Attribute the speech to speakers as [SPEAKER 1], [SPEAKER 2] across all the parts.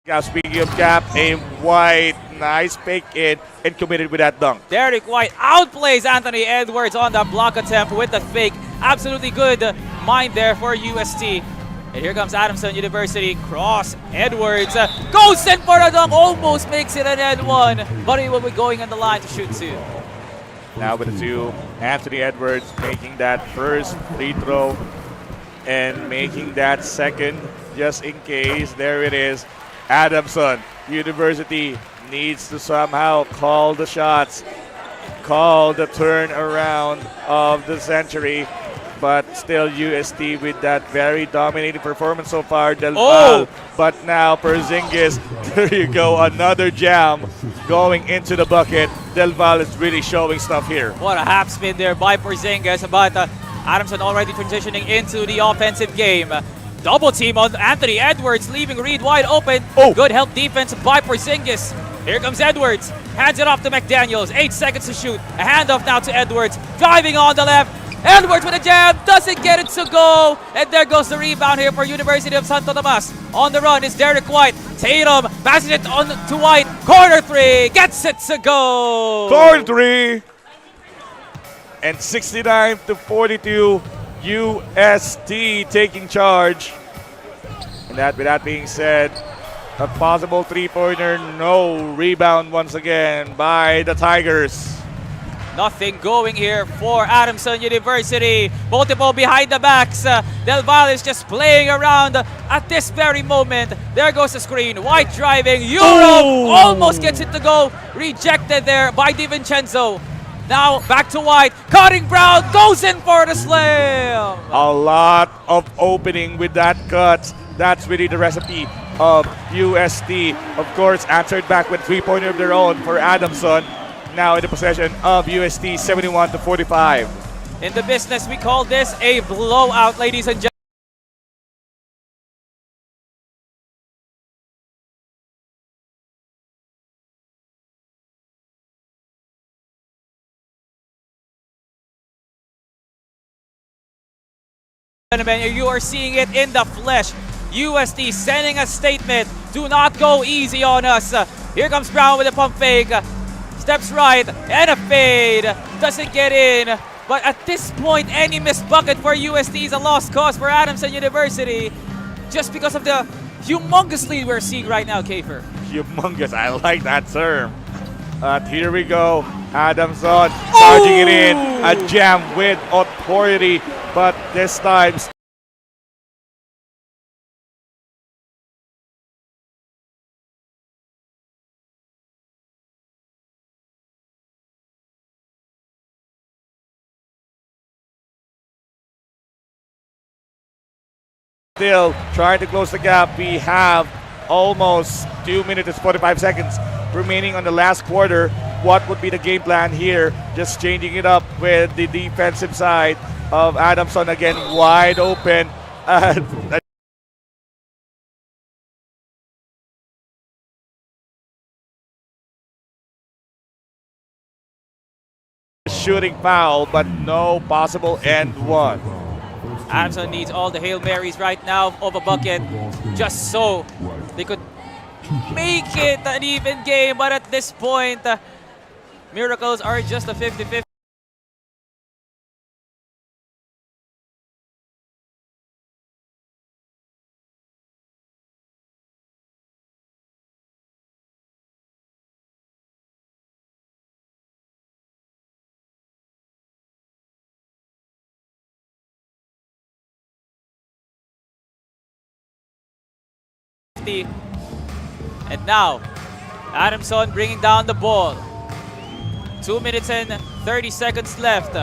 [SPEAKER 1] Now, speaking of Gap, a White, nice pick in and committed with that dunk.
[SPEAKER 2] Derek White outplays Anthony Edwards on that block attempt with the fake. Absolutely good mind there for UST. And here comes Adamson University. Cross. Edwards goes in for a dunk. Almost makes it an and one. But he will be going on the line to shoot two.
[SPEAKER 1] Now with the two, Anthony Edwards making that first free throw and making that second just in case. There it is. Adamson University needs to somehow call the shots, call the turnaround of the century, but still UST with that very dominating performance so far. Del Val, but now Porzingis, there you go, another jam going into the bucket. Del Val is really showing stuff here.
[SPEAKER 2] What a half spin there by Porzingis, but Adamson already transitioning into the offensive game. Double team on Anthony Edwards, leaving Reed wide open. Good help defense by Porzingis. Here comes Edwards, hands it off to McDaniels. 8 seconds to shoot. A handoff now to Edwards, driving on the left. Edwards with a jam, doesn't get it to go. And there goes the rebound here for University of Santo Tomas. On the run is Derek White. Tatum passes it on to White. Corner three, gets it to go.
[SPEAKER 1] Corner three. And 69-42. UST taking charge. And with that being said, a possible three-pointer, no rebound once again by the Tigers.
[SPEAKER 2] Nothing going here for Adamson University. Multiple behind the backs. Del Valle is just playing around at this very moment. There goes the screen. White driving. Europe almost gets it to go. Rejected there by DiVincenzo. Now back to White, cutting Brown, goes in for the slam.
[SPEAKER 1] A lot of opening with that cut. That's really the recipe of UST. Of course, answered back with three-pointer of their own for Adamson. Now in the possession of UST, 71-45.
[SPEAKER 2] In the business, we call this a blowout, ladies and gentlemen. You are seeing it in the flesh. UST sending a statement. Do not go easy on us. Here comes Brown with a pump fake. Steps right and a fade. Doesn't get in. But at this point, any missed bucket for UST is a lost cause for Adamson University. Just because of the humongous lead we're seeing right now, Kafer.
[SPEAKER 1] Humongous, I like that term. Here we go. Adamson charging it in. A jam with authority. But this time, still trying to close the gap. We have almost 2 minutes and 45 seconds remaining on the last quarter. What would be the game plan here? Just changing it up with the defensive side of Adamson again, wide open. Shooting foul, but no possible end one.
[SPEAKER 2] Adamson needs all the Hail Marys right now of a bucket just so they could make it an even game. But at this point, miracles are just a 50-50. And now, Adamson bringing down the ball. 2 minutes and 30 seconds left.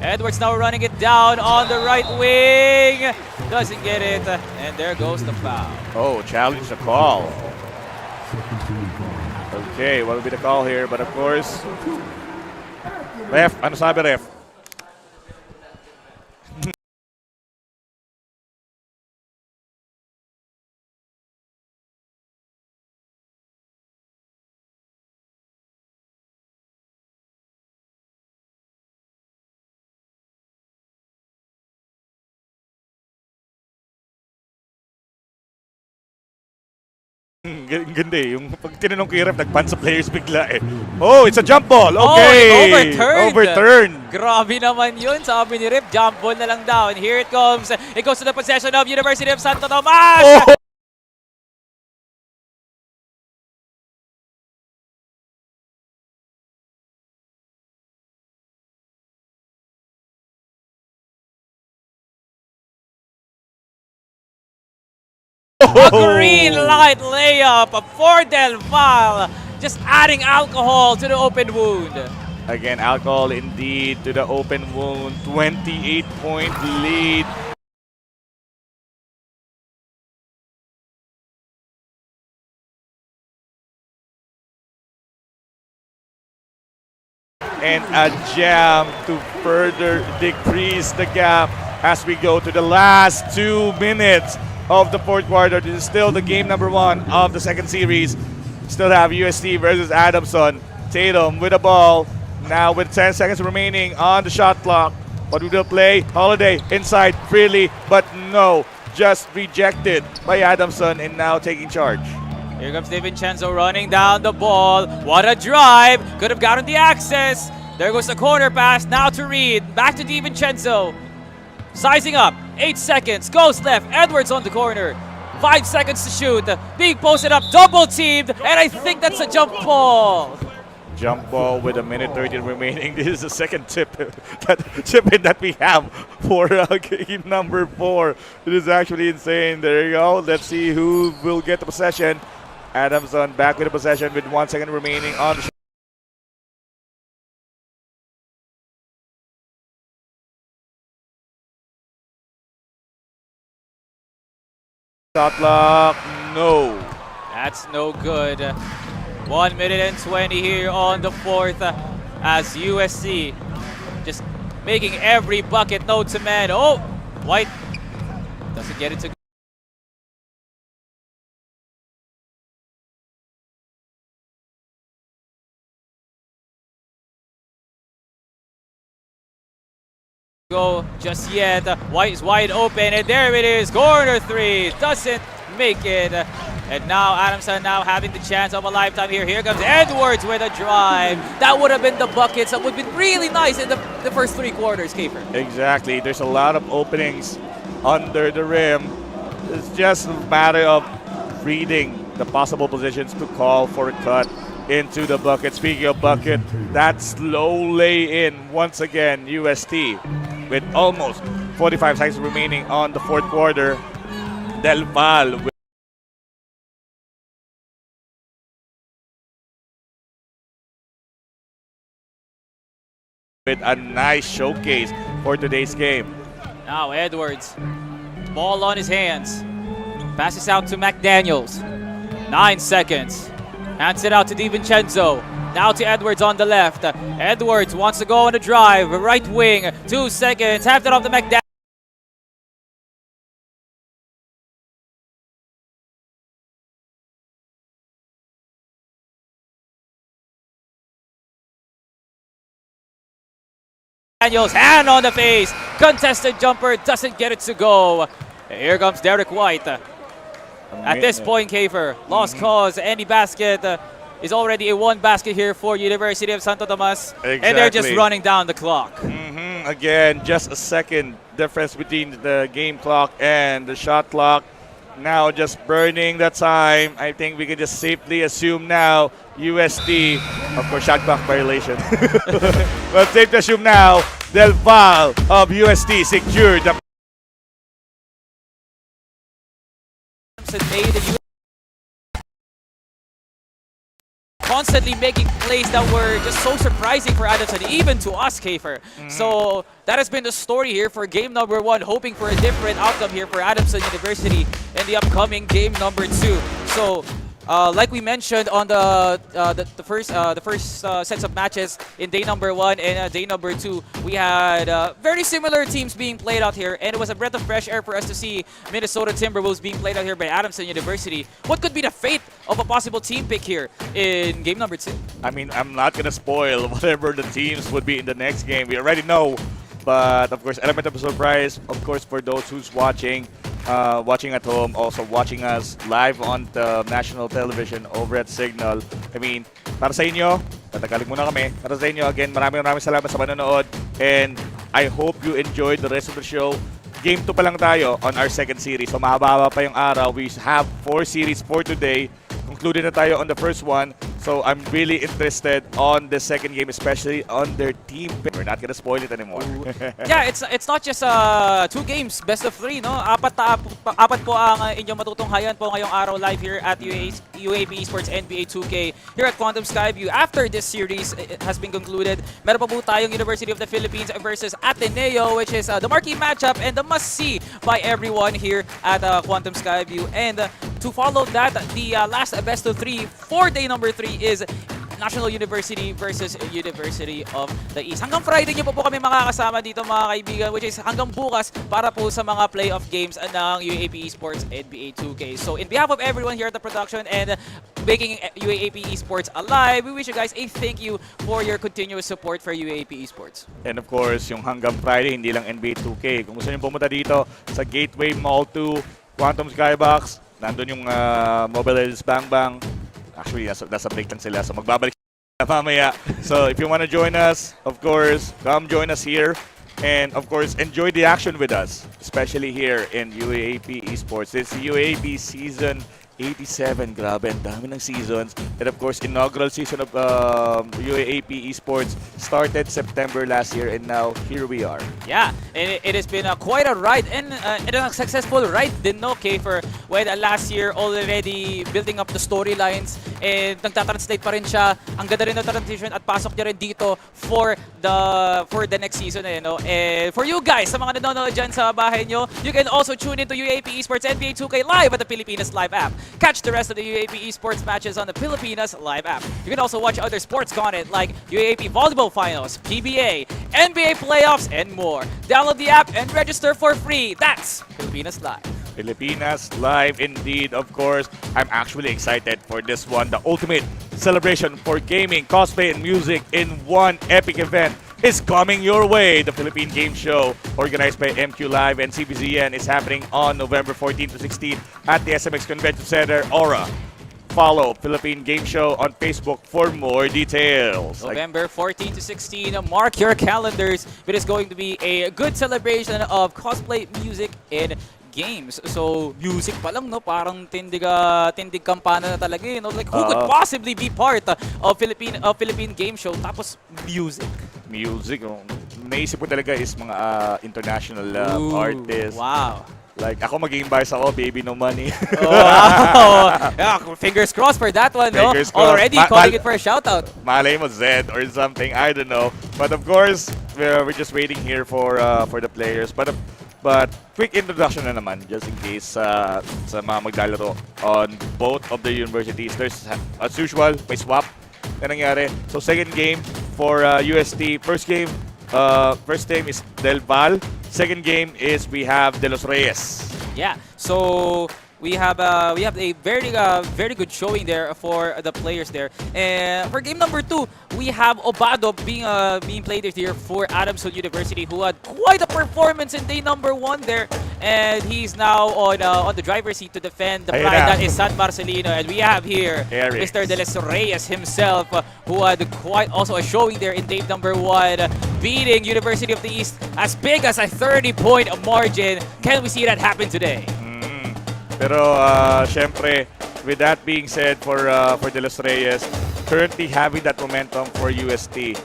[SPEAKER 2] Edwards now running it down on the right wing. Doesn't get it. And there goes the foul.
[SPEAKER 1] Oh, challenge the call. Okay, what will be the call here? But of course, ref, ano sabi ref? ganda eh. Yung pag tinanong ko yung ref, nag-ban sa players bigla eh. Oh, it's a jump ball.
[SPEAKER 2] Oh,
[SPEAKER 1] Okay.
[SPEAKER 2] overturned.
[SPEAKER 1] Overturned.
[SPEAKER 2] Grabe naman yun. Sabi ni Rip, jump ball na lang down. Here it comes. It goes to the possession of University of Santo Tomas.
[SPEAKER 1] Oh!
[SPEAKER 2] A green light layup for Del Val. Just adding alcohol to the open wound.
[SPEAKER 1] Again, alcohol indeed to the open wound. 28-point lead. And a jam to further decrease the gap as we go to the last 2 minutes of the fourth quarter. This is still the game number 1 of the second series. Still have UST versus Adamson. Tatum with the ball. Now with 10 seconds remaining on the shot clock. What we will play? Holiday inside freely, but no. Just rejected by Adamson and now taking charge.
[SPEAKER 2] Here comes DiVincenzo running down the ball. What a drive. Could have gotten the access. There goes the corner pass. Now to Reed. Back to DiVincenzo. Sizing up. 8 seconds. Goes left. Edwards on the corner. 5 seconds to shoot. Being posted up. Double teamed. And I think that's a jump ball.
[SPEAKER 1] Jump ball with a minute 30 remaining. This is the second chip in that we have for game number 4. It is actually insane. There you go. Let's see who will get the possession. Adamson back with the possession with 1 second remaining on the shot clock. No.
[SPEAKER 2] That's no good. 1 minute and 20 here on the fourth as USC just making every bucket known to man. Oh, White doesn't get it to go just yet. White is wide open, and there it is. Corner 3 doesn't make it. And now Adamson now having the chance of a lifetime here. Here comes Edwards with a drive. That would have been the buckets. That would have been really nice in the first 3 quarters, Kafer.
[SPEAKER 1] Exactly. There's a lot of openings under the rim. It's just a matter of reading the possible positions to call for a cut into the bucket. Speaking of bucket, that slow lay-in once again, UST with almost 45 seconds remaining on the fourth quarter. Del Val with a nice showcase for today's game.
[SPEAKER 2] Now Edwards, ball on his hands, passes out to McDaniels. 9 seconds, hands it out to DiVincenzo. Now to Edwards on the left. Edwards wants to go on the drive, right wing. 2 seconds, half it off to McDaniels. Daniels, hand on the face. Contested jumper, doesn't get it to go. Here comes Derek White. At this point, Kafer, lost cause. Any basket is already a 1 basket here for University of Santo Tomas.
[SPEAKER 1] Exactly.
[SPEAKER 2] And they're just running down the clock.
[SPEAKER 1] Again, just a second difference between the game clock and the shot clock. Now just burning the time. I think we can just safely assume now USD, of course, shot clock violation. But safe to assume now, Del Val of USD secured the
[SPEAKER 2] constantly making plays that were just so surprising for Adamson, even to us, Kafer. So that has been the story here for game number 1, hoping for a different outcome here for Adamson University in the upcoming game number 2. So like we mentioned on the first sets of matches in day number 1 and day number 2, we had very similar teams being played out here, and it was a breath of fresh air for us to see Minnesota Timberwolves being played out here by Adamson University. What could be the fate of a possible team pick here in game number 2?
[SPEAKER 1] I mean, I'm not gonna spoil whatever the teams would be in the next game. We already know, but of course, element of surprise. Of course, for those who's watching, watching at home, also watching us live on the national television over at Signal. I mean, para sa inyo, tatagaling muna kami. Para sa inyo, again, maraming salamat sa panonood. And I hope you enjoyed the rest of the show. Game 2 pa lang tayo on our second series. So mahaba pa yung araw. We have 4 series for today. Concluded na tayo on the first one. So I'm really interested on the second game, especially on their team. We're not gonna spoil it anymore.
[SPEAKER 2] Yeah, it's not just 2 games, best of 3, no? Apat po ang inyong matutunghayan po ngayong araw live here at UAAP Esports NBA 2K here at Quantum Skyview. After this series has been concluded, meron pa po tayong University of the Philippines versus Ateneo, which is the marquee matchup and the must-see by everyone here at Quantum Skyview. And to follow that, the last best of 3 for day number 3 is National University versus University of the East. Hanggang Friday niyo po kami makakasama dito mga kaibigan, which is hanggang bukas para po sa mga playoff games ng UAAP Esports NBA 2K. So in behalf of everyone here at the production and making UAAP Esports alive, we wish you guys a thank you for your continuous support for UAAP Esports.
[SPEAKER 1] And of course, yung hanggang Friday, hindi lang NBA 2K. Kung gusto niyo pumunta dito sa Gateway Mall 2, Quantum Skybox, nandun yung Mobile Legends Bang Bang. Actually, nasa break lang sila. So magbabalik mamaya. So if you want to join us, of course, come join us here. And of course, enjoy the action with us. Especially here in UAAP Esports. It's UAAP Season 87. Grabe, ang dami ng seasons. And of course, inaugural season of UAAP Esports started September last year, and now here we are.
[SPEAKER 2] Yeah, and it has been quite a ride and a successful ride din, no, Kayfer, when last year already building up the storylines and nagtatranslate pa rin siya. Ang ganda rin ng transition at pasok niya rin dito for the next season. No? And for you guys, sa mga nanonood dyan sa bahay nyo, you can also tune into UAAP Esports NBA 2K live at the Pilipinas Live app. Catch the rest of the UAAP Esports matches on the Pilipinas Live app. You can also watch other sports content like UAAP Volleyball Finals, PBA, NBA Playoffs, and more. Download the app and register for free. That's Pilipinas Live.
[SPEAKER 1] Pilipinas Live indeed, of course. I'm actually excited for this one. The ultimate celebration for gaming, cosplay, and music in one epic event is coming your way. The Philippine Game Show, organized by MQ Live and CBZN, is happening on November 14 to 16 at the SMX Convention Center, Aura. Follow Philippine Game Show on Facebook for more details.
[SPEAKER 2] November 14 to 16, mark your calendars. It is going to be a good celebration of cosplay, music, and games. So, music pa lang, no? Parang tindig kampana na talaga, you know? Like, who could possibly be part of Philippine Game Show? Tapos, music.
[SPEAKER 1] Music, naisip ko talaga is mga international artists.
[SPEAKER 2] Wow.
[SPEAKER 1] Like, ako mag-invite ako, Baby No Money.
[SPEAKER 2] Wow! Yeah, fingers crossed for that one, no?
[SPEAKER 1] Fingers crossed.
[SPEAKER 2] Already calling it for a shoutout.
[SPEAKER 1] Malay mo Zed or something, I don't know. But of course, we're just waiting here for the players. But quick introduction na naman, just in case sa mga maglalaro on both of the universities. There's, as usual, may swap na nangyari. So second game for UST. First game is Del Val. Second game is we have De Los Reyes.
[SPEAKER 2] Yeah, so we have a very good showing there for the players there. And for game number 2, we have Obado being played here for Adamson University, who had quite a performance in day number 1 there. And he's now on the driver's seat to defend the pride that is San Marcelino. And we have here Mr. De Los Reyes himself, who had quite also a showing there in day number 1, beating University of the East as big as a 30-point margin. Can we see that happen today?
[SPEAKER 1] Pero syempre, with that being said, for De Los Reyes, currently having that momentum for UST,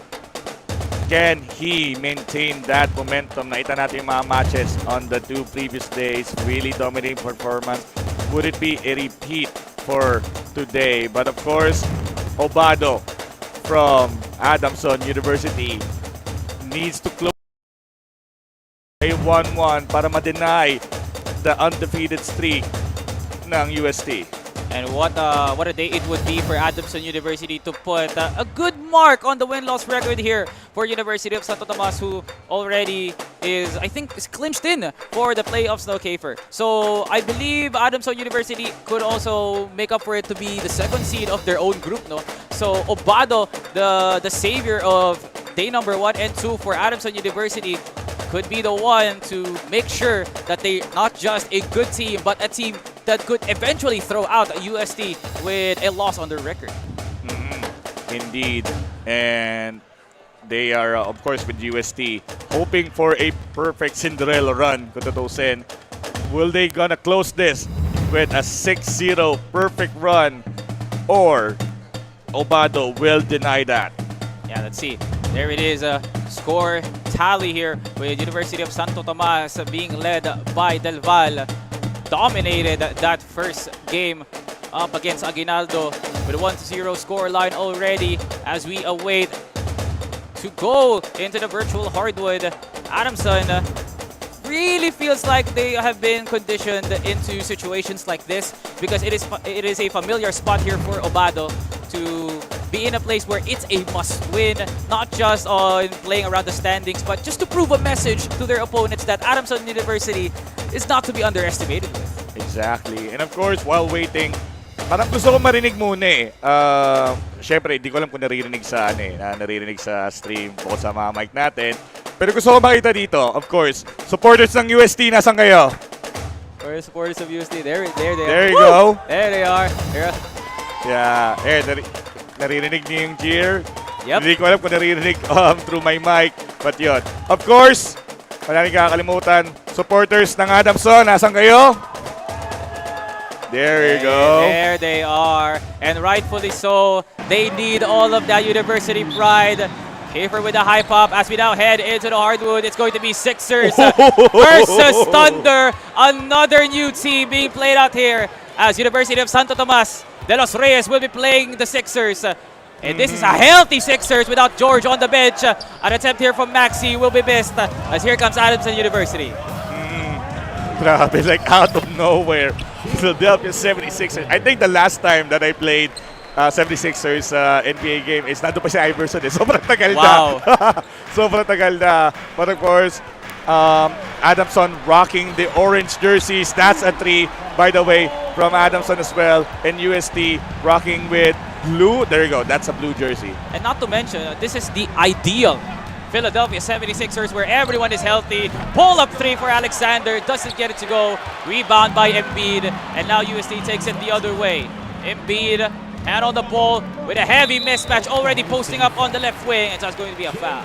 [SPEAKER 1] can he maintain that momentum? Nakita natin yung mga matches on the 2 previous days, really dominating performance. Would it be a repeat for today? But of course, Obado from Adamson University needs to close a 1-1 para ma-deny the undefeated streak ng UST.
[SPEAKER 2] And what a day it would be for Adamson University to put a good mark on the win-loss record here for University of Santo Tomas, who already is clinched in for the playoffs, no, Kayfer. So I believe Adamson University could also make up for it to be the 2nd seed of their own group, no. So Obado, the savior of day number 1 and 2 for Adamson University, could be the one to make sure that they're not just a good team, but a team that could eventually throw out UST with a loss on their record.
[SPEAKER 1] Indeed. And they are, of course, with UST, hoping for a perfect Cinderella run, kung tutusin. Will they gonna close this with a 6-0 perfect run, or Obado will deny that?
[SPEAKER 2] Yeah, let's see. There it is, a score tally here with University of Santo Tomas being led by Del Val. Dominated that first game up against Aguinaldo with a 1-0 score line already as we await to go into the virtual hardwood. Adamson really feels like they have been conditioned into situations like this because it is a familiar spot here for Obado to be in a place where it's a must-win, not just on playing around the standings, but just to prove a message to their opponents that Adamson University is not to be underestimated with.
[SPEAKER 1] Exactly. And of course, while waiting, parang gusto ko marinig muna eh. Siyempre, hindi ko alam kung naririnig sa, naririnig sa stream bukod sa mga mic natin. Pero gusto ko makita dito, of course, supporters ng UST, nasan kayo?
[SPEAKER 2] Where are the supporters of UST? There they are.
[SPEAKER 1] There you go.
[SPEAKER 2] There they are.
[SPEAKER 1] Yeah, naririnig niyo yung cheer.
[SPEAKER 2] Yep.
[SPEAKER 1] Hindi ko alam kung naririnig through my mic. But yun. Of course, wala rin kakalimutan, supporters ng Adamson, nasan kayo? There you go.
[SPEAKER 2] There they are. And rightfully so. They need all of that university pride. Kiefer with a high pop as we now head into the hardwood. It's going to be Sixers versus Thunder. Another new team being played out here as University of Santo Tomas de los Reyes will be playing the Sixers. And this is a healthy Sixers without George on the bench. An attempt here from Maxi will be missed as here comes Adamson University.
[SPEAKER 1] Grabe, like out of nowhere. Philadelphia 76ers. I think the last time that I played 76ers NBA game is nandun pa si Iverson eh. Sobrang tagal
[SPEAKER 2] Wow.
[SPEAKER 1] na. Sobrang tagal na. But of course, Adamson rocking the orange jerseys. That's a 3, by the way, from Adamson as well. And UST rocking with blue. There you go. That's a blue jersey.
[SPEAKER 2] And not to mention, this is the ideal Philadelphia 76ers where everyone is healthy. Pull up 3 for Alexander. Doesn't get it to go. Rebound by Embiid. And now UST takes it the other way. Embiid hand on the ball with a heavy mismatch already posting up on the left wing. And so it's going to be a foul.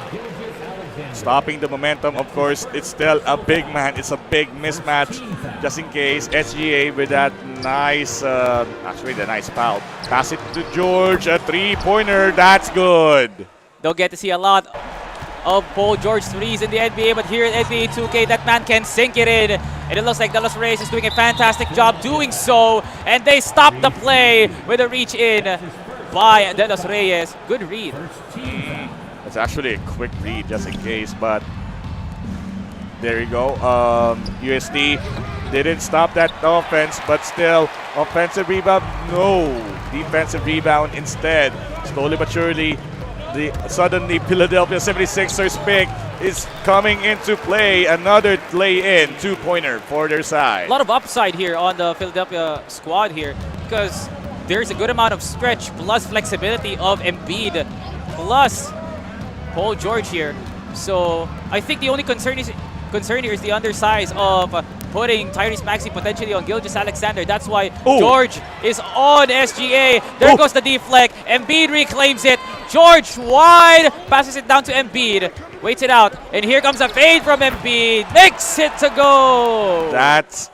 [SPEAKER 1] Stopping the momentum, of course, it's still a big man. It's a big mismatch. Just in case, SGA with that nice, actually the nice foul. Pass it to George, a 3-pointer. That's good.
[SPEAKER 2] Don't get to see a lot of Paul George threes in the NBA, but here at NBA 2K, that man can sink it in. And it looks like De Los Reyes is doing a fantastic job doing so. And they stop the play with a reach in by De Los Reyes. Good read.
[SPEAKER 1] It's actually a quick read just in case, but there you go. USD didn't stop that offense, but still, offensive rebound, no. Defensive rebound instead. Slowly but surely, suddenly Philadelphia 76ers pick is coming into play. Another lay-in 2-pointer for their side.
[SPEAKER 2] A lot of upside here on the Philadelphia squad here because there's a good amount of stretch plus flexibility of Embiid plus Paul George here. So I think the only concern here is the undersize of putting Tyrese Maxey potentially on Gilgeous Alexander. That's why George is on SGA. There goes the deflect. Embiid reclaims it. George wide, passes it down to Embiid. Waits it out, and here comes a fade from Embiid. Makes it to go.
[SPEAKER 1] That's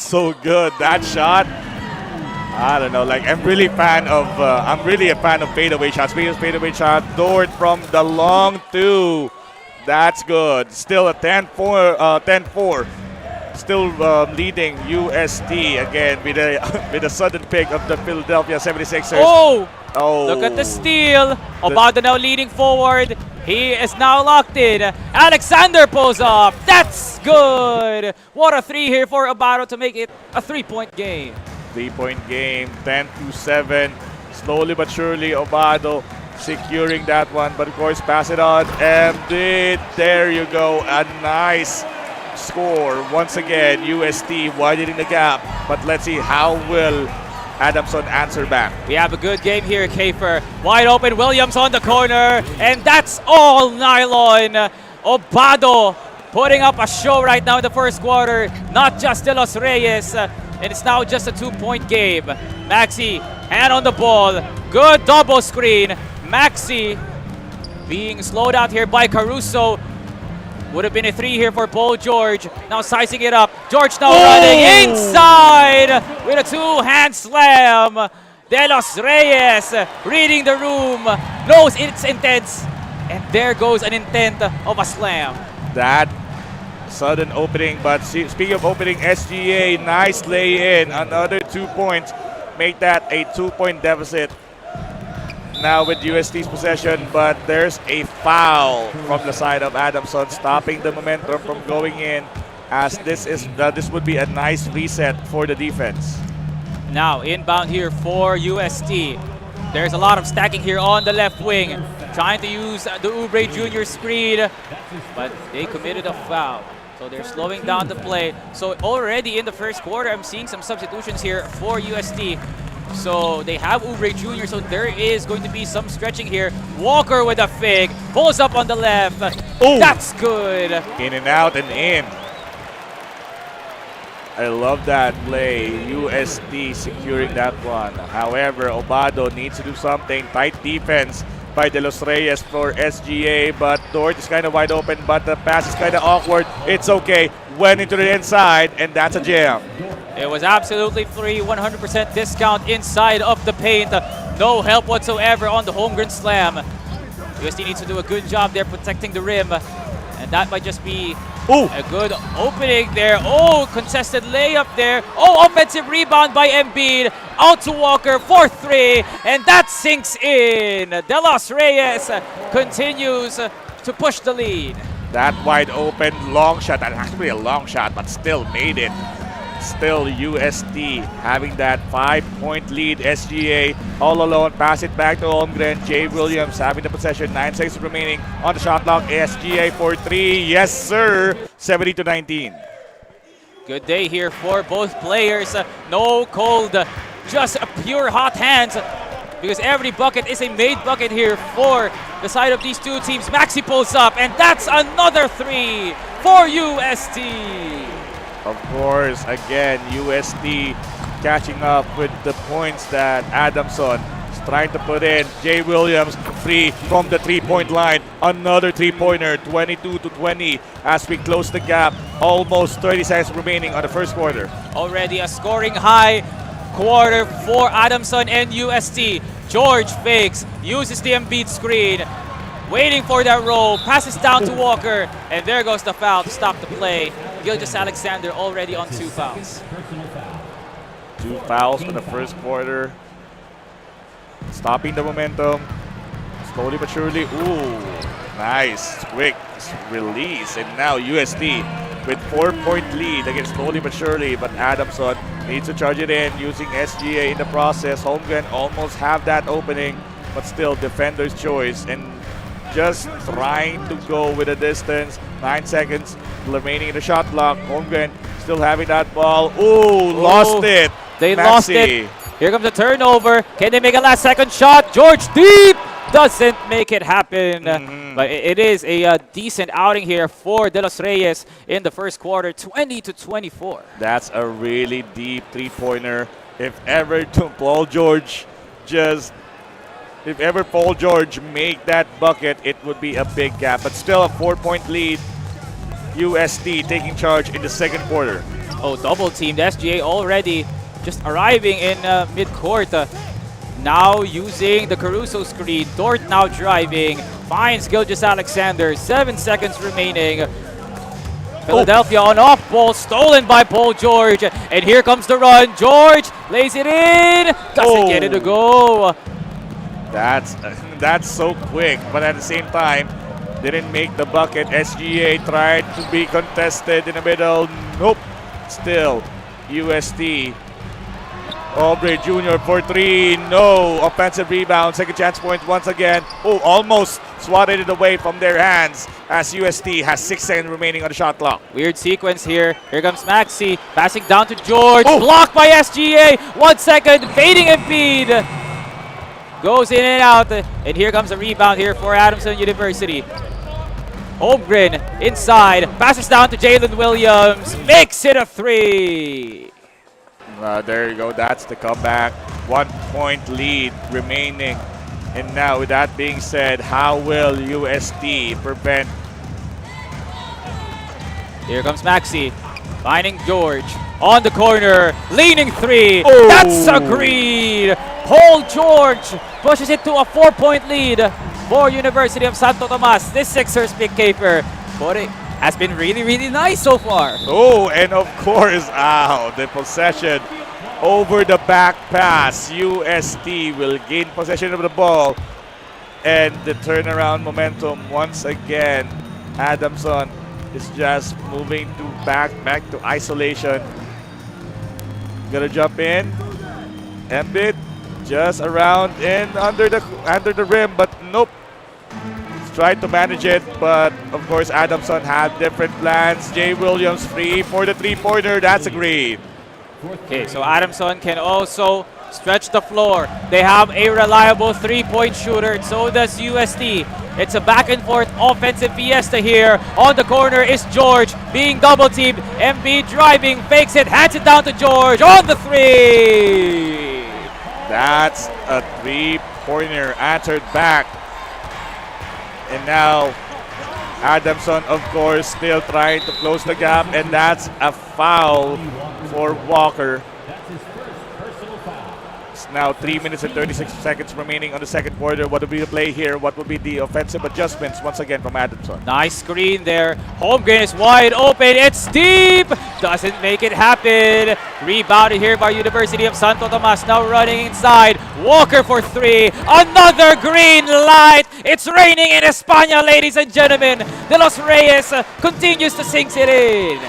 [SPEAKER 1] so good. That shot. I don't know. Like I'm really a fan of fadeaway shots. Fadeaway shot. Dort from the long 2. That's good. Still a 10-4. Still leading UST again with a sudden pick of the Philadelphia 76ers.
[SPEAKER 2] Oh! Look at the steal. Obado now leading forward. He is now locked in. Alexander pulls up. That's good. What a 3 here for Obado to make it a 3-point game.
[SPEAKER 1] 3-point game, 10-7. Slowly but surely, Obado securing that one. But of course, pass it on. And there you go. A nice score. Once again, UST widening the gap. But let's see how will Adamson answer back.
[SPEAKER 2] We have a good game here, Kiefer. Wide open, Williams on the corner. And that's all nylon. Obado putting up a show right now in the first quarter. Not just De Los Reyes, and it's now just a 2-point game. Maxi, hand on the ball. Good double screen. Maxi being slowed out here by Caruso. Would have been a 3 here for Paul George. Now sizing it up. George now running inside with a 2-hand slam. De Los Reyes reading the room, knows its intents, and there goes an intent of a slam.
[SPEAKER 1] That sudden opening, but speaking of opening, SGA, nice lay-in, another 2 points, make that a 2-point deficit now with UST's possession, but there's a foul from the side of Adamson, stopping the momentum from going in, as this would be a nice reset for the defense.
[SPEAKER 2] Now inbound here for UST. There's a lot of stacking here on the left wing, trying to use the Oubre Jr. screen, but they committed a foul. So they're slowing down the play. So already in the first quarter, I'm seeing some substitutions here for UST. So they have Oubre Jr., so there is going to be some stretching here. Walker with a fake, pulls up on the left.
[SPEAKER 1] Ooh.
[SPEAKER 2] That's good.
[SPEAKER 1] In and out and in. I love that play. USD securing that one. However, Obado needs to do something. Tight defense by De Los Reyes for SGA, but Dort is kind of wide open, but the pass is kind of awkward. It's okay. Went into the inside, and that's a jam.
[SPEAKER 2] It was absolutely free, 100% discount inside of the paint. No help whatsoever on the homegrown slam. USD needs to do a good job there protecting the rim, and that might just be a good opening there. Oh, contested layup there. Oh, offensive rebound by Embiid. Out to Walker for 3, and that sinks in. De Los Reyes continues to push the lead.
[SPEAKER 1] That wide open long shot, that actually a long shot, but still made it. Still USD having that 5-point lead. SGA all alone, pass it back to Holmgren. Jay Williams having the possession, 9 seconds remaining on the shot clock. SGA for 3, yes sir, 70-19.
[SPEAKER 2] Good day here for both players. No cold, just a pure hot hands, because every bucket is a made bucket here for the side of these two teams. Maxi pulls up, and that's another 3 for UST.
[SPEAKER 1] Of course, again, USD catching up with the points that Adamson is trying to put in. Jay Williams free from the 3-point line. Another 3-pointer, 22-20 as we close the gap. Almost 30 seconds remaining on the first quarter.
[SPEAKER 2] Already a scoring high quarter for Adamson and UST. George fakes, uses the Embiid screen, waiting for that roll, passes down to Walker, and there goes the foul to stop the play. Gilgeous-Alexander already on 2 fouls.
[SPEAKER 1] 2 fouls in the first quarter. Stopping the momentum. Slowly but surely. Ooh, nice. Quick release. And now USD with 4-point lead against slowly but surely. But Adamson needs to charge it in using SGA in the process. Holmgren almost have that opening, but still defender's choice. And just trying to go with a distance. 9 seconds remaining in the shot clock. Holmgren still having that ball. Ooh, lost it.
[SPEAKER 2] They
[SPEAKER 1] Maxi.
[SPEAKER 2] lost it. Here comes the turnover. Can they make a last second shot? George deep doesn't make it happen. But it is a decent outing here for De Los Reyes in the first quarter, 20-24.
[SPEAKER 1] That's a really deep 3-pointer. If ever Paul George make that bucket, it would be a big gap. But still a 4-point lead. USD taking charge in the second quarter.
[SPEAKER 2] Oh, double teamed. SGA already just arriving in mid-court. Now using the Caruso screen. Dort now driving. Finds Gilgeous-Alexander. 7 seconds remaining. Philadelphia on off ball. Stolen by Paul George. And here comes the run. George lays it in. Doesn't get it to go.
[SPEAKER 1] That's so quick, but at the same time, didn't make the bucket. SGA tried to be contested in the middle. Nope. Still, USD. Oubre Jr. for 3. No. Offensive rebound. Second chance point once again. Oh, almost swatted it away from their hands as USD has 6 seconds remaining on the shot clock.
[SPEAKER 2] Weird sequence here. Here comes Maxi. Passing down to George. Blocked by SGA. 1 second. Fading Embiid. Goes in and out. And here comes a rebound here for Adamson University. Holmgren inside, passes down to Jalen Williams, makes it a 3.
[SPEAKER 1] There you go. That's the comeback. 1 point lead remaining. And now, with that being said, how will UST prevent?
[SPEAKER 2] Here comes Maxi, finding George on the corner, leaning 3.
[SPEAKER 1] Oh.
[SPEAKER 2] That's a green. Paul George pushes it to a 4-point lead for University of Santo Tomas. This Sixers pick caper, but it has been really, really nice so far.
[SPEAKER 1] Oh, and of course, the possession over the back pass. UST will gain possession of the ball, and the turnaround momentum once again. Adamson is just moving to back to isolation. Gonna jump in. Embiid just around and under the rim, but nope. Tried to manage it, but of course Adamson had different plans. Jay Williams free for the 3-pointer. That's a green.
[SPEAKER 2] Okay, so Adamson can also stretch the floor. They have a reliable 3-point shooter, so does UST. It's a back and forth offensive fiesta here. On the corner is George being double teamed. Embiid driving, fakes it, hands it down to George on the 3.
[SPEAKER 1] That's a 3-pointer answered back. And now Adamson, of course, still trying to close the gap, and that's a foul for Walker. It's now 3 minutes and 36 seconds remaining on the second quarter. What will be the play here? What will be the offensive adjustments once again from Adamson?
[SPEAKER 2] Nice screen there. Holmgren is wide open. It's deep. Doesn't make it happen. Rebounded here by University of Santo Tomas. Now running inside. Walker for 3. Another green light. It's raining in España, ladies and gentlemen. De Los Reyes continues to sink it in.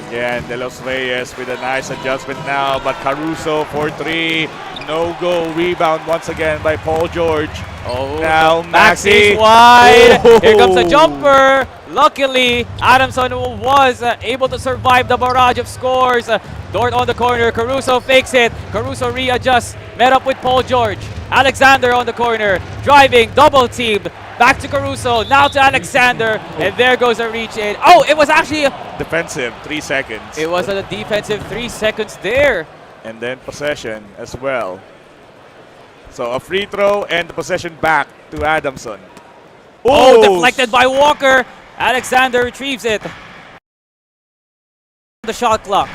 [SPEAKER 1] Again, De Los Reyes with a nice adjustment now, but Caruso for 3. No-go rebound once again by Paul George.
[SPEAKER 2] Oh,
[SPEAKER 1] now
[SPEAKER 2] Maxi's
[SPEAKER 1] Maxi.
[SPEAKER 2] wide.
[SPEAKER 1] Oh.
[SPEAKER 2] Here comes a jumper. Luckily, Adamson was able to survive the barrage of scores. Dort on the corner. Caruso fakes it. Caruso readjusts. Met up with Paul George. Alexander on the corner. Driving. Double teamed. Back to Caruso. Now to Alexander. And there goes a reach in. Oh, it was actually
[SPEAKER 1] Defensive, 3 seconds.
[SPEAKER 2] It was a defensive 3 seconds there.
[SPEAKER 1] And then possession as well. So a free throw and the possession back to Adamson.
[SPEAKER 2] Oh, deflected by Walker. Alexander retrieves it. The shot clock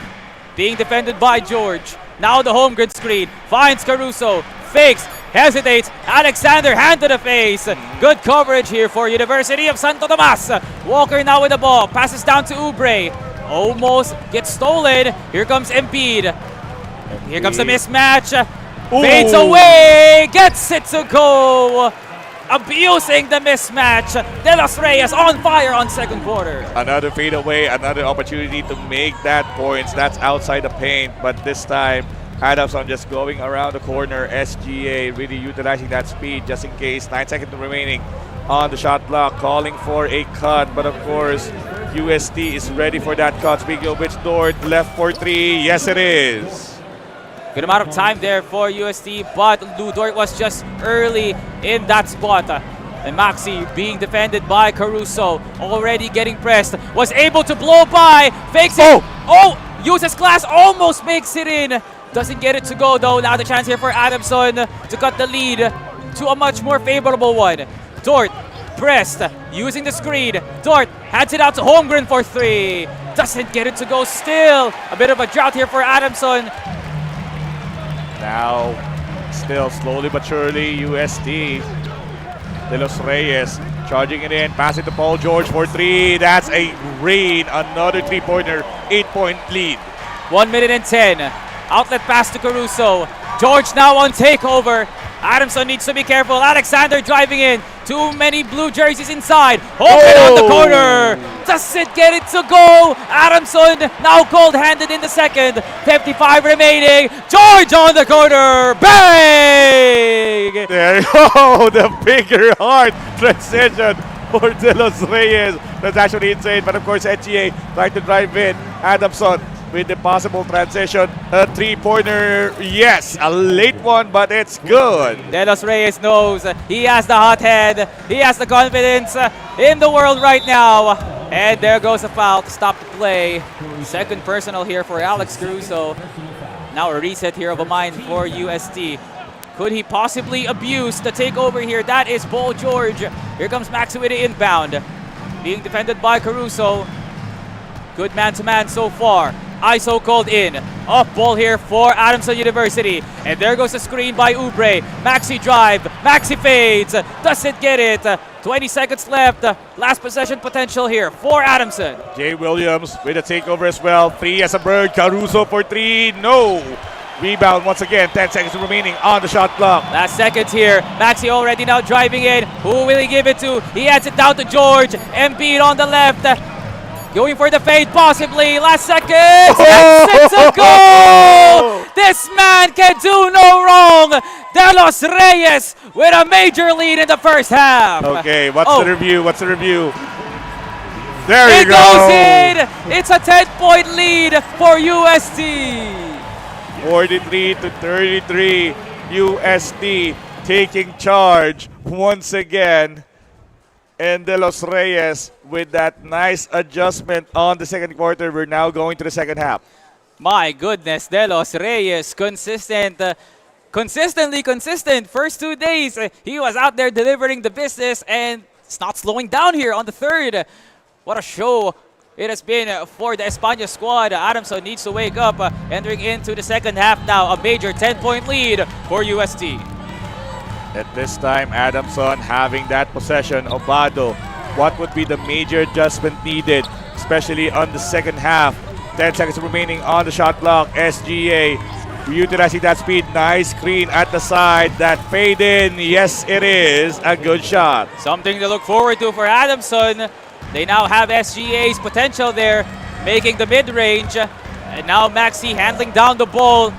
[SPEAKER 2] being defended by George. Now the Holmgren screen. Finds Caruso. Fakes. Hesitates. Alexander, hand to the face. Good coverage here for University of Santo Tomas. Walker now with the ball. Passes down to Oubre. Almost gets stolen. Here comes Embiid. Here comes the mismatch. Fades away. Gets it to go. Abusing the mismatch. De Los Reyes on fire on second quarter.
[SPEAKER 1] Another fade away. Another opportunity to make that points. That's outside the paint. But this time, Adamson just going around the corner. SGA really utilizing that speed just in case. 9 seconds remaining on the shot clock. Calling for a cut. But of course, UST is ready for that cut. Speaking of which, Dort left for 3. Yes, it is.
[SPEAKER 2] Good amount of time there for UST, but Lou Dort was just early in that spot. And Maxi being defended by Caruso, already getting pressed, was able to blow by, fakes it. Oh, uses glass, almost makes it in. Doesn't get it to go though. Now the chance here for Adamson to cut the lead to a much more favorable one. Dort pressed, using the screen. Dort hands it out to Holmgren for 3. Doesn't get it to go still. A bit of a drought here for Adamson.
[SPEAKER 1] Now, still slowly but surely, UST. De Los Reyes charging it in, passing to Paul George for 3. That's a green, another 3-pointer, 8-point lead.
[SPEAKER 2] 1 minute and 10. Outlet pass to Caruso. George now on takeover. Adamson needs to be careful. Alexander driving in. Too many blue jerseys inside. Open on the corner. Doesn't get it to go. Adamson now cold-handed in the second. 55 remaining. George on the corner. Bang!
[SPEAKER 1] There you go. The bigger heart transition for De Los Reyes. That's actually insane. But of course, SGA trying to drive in. Adamson with the possible transition. A three-pointer, yes, a late one, but it's good.
[SPEAKER 2] De Los Reyes knows he has the hot head, he has the confidence in the world right now. And there goes a foul to stop the play. Second personal here for Alex Caruso. Now a reset here of a mind for UST. Could he possibly abuse the takeover here? That is Paul George. Here comes Maxi with the inbound. Being defended by Caruso. Good man-to-man so far. ISO called in. Off ball here for Adamson University. And there goes the screen by Oubre. Maxi drive. Maxi fades. Doesn't get it. 20 seconds left. Last possession potential here for Adamson.
[SPEAKER 1] Jay Williams with a takeover as well. 3 as a bird. Caruso for 3. No. Rebound once again. 10 seconds remaining on the shot clock.
[SPEAKER 2] Last seconds here. Maxi already now driving in. Who will he give it to? He hands it down to George. Embiid on the left. Going for the fade possibly. Last seconds. And sets a goal. This man can do no wrong. De Los Reyes with a major lead in the first half.
[SPEAKER 1] Okay, what's the review? What's the review? There you
[SPEAKER 2] It
[SPEAKER 1] go.
[SPEAKER 2] goes in. It's a 10-point lead for UST.
[SPEAKER 1] 43 to 33. UST taking charge once again. And De Los Reyes with that nice adjustment on the second quarter. We're now going to the second half.
[SPEAKER 2] My goodness, De Los Reyes, consistently consistent. First 2 days, he was out there delivering the business, and it's not slowing down here on the third. What a show it has been for the España squad. Adamson needs to wake up, entering into the second half now. A major 10-point lead for UST.
[SPEAKER 1] At this time, Adamson having that possession. Obado, what would be the major adjustment needed, especially on the second half? 10 seconds remaining on the shot clock. SGA utilizing that speed. Nice screen at the side. That fade in. Yes, it is a good shot.
[SPEAKER 2] Something to look forward to for Adamson. They now have SGA's potential there, making the mid-range. And now Maxi handling down the ball.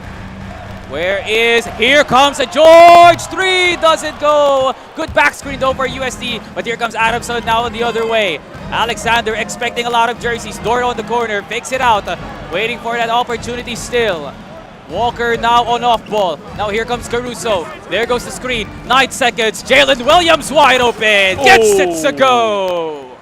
[SPEAKER 2] Here comes a George, 3, doesn't go. Good back screen though for UST, but here comes Adamson now the other way. Alexander expecting a lot of jerseys. Dort on the corner, fakes it out, waiting for that opportunity still. Walker now on off ball. Now here comes Caruso. There goes the screen. 9 seconds. Jalen Williams wide open. Gets it to go.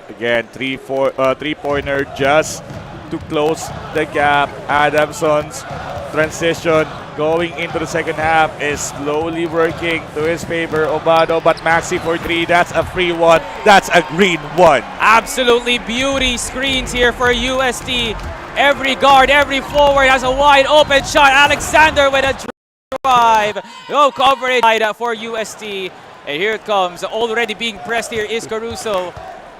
[SPEAKER 1] Again, three-pointer just to close the gap. Adamson's transition going into the second half is slowly working to his favor. Obado, but Maxi for 3. That's a free one. That's a green one.
[SPEAKER 2] Absolutely beauty screens here for UST. Every guard, every forward has a wide open shot. Alexander with a drive. No coverage for UST. And here it comes. Already being pressed here is Caruso.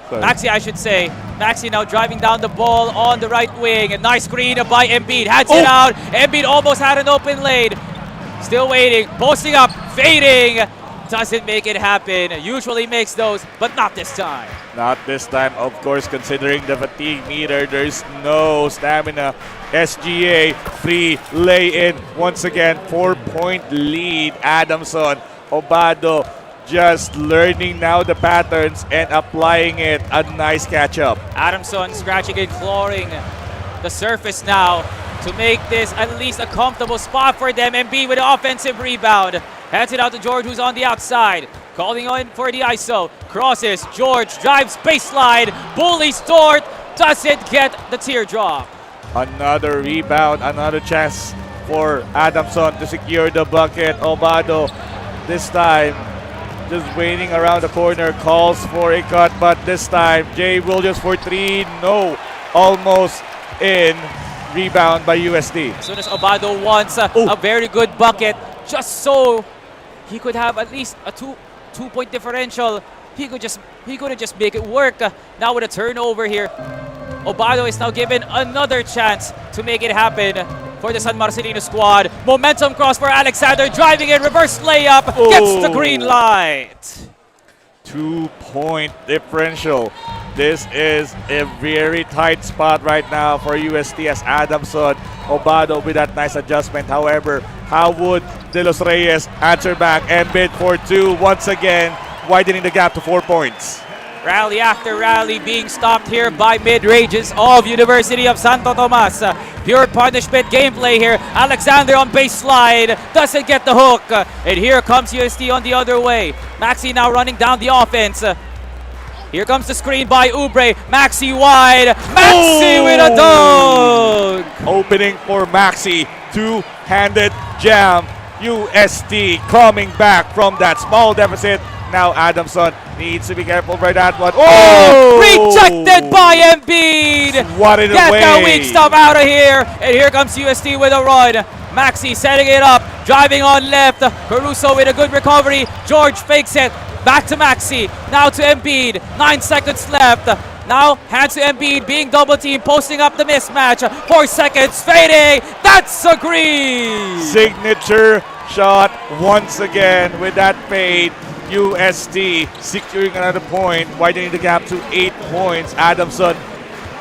[SPEAKER 2] Maxi, I should say. Maxi now driving down the ball on the right wing. A nice screen by Embiid. Hands it out. Embiid almost had an open lane. Still waiting. Posting up. Fading. Doesn't make it happen. Usually makes those, but not this time.
[SPEAKER 1] Not this time, of course, considering the fatigue meter. There's no stamina. SGA, free lay-in. Once again, 4-point lead. Adamson, Obado, just learning now the patterns and applying it. A nice catch-up.
[SPEAKER 2] Adamson scratching and clawing the surface now to make this at least a comfortable spot for them. Embiid with an offensive rebound. Hands it out to George, who's on the outside. Calling on for the ISO. Crosses. George drives baseline. Bullies Dort. Doesn't get the teardrop.
[SPEAKER 1] Another rebound. Another chance for Adamson to secure the bucket. Obado this time just waiting around the corner. Calls for a cut, but this time Jay Williams for 3. No. Almost in. Rebound by USD.
[SPEAKER 2] As soon as Obado wants a very good bucket, just so he could have at least a two-point differential, he couldn't just make it work. Now with a turnover here, Obado is now given another chance to make it happen for the San Marcelino squad. Momentum cross for Alexander, driving in, reverse layup, gets the green light.
[SPEAKER 1] 2-point differential. This is a very tight spot right now for UST as Adamson, Obado with that nice adjustment. However, how would De Los Reyes answer back? Embiid for 2 once again, widening the gap to 4 points.
[SPEAKER 2] Rally after rally being stopped here by mid-ranges of University of Santo Tomas. Pure punishment gameplay here. Alexander on base slide. Doesn't get the hook. And here comes UST on the other way. Maxi now running down the offense. Here comes the screen by Ubre. Maxi wide. Maxi with a dunk!
[SPEAKER 1] Opening for Maxi. Two-handed jam. UST coming back from that small deficit. Now Adamson needs to be careful for that one.
[SPEAKER 2] Oh! Rejected by Embiid!
[SPEAKER 1] Swatted
[SPEAKER 2] Get
[SPEAKER 1] away.
[SPEAKER 2] the weak stuff out of here! And here comes UST with a run. Maxi setting it up, driving on left. Caruso with a good recovery. George fakes it. Back to Maxi. Now to Embiid. 9 seconds left. Now hands to Embiid, being double teamed, posting up the mismatch. 4 seconds, fading. That's a green!
[SPEAKER 1] Signature shot once again with that fade. UST securing another point, widening the gap to 8 points. Adamson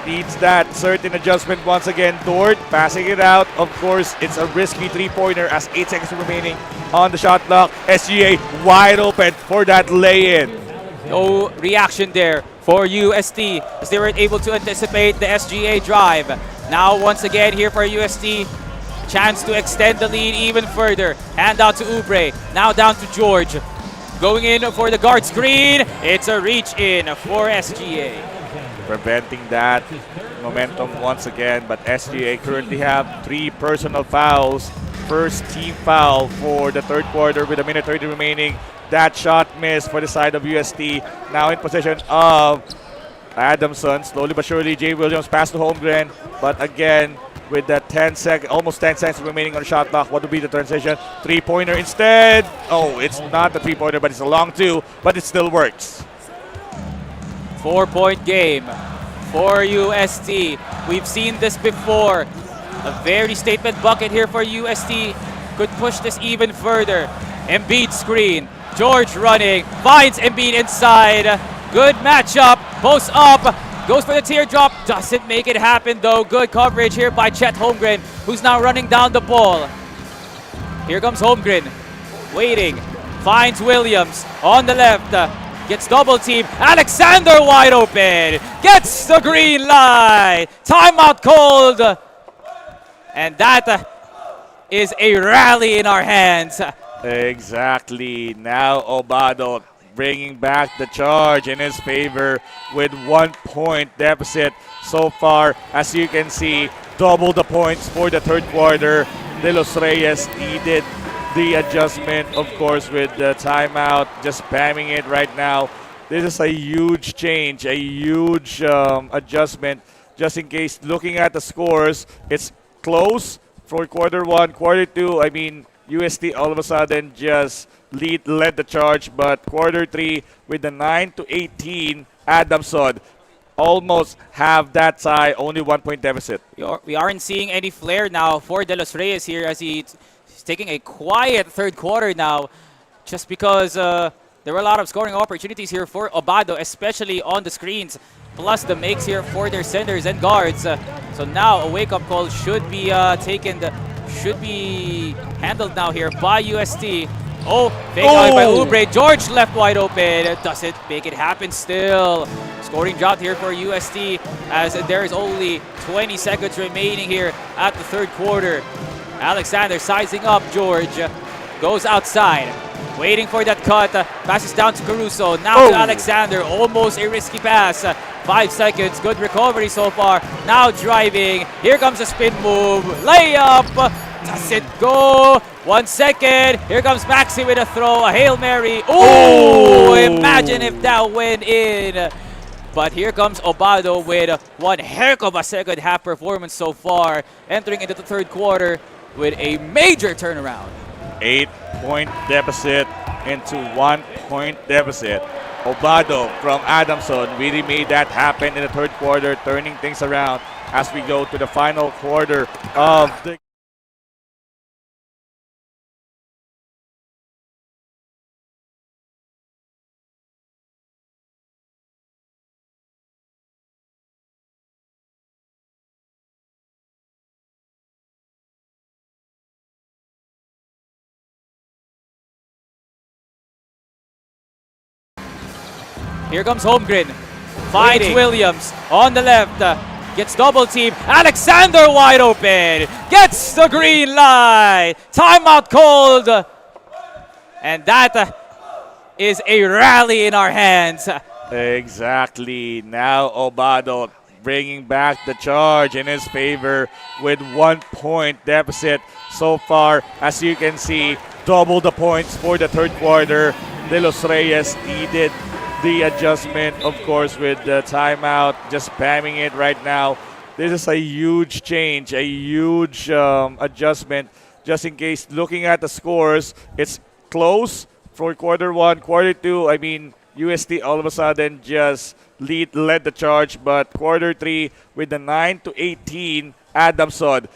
[SPEAKER 1] needs that certain adjustment once again. Dort passing it out. Of course, it's a risky three-pointer as 8 seconds remaining on the shot clock. SGA wide open for that lay-in.
[SPEAKER 2] No reaction there for UST as they weren't able to anticipate the SGA drive. Now once again here for UST, chance to extend the lead even further. Hand out to Ubre. Now down to George. Going in for the guard screen. It's a reach in for SGA.
[SPEAKER 1] Preventing that momentum once again, but SGA currently have 3 personal fouls. First team foul for the third quarter with a minute 30 remaining. That shot missed for the side of UST. Now in possession of Adamson. Slowly but surely, Jay Williams pass to Holmgren. But again, with that almost 10 seconds remaining on the shot clock, what would be the transition? Three-pointer instead. Oh, it's not the three-pointer, but it's a long two, but it still works.
[SPEAKER 2] 4-point game for UST. We've seen this before. A very statement bucket here for UST. Could push this even further. Embiid screen. George running. Finds Embiid inside. Good matchup. Posts up. Goes for the teardrop. Doesn't make it happen though. Good coverage here by Chet Holmgren, who's now running down the ball. Here comes Holmgren. Waiting. Finds Williams on the left. Gets double team. Alexander wide open. Gets the green light. Timeout called. And that is a rally in our hands.
[SPEAKER 1] Exactly. Now Obado bringing back the charge in his favor with 1 point deficit so far. As you can see, double the points for the third quarter. De Los Reyes needed the adjustment, of course, with the timeout, just spamming it right now. This is a huge change, a huge adjustment. Just in case, looking at the scores, it's close for quarter one. Quarter two, I mean, UST all of a sudden just led the charge, but quarter three with the 9-18, Adamson almost have that tie, only 1 point deficit.
[SPEAKER 2] We aren't seeing any flair now for De Los Reyes here as he's taking a quiet third quarter now, just because there were a lot of scoring opportunities here for Obado, especially on the screens, plus the makes here for their centers and guards. So now a wake-up call should be should be handled now here by UST. Oh, fake out by Ubre. George left wide open. Doesn't make it happen still. Scoring drought here for UST as there is only 20 seconds remaining here at the third quarter. Alexander sizing up George. Goes outside. Waiting for that cut. Passes down to Caruso. Now to Alexander. Almost a risky pass. 5 seconds. Good recovery so far. Now driving. Here comes a spin move. Layup. Doesn't go. 1 second. Here comes Maxi with a throw. A Hail Mary. Ooh! Imagine if that went in. But here comes Obado with one heck of a second half performance so far. Entering into the third quarter with a major turnaround.
[SPEAKER 1] 8 point deficit into 1 point deficit. Obado from Adamson really made that happen in the third quarter, turning things around as we go to the final quarter of the
[SPEAKER 2] Here comes Holmgren. Finds
[SPEAKER 1] Waiting.
[SPEAKER 2] Williams on the left. Gets double team. Alexander wide open. Gets the green light. Timeout called. And that is a rally in our hands.
[SPEAKER 1] Exactly. Now Obado bringing back the charge in his favor with 1 point deficit so far. As you can see, double the points for the third quarter. De Los Reyes needed the adjustment, of course, with the timeout, just spamming it right now. This is a huge change, a huge adjustment. Just in case, looking at the scores, it's close for quarter one. Quarter two, I mean, UST all of a sudden just led the charge, but quarter three with the 9-18, Adamson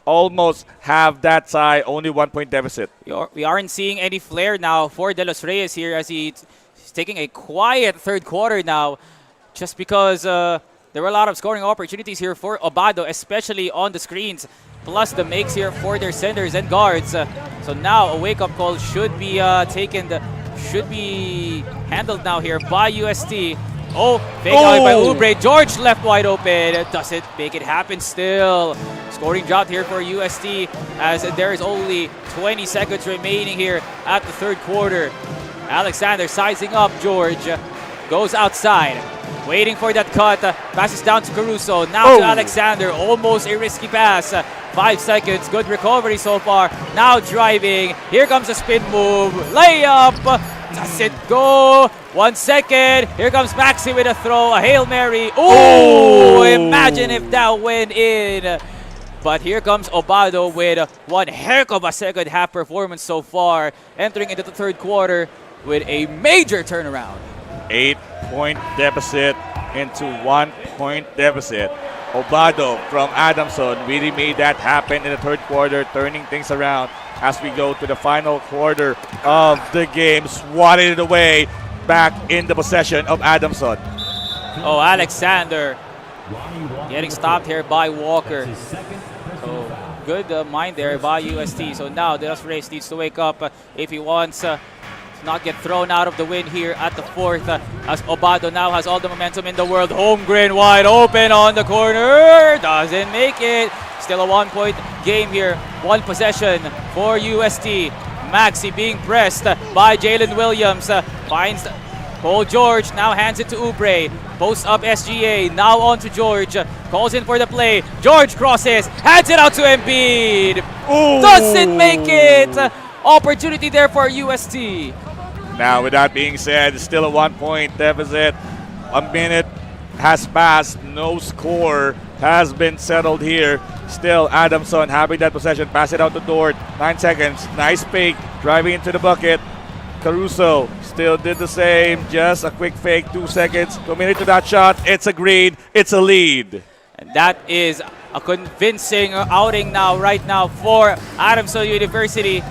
[SPEAKER 1] almost have that tie, only 1 point deficit.
[SPEAKER 2] We aren't seeing any flair now for De Los Reyes here as he's taking a quiet third quarter now, just because there were a lot of scoring opportunities here for Obado, especially on the screens, plus the makes here for their centers and guards. So now a wake-up call should be handled now here by UST. Oh, fake out by Oubre. George left wide open. Doesn't make it happen still. Scoring drought here for UST as there is only 20 seconds remaining here at the third quarter. Alexander sizing up George. Goes outside. Waiting for that cut. Passes down to Caruso. Now to Alexander. Almost a risky pass. 5 seconds. Good recovery so far. Now driving. Here comes a spin move. Layup. Does it go? 1 second. Here comes Maxi with a throw. A Hail Mary. Ooh! Imagine if that went in. But here comes Obado with one heck of a second half performance so far. Entering into the third quarter with a major turnaround.
[SPEAKER 1] 8 point deficit into 1 point deficit. Obado from Adamson really made that happen in the third quarter, turning things around as we go to the final quarter of the game. Swatted it away, back in the possession of Adamson.
[SPEAKER 2] Oh, Alexander getting stopped here by Walker. So good mind there by UST. So now De Los Reyes needs to wake up if he wants to not get thrown out of the win here at the fourth, as Obado now has all the momentum in the world. Holmgren wide open on the corner. Doesn't make it. Still a 1 point game here. One possession for UST. Maxi being pressed by Jalen Williams. Finds Paul George. Now hands it to Oubre. Posts up SGA. Now on to George. Calls in for the play. George crosses. Hands it out to Embiid. Doesn't make it. Opportunity there for UST.
[SPEAKER 1] Now, with that being said, still a 1 point deficit. A minute has passed. No score has been settled here. Still, Adamson having that possession. Pass it out to Dort. 9 seconds. Nice fake. Driving into the bucket. Caruso still did the same. Just a quick fake. 2 seconds. Committed to that shot. It's a green. It's a lead.
[SPEAKER 2] And that is a convincing outing now, right now, for Adamson University.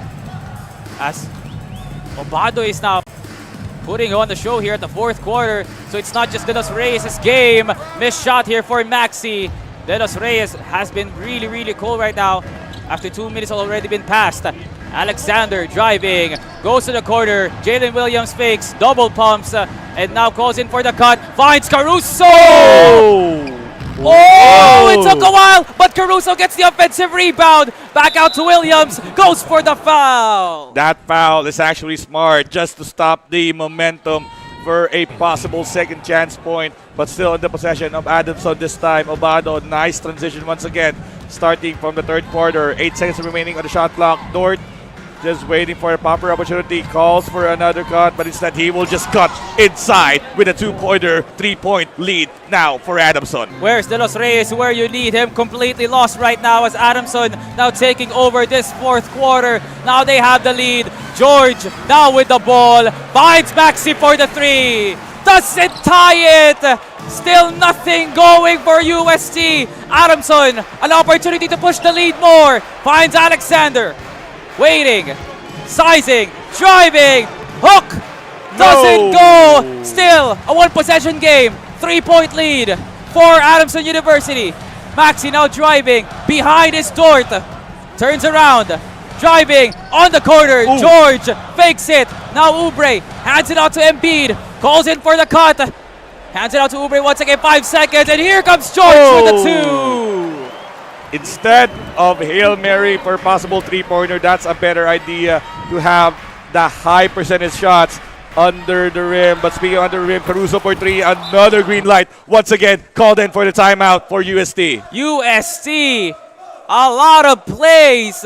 [SPEAKER 2] As Obado is now putting on the show here at the fourth quarter. So it's not just De Los Reyes' game. Missed shot here for Maxi. De Los Reyes has been really, really cold right now after 2 minutes already been passed. Alexander driving, goes to the corner. Jalen Williams fakes, double pumps, and now calls in for the cut. Finds Caruso! Oh, it took a while, but Caruso gets the offensive rebound. Back out to Williams, goes for the foul.
[SPEAKER 1] That foul is actually smart, just to stop the momentum for a possible second chance point, but still in the possession of Adamson this time. Obado, nice transition once again, starting from the third quarter. 8 seconds remaining on the shot clock. Dort just waiting for a proper opportunity, calls for another cut, but instead he will just cut inside with a two-pointer, 3-point lead now for Adamson.
[SPEAKER 2] Where's De Los Reyes? Where you need him? Completely lost right now as Adamson now taking over this fourth quarter. Now they have the lead. George now with the ball, finds Maxi for the three. Doesn't tie it. Still nothing going for UST. Adamson, an opportunity to push the lead more. Finds Alexander. Waiting, sizing, driving, hook, doesn't go. Still a one possession game, 3-point lead for Adamson University. Maxi now driving behind his Dort, turns around, driving on the corner. George fakes it. Now Oubre hands it out to Embiid. calls in for the cut. Hands it out to Ubre once again, 5 seconds, and here comes George with the 2.
[SPEAKER 1] Instead of Hail Mary for possible three-pointer, that's a better idea to have the high percentage shots under the rim. But speaking of under the rim, Caruso for 3, another green light. Once again, called in for the timeout for UST.
[SPEAKER 2] UST, a lot of plays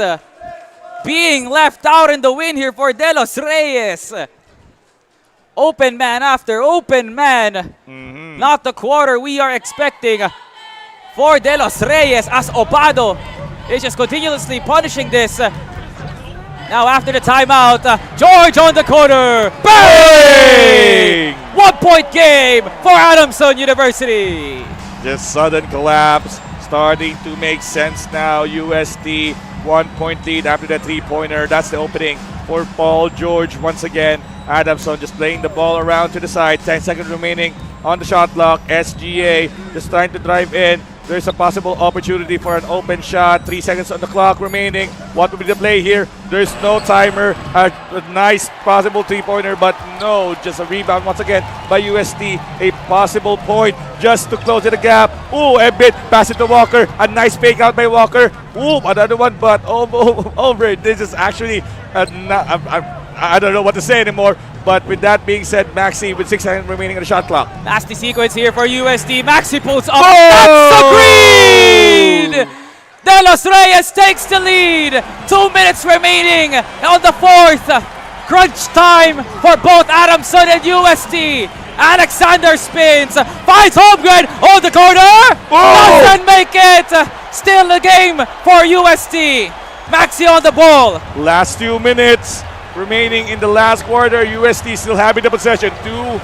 [SPEAKER 2] being left out in the win here for De Los Reyes. Open man after open man. Not the quarter we are expecting for De Los Reyes, as Obado is just continuously punishing this. Now after the timeout, George on the corner. Bang! 1 point game for Adamson University.
[SPEAKER 1] Just sudden collapse starting to make sense now. UST 1 point lead after that three-pointer. That's the opening for Paul George once again. Adamson just playing the ball around to the side. 10 seconds remaining on the shot clock. SGA just trying to drive in. There's a possible opportunity for an open shot. 3 seconds on the clock remaining. What will be the play here? There's no timer. A nice possible three-pointer, but no. Just a rebound once again by UST. A possible point just to close the gap. Ooh, Embiid pass it to Walker. A nice fake out by Walker. Ooh, another one, but over. This is actually I don't know what to say anymore. But with that being said, Maxi with 6 seconds remaining on the shot clock.
[SPEAKER 2] Nasty sequence here for USD. Maxi pulls up. That's the green! De Los Reyes takes the lead. 2 minutes remaining on the fourth. Crunch time for both Adamson and USD. Alexander spins, finds Holmgren on the corner. Doesn't make it. Still the game for USD. Maxi on the ball.
[SPEAKER 1] Last 2 minutes remaining in the last quarter. UST still having the possession. 2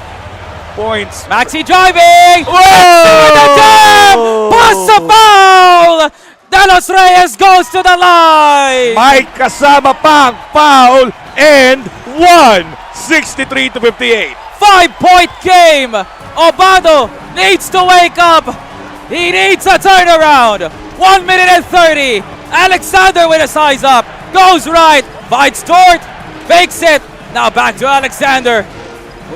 [SPEAKER 1] points.
[SPEAKER 2] Maxi driving. With the jam. Bust the foul. De Los Reyes goes to the line.
[SPEAKER 1] May kasama pang foul and 163-58.
[SPEAKER 2] 5 point game. Obado needs to wake up. He needs a turnaround. 1 minute and 30. Alexander with a size up. Goes right. Finds Dort. Fakes it. Now back to Alexander.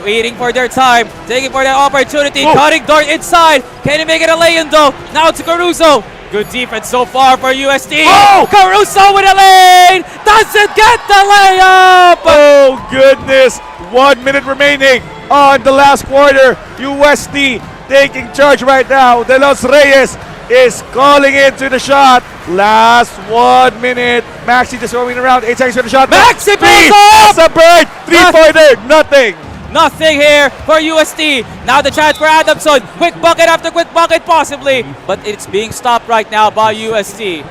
[SPEAKER 2] Waiting for their time. Taking for their opportunity. Cutting Dort inside. Can he make it a lay-in though? Now to Caruso. Good defense so far for USD. Caruso with a lane. Doesn't get the layup.
[SPEAKER 1] Oh goodness. 1 minute remaining on the last quarter. USD taking charge right now. De Los Reyes is calling into the shot. Last 1 minute. Maxi just roaming around. 8 seconds for the shot.
[SPEAKER 2] Maxi pulls up.
[SPEAKER 1] That's a bird. 3-pointer. Nothing.
[SPEAKER 2] Nothing here for USD. Now the chance for Adamson. Quick bucket after quick bucket possibly. But it's being stopped right now by USD.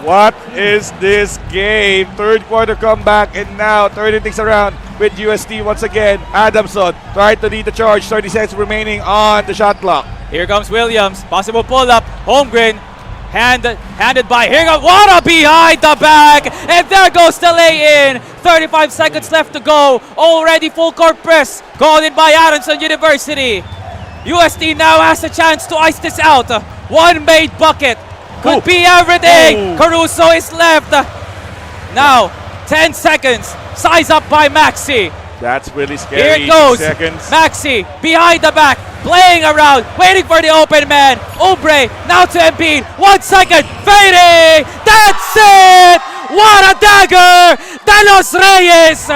[SPEAKER 1] What is this game? Third quarter comeback and now turning things around with USD once again. Adamson trying to lead the charge. 30 seconds remaining on the shot clock.
[SPEAKER 2] Here comes Williams. Possible pull-up. Holmgren. Handed by. Here goes. What a behind the back. And there goes the lay-in. 35 seconds left to go. Already full court press. Called in by Adamson University. USD now has a chance to ice this out. One made bucket. Could be everything. Caruso is left. Now, 10 seconds. Size up by Maxi.
[SPEAKER 1] That's really scary.
[SPEAKER 2] Here it goes.
[SPEAKER 1] Seconds.
[SPEAKER 2] Maxi behind the back. Playing around. Waiting for the open man. Ubre now to Embiid. 1 second. Fading. That's it. What a dagger. De Los Reyes.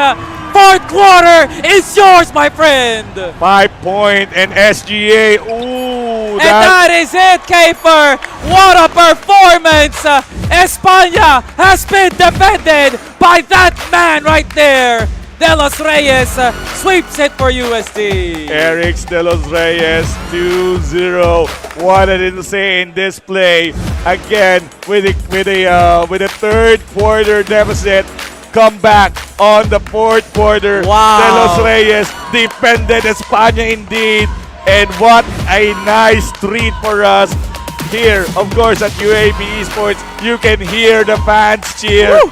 [SPEAKER 2] Fourth quarter is yours, my friend.
[SPEAKER 1] 5 point and SGA. Ooh.
[SPEAKER 2] And that is it, Kafer. What a performance. España has been defended by that man right there. De Los Reyes sweeps it for USD.
[SPEAKER 1] Eric's De Los Reyes 2-0. What an insane display. Again, with a third quarter deficit. Come back on the fourth quarter.
[SPEAKER 2] Wow.
[SPEAKER 1] De Los Reyes defended España indeed. And what a nice treat for us here, of course, at UAAP Esports. You can hear the fans cheer. Woo!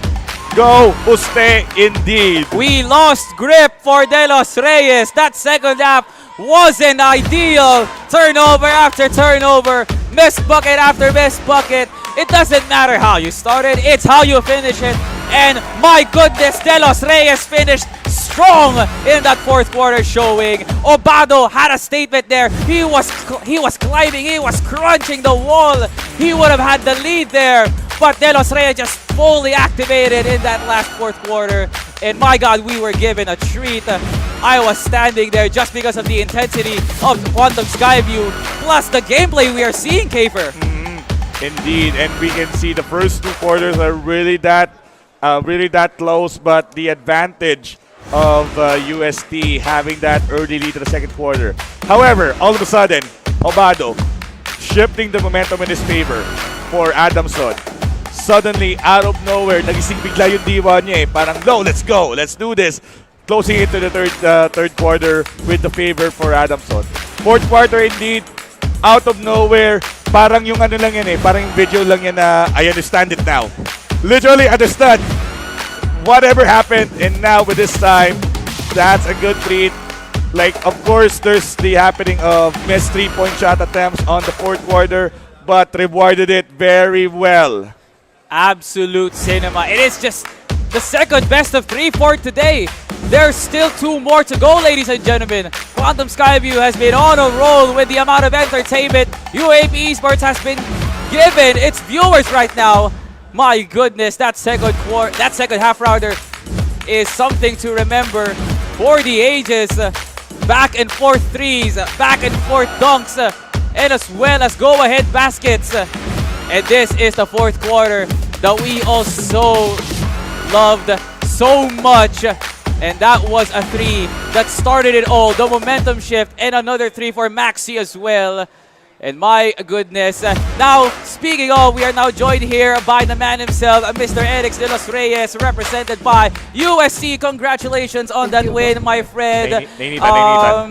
[SPEAKER 1] Go, Uste, indeed.
[SPEAKER 2] We lost grip for De Los Reyes. That second half wasn't ideal. Turnover after turnover. Missed bucket after missed bucket. It doesn't matter how you started, it's how you finish it. And my goodness, De Los Reyes finished strong in that fourth quarter showing. Obado had a statement there. He was climbing, he was crunching the wall. He would have had the lead there, but De Los Reyes just fully activated in that last fourth quarter. And my God, we were given a treat. I was standing there just because of the intensity of Quantum Skyview, plus the gameplay we are seeing, Kafer.
[SPEAKER 1] Indeed, and we can see the first 2 quarters are really that close, but the advantage of UST having that early lead to the second quarter. However, all of a sudden, Obado shifting the momentum in his favor for Adamson. Suddenly, out of nowhere, nagising bigla yung diwa niya eh. Parang, no, let's go, let's do this. Closing into the third quarter with the favor for Adamson. Fourth quarter, indeed, out of nowhere, parang yung ano lang yan eh, parang yung video lang yan na, I understand it now. Literally understand whatever happened, and now with this time, that's a good treat. Like, of course, there's the happening of missed 3-point shot attempts on the fourth quarter, but rewarded it very well.
[SPEAKER 2] Absolute cinema. It is just the second best of 3 for today. There's still 2 more to go, ladies and gentlemen. Quantum Skyview has been on a roll with the amount of entertainment UAAP Esports has been given its viewers right now. My goodness, that second half rounder is something to remember for the ages. Back and forth threes, back and forth dunks, and as well as go-ahead baskets. And this is the fourth quarter that we also loved so much. And that was a 3 that started it all. The momentum shift and another 3 for Maxi as well. And my goodness. Now, speaking of, we are now joined here by the man himself, Mr. Erix De Los Reyes, represented by USC. Congratulations on that win, my friend.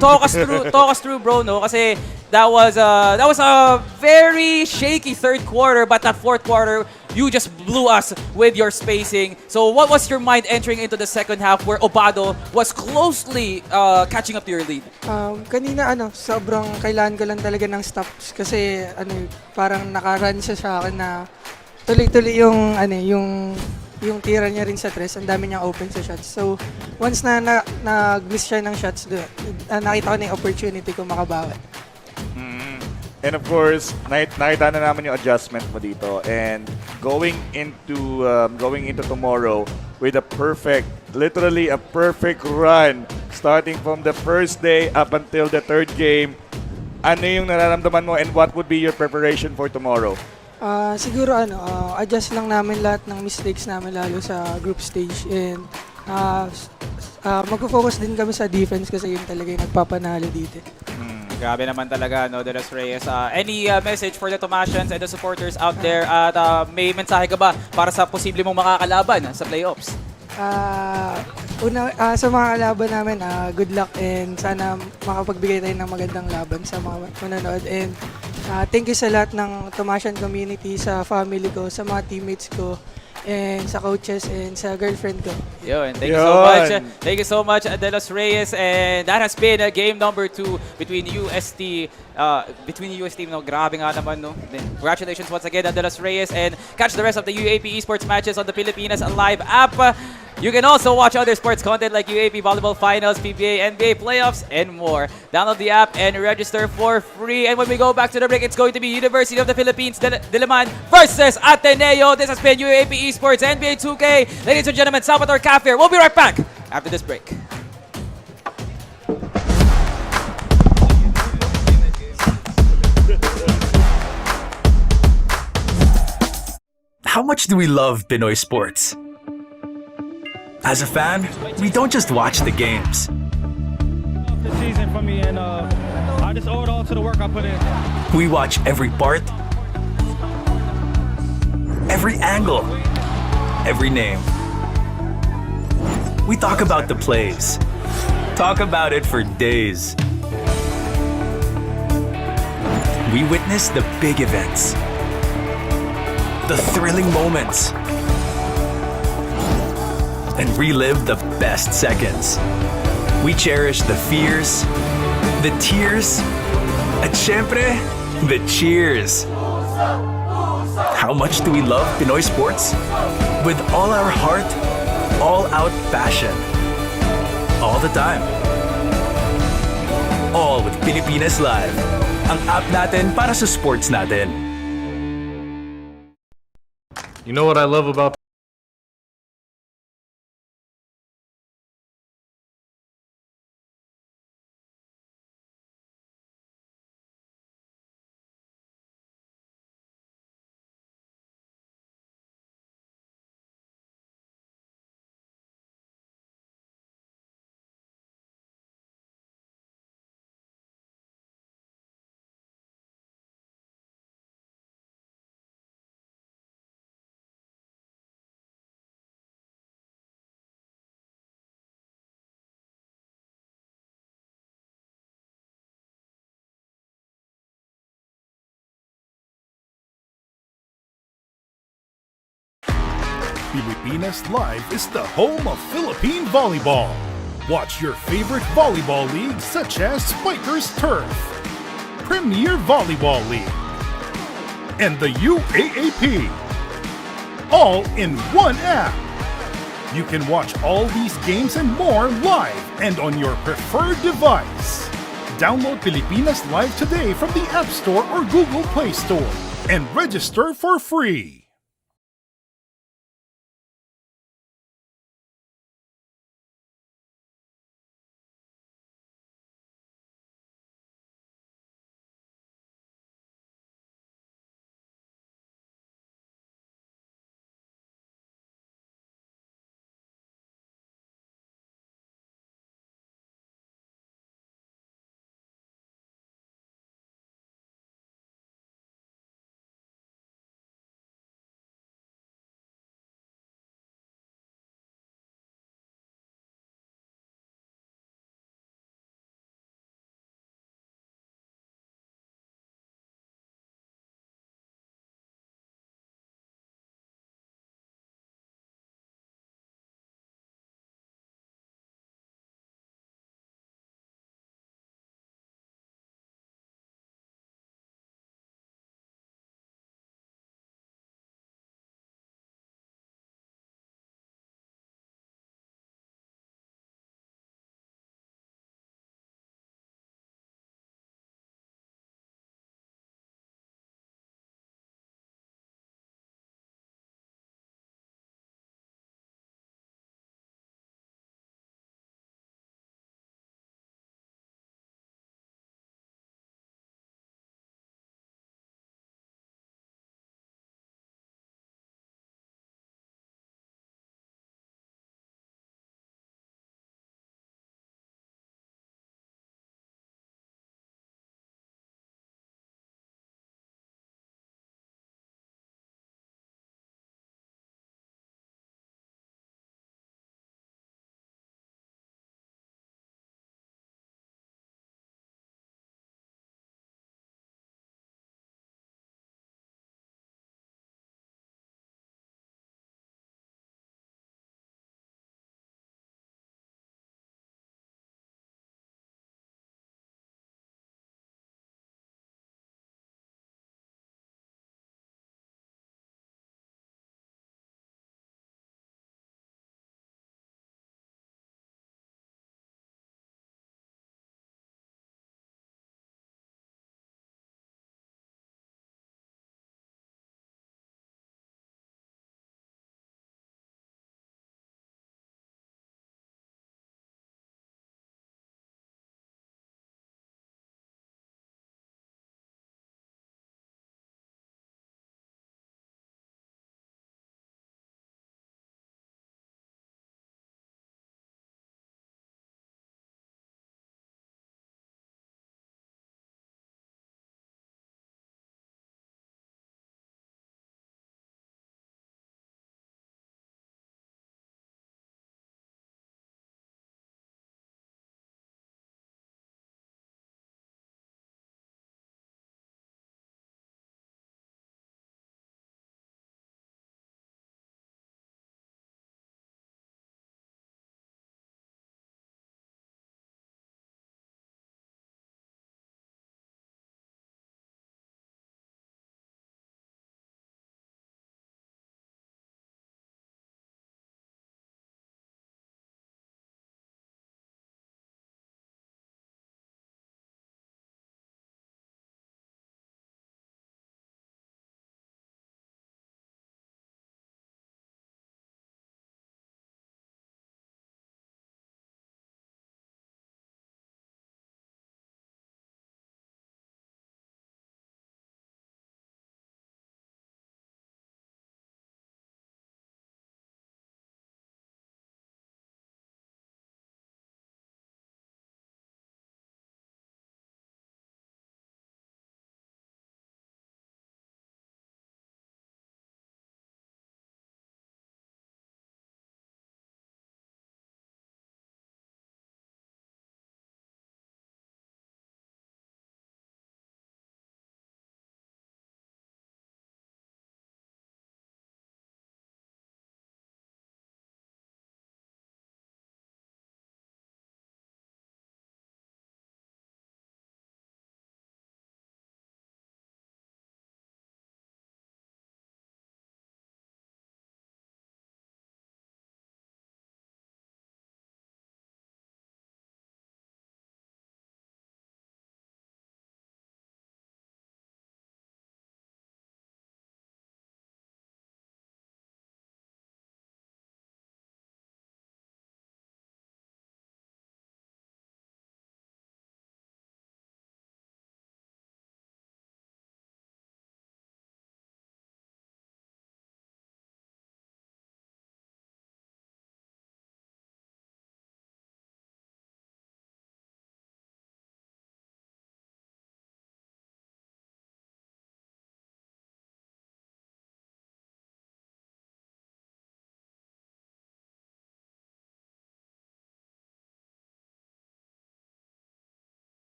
[SPEAKER 2] Talk us through, bro, no? Kasi that was a very shaky third quarter, but that fourth quarter, you just blew us with your spacing. So what was your mind entering into the second half where Obado was closely catching up to your lead?
[SPEAKER 3] Kanina sobrang kailangan ko lang talaga ng stops kasi parang nakarun siya sa akin na tuloy-tuloy yung tira niya rin sa tres, ang dami niyang open sa shots. So once na nag-miss siya ng shots, nakita ko na yung opportunity ko makabawi.
[SPEAKER 1] And of course, nakita na naman yung adjustment mo dito. And going into tomorrow with literally a perfect run, starting from the first day up until the third game. Ano yung nararamdaman mo and what would be your preparation for tomorrow?
[SPEAKER 3] Siguro adjust lang namin lahat ng mistakes namin lalo sa group stage, and magpo-focus din kami sa defense kasi yun talaga yung nagpapanalo dito.
[SPEAKER 2] Grabe naman talaga, no, De Los Reyes. Any message for the Tomasians and the supporters out there? At may mensahe ka ba para sa posible mong makakalaban sa playoffs?
[SPEAKER 3] Sa mga kalaban namin, good luck, and sana makapagbigay tayo ng magandang laban sa mga manonood. And thank you sa lahat ng Tomasian community, sa family ko, sa mga teammates ko, and sa coaches, and sa girlfriend ko.
[SPEAKER 2] Yun, thank you so much. Thank you so much, De Los Reyes. And that has been game number 2 between UST. No, grabe nga naman, no? Then, congratulations once again, De Los Reyes. And catch the rest of the UAAP Esports matches on the Pilipinas Live app. You can also watch other sports content like UAAP Volleyball Finals, PBA, NBA Playoffs, and more. Download the app and register for free. And when we go back to the break, it's going to be University of the Philippines, Diliman versus Ateneo. This has been UAAP Esports NBA 2K. Ladies and gentlemen, Salvatore Kafir. We'll be right back after this break.
[SPEAKER 4] How much do we love Pinoy sports? As a fan, we don't just watch the games.
[SPEAKER 5] The season for me, and I just owe it all to the work I put in.
[SPEAKER 4] We watch every part, every angle, every name. We talk about the plays, talk about it for days. We witness the big events, the thrilling moments, and relive the best seconds. We cherish the fears, the tears, at syempre, the cheers. How much do we love Pinoy sports? with all our heart, all out passion. All the time. All with Pilipinas Live. Ang app natin para sa sports natin.
[SPEAKER 6] You know what I love about
[SPEAKER 7] Pilipinas Live is the home of Philippine volleyball. Watch your favorite volleyball leagues such as Spikers Turf, Premier Volleyball League, and the UAAP, all in one app. You can watch all these games and more live and on your preferred device. Download Pilipinas Live today from the App Store or Google Play Store and register for free.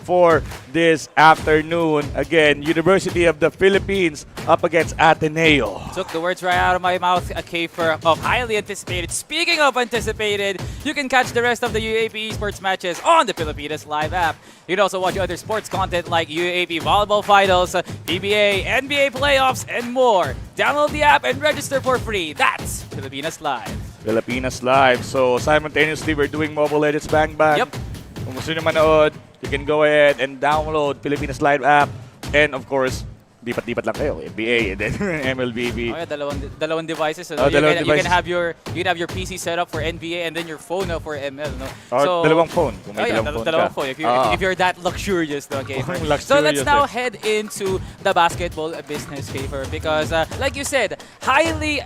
[SPEAKER 1] for this afternoon. Again, University of the Philippines up against Ateneo.
[SPEAKER 2] Took the words right out of my mouth, Kiefer, of highly anticipated. Speaking of anticipated, you can catch the rest of the UAAP Esports matches on the Filipinas Live app. You can also watch other sports content like UAAP Volleyball Finals, PBA, NBA Playoffs, and more. Download the app and register for free. That's Filipinas Live.
[SPEAKER 1] Filipinas Live. So simultaneously, we're doing Mobile Legends Bang Bang.
[SPEAKER 2] Yep.
[SPEAKER 1] Kung gusto nyo manood, you can go ahead and download Filipinas Live app. And of course, lipat-lipat lang kayo. NBA and then MLBB.
[SPEAKER 2] Oh yeah, dalawang devices. So
[SPEAKER 1] dalawang
[SPEAKER 2] you can have your PC set up for NBA and then your phone up for ML, no?
[SPEAKER 1] Or dalawang phone. Kung may
[SPEAKER 2] dalawang phone. If you're that luxurious, no? Okay. So let's now head into the basketball business, Kiefer, because like you said, highly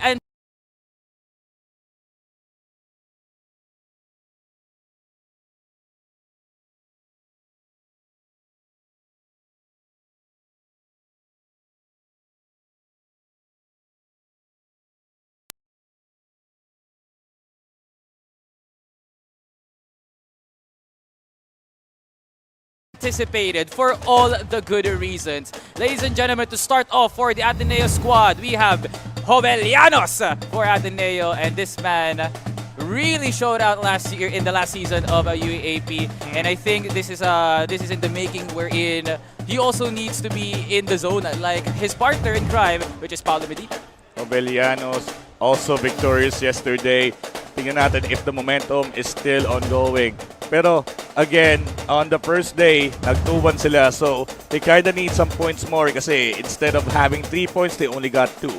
[SPEAKER 2] anticipated for all the good reasons. Ladies and gentlemen, to start off for the Ateneo squad, we have Jovellanos for Ateneo, and this man really showed out last year in the last season of UAAP, and I think this is in the making wherein he also needs to be in the zone like his partner in crime, which is Paulo Medina.
[SPEAKER 1] Jovellanos also victorious yesterday. Tingnan natin if the momentum is still ongoing. Pero again, on the first day, nag-2-1 sila. So they kinda need some points more kasi instead of having 3 points, they only got 2.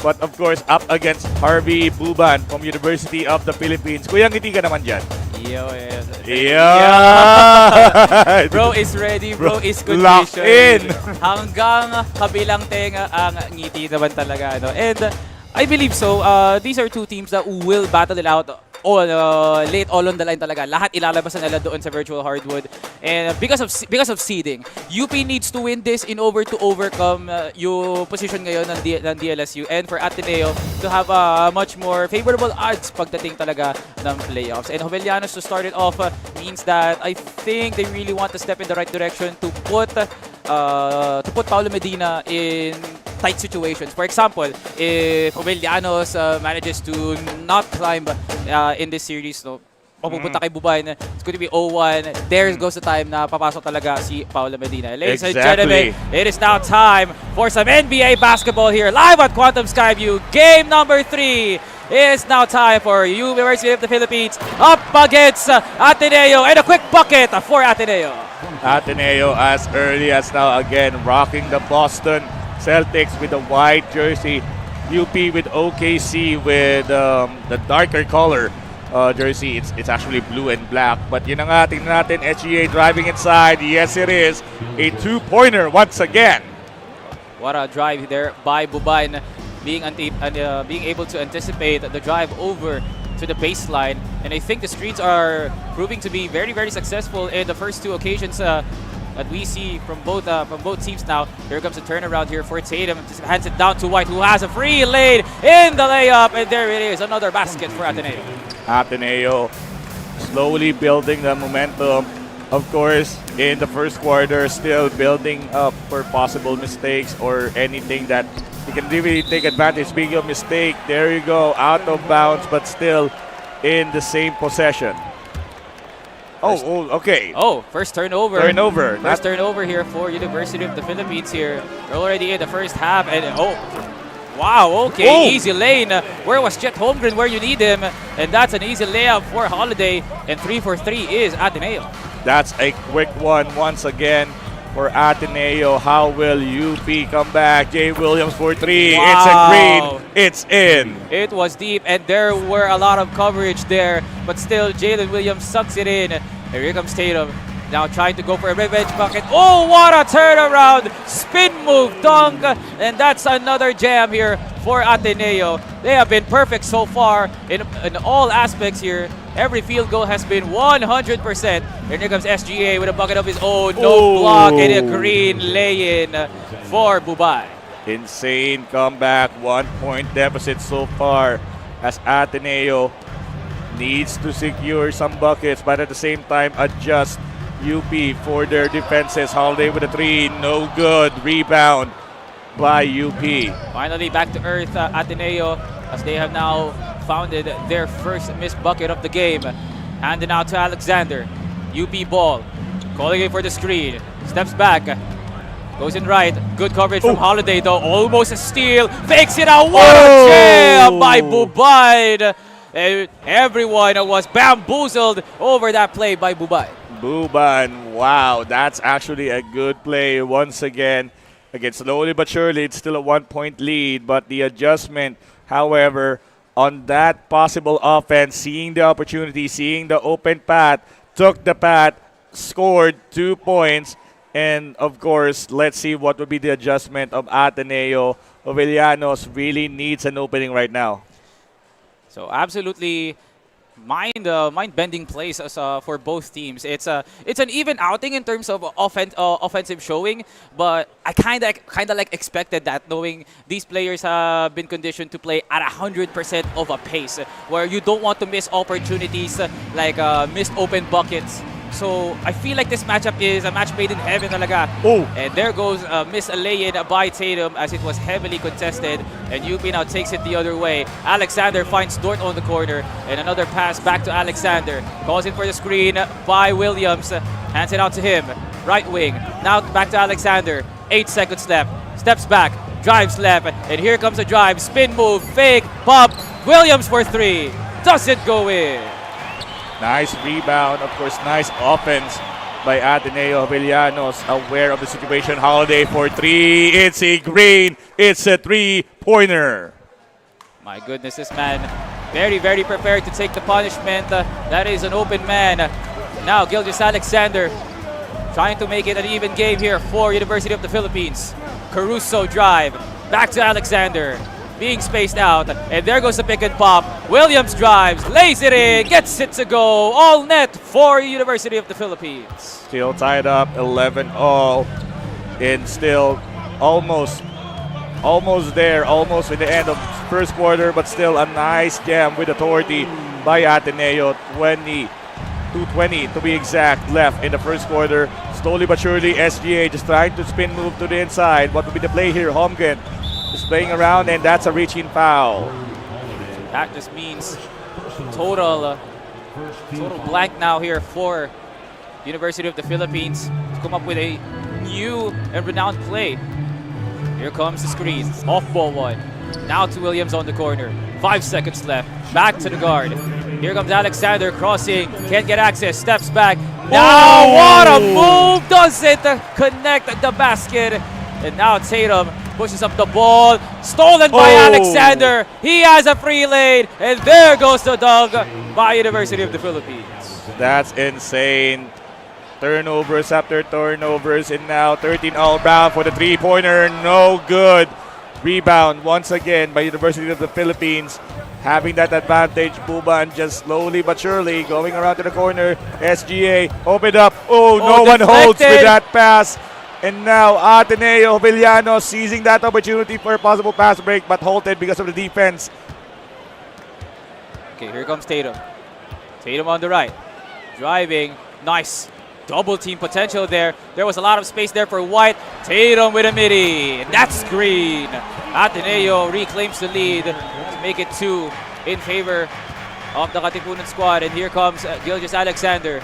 [SPEAKER 1] But of course, up against Harvey Buban from University of the Philippines. Kuya, ngiti ka naman dyan. Yeah!
[SPEAKER 2] Bro is ready, bro is
[SPEAKER 1] Locked in!
[SPEAKER 2] Hanggang kabilang tenga ang ngiti naman talaga. No? And I believe so. These are two teams that will battle it out all late all on the line talaga. Lahat ilalabas na nila doon sa virtual hardwood. And because of seeding, UP needs to win this in order to overcome yung position ngayon ng DLSU, and for Ateneo to have much more favorable odds pagdating talaga ng playoffs. And Jovellanos to start it off means that I think they really want to step in the right direction to put Paulo Medina in tight situations. For example, if Jovellanos manages to not climb in this series, no, papupunta kay Buban, it's going to be 0-1. There goes the time na papasok talaga si Paulo Medina. Ladies and gentlemen, it is now time for some NBA basketball here live at Quantum Skyview. Game number 3. It is now time for University of the Philippines up against Ateneo, and a quick bucket for Ateneo.
[SPEAKER 1] Ateneo as early as now, again rocking the Boston Celtics with the white jersey. UP with OKC with the darker color jersey. It's actually blue and black. But yun na nga, tingnan natin, SGA driving inside. Yes, it is. A two-pointer once again.
[SPEAKER 2] What a drive there by Buban, being able to anticipate the drive over to the baseline. And I think the screens are proving to be very, very successful in the first two occasions that we see from both teams now. Here comes a turnaround here for Tatum. Just hands it down to White, who has a free lane in the layup. And there it is, another basket for Ateneo.
[SPEAKER 1] Ateneo slowly building the momentum. Of course, in the first quarter, still building up for possible mistakes or anything that you can really take advantage. Speaking of mistake, there you go, out of bounds, but still in the same possession. Okay.
[SPEAKER 2] Oh, first turnover.
[SPEAKER 1] Turnover.
[SPEAKER 2] Turnover here for University of the Philippines here. They're already in the first half, and wow, okay, easy lane. Where was Chet Holmgren where you need him? And that's an easy layup for Holiday, and 3 for 3 is Ateneo.
[SPEAKER 1] That's a quick one once again for Ateneo. How will UP come back? Jay Williams for 3.
[SPEAKER 2] Wow.
[SPEAKER 1] It's a green. It's in.
[SPEAKER 2] It was deep, and there were a lot of coverage there, but still Jalen Williams sucks it in. And here comes Tatum, now trying to go for a revenge bucket. Oh, what a turnaround! Spin move, dunk, and that's another jam here for Ateneo. They have been perfect so far in all aspects here. Every field goal has been 100%. And here comes SGA with a bucket of his own. No block and a green lay-in for Buban.
[SPEAKER 1] Insane comeback. 1-point deficit so far as Ateneo needs to secure some buckets, but at the same time adjust UP for their defenses. Holiday with a 3, no good. Rebound by UP.
[SPEAKER 2] Finally back to earth, Ateneo, as they have now founded their first missed bucket of the game. Handing out to Alexander. UP ball. Calling in for the screen. Steps back. Goes in right. Good coverage from Holiday though. Almost a steal. Fakes it out. What a jam by Bubaid. Everyone was bamboozled over that play by Bubaid.
[SPEAKER 1] Buban, wow, that's actually a good play once again. Again, slowly but surely, it's still a 1-point lead, but the adjustment, however, on that possible offense, seeing the opportunity, seeing the open path, took the path, scored 2 points, and of course, let's see what would be the adjustment of Ateneo. Jovellanos really needs an opening right now.
[SPEAKER 2] So absolutely mind-bending plays for both teams. It's an even outing in terms of offensive showing, but I kind of like expected that, knowing these players have been conditioned to play at 100% of a pace, where you don't want to miss opportunities like missed open buckets. So I feel like this matchup is a match made in heaven talaga. And there goes miss a lay-in by Tatum, as it was heavily contested, and UP now takes it the other way. Alexander finds Dort on the corner, and another pass back to Alexander. Calls in for the screen by Williams. Hands it out to him. Right wing. Now back to Alexander. 8 seconds left. Steps back. Drives left. And here comes a drive. Spin move. Fake. Pump. Williams for 3. Doesn't go in.
[SPEAKER 1] Nice rebound, of course, nice offense by Ateneo. Jovellanos aware of the situation. Holiday for 3. It's a green. It's a 3-pointer.
[SPEAKER 2] My goodness, this man very, very prepared to take the punishment. That is an open man. Now Gilgis Alexander trying to make it an even game here for University of the Philippines. Caruso drive. Back to Alexander. Being spaced out, and there goes the pick and pop. Williams drives, lays it in, gets it to go. All net for University of the Philippines.
[SPEAKER 1] Still tied up, 11-all, and still almost there, almost in the end of first quarter, but still a nice jam with authority by Ateneo. 2:20 to be exact left in the first quarter. Slowly but surely, SGA just trying to spin move to the inside. What would be the play here? Holmgren is playing around, and that's a reaching foul.
[SPEAKER 2] That just means total blank now here for University of the Philippines to come up with a new and renowned play. Here comes the screen. Off ball one. Now to Williams on the corner. 5 seconds left. Back to the guard. Here comes Alexander crossing. Can't get access. Steps back. Now what a move! Does it connect the basket? And now Tatum pushes up the ball. Stolen by Alexander. He has a free lane. And there goes the dunk by University of the Philippines.
[SPEAKER 1] That's insane. Turnovers after turnovers, and now 13 all round for the 3-pointer. No good. Rebound once again by University of the Philippines. Having that advantage, Buban just slowly but surely going around to the corner. SGA opened up. No one holds with that pass. And now Ateneo Jovellanos seizing that opportunity for a possible pass break, but halted because of the defense.
[SPEAKER 2] Okay, here comes Tatum. Tatum on the right. Driving. Nice. Double team potential there. There was a lot of space there for White. Tatum with a midi. That screen. Ateneo reclaims the lead to make it 2 in favor of the Katipunan squad. And here comes Gilgis Alexander.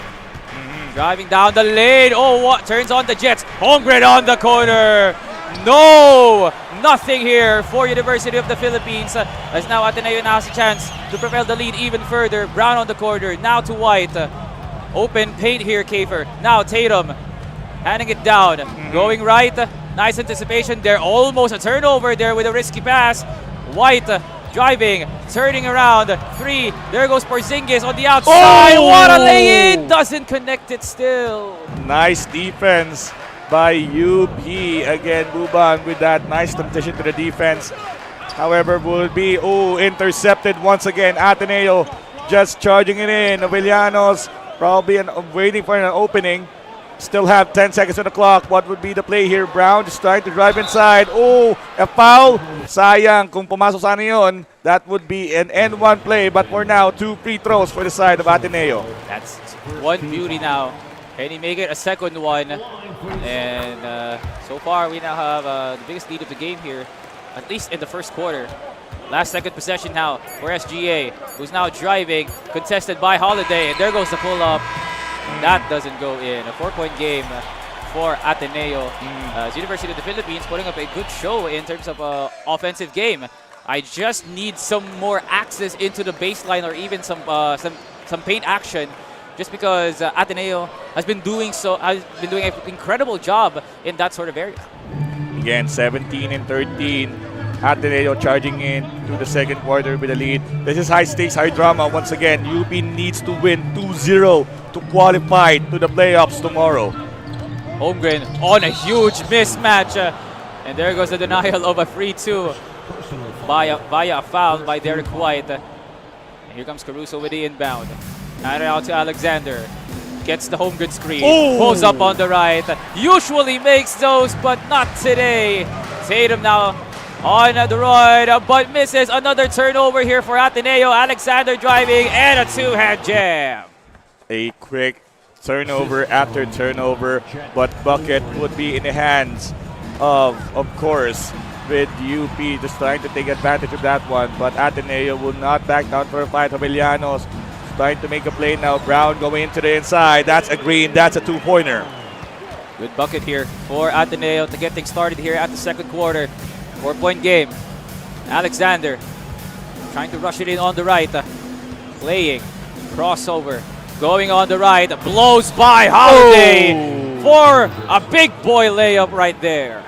[SPEAKER 2] Driving down the lane. What? Turns on the Jets. Holmgren on the corner. No! Nothing here for University of the Philippines. As now Ateneo now has a chance to propel the lead even further. Brown on the corner. Now to White. Open paint here, Kafer. Now Tatum handing it down. Going right. Nice anticipation there. Almost a turnover there with a risky pass. White driving, turning around. 3. There goes Porzingis on the outside. What a lay-in! Doesn't connect it still.
[SPEAKER 1] Nice defense by UP. Again, Buban with that nice transition to the defense. However, will be intercepted once again. Ateneo just charging it in. Jovellanos probably waiting for an opening. Still have 10 seconds on the clock. What would be the play here? Brown just trying to drive inside. A foul. Sayang kung pumasok sana yun. That would be an N1 play. But for now, 2 free throws for the side of Ateneo.
[SPEAKER 2] That's one beauty now Can he make it a second one? And so far, we now have the biggest lead of the game here, at least in the first quarter. Last second possession now for SGA, who's now driving, contested by Holiday, and there goes the pull-up. That doesn't go in. A 4-point game for Ateneo. University of the Philippines putting up a good show in terms of offensive game. I just need some more access into the baseline or even some paint action, just because Ateneo has been doing an incredible job in that sort of area.
[SPEAKER 1] Again, 17 and 13. Ateneo charging in to the second quarter with a lead. This is high stakes, high drama. Once again, UP needs to win 2-0 to qualify to the playoffs tomorrow.
[SPEAKER 2] Holmgren on a huge mismatch. And there goes the denial of a free two via a foul by Derek White. And here comes Caruso with the inbound. Hand it out to Alexander. Gets the Holmgren screen. Pulls up on the right. Usually makes those, but not today. Tatum now on the run, but misses. Another turnover here for Ateneo. Alexander driving and a two-hand jam.
[SPEAKER 1] A quick turnover after turnover, but bucket would be in the hands of course, with UP just trying to take advantage of that one. But Ateneo will not back down for a fight. Jovellanos trying to make a play now. Brown going into the inside. That's a green. That's a two-pointer.
[SPEAKER 2] Good bucket here for Ateneo to get things started here at the second quarter. 4-point game. Alexander trying to rush it in on the right. Playing. Crossover. Going on the right. Blows by Holiday for a big boy layup right there.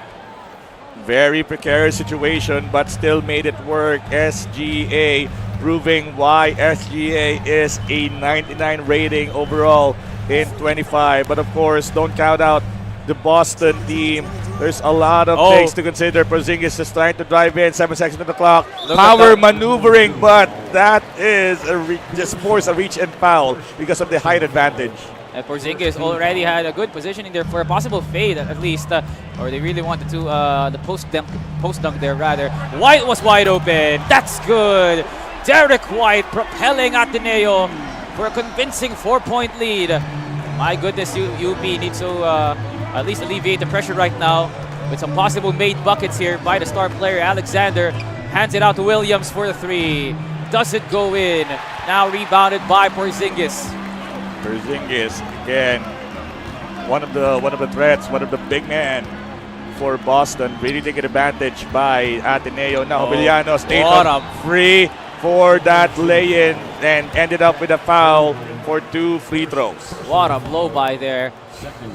[SPEAKER 1] Very precarious situation, but still made it work. SGA proving why SGA is a 99 rating overall in 25. But of course, don't count out the Boston team. There's a lot of things to consider. Porzingis is trying to drive in, 7 seconds on the clock. Power maneuvering, but that is just force a reach and foul because of the height advantage.
[SPEAKER 2] And Porzingis already had a good positioning there for a possible fade at least, or they really wanted to the post dunk there rather. White was wide open. That's good. Derek White propelling Ateneo for a convincing 4-point lead. My goodness, UP needs to at least alleviate the pressure right now with some possible made buckets here by the star player. Alexander hands it out to Williams for the three. Doesn't go in. Now rebounded by Porzingis.
[SPEAKER 1] Porzingis again, one of the threats, one of the big men for Boston. Really taking advantage by Ateneo. Now Jovellanos free for that lay-in and ended up with a foul for 2 free throws.
[SPEAKER 2] What a blow by there.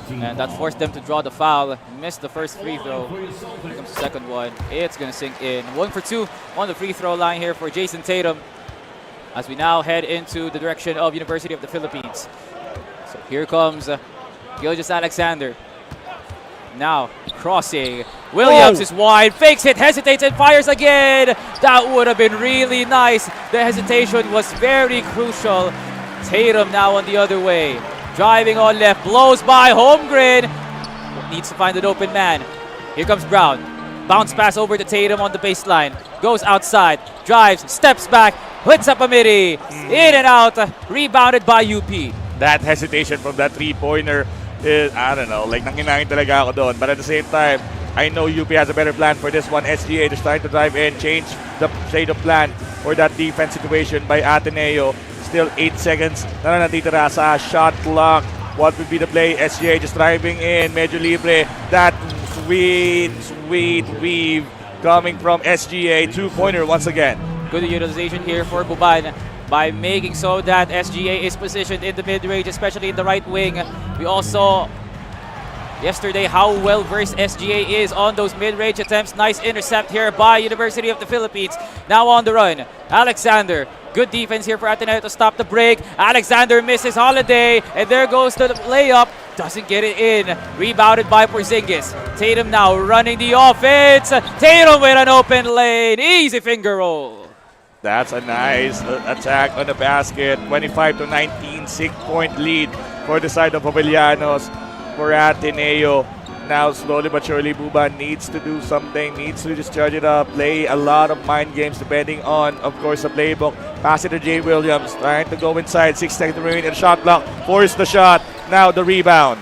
[SPEAKER 2] And that forced them to draw the foul. Missed the first free throw. Here comes the second one. It's going to sink in. 1 for 2 on the free throw line here for Jason Tatum, as we now head into the direction of University of the Philippines. So here comes Gilgeous Alexander. Now crossing. Williams is wide, fakes it, hesitates and fires again. That would have been really nice. The hesitation was very crucial. Tatum now on the other way. Driving on left, blows by Holmgren. Needs to find an open man. Here comes Brown. Bounce pass over to Tatum on the baseline. Goes outside, drives, steps back, hits up a midi. In and out, rebounded by UP.
[SPEAKER 1] That hesitation from that three-pointer is, I don't know, like nanginangin talaga ako doon. But at the same time, I know UP has a better plan for this one. SGA just trying to drive in, change the shade of plan for that defense situation by Ateneo. Still 8 seconds na natitira sa shot clock. What would be the play? SGA just driving in, medyo libre. That sweet weave coming from SGA. Two-pointer once again.
[SPEAKER 2] Good utilization here for Buban by making so that SGA is positioned in the mid-range, especially in the right wing. We also yesterday how well versed SGA is on those mid-range attempts. Nice intercept here by University of the Philippines. Now on the run, Alexander. Good defense here for Ateneo to stop the break. Alexander misses Holiday, and there goes the layup. Doesn't get it in. Rebounded by Porzingis. Tatum now running the offense. Tatum with an open lane. Easy finger roll.
[SPEAKER 1] That's a nice attack on the basket. 25-19, 6-point lead for the side of Jovellanos for Ateneo. Now, slowly but surely, Buban needs to do something, needs to just charge it up, play a lot of mind games depending on, of course, the playbook. Pass it to Jay Williams. Trying to go inside. 6 seconds remaining in the shot clock. Force the shot. Now the rebound.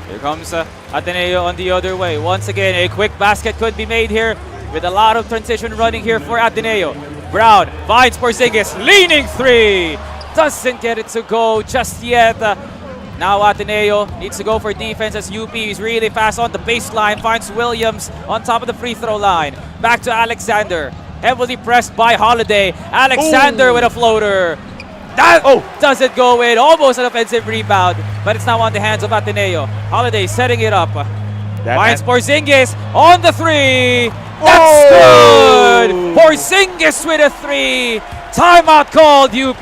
[SPEAKER 2] Here comes Ateneo on the other way. Once again, a quick basket could be made here with a lot of transition running here for Ateneo. Brown finds Porzingis, leaning three. Doesn't get it to go just yet. Now Ateneo needs to go for defense as UP is really fast on the baseline. Finds Williams on top of the free throw line. Back to Alexander. Heavily pressed by Holiday. Alexander with a floater. That doesn't go in. Almost an offensive rebound, but it's now on the hands of Ateneo. Holiday setting it up. Finds Porzingis on the three. That's good. Porzingis with a three. Timeout called UP.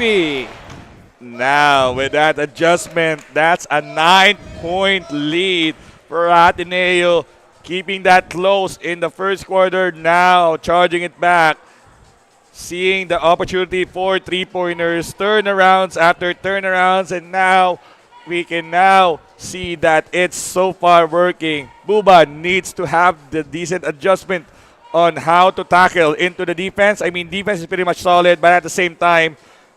[SPEAKER 1] Now, with that adjustment, that's a 9-point lead for Ateneo. Keeping that close in the first quarter. Now, charging it back. Seeing the opportunity for three-pointers, turnarounds after turnarounds, and now we can now see that it's so far working. Buba needs to have the decent adjustment on how to tackle into the defense. I mean, defense is pretty much solid, but at the same time,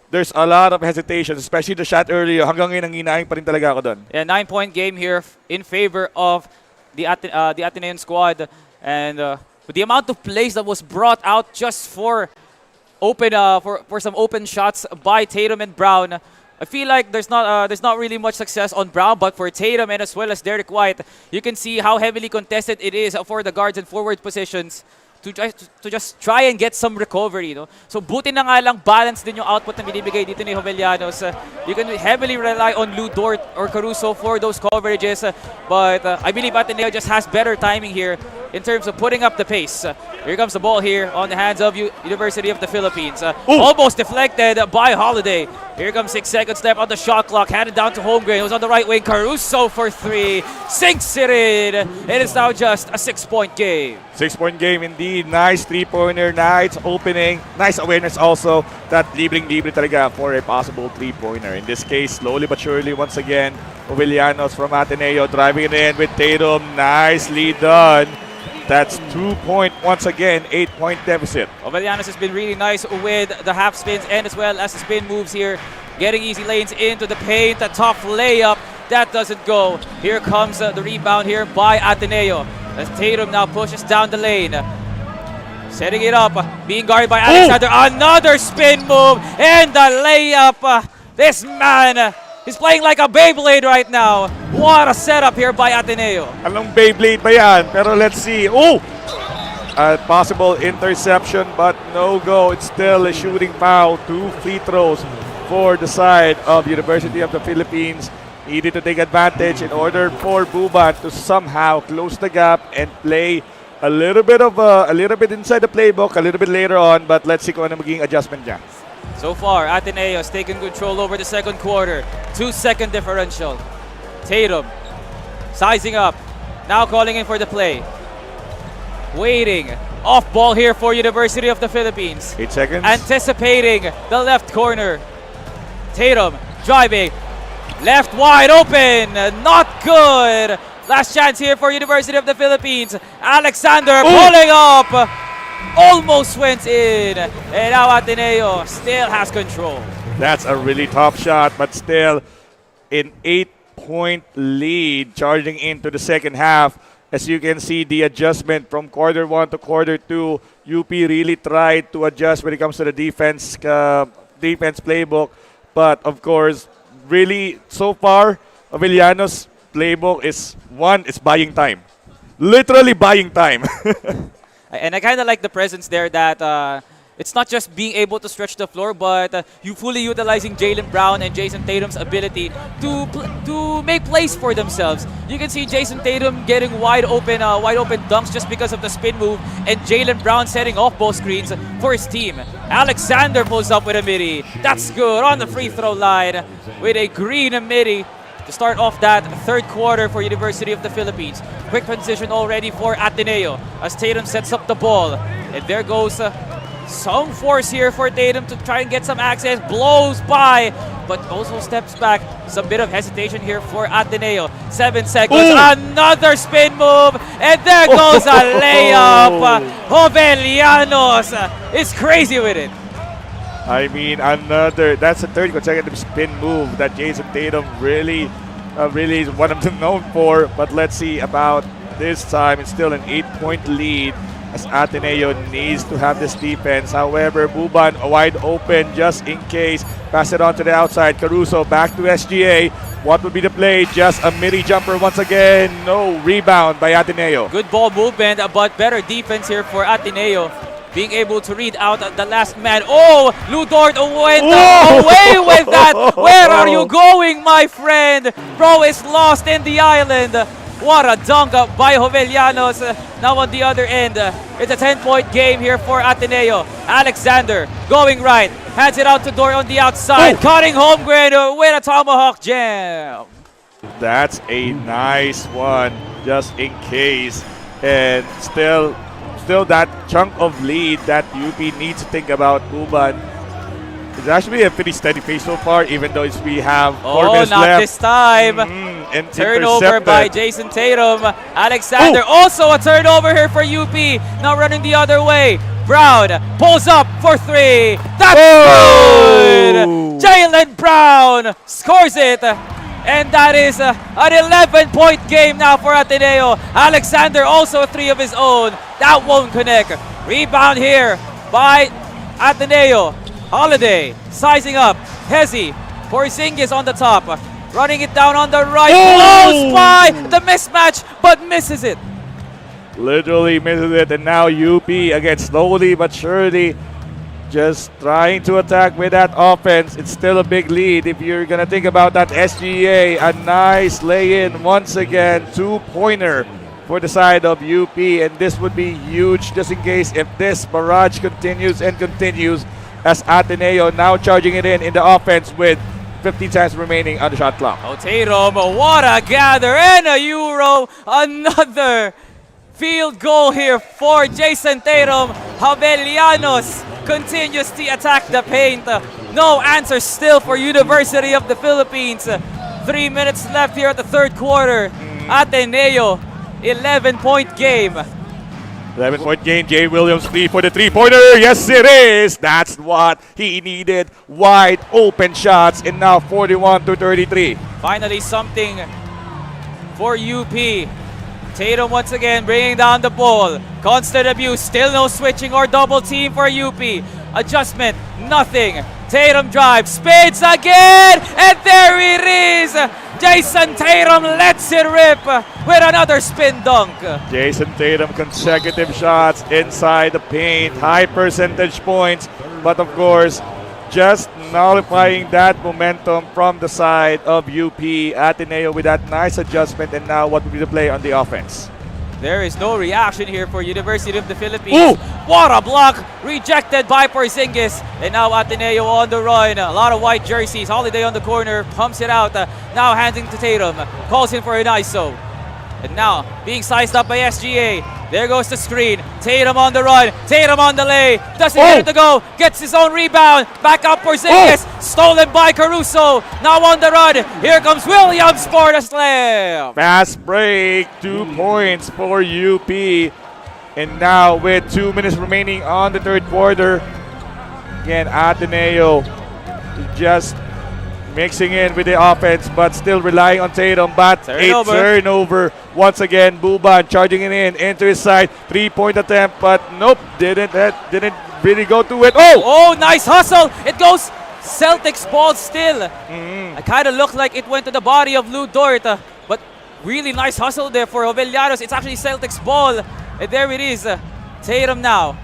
[SPEAKER 1] there's a lot of hesitation, especially the shot earlier. Hanggang ngayon, nanginayang pa rin talaga ako doon.
[SPEAKER 2] Yeah, 9-point game here in favor of the Atenean squad. And with the amount of plays that was brought out just for some open shots by Tatum and Brown, I feel like there's not really much success on Brown, but for Tatum and as well as Derek White, you can see how heavily contested it is for the guards and forward positions to just try and get some recovery, no? So buti na nga lang balance din yung output na binibigay dito ni Jovellanos. You can heavily rely on Lou Dort or Caruso for those coverages, but I believe Ateneo just has better timing here in terms of putting up the pace. Here comes the ball here on the hands of University of the Philippines. Almost deflected by Holiday. Here comes 6 seconds left on the shot clock. Handed down to Holmgren, who's on the right wing. Caruso for three. Sinks it in. It is now just a 6-point game.
[SPEAKER 1] 6-point game indeed. Nice three-pointer. Nice opening. Nice awareness also that libreng-libre talaga for a possible three-pointer. In this case, slowly but surely, once again, Jovellanos from Ateneo driving it in with Tatum. Nicely done. That's 2-point once again, 8-point deficit.
[SPEAKER 2] Jovellanos has been really nice with the half spins and as well as the spin moves here. Getting easy lanes into the paint. A tough layup. That doesn't go. Here comes the rebound here by Ateneo. As Tatum now pushes down the lane. Setting it up. Being guarded by Alexander. Another spin move. And the layup. This man is playing like a Beyblade right now. What a setup here by Ateneo.
[SPEAKER 1] Anong Beyblade ba yan? Pero let's see. A possible interception, but no go. It's still a shooting foul. 2 free throws for the side of University of the Philippines. Needed to take advantage in order for Buban to somehow close the gap and play a little bit inside the playbook, a little bit later on. But let's see kung ano magiging adjustment niya.
[SPEAKER 2] So far, Ateneo has taken control over the second quarter. 2-second differential. Tatum sizing up. Now calling in for the play. Waiting. Off ball here for University of the Philippines.
[SPEAKER 1] 8 seconds.
[SPEAKER 2] Anticipating the left corner. Tatum driving. Left wide open. Not good. Last chance here for University of the Philippines. Alexander pulling up. Almost went in. And now Ateneo still has control.
[SPEAKER 1] That's a really tough shot, but still an 8-point lead charging into the second half. As you can see, the adjustment from quarter 1 to quarter 2, UP really tried to adjust when it comes to the defense playbook. But of course, really, so far, Jovellanos' playbook is buying time. Literally buying time.
[SPEAKER 2] And I kind of like the presence there that it's not just being able to stretch the floor, but you fully utilizing Jaylen Brown and Jason Tatum's ability to make plays for themselves. You can see Jason Tatum getting wide open dunks just because of the spin move, and Jaylen Brown setting off both screens for his team. Alexander pulls up with a midi. That's good on the free throw line with a green midi to start off that third quarter for University of the Philippines. Quick transition already for Ateneo as Tatum sets up the ball. And there goes some force here for Tatum to try and get some access. Blows by, but also steps back. Some bit of hesitation here for Ateneo. 7 seconds. Another spin move. And there goes a layup. Jovellanos is crazy with it.
[SPEAKER 1] I mean, that's a third consecutive spin move that Jason Tatum really is one of them known for. But let's see about this time. It's still an 8-point lead as Ateneo needs to have this defense. However, Buban wide open just in case. Pass it on to the outside. Caruso back to SGA. What would be the play? Just a midi jumper once again. No rebound by Ateneo.
[SPEAKER 2] Good ball movement, but better defense here for Ateneo. Being able to read out the last man. Oh, Lu Dort went away with that. Where are you going, my friend? Bro is lost in the island. What a dunk by Jovellanos. Now on the other end, it's a 10-point game here for Ateneo. Alexander going right. Hands it out to Dort on the outside. Cutting Holmgren with a tomahawk jam.
[SPEAKER 1] That's a nice one, just in case. And still that chunk of lead that UP needs to think about. Buban. It's actually a pretty steady pace so far, even though we have 4 minutes left.
[SPEAKER 2] Not this time.
[SPEAKER 1] And
[SPEAKER 2] Turnover by Jason Tatum. Alexander also a turnover here for UP. Now running the other way. Brown pulls up for 3. That's good! Jaylen Brown scores it. And that is an 11-point game now for Ateneo. Alexander also 3 of his own. That won't connect. Rebound here by Ateneo. Holiday sizing up. Hezi. Porzingis on the top. Running it down on the right. Close by the mismatch, but misses it.
[SPEAKER 1] Literally misses it. And now UP again slowly but surely just trying to attack with that offense. It's still a big lead if you're going to think about that. SGA, a nice lay-in once again. 2-pointer for the side of UP. And this would be huge just in case if this barrage continues and continues, as Ateneo now charging it in the offense with 15 seconds remaining on the shot clock.
[SPEAKER 2] Oh, Tatum, what a gather and a Euro. Another field goal here for Jason Tatum. Jovellanos continues to attack the paint. No answer still for University of the Philippines. 3 minutes left here at the third quarter. Ateneo, 11-point game.
[SPEAKER 1] 11-point game. Jay Williams for the three-pointer. Yes, it is. That's what he needed. Wide open shots, and now 41-33.
[SPEAKER 2] Finally something for UP. Tatum once again bringing down the ball. Constant abuse. Still no switching or double team for UP. Adjustment. Nothing. Tatum drives. Spins again. And there it is. Jason Tatum lets it rip with another spin dunk.
[SPEAKER 1] Jason Tatum, consecutive shots inside the paint. High percentage points. But of course, just nullifying that momentum from the side of UP. Ateneo with that nice adjustment. And now what will be the play on the offense?
[SPEAKER 2] There is no reaction here for University of the Philippines. What a block! Rejected by Porzingis. And now Ateneo on the run. A lot of white jerseys. Holiday on the corner. Pumps it out. Now handing to Tatum. Calls in for an ISO. And now being sized up by SGA. There goes the screen. Tatum on the run. Tatum on the lay. Doesn't get it to go. Gets his own rebound. Back up Porzingis. Stolen by Caruso. Now on the run. Here comes Williams for the slam.
[SPEAKER 1] Fast break. 2 points for UP. And now with 2 minutes remaining on the third quarter. Again, Ateneo just mixing in with the offense, but still relying on Tatum. But a turnover once again. Buban charging it into his side. 3-point attempt, but nope, didn't really go to it.
[SPEAKER 2] Oh, nice hustle. It goes Celtics ball still. It kind of looked like it went to the body of Lu Dort, but really nice hustle there for Jovellanos. It's actually Celtics ball, and there it is. Tatum now.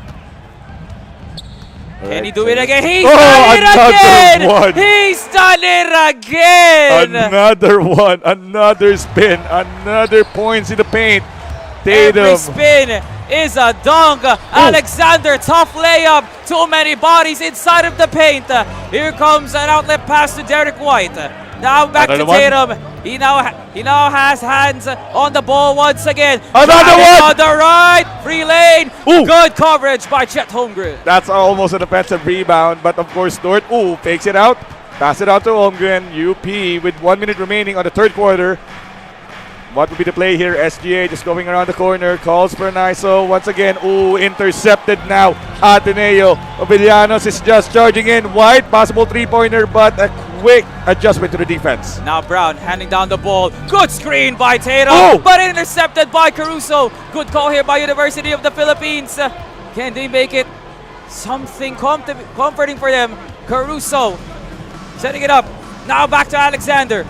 [SPEAKER 2] Can he do it again? He's done it again!
[SPEAKER 1] One.
[SPEAKER 2] He's done it again!
[SPEAKER 1] Another one, another spin, another points in the paint. Tatum.
[SPEAKER 2] Every spin is a dunk. Alexander, tough layup. Too many bodies inside of the paint. Here comes an outlet pass to Derek White. Now back to Tatum. He now has hands on the ball once again.
[SPEAKER 1] Another one
[SPEAKER 2] on the right. Free lane. Good coverage by Chet Holmgren.
[SPEAKER 1] That's almost an offensive rebound, but of course Dort fakes it out. Pass it out to Holmgren. UP with 1 minute remaining on the third quarter. What would be the play here? SGA just going around the corner, calls for an ISO. Once again, intercepted now. Ateneo. Ovillanos is just charging in wide. Possible three-pointer, but a quick adjustment to the defense.
[SPEAKER 2] Now Brown handing down the ball. Good screen by Tatum, but intercepted by Caruso. Good call here by University of the Philippines. Can they make it something comforting for them? Caruso setting it up. Now back to Alexander.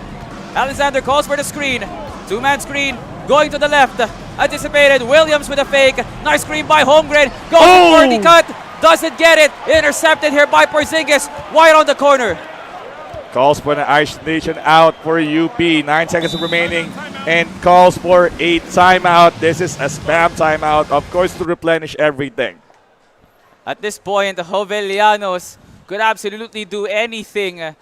[SPEAKER 2] Alexander calls for the screen. Two-man screen going to the left. Anticipated. Williams with a fake. Nice screen by Holmgren. Goes for the cut. Doesn't get it. Intercepted here by Porzingis. Wide on the corner.
[SPEAKER 1] Calls for an isolation out for UP. 9 seconds remaining and calls for a timeout. This is a spam timeout, of course, to replenish everything.
[SPEAKER 2] At this point, Jovellanos could absolutely do anything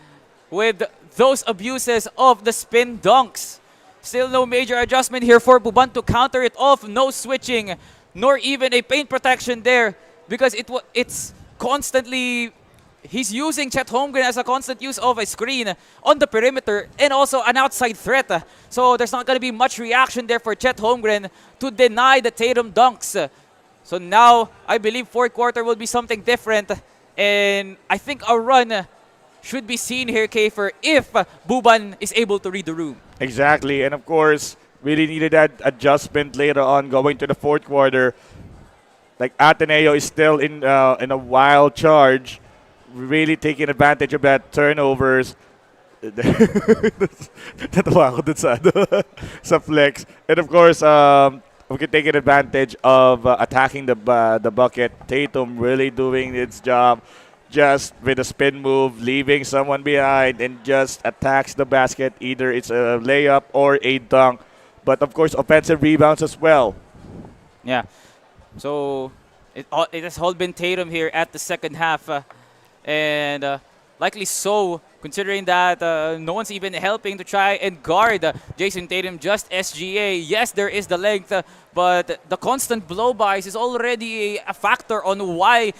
[SPEAKER 2] with those abuses of the spin dunks. Still no major adjustment here for Buban to counter it off. No switching, nor even a paint protection there because it's constantly... He's using Chet Holmgren as a constant use of a screen on the perimeter and also an outside threat. So there's not going to be much reaction there for Chet Holmgren to deny the Tatum dunks. So now I believe fourth quarter will be something different. And I think a run should be seen here, Kafer, if Buban is able to read the room.
[SPEAKER 1] Exactly. And of course, really needed that adjustment later on going to the fourth quarter. Like Ateneo is still in a wild charge. Really taking advantage of that turnovers. Natawa ako dun sa flex. And of course, we can take advantage of attacking the bucket. Tatum really doing its job just with a spin move, leaving someone behind and just attacks the basket. Either it's a layup or a dunk. But of course, offensive rebounds as well.
[SPEAKER 2] Yeah. So it has all been Tatum here at the second half. And likely so, considering that no one's even helping to try and guard Jason Tatum, just SGA. Yes, there is the length, but the constant blow-bys is already a factor on why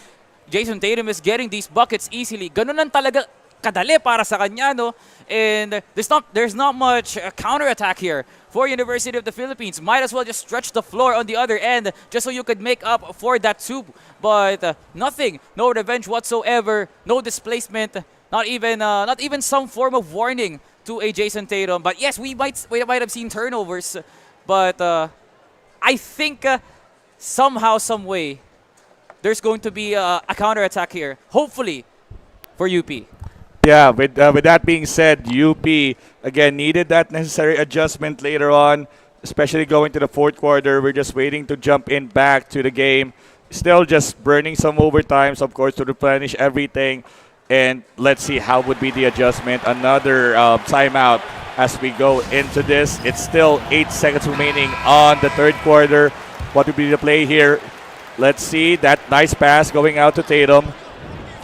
[SPEAKER 2] Jason Tatum is getting these buckets easily. Ganun lang talaga kadali para sa kanya, no? And there's not much counter-attack here for University of the Philippines. Might as well just stretch the floor on the other end just so you could make up for that two. But nothing, no revenge whatsoever, no displacement, not even some form of warning to a Jason Tatum. But yes, we might have seen turnovers, but I think somehow, some way, there's going to be a counter-attack here, hopefully, for UP.
[SPEAKER 1] Yeah, with that being said, UP, again, needed that necessary adjustment later on, especially going to the fourth quarter. We're just waiting to jump in back to the game. Still just burning some overtimes, of course, to replenish everything. And let's see how would be the adjustment. Another timeout as we go into this. It's still 8 seconds remaining on the third quarter. What would be the play here? Let's see that nice pass going out to Tatum.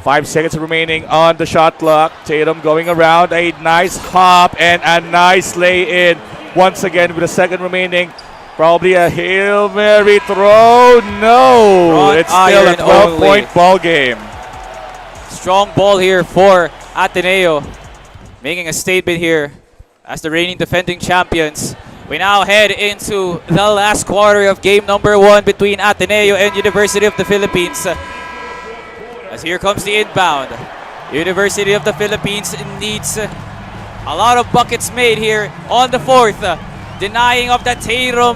[SPEAKER 1] 5 seconds remaining on the shot clock. Tatum going around, a nice hop and a nice lay-in. Once again with a second remaining. Probably a Hail Mary throw. No,
[SPEAKER 2] Front
[SPEAKER 1] it's still a 12-point ball game.
[SPEAKER 2] Strong ball here for Ateneo, making a statement here as the reigning defending champions. We now head into the last quarter of game number 1 between Ateneo and University of the Philippines. As here comes the inbound. University of the Philippines needs a lot of buckets made here on the fourth. Denying of that Tatum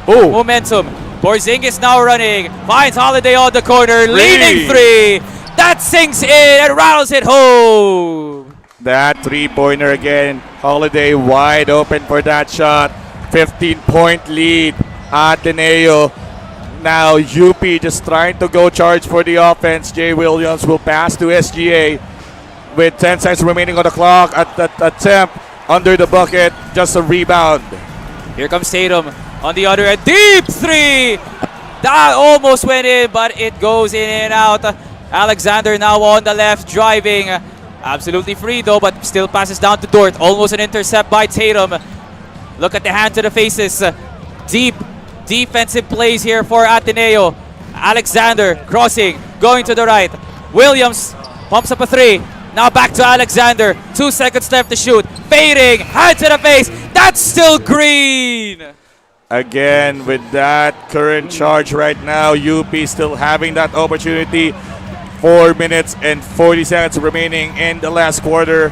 [SPEAKER 2] momentum. Porzingis now running. Finds Holiday on the corner. Leaning three. That sinks in and rattles it home.
[SPEAKER 1] That three-pointer again. Holiday wide open for that shot. 15-point lead. Ateneo. Now UP just trying to go charge for the offense. Jay Williams will pass to SGA with 10 seconds remaining on the clock. At that attempt under the bucket, just a rebound.
[SPEAKER 2] Here comes Tatum on the other end. Deep three! That almost went in, but it goes in and out. Alexander now on the left, driving. Absolutely free though, but still passes down to Dort. Almost an intercept by Tatum. Look at the hand to the faces. Deep defensive plays here for Ateneo. Alexander crossing, going to the right. Williams pumps up a three. Now back to Alexander. 2 seconds left to shoot. Fading. Hand to the face. That's still green.
[SPEAKER 1] Again, with that current charge right now, UP still having that opportunity. 4 minutes and 40 seconds remaining in the last quarter.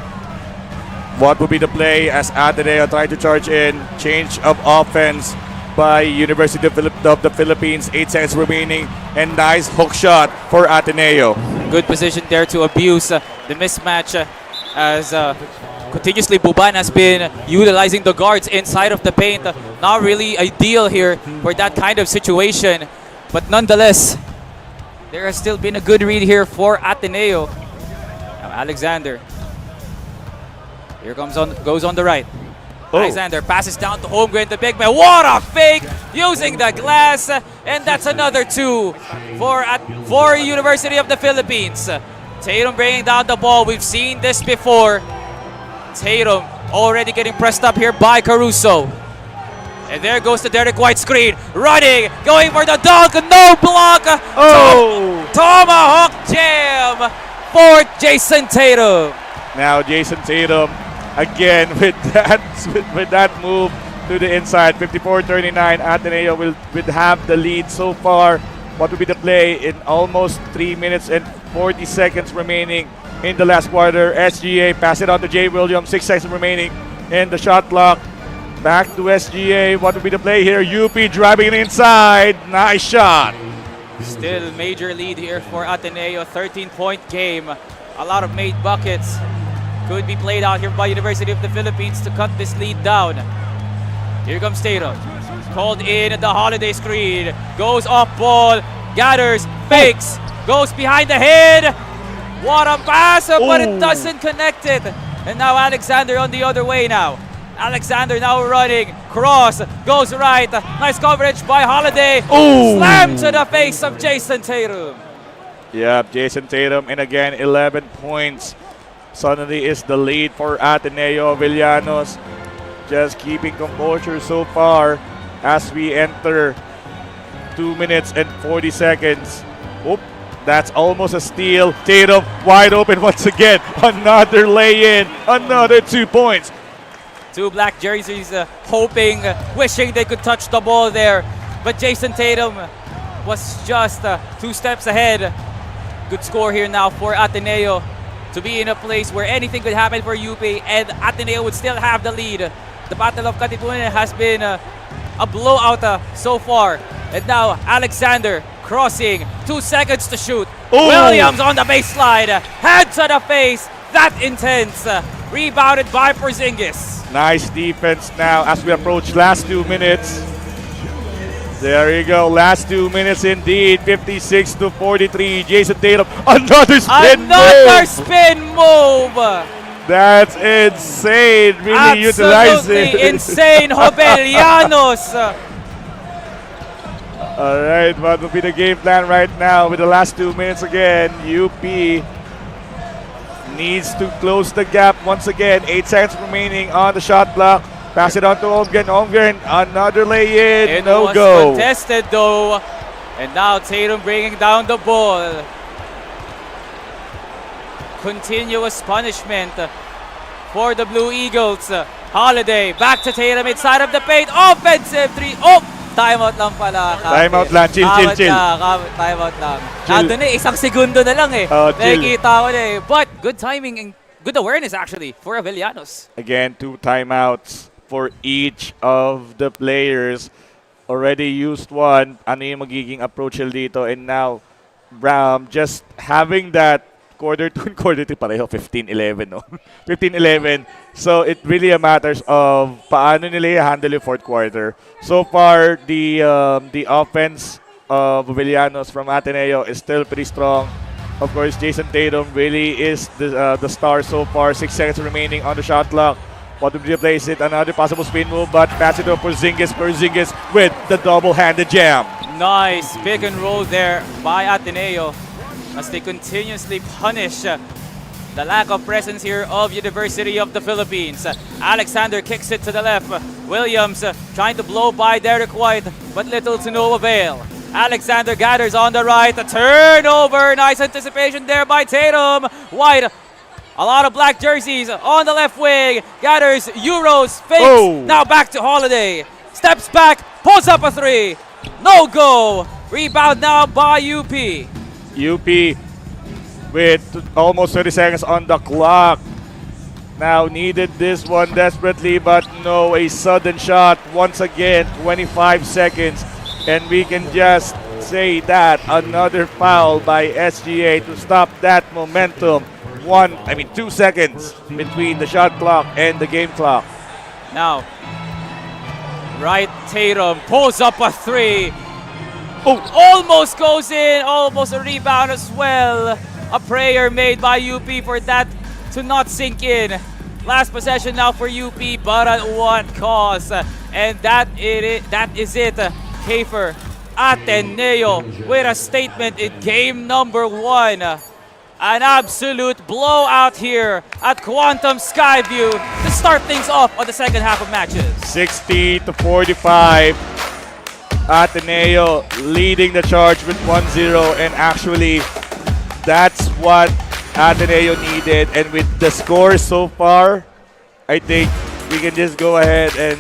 [SPEAKER 1] What will be the play as Ateneo try to charge in? Change of offense by University of the Philippines. 8 seconds remaining, and nice hook shot for Ateneo.
[SPEAKER 2] Good position there to abuse the mismatch as continuously Buban has been utilizing the guards inside of the paint. Not really ideal here for that kind of situation, but nonetheless, there has still been a good read here for Ateneo. Now Alexander. Here goes on the right. Alexander passes down to Holmgren, the big man. What a fake using the glass, and that's another 2 for University of the Philippines. Tatum bringing down the ball. We've seen this before. Tatum already getting pressed up here by Caruso. And there goes the Derek White screen. Running, going for the dunk, no block. Tomahawk jam for Jason Tatum.
[SPEAKER 1] Now Jason Tatum again with that move to the inside. 54-39. Ateneo will have the lead so far. What will be the play in almost 3 minutes and 40 seconds remaining in the last quarter? SGA pass it on to Jay Williams. 6 seconds remaining in the shot clock. Back to SGA. What will be the play here? UP driving it inside. Nice shot.
[SPEAKER 2] Still major lead here for Ateneo. 13-point game. A lot of made buckets. Could be played out here by University of the Philippines to cut this lead down. Here comes Tatum. Called in at the holiday screen. Goes off ball. Gathers. Fakes. Goes behind the head. What a pass, but it doesn't connect it. And now Alexander on the other way now. Alexander now running. Cross. Goes right. Nice coverage by Holiday. Slam to the face of Jason Tatum.
[SPEAKER 1] Yep, Jason Tatum. And again, 11 points. Suddenly is the lead for Ateneo. Villanos just keeping composure so far as we enter 2 minutes and 40 seconds. That's almost a steal. Tatum wide open once again. Another lay-in. Another 2 points.
[SPEAKER 2] 2 black jerseys hoping, wishing they could touch the ball there. But Jason Tatum was just 2 steps ahead. Good score here now for Ateneo to be in a place where anything could happen for UP and Ateneo would still have the lead. The Battle of Katipunan has been a blowout so far. And now Alexander crossing. 2 seconds to shoot. Williams on the baseline. Head to the face. That intense. Rebounded by Porzingis.
[SPEAKER 1] Nice defense now as we approach last 2 minutes. There you go. Last 2 minutes indeed. 56-43. Jason Tatum. Another spin
[SPEAKER 2] Another
[SPEAKER 1] move.
[SPEAKER 2] spin move.
[SPEAKER 1] That's insane. Really utilizing.
[SPEAKER 2] Absolutely insane. Jovellanos.
[SPEAKER 1] All right, what will be the game plan right now with the last 2 minutes again? UP needs to close the gap once again. 8 seconds remaining on the shot clock. Pass it on to Holmgren. Holmgren, another lay-in.
[SPEAKER 2] It
[SPEAKER 1] No
[SPEAKER 2] was
[SPEAKER 1] go.
[SPEAKER 2] contested though. And now Tatum bringing down the ball. Continuous punishment for the Blue Eagles. Holiday back to Tatum inside of the paint. Offensive 3. Timeout lang pala.
[SPEAKER 1] Timeout lang. Chill.
[SPEAKER 2] Timeout lang. Nandun na isang segundo na lang eh. Nakikita ko na eh. But good timing and good awareness actually for Avellanos.
[SPEAKER 1] Again, 2 timeouts for each of the players. Already used one. Ano yung magiging approach dito? And now, Bram just having that quarter 2 and quarter 3 pareho. 15-11, no? 15-11. So, it really matters of paano nila i-handle yung fourth quarter. So far, the offense of Villanos from Ateneo is still pretty strong. Of course, Jason Tatum really is the star so far. 6 seconds remaining on the shot clock. What will be the play? Is it another possible spin move? But pass it to Porzingis. Porzingis with the double-handed jam.
[SPEAKER 2] Nice pick and roll there by Ateneo as they continuously punish the lack of presence here of University of the Philippines. Alexander kicks it to the left. Williams trying to blow by Derek White, but little to no avail. Alexander gathers on the right. A turnover. Nice anticipation there by Tatum. White A lot of black jerseys on the left wing. Gathers, Euros, fakes.
[SPEAKER 1] Oh.
[SPEAKER 2] Now back to Holiday. Steps back, pulls up a three. No go. Rebound now by UP.
[SPEAKER 1] UP with almost 30 seconds on the clock. Now needed this one desperately, but no, a sudden shot once again, 25 seconds. And we can just say that another foul by SGA to stop that momentum. 2 seconds between the shot clock and the game clock.
[SPEAKER 2] Now, right Tatum pulls up a three.
[SPEAKER 1] Oh,
[SPEAKER 2] Almost goes in, almost a rebound as well. A prayer made by UP for that to not sink in. Last possession now for UP, but at what cost? And that is it. Kafer, Ateneo with a statement in game number 1. An absolute blowout here at Quantum Skyview to start things off on the second half of matches.
[SPEAKER 1] 60-45. Ateneo leading the charge with 1-0, and actually that's what Ateneo needed. And with the score so far, I think we can just go ahead and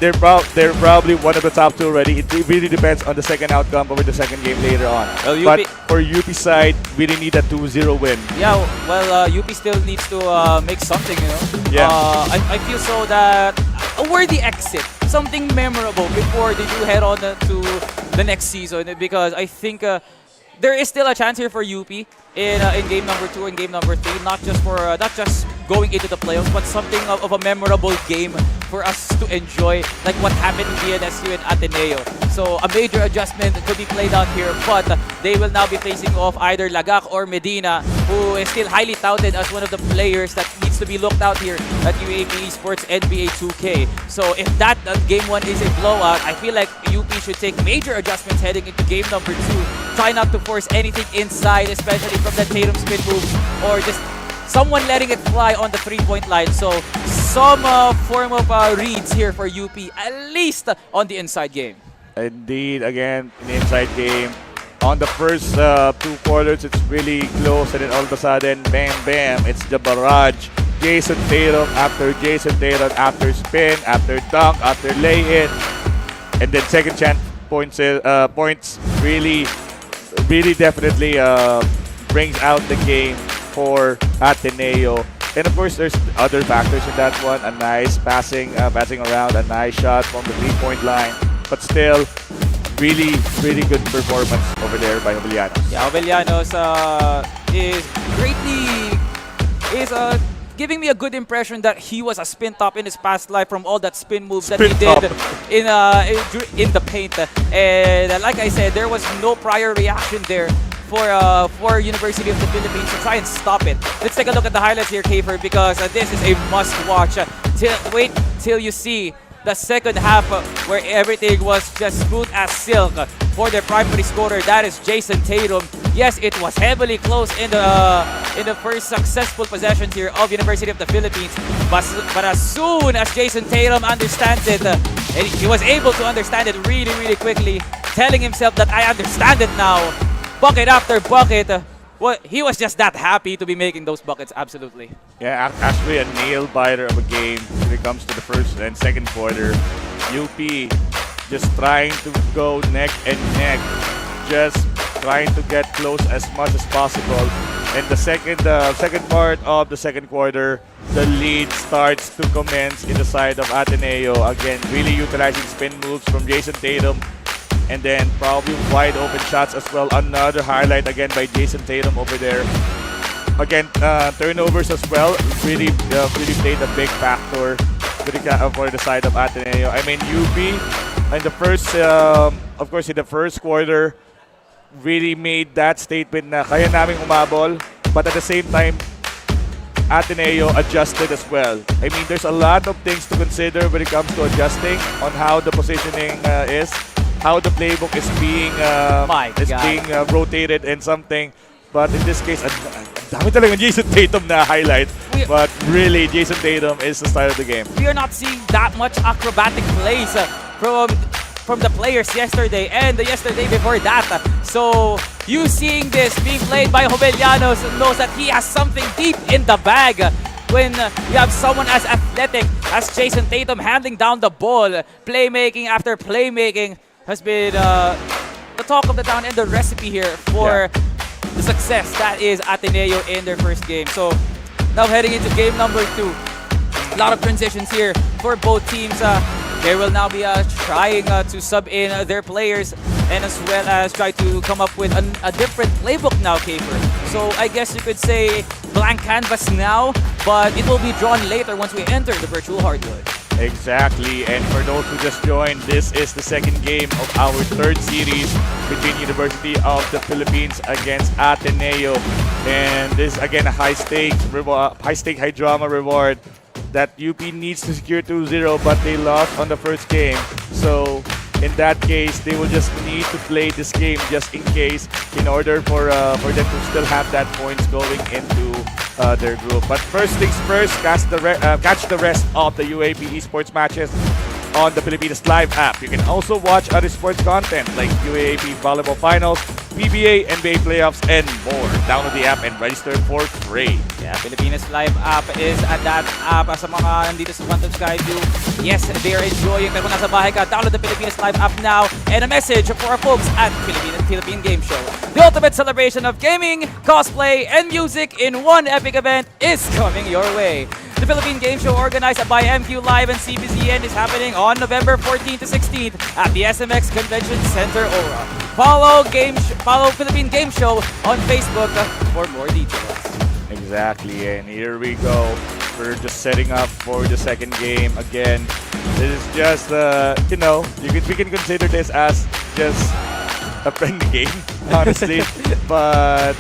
[SPEAKER 1] they're probably one of the top 2 already. It really depends on the second outcome over the second game later on.
[SPEAKER 2] Well,
[SPEAKER 1] but for UP side, we really need a 2-0 win.
[SPEAKER 2] Yeah, well, UP still needs to make something, you know.
[SPEAKER 1] Yeah.
[SPEAKER 2] I feel so that a worthy exit, something memorable before they do head on to the next season, because I think there is still a chance here for UP in game number 2 and game number 3, not just for not just going into the playoffs, but something of a memorable game for us to enjoy, like what happened in DNSU and Ateneo. So a major adjustment could be played out here, but they will now be facing off either Lagak or Medina, who is still highly touted as one of the players that needs to be looked out here at UAAP Esports NBA 2K. So if that game 1 is a blowout, I feel like UP should take major adjustments heading into game number 2. Try not to force anything inside, especially from the Tatum spin move, or just someone letting it fly on the 3-point line. So some form of reads here for UP, at least on the inside game.
[SPEAKER 1] Indeed, again, in the inside game. On the first 2 quarters, it's really close, and then all of a sudden, bam, bam, it's the barrage. Jason Tatum after spin, after dunk, after lay-in. And then second chance points really definitely brings out the game for Ateneo. And of course, there's other factors in that one. A nice passing around, a nice shot from the 3-point line. But still, really good performance over there by Jovellanos.
[SPEAKER 2] Yeah, Jovellanos is giving me a good impression that he was a spin top in his past life from all that spin moves that he did in the paint. And like I said, there was no prior reaction there for University of the Philippines to try and stop it. Let's take a look at the highlights here, Kafer, because this is a must-watch. Wait till you see the second half where everything was just smooth as silk for their primary scorer. That is Jason Tatum. Yes, it was heavily close in the first successful possessions here of University of the Philippines. But as soon as Jason Tatum understands it, and he was able to understand it really quickly, telling himself that I understand it now. Bucket after bucket. He was just that happy to be making those buckets, absolutely.
[SPEAKER 1] Yeah, actually a nail-biter of a game when it comes to the first and second quarter. UP just trying to go neck and neck, just trying to get close as much as possible. And the second part of the second quarter, the lead starts to commence in the side of Ateneo. Again, really utilizing spin moves from Jason Tatum. And then probably wide open shots as well. Another highlight again by Jason Tatum over there. Again, turnovers as well. Really played a big factor for the side of Ateneo. I mean, UP in the first, of course, in the first quarter, really made that statement na kaya naming umabol. But at the same time, Ateneo adjusted as well. I mean, there's a lot of things to consider when it comes to adjusting on how the positioning is. How the playbook is being rotated and something. But in this case, ang dami talaga Jason Tatum na highlight. But really, Jason Tatum is the star of the game.
[SPEAKER 2] We are not seeing that much acrobatic plays from the players yesterday and the yesterday before that. So You seeing this being played by Jovellanos knows that he has something deep in the bag. When you have someone as athletic as Jason Tatum handling down the ball, playmaking after playmaking has been the talk of the town and the recipe here for the success that is Ateneo in their first game. So now heading into game number 2. A lot of transitions here for both teams. They will now be trying to sub in their players and as well as try to come up with a different playbook now, Kaper. So I guess you could say blank canvas now, but it will be drawn later once we enter the virtual hardwood.
[SPEAKER 1] Exactly, and for those who just joined, this is the second game of our third series between University of the Philippines against Ateneo. And this is again a high-stake, high-drama reward that UP needs to secure 2-0, but they lost on the first game. So in that case, they will just need to play this game just in case, in order for them to still have that points going into their group. But first things first, catch the rest of the UAAP Esports matches on the Filipinas Live app. You can also watch other sports content like UAAP Volleyball Finals, PBA, NBA Playoffs, and more. Download the app and register for free.
[SPEAKER 2] Yeah, Filipinas Live app is at that app. Sa mga nandito sa Quantum Sky View, yes, they are enjoying. Pero kung nasa bahay ka, download the Filipinas Live app now. And a message for our folks at Philippine Game Show. The ultimate celebration of gaming, cosplay, and music in one epic event is coming your way. The Philippine Game Show, organized by MQ Live and CBZN, is happening on November 14th to 16th at the SMX Convention Center Aura. Follow Philippine Game Show on Facebook for more details.
[SPEAKER 1] Exactly, and here we go. We're just setting up for the second game again. This is just, we can consider this as just a friendly game, honestly. But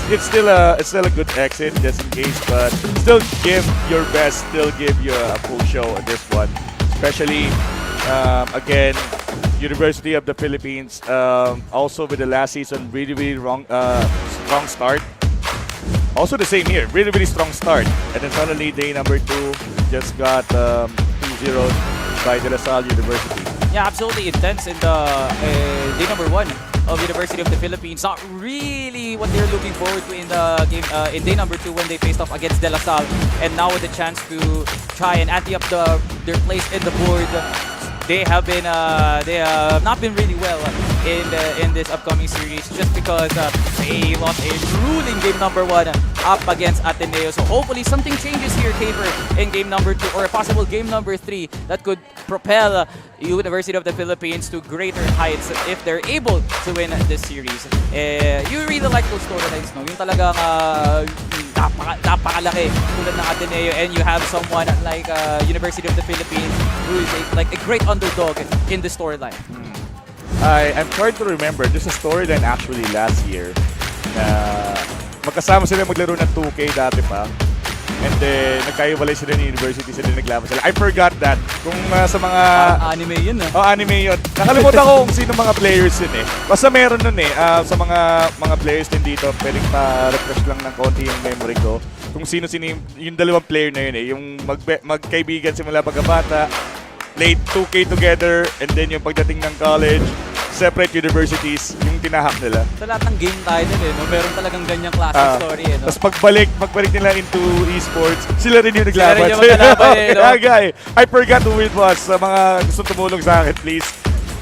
[SPEAKER 1] it's still a good exit just in case. But still give your best, still give you a full show on this one. Especially again, University of the Philippines. Also with the last season, really strong start. Also the same here, really strong start. And then suddenly day number 2 just got 2-0 by De La Salle University.
[SPEAKER 2] Yeah, absolutely intense in the day number 1 of University of the Philippines. Not really what they're looking forward to in the game in day number 2 when they faced off against De La Salle. And now with the chance to try and ante up their place in the board, they have not been really well in this upcoming series just because they lost a grueling game number 1 up against Ateneo. So hopefully something changes here, Kaper, in game number 2 or a possible game number 3 that could propel University of the Philippines to greater heights if they're able to win this series. You really like those storylines, no? Yung talagang napakalaki tulad ng Ateneo, and you have someone like University of the Philippines who is like a great underdog in the storyline.
[SPEAKER 1] I'm trying to remember, there's a storyline actually last year na magkasama sila maglaro ng 2K dati pa. And then, nagkaiwalay sila ng university, sila naglaban sila. I forgot that. Kung sa mga...
[SPEAKER 2] anime yun,
[SPEAKER 1] Oh, anime yun. Nakalimutan ko kung sino mga players yun eh. Basta meron nun eh. Sa mga players din dito, pwedeng pa-refresh lang ng konti yung memory ko. Kung sino-sino yung dalawang player na yun eh. Yung magkaibigan simula pagkabata, played 2K together, and then yung pagdating ng college, separate universities, yung tinahak nila.
[SPEAKER 2] Sa lahat ng game title no? Meron talagang ganyang klaseng story no?
[SPEAKER 1] Tapos pagbalik nila into esports, sila rin yung naglaban.
[SPEAKER 2] Sila rin yung magkalaban no?
[SPEAKER 1] Guy, I forgot who it was. Sa mga gusto tumulong sa akin, please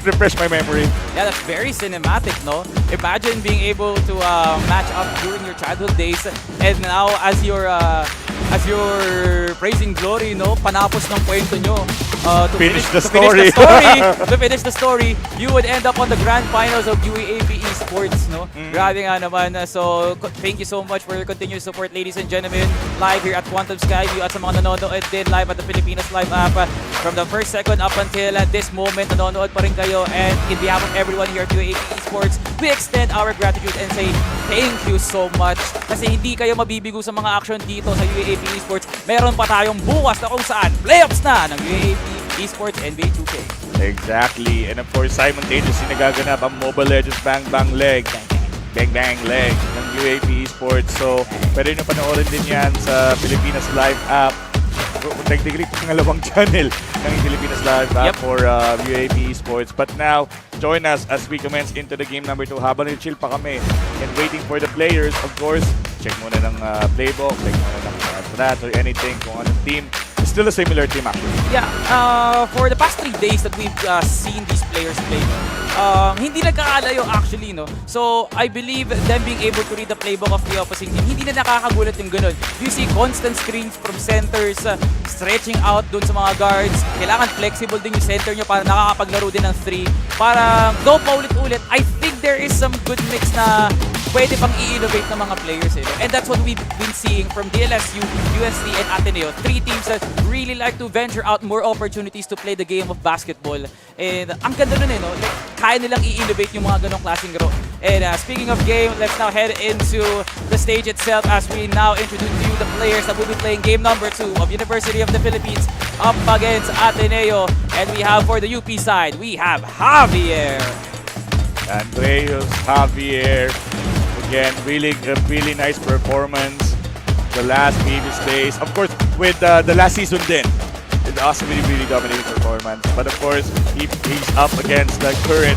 [SPEAKER 1] refresh my memory.
[SPEAKER 2] Yeah, that's very cinematic, no? Imagine being able to match up during your childhood days, and now as your praising glory, no? Panapos ng kwento nyo. To finish the story, you would end up on the grand finals of UAAP Esports, no? Grabe nga naman. So, thank you so much for your continued support, ladies and gentlemen. Live here at Quantum Sky View at sa mga nanonood din live at the Filipinas Live app. From the first second up until this moment, nanonood pa rin kayo. And in behalf of everyone here at UAAP Esports, we extend our gratitude and say thank you so much. Kasi hindi kayo mabibigo sa mga action dito sa UAAP Esports. Meron pa tayong bukas na kung saan playoffs na ng UAAP Esports NBA 2K.
[SPEAKER 1] Exactly. And of course, simultaneously nagaganap ang Mobile Legends Bang Bang Leg. Bang Bang Leg ng UAAP Esports. So, pwede nyo panoorin din yan sa Filipinas Live app. Technically, pangalawang channel ng Filipinas Live app for UAAP Esports. But now, join us as we commence into the game number 2. Habang chill pa kami and waiting for the players, of course, check muna ng playbook, check muna ng stats or anything kung anong team. It's still a similar team actually.
[SPEAKER 2] Yeah, for the past 3 days that we've seen these players play, hindi nagkakalayo actually, no? So, I believe them being able to read the playbook of the opposing team, hindi na nakakagulat yung ganun. You see constant screens from centers, stretching out dun sa mga guards. Kailangan flexible din yung center nyo para nakakapaglaro din ng 3. Para though paulit-ulit, I think there is some good mix na pwede pang i-innovate ng mga players. And that's what we've been seeing from DLSU, UST, and Ateneo. 3 teams that really like to venture out more opportunities to play the game of basketball. And ang ganda nun no? Like, kaya nilang i-innovate yung mga ganong klaseng laro. And speaking of game, let's now head into the stage itself as we now introduce to you the players that will be playing game number 2 of University of the Philippines up against Ateneo. And we have for the UP side, we have Javier.
[SPEAKER 1] Andreas Javier. Again, really nice performance the last previous days. Of course, with the last season din, it also really dominating performance. But of course, he's up against the current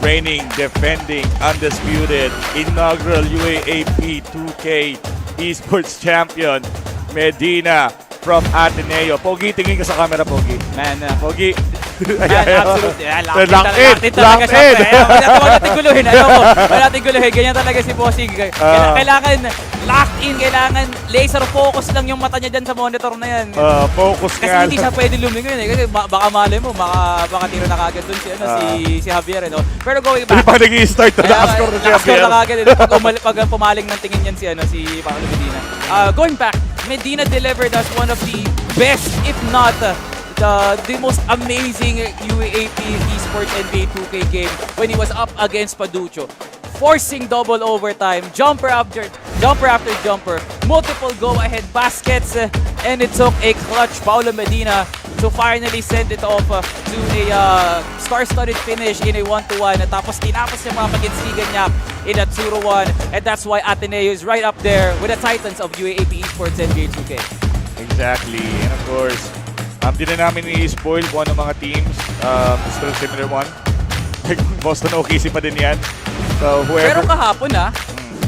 [SPEAKER 1] reigning, defending, undisputed, inaugural UAAP 2K Esports champion, Medina from Ateneo. Pogi, tingin ka sa camera, Pogi.
[SPEAKER 2] Man,
[SPEAKER 1] Pogi.
[SPEAKER 2] man, absolutely.
[SPEAKER 1] Lock in
[SPEAKER 2] talaga siya.
[SPEAKER 1] in.
[SPEAKER 2] Huwag natin guluhin. Huwag natin guluhin. Ganyan talaga si Bossing. Kailangan locked in. Kailangan laser focus lang yung mata niya dyan sa monitor na yan.
[SPEAKER 1] Focus
[SPEAKER 2] Kasi
[SPEAKER 1] nga.
[SPEAKER 2] hindi siya pwede lumingon. Kasi baka mali mo, baka tiro na kagad dun si Javier. Pero going back.
[SPEAKER 1] Hindi pa nag-i-start na nakascore na si
[SPEAKER 2] Nakascore na
[SPEAKER 1] Javier.
[SPEAKER 2] kagad. Pag pumaling ng tingin yan si Paolo Medina. Going back, Medina delivered us one of the best, if not the most amazing UAAP Esports NBA 2K game when he was up against Paducho. Forcing double overtime, jumper after jumper, multiple go-ahead baskets, and it took a clutch Paolo Medina to finally send it off to a star-studded finish in a 1-1. Tapos tinapos niya papaginsigan niya in a 2-1, and that's why Ateneo is right up there with the Titans of UAAP Esports NBA 2K.
[SPEAKER 1] Exactly, and of course, di na namin i-spoil kung ano mga teams. Still similar one. Boston OKC pa din yan. So whoever...
[SPEAKER 2] Pero kahapon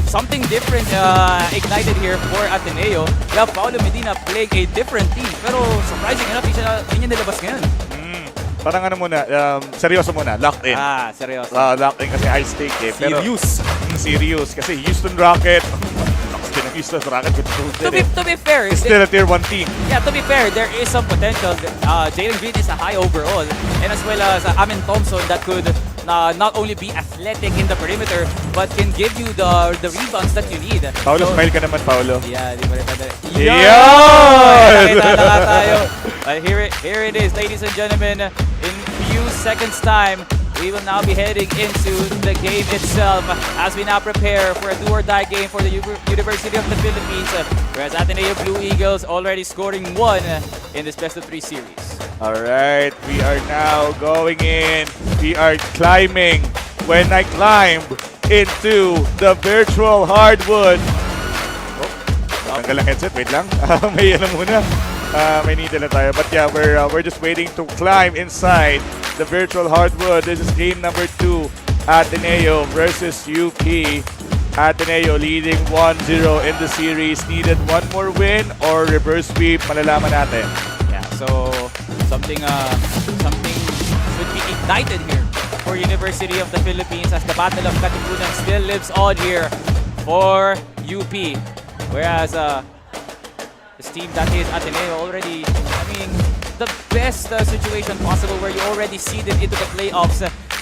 [SPEAKER 2] something different ignited here for Ateneo. We have Paolo Medina playing a different team. Pero surprising enough, hindi niya nilabas ngayon.
[SPEAKER 1] Parang ano muna, seryoso muna, locked in.
[SPEAKER 2] Seryoso.
[SPEAKER 1] Locked in kasi high stake eh. Pero,
[SPEAKER 2] Serious.
[SPEAKER 1] Serious. Kasi Houston Rocket, Houston Rocket with
[SPEAKER 2] To be fair,
[SPEAKER 1] it's still a tier 1 team.
[SPEAKER 2] yeah, to be fair, there is some potential. Jalen Green is a high overall, and as well as Amin Thompson that could not only be athletic in the perimeter, but can give you the rebounds that you need.
[SPEAKER 1] Paolo, smile ka naman, Paolo.
[SPEAKER 2] Yeah, di ba rin tayo?
[SPEAKER 1] Yun!
[SPEAKER 2] Nakita na nga tayo. But here it is, ladies and gentlemen. In few seconds time, we will now be heading into the game itself as we now prepare for a do-or-die game for the University of the Philippines, whereas Ateneo Blue Eagles already scoring 1 in this best-of-3 series.
[SPEAKER 1] Alright, we are now going in. We are climbing. When I climb into the virtual hardwood. Tanggal ang headset, wait lang. May ano muna. May needle na tayo. But yeah, we're just waiting to climb inside the virtual hardwood. This is game number 2. Ateneo versus UP. Ateneo leading 1-0 in the series. Needed one more win or reverse sweep. Malalaman natin.
[SPEAKER 2] Yeah, so something should be ignited here for University of the Philippines as the Battle of Katipunan still lives on here for UP. Whereas this team that is Ateneo already, the best situation possible where you already seeded into the playoffs.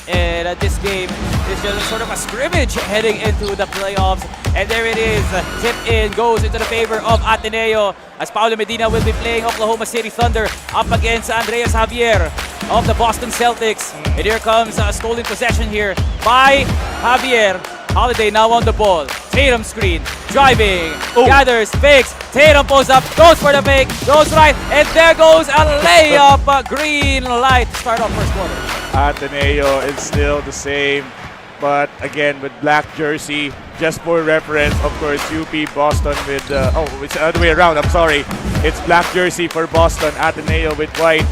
[SPEAKER 2] And this game is just sort of a scrimmage heading into the playoffs. And there it is. Tip in goes into the favor of Ateneo as Paolo Medina will be playing Oklahoma City Thunder up against Andreas Javier of the Boston Celtics. And here comes a stolen possession here by Javier. Holiday now on the ball. Tatum screen, driving, gathers, fakes. Tatum pulls up, goes for the fake, goes right, and there goes a layup. Green light to start off first quarter.
[SPEAKER 1] Ateneo is still the same, but again with black jersey. Just for reference, of course, UP Boston with it's the other way around. I'm sorry. It's black jersey for Boston. Ateneo with white.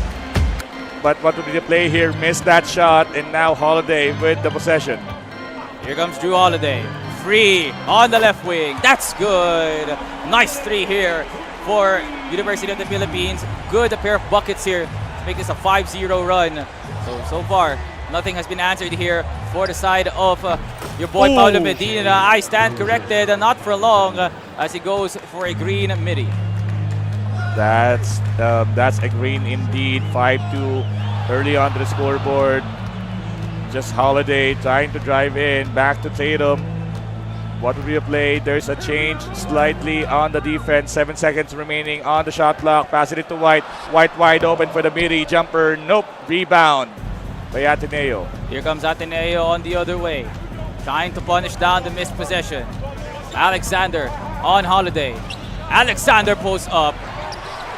[SPEAKER 1] But what would be the play here? Missed that shot, and now Holiday with the possession.
[SPEAKER 2] Here comes Drew Holiday. Free on the left wing. That's good. Nice three here for University of the Philippines. Good pair of buckets here to make this a 5-0 run. So far, nothing has been answered here for the side of your boy Paulo Medina. I stand corrected, not for long, as he goes for a green midi.
[SPEAKER 1] That's a green indeed. 5-2 early on to the scoreboard. Just Holiday trying to drive in. Back to Tatum. What would be a play? There's a change slightly on the defense. 7 seconds remaining on the shot clock. Passing it to White. White wide open for the midi. Jumper. Nope. Rebound by Ateneo.
[SPEAKER 2] Here comes Ateneo on the other way. Trying to punish down the missed possession. Alexander on Holiday. Alexander posts up.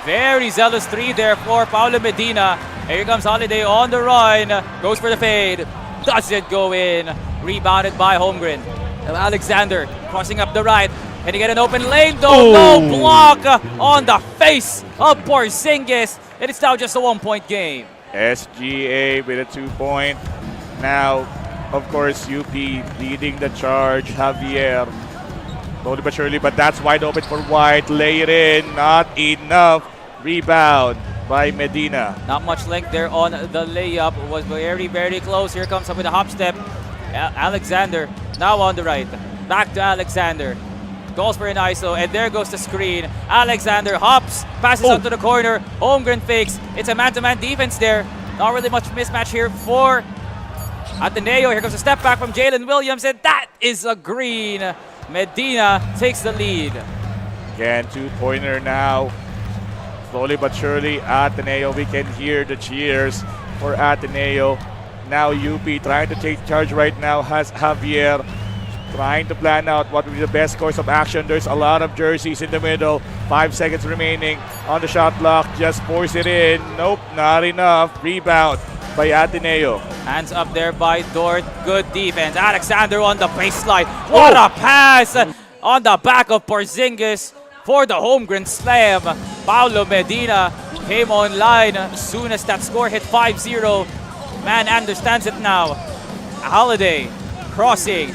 [SPEAKER 2] Very zealous three there for Paulo Medina. Here comes Holiday on the run. Goes for the fade. Doesn't go in. Rebounded by Holmgren. Alexander crossing up the right. Can he get an open lane though? No block on the face of Porzingis. And it's now just a 1-point game.
[SPEAKER 1] SGA with a 2-point. Now, of course, UP leading the charge. Javier. Slowly but surely, but that's wide open for White. Lay it in. Not enough. Rebound by Medina.
[SPEAKER 2] Not much length there on the layup. Was very, very close. Here comes up with a hop step. Alexander now on the right. Back to Alexander. Goes for an ISO, and there goes the screen. Alexander hops, passes out to the corner. Holmgren fakes. It's a man-to-man defense there. Not really much mismatch here for Ateneo. Here comes a step back from Jalen Williams, and that is a green. Medina takes the lead.
[SPEAKER 1] Again, 2-pointer now. Slowly but surely, Ateneo, we can hear the cheers for Ateneo. Now UP trying to take charge right now has Javier trying to plan out what will be the best course of action. There's a lot of jerseys in the middle. 5 seconds remaining on the shot clock. Just force it in. Nope, not enough. Rebound by Ateneo.
[SPEAKER 2] Hands up there by Dort. Good defense. Alexander on the baseline. What a pass on the back of Porzingis for the Holmgren slam. Paulo Medina came online as soon as that score hit 5-0. Man understands it now. Holiday crossing.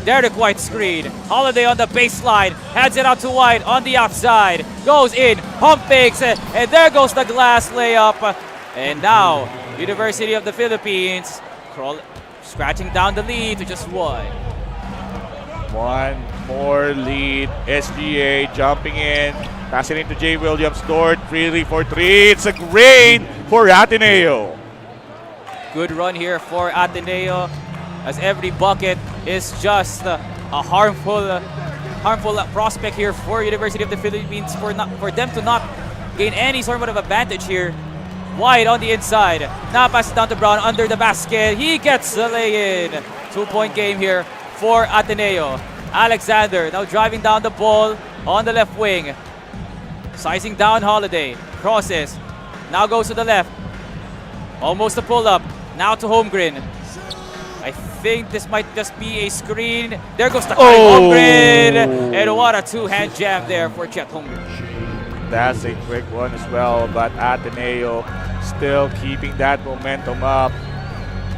[SPEAKER 2] Derek White screen. Holiday on the baseline. Hands it out to White on the outside. Goes in. Pump fakes. And there goes the glass layup. And now, University of the Philippines scratching down the lead to just 1.
[SPEAKER 1] One more lead. SGA jumping in. Passing into Jay Williams. Dort really for 3. It's a great for Ateneo.
[SPEAKER 2] Good run here for Ateneo, as every bucket is just a harmful prospect here for University of the Philippines for them to not gain any sort of advantage here. White on the inside. Now passes down to Brown under the basket. He gets the lay-in. 2-point game here for Ateneo. Alexander now driving down the ball on the left wing. Sizing down Holiday. Crosses. Now goes to the left. Almost a pull-up. Now to Holmgren. I think this might just be a screen. There goes the Holmgren. And what a two-hand jam there for Chet Holmgren.
[SPEAKER 1] That's a quick one as well, but Ateneo still keeping that momentum up.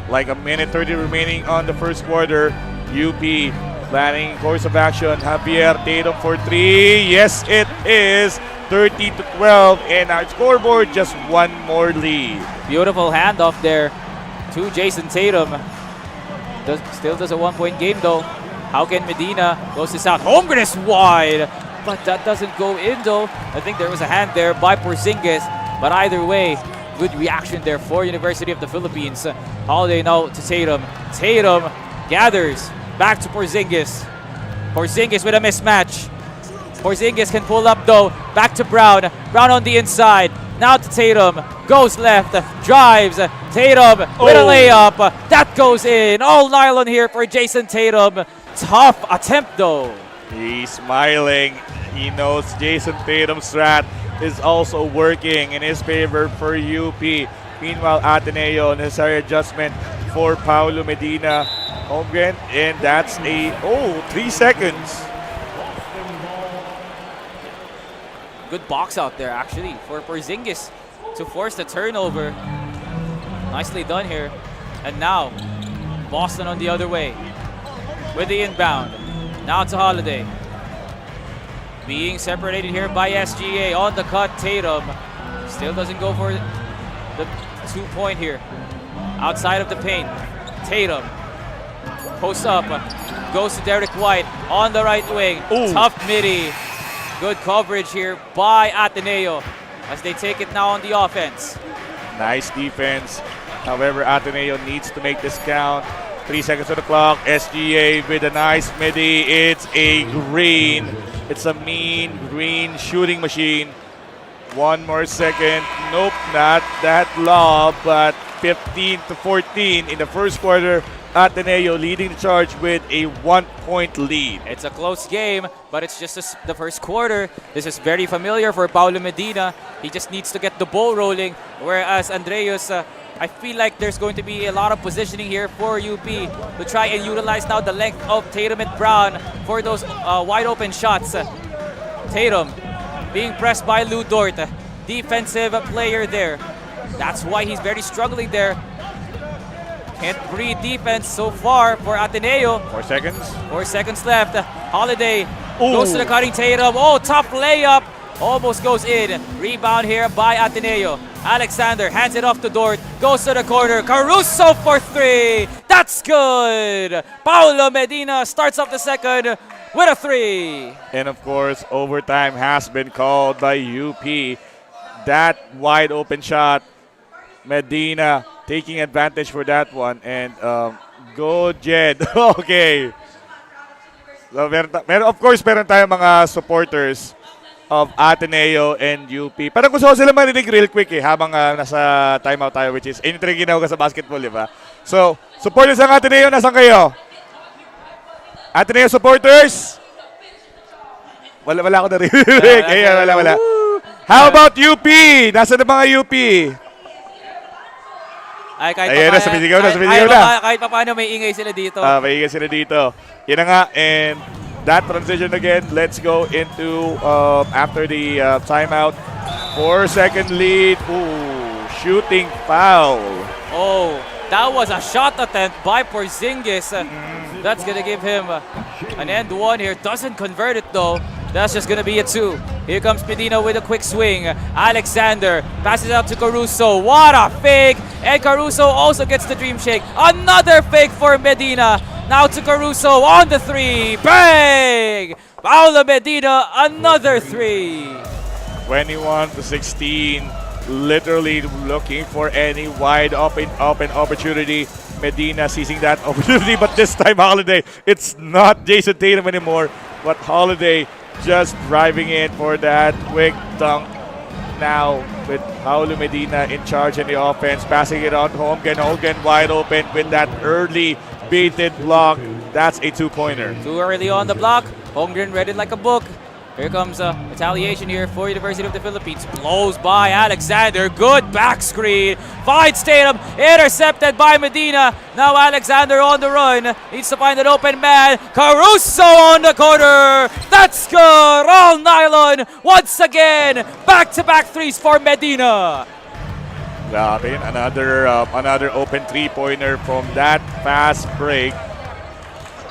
[SPEAKER 1] Like a minute 30 remaining on the first quarter. UP planning course of action. Javier Tatum for 3. Yes, it is. 30-12, and our scoreboard just 1 more lead.
[SPEAKER 2] Beautiful handoff there to Jason Tatum. Still does a 1-point game though. How can Medina goes this out? Holmgren is wide, but that doesn't go in though. I think there was a hand there by Porzingis, but either way, good reaction there for University of the Philippines. Holiday now to Tatum. Tatum gathers back to Porzingis. Porzingis with a mismatch. Porzingis can pull up though. Back to Brown. Brown on the inside. Now to Tatum. Goes left. Drives. Tatum with a layup. That goes in. All nylon here for Jason Tatum. Tough attempt though.
[SPEAKER 1] He's smiling. He knows Jason Tatum's strat is also working in his favor for UP. Meanwhile, Ateneo, necessary adjustment for Paulo Medina. Holmgren, and that's a 3 seconds.
[SPEAKER 2] Good box out there actually for Porzingis to force the turnover. Nicely done here. And now, Boston on the other way with the inbound. Now to Holiday. Being separated here by SGA on the cut. Tatum still doesn't go for the 2-point here. Outside of the paint. Tatum posts up. Goes to Derek White on the right wing.
[SPEAKER 1] Ooh.
[SPEAKER 2] Tough midi. Good coverage here by Ateneo as they take it now on the offense.
[SPEAKER 1] Nice defense. However, Ateneo needs to make this count. 3 seconds on the clock. SGA with a nice midi. It's a green. It's a mean green shooting machine. 1 more second. Nope, not that lob, but 15-14 in the first quarter. Ateneo leading the charge with a 1-point lead.
[SPEAKER 2] It's a close game, but it's just the first quarter. This is very familiar for Paulo Medina. He just needs to get the ball rolling. Whereas Andreas, I feel like there's going to be a lot of positioning here for UP to try and utilize now the length of Tatum and Brown for those wide open shots. Tatum being pressed by Lou Dort, defensive player there. That's why he's very struggling there. Can't breed defense so far for Ateneo.
[SPEAKER 1] 4 seconds.
[SPEAKER 2] 4 seconds left. Holiday goes to the cutting Tatum. Oh, tough layup. Almost goes in. Rebound here by Ateneo. Alexander hands it off to Dort. Goes to the corner. Caruso for 3. That's good. Paulo Medina starts off the second with a 3.
[SPEAKER 1] And of course, overtime has been called by UP. That wide open shot. Medina taking advantage for that one. And go Jed. Okay. So, of course, meron tayong mga supporters of Ateneo and UP. Parang gusto ko sila marinig real quick habang nasa timeout tayo, which is anything ginawa ka sa basketball, di ba? So, supporters ng Ateneo, nasan kayo? Ateneo supporters? Wala ako narinig. Wala. How about UP? Nasaan na mga UP?
[SPEAKER 2] Ay,
[SPEAKER 1] Ayan na, sumisigaw na.
[SPEAKER 2] Kahit pa paano may ingay sila dito.
[SPEAKER 1] May ingay sila dito. Yan na nga, and that transition again, let's go into after the timeout. 4-second lead. Ooh, shooting foul.
[SPEAKER 2] Oh, that was a shot attempt by Porzingis. That's going to give him an end one here. Doesn't convert it though. That's just going to be a 2. Here comes Medina with a quick swing. Alexander passes out to Caruso. What a fake. And Caruso also gets the dream shake. Another fake for Medina. Now to Caruso on the 3. Bang! Paulo Medina, another 3.
[SPEAKER 1] 21-16. Literally looking for any wide open opportunity. Medina seizing that opportunity, but this time Holiday, it's not Jason Tatum anymore, but Holiday just driving in for that quick dunk. Now with Paulo Medina in charge in the offense, passing it on to Holmgren wide open with that early baited block. That's a 2-pointer.
[SPEAKER 2] Too early on the block. Holmgren read it like a book. Here comes retaliation here for University of the Philippines. Blows by Alexander. Good back screen. Finds Tatum. Intercepted by Medina. Now Alexander on the run. Needs to find an open man. Caruso on the corner. That's good. All nylon. Once again. Back-to-back threes for Medina.
[SPEAKER 1] Grabe, another open 3-pointer from that fast break.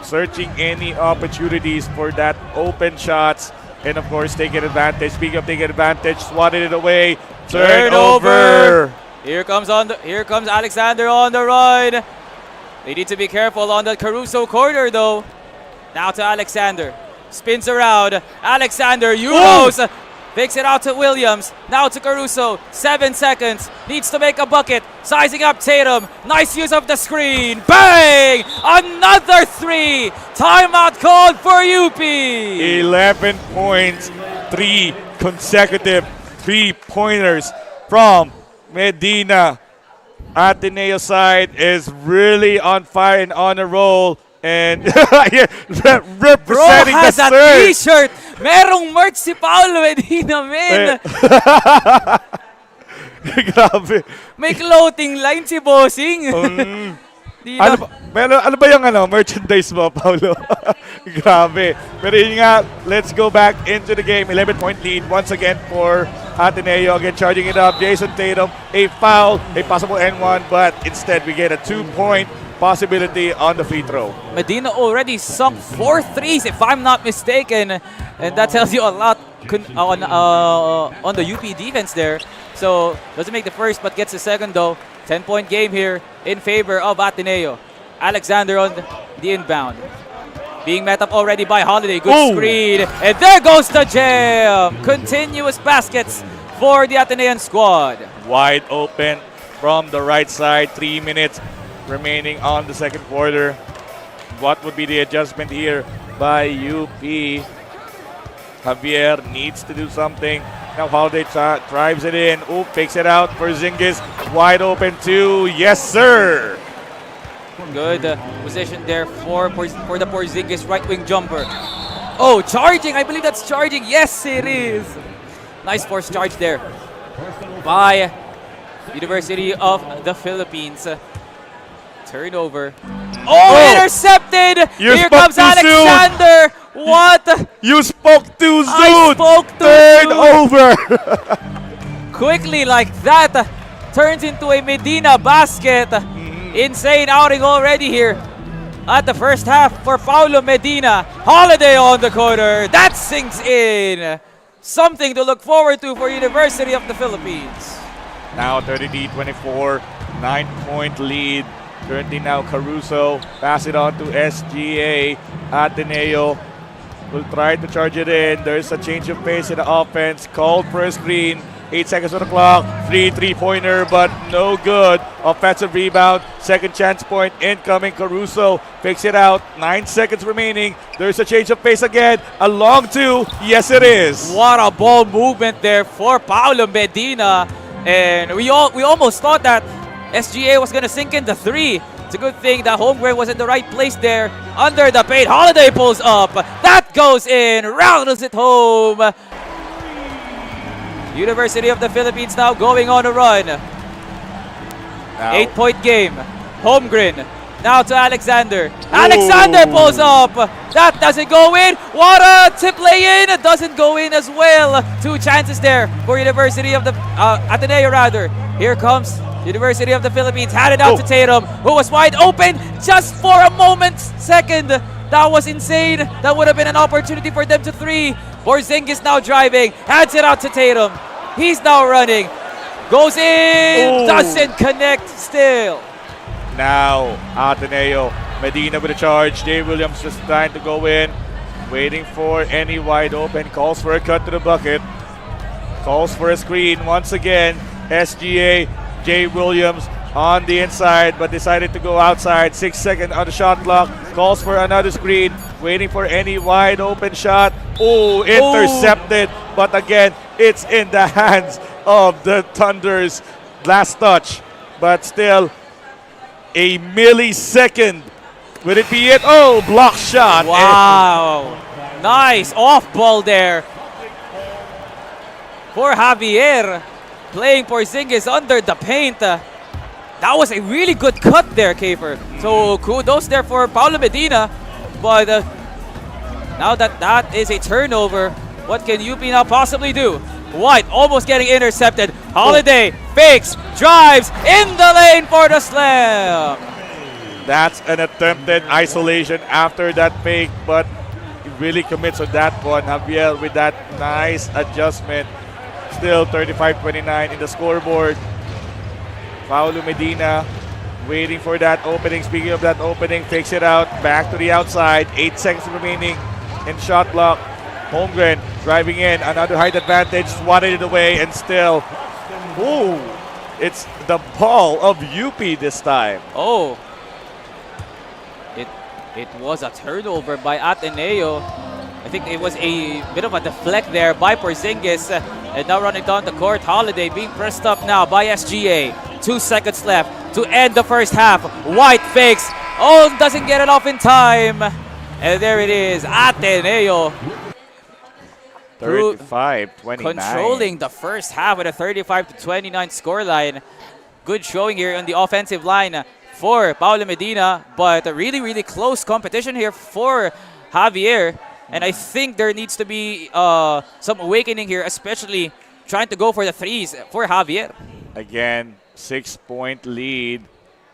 [SPEAKER 1] Searching any opportunities for that open shots. And of course, taking advantage. Speaking of taking advantage, swatted it away. Turnover.
[SPEAKER 2] Here comes Alexander on the run. They need to be careful on the Caruso corner though. Now to Alexander. Spins around. Alexander Euros. Picks it out to Williams. Now to Caruso. 7 seconds. Needs to make a bucket. Sizing up Tatum. Nice use of the screen. Bang! Another 3. Timeout called for UP.
[SPEAKER 1] 11 points. 3 consecutive 3-pointers from Medina. Ateneo side is really on fire and on a roll. And representing
[SPEAKER 2] Bro has
[SPEAKER 1] the
[SPEAKER 2] a
[SPEAKER 1] surge.
[SPEAKER 2] t-shirt. Merong merch si Paulo Medina, men.
[SPEAKER 1] Grabe.
[SPEAKER 2] May clothing line si Bossing. Di
[SPEAKER 1] Ano
[SPEAKER 2] na-
[SPEAKER 1] ba, ano ba yung merchandise mo, Paulo? Grabe. Pero yun nga, let's go back into the game. 11-point lead once again for Ateneo. Again, charging it up. Jason Tatum, a foul, a possible N1, but instead we get a 2-point possibility on the free throw.
[SPEAKER 2] Medina already sunk 4 threes, if I'm not mistaken. And that tells you a lot on the UP defense there. So, doesn't make the first, but gets the second though. 10-point game here in favor of Ateneo. Alexander on the inbound. Being met up already by Holiday. Good screen. And there goes the jam. Continuous baskets for the Atenean squad.
[SPEAKER 1] Wide open from the right side. 3 minutes remaining on the second quarter. What would be the adjustment here by UP? Javier needs to do something. Now Holiday drives it in. Ooh, picks it out for Zingis. Wide open too. Yes, sir.
[SPEAKER 2] Good position there for the Porzingis right wing jumper. Oh, charging. I believe that's charging. Yes, it is. Nice force charge there by University of the Philippines. Turnover. Oh, intercepted.
[SPEAKER 1] You
[SPEAKER 2] Here
[SPEAKER 1] spoke
[SPEAKER 2] comes
[SPEAKER 1] too soon.
[SPEAKER 2] Alexander. What?
[SPEAKER 1] You spoke too soon.
[SPEAKER 2] I spoke too
[SPEAKER 1] Turn
[SPEAKER 2] soon.
[SPEAKER 1] over.
[SPEAKER 2] Quickly like that turns into a Medina basket. Insane outing already here at the first half for Paulo Medina. Holiday on the corner. That sinks in. Something to look forward to for University of the Philippines.
[SPEAKER 1] Now 33-24, 9-point lead. Currently now Caruso. Pass it on to SGA. Ateneo will try to charge it in. There's a change of pace in the offense. Called for a screen. 8 seconds on the clock. Three-pointer, but no good. Offensive rebound. Second chance point incoming. Caruso picks it out. 9 seconds remaining. There's a change of pace again. A long two. Yes, it is.
[SPEAKER 2] What a ball movement there for Paulo Medina. And we almost thought that SGA was going to sink in the three. It's a good thing that Holmgren was in the right place there. Under the paint. Holiday pulls up. That goes in. Roundles it home. University of the Philippines now going on a run.
[SPEAKER 1] Now,
[SPEAKER 2] 8-point game. Holmgren. Now to Alexander. Alexander pulls up. That doesn't go in. What a tip lay in. It doesn't go in as well. 2 chances there for University of the Ateneo rather. Here comes University of the Philippines. Had it out to Tatum, who was wide open just for a second. That was insane. That would have been an opportunity for them to three. Porzingis now driving. Hands it out to Tatum. He's now running. Goes in. Doesn't connect still.
[SPEAKER 1] now Ateneo. Medina with a charge. Jay Williams just trying to go in. Waiting for any wide open. Calls for a cut to the bucket. Calls for a screen once again. SGA. Jay Williams on the inside, but decided to go outside. 6 seconds on the shot clock. Calls for another screen. Waiting for any wide open shot. Oh, intercepted. But again, it's in the hands of the Thunder's last touch. But still, a millisecond. Would it be it? Oh, block shot.
[SPEAKER 2] Wow. Nice off ball there for Javier. Playing Porzingis under the paint. That was a really good cut there, Kafer. So kudos there for Paulo Medina. But now that is a turnover, what can UP now possibly do? White almost getting intercepted. Holiday fakes, drives in the lane for the slam.
[SPEAKER 1] That's an attempted isolation after that fake, but he really commits on that one. Javier with that nice adjustment. Still 35-29 in the scoreboard. Paulo Medina waiting for that opening. Speaking of that opening, takes it out. Back to the outside. 8 seconds remaining in shot clock. Holmgren driving in. Another height advantage. Swatted it away and still. Ooh. It's the ball of UP this time.
[SPEAKER 2] Oh. It was a turnover by Ateneo. I think it was a bit of a deflect there by Porzingis. And now running down the court, Holiday being pressed up now by SGA. 2 seconds left to end the first half. White fakes. Oh, doesn't get it off in time. And there it is, Ateneo.
[SPEAKER 1] 35-29.
[SPEAKER 2] Controlling the first half with a 35-29 scoreline. Good showing here on the offensive line for Paulo Medina, but a really, really close competition here for Javier. And I think there needs to be some awakening here, especially trying to go for the threes for Javier.
[SPEAKER 1] Again, 6-point lead.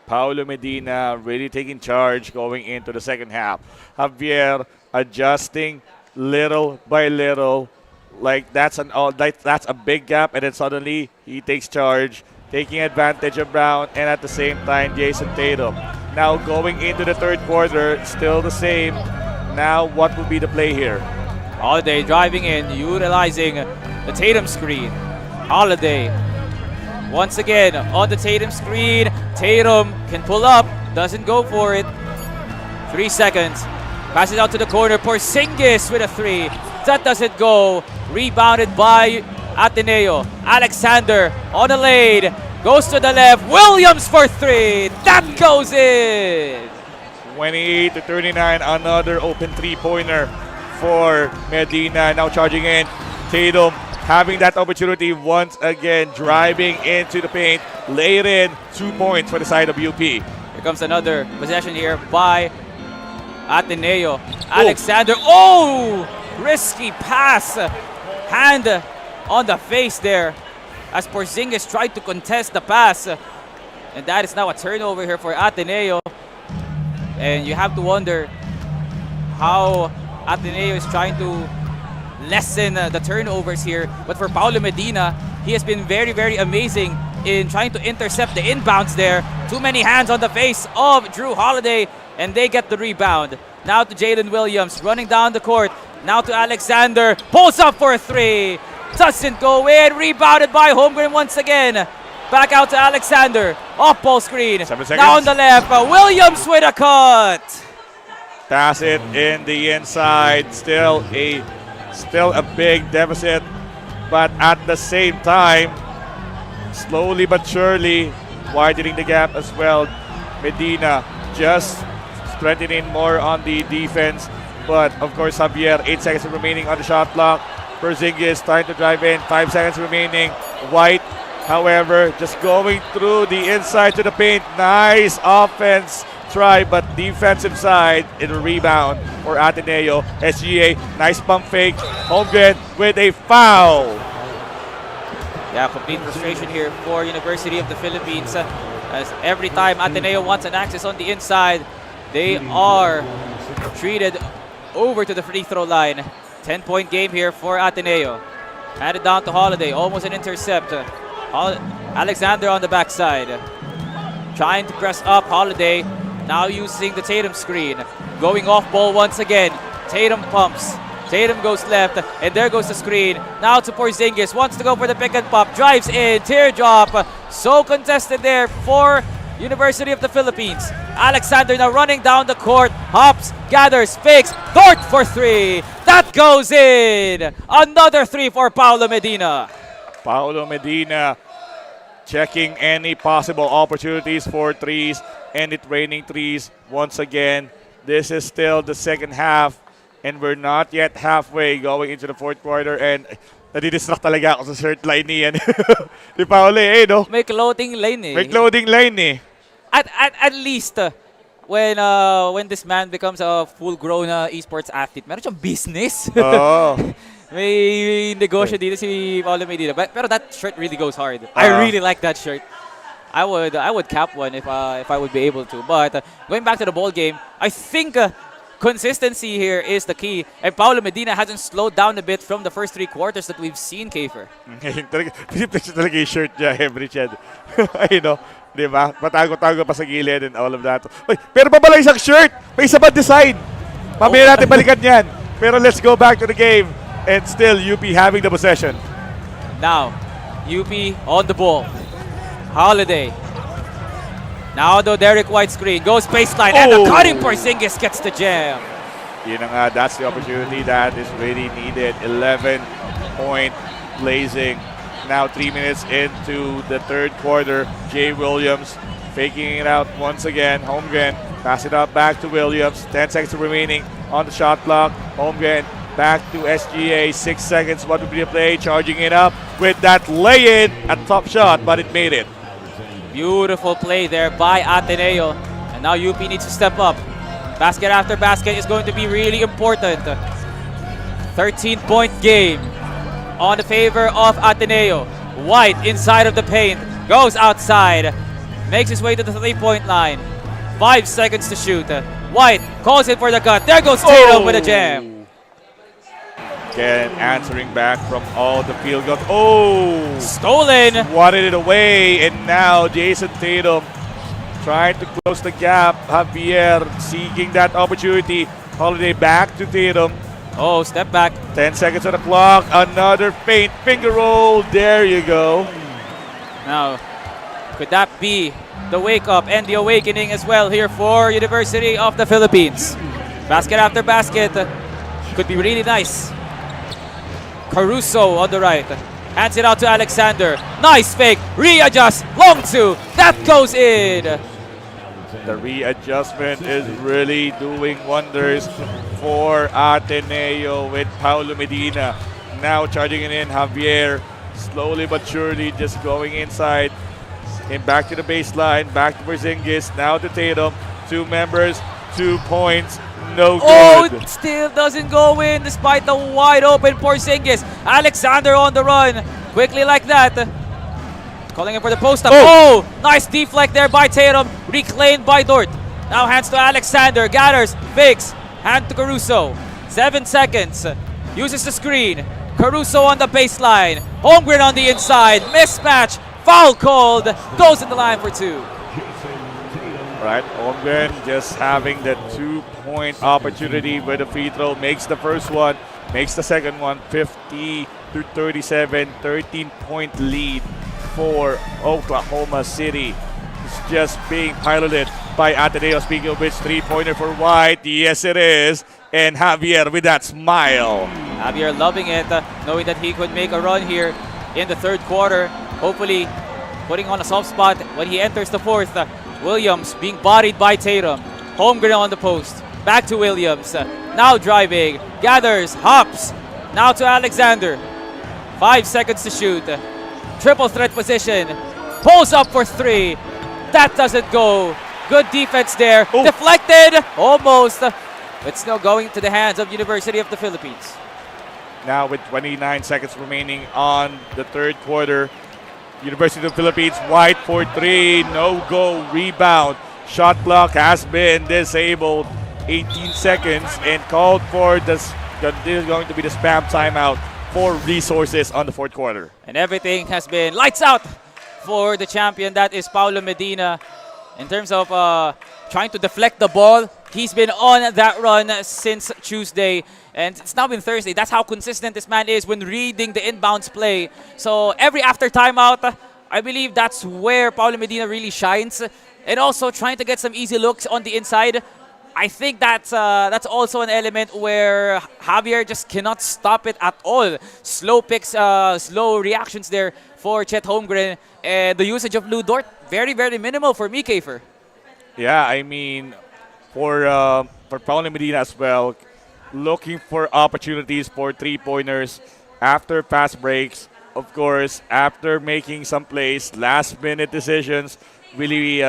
[SPEAKER 1] Paulo Medina really taking charge going into the second half. Javier adjusting little by little. Like that's a big gap, and then suddenly he takes charge, taking advantage of Brown, and at the same time Jason Tatum. Now going into the third quarter, still the same. Now what will be the play here?
[SPEAKER 2] Holiday driving in, utilizing the Tatum screen. Holiday once again on the Tatum screen. Tatum can pull up, doesn't go for it. 3 seconds. Passes out to the corner. Porzingis with a three. That doesn't go. Rebounded by Ateneo. Alexander on the lane. Goes to the left. Williams for three. That goes in.
[SPEAKER 1] 28-39. Another open three-pointer for Medina. Now charging in. Tatum having that opportunity once again, driving into the paint. Laid in 2 points for the side of UP.
[SPEAKER 2] Here comes another possession here by Ateneo. Alexander. Oh! Risky pass. Hand on the face there as Porzingis tried to contest the pass. And that is now a turnover here for Ateneo. And you have to wonder how Ateneo is trying to lessen the turnovers here. But for Paulo Medina, he has been very, very amazing in trying to intercept the inbounds there. Too many hands on the face of Drew Holiday, and they get the rebound. Now to Jalen Williams, running down the court. Now to Alexander, pulls up for a three. Doesn't go in, rebounded by Holmgren once again. Back out to Alexander, off ball screen.
[SPEAKER 1] 7 seconds.
[SPEAKER 2] Now on the left, Williams with a cut.
[SPEAKER 1] Pass it in the inside. Still a big deficit, but at the same time, slowly but surely widening the gap as well. Medina just strengthening more on the defense, but of course Javier, 8 seconds remaining on the shot clock. Porzingis trying to drive in, 5 seconds remaining. White, however, just going through the inside to the paint. Nice offense try, but defensive side in a rebound for Ateneo. SGA, nice pump fake. Holmgren with a foul.
[SPEAKER 2] Yeah, complete frustration here for University of the Philippines. As every time Ateneo wants an access on the inside, they are treated over to the free throw line. 10-point game here for Ateneo. Handed down to Holiday, almost an intercept. Alexander on the backside. Trying to press up Holiday. Now using the Tatum screen. Going off ball once again. Tatum pumps. Tatum goes left, and there goes the screen. Now to Porzingis, wants to go for the pick and pop. Drives in, teardrop. So contested there for University of the Philippines. Alexander now running down the court. Hops, gathers, fakes. Dort for three. That goes in. Another three for Paulo Medina.
[SPEAKER 1] Paulo Medina checking any possible opportunities for threes, and it raining threes once again. This is still the second half, and we're not yet halfway going into the fourth quarter, and nadidistract talaga ako sa shirt line niyan. Di Paulo no?
[SPEAKER 2] May clothing lane eh.
[SPEAKER 1] May clothing line eh.
[SPEAKER 2] At least when this man becomes a full-grown esports athlete, meron siyang business.
[SPEAKER 1] Oh.
[SPEAKER 2] May negosyo dito si Paulo Medina. Pero that shirt really goes hard. I really like that shirt. I would cap one if I would be able to. But going back to the ball game, I think consistency here is the key. And Paulo Medina hasn't slowed down a bit from the first 3 quarters that we've seen, Kafer.
[SPEAKER 1] Piniplex talaga yung shirt niya, every shed. Ayun, no? Di ba? Patago-tago pa sa gilid and all of that. Uy, pero pa pala isang shirt! May isa pa design! Mamaya natin balikan yan. Pero let's go back to the game. And still, UP having the possession.
[SPEAKER 2] Now, UP on the ball. Holiday. Now the Derek White screen. Goes baseline. And the cutting Porzingis gets the jam.
[SPEAKER 1] Yun na nga, that's the opportunity that is really needed. 11-point blazing. Now 3 minutes into the third quarter. Jay Williams faking it out once again. Holmgren pass it up back to Williams. 10 seconds remaining on the shot clock. Holmgren back to SGA. 6 seconds. What would be the play? Charging it up with that lay-in. A top shot, but it made it.
[SPEAKER 2] Beautiful play there by Ateneo. And now UP needs to step up. Basket after basket is going to be really important. 13-point game on the favor of Ateneo. White inside of the paint, goes outside, makes his way to the 3-point line. 5 seconds to shoot. White calls it for the cut. There goes Tatum with a jam.
[SPEAKER 1] Again, answering back from all the field goals. Oh!
[SPEAKER 2] Stolen.
[SPEAKER 1] Wanted it away, and now Jason Tatum trying to close the gap. Javier seeking that opportunity. Holiday back to Tatum.
[SPEAKER 2] Oh, step back.
[SPEAKER 1] 10 seconds on the clock. Another feint finger roll. There you go.
[SPEAKER 2] Now, could that be the wake up and the awakening as well here for University of the Philippines? Basket after basket. Could be really nice. Caruso on the right. Hands it out to Alexander. Nice fake. Readjust. Long two. That goes in.
[SPEAKER 1] The readjustment is really doing wonders for Ateneo with Paulo Medina. Now charging it in. Javier slowly but surely just going inside. And back to the baseline. Back to Porzingis. Now to Tatum. 2 members. 2 points. No good.
[SPEAKER 2] Oh, it still doesn't go in despite the wide open Porzingis. Alexander on the run. Quickly like that. Calling in for the post up. Oh, nice deflect there by Tatum. Reclaimed by Dort. Now hands to Alexander. Gathers. Fakes. Hand to Caruso. 7 seconds. Uses the screen. Caruso on the baseline. Holmgren on the inside. Mismatch. Foul called. Goes in the line for 2.
[SPEAKER 1] Right, Holmgren just having the 2-point opportunity with a free throw. Makes the first one, makes the second one. 50-37, 13-point lead for Oklahoma City. It's just being piloted by Ateneo. Speaking of which, 3-pointer for White. Yes, it is. And Javier with that smile.
[SPEAKER 2] Javier loving it, knowing that he could make a run here in the 3rd quarter. Hopefully putting on a soft spot when he enters the 4th. Williams being bodied by Tatum. Holmgren on the post. Back to Williams. Now driving. Gathers. Hops. Now to Alexander. 5 seconds to shoot. Triple threat position. Pulls up for 3. That doesn't go. Good defense there.
[SPEAKER 1] Ooh.
[SPEAKER 2] Deflected. Almost. But still going to the hands of University of the Philippines.
[SPEAKER 1] Now with 29 seconds remaining on the 3rd quarter. University of the Philippines, White for 3, no go, rebound. Shot clock has been disabled. 18 seconds and called for this is going to be the spam timeout for resources on the 4th quarter.
[SPEAKER 2] And everything has been lights out for the champion. That is Paulo Medina. In terms of trying to deflect the ball, he's been on that run since Tuesday. And it's now been Thursday. That's how consistent this man is when reading the inbounds play. So every after timeout, I believe that's where Paulo Medina really shines. And also trying to get some easy looks on the inside. I think that's also an element where Javier just cannot stop it at all. Slow picks, slow reactions there for Chet Holmgren. And the usage of Lou Dort, very, very minimal for me, Kafer.
[SPEAKER 1] Yeah, I mean, for Paulo Medina as well, looking for opportunities for 3-pointers after fast breaks. Of course, after making some plays, last-minute decisions really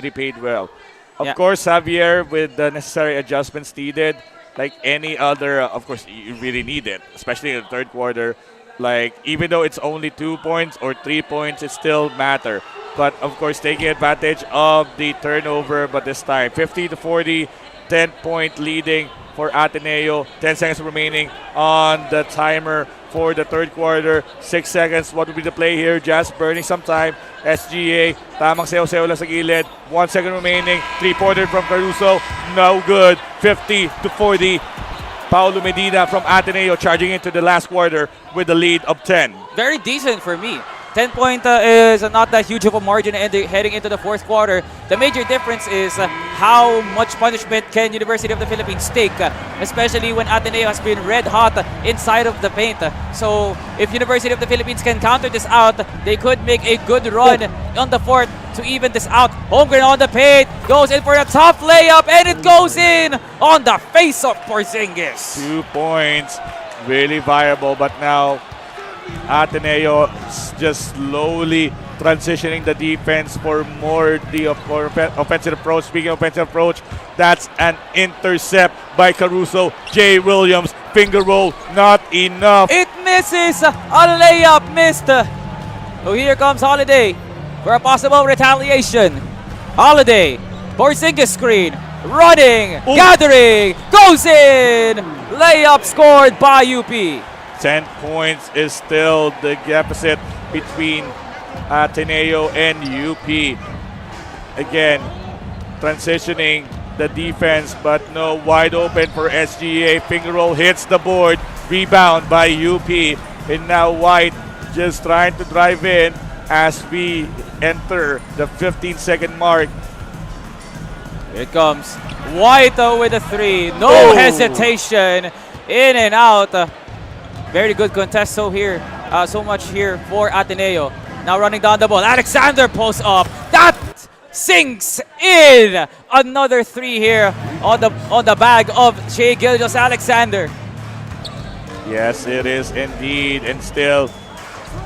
[SPEAKER 1] paid well. Of course, Javier, with the necessary adjustments needed, like any other, of course, you really need it, especially in the 3rd quarter. Like, even though it's only 2 points or 3 points, it still matter. But, of course, taking advantage of the turnover, but this time, 50-40, 10-point leading for Ateneo. 10 seconds remaining on the timer for the 3rd quarter. 6 seconds. What will be the play here? Just burning some time. SGA. Tamang sayo-sayo lang sa gilid. 1 second remaining. 3-pointer from Caruso. No good. 50-40. Paulo Medina from Ateneo charging into the last quarter with the lead of 10.
[SPEAKER 2] Very decent for me. 10-point is not that huge of a margin heading into the 4th quarter. The major difference is how much punishment can University of the Philippines take, especially when Ateneo has been red hot inside of the paint. So if University of the Philippines can counter this out, they could make a good run on the 4th to even this out. Holmgren on the paint, goes in for a tough layup, and it goes in on the face of Porzingis.
[SPEAKER 1] 2 points, really viable, but now Ateneo just slowly transitioning the defense for more for offensive approach. Speaking of offensive approach, that's an intercept by Caruso. Jay Williams, finger roll, not enough.
[SPEAKER 2] It misses. A layup missed. So here comes Holiday for a possible retaliation. Holiday, Porzingis screen, running, gathering, goes in. Layup scored by UP.
[SPEAKER 1] 10 points is still the deficit between Ateneo and UP. Again, transitioning the defense, but no, wide open for SGA. Finger roll hits the board. Rebound by UP. And now White just trying to drive in as we enter the 15-second mark.
[SPEAKER 2] Here it comes. White with a three. No hesitation. In and out. Very good contest so much here for Ateneo. Now running down the ball. Alexander pulls up. That sinks in. Another three here on the bag of Shea Gilgeous-Alexander.
[SPEAKER 1] Yes, it is indeed. And still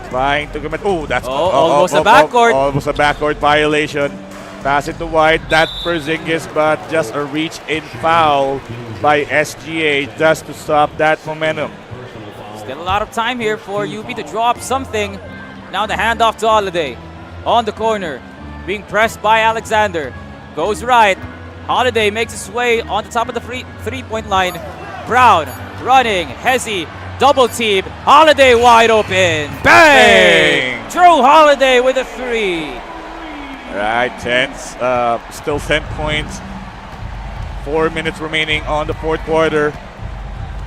[SPEAKER 1] trying to commit. Oh, that's
[SPEAKER 2] almost a backcourt.
[SPEAKER 1] Almost a backcourt violation. Pass it to White. That Porzingis, but just a reach-in foul by SGA just to stop that momentum.
[SPEAKER 2] Still a lot of time here for UP to draw up something. Now the handoff to Holiday. On the corner. Being pressed by Alexander. Goes right. Holiday makes his way on the top of the three-point line. Brown running. Hezi. Double team. Holiday wide open. Bang! Drew Holiday with a three.
[SPEAKER 1] Right, still 10 points. 4 minutes remaining on the fourth quarter.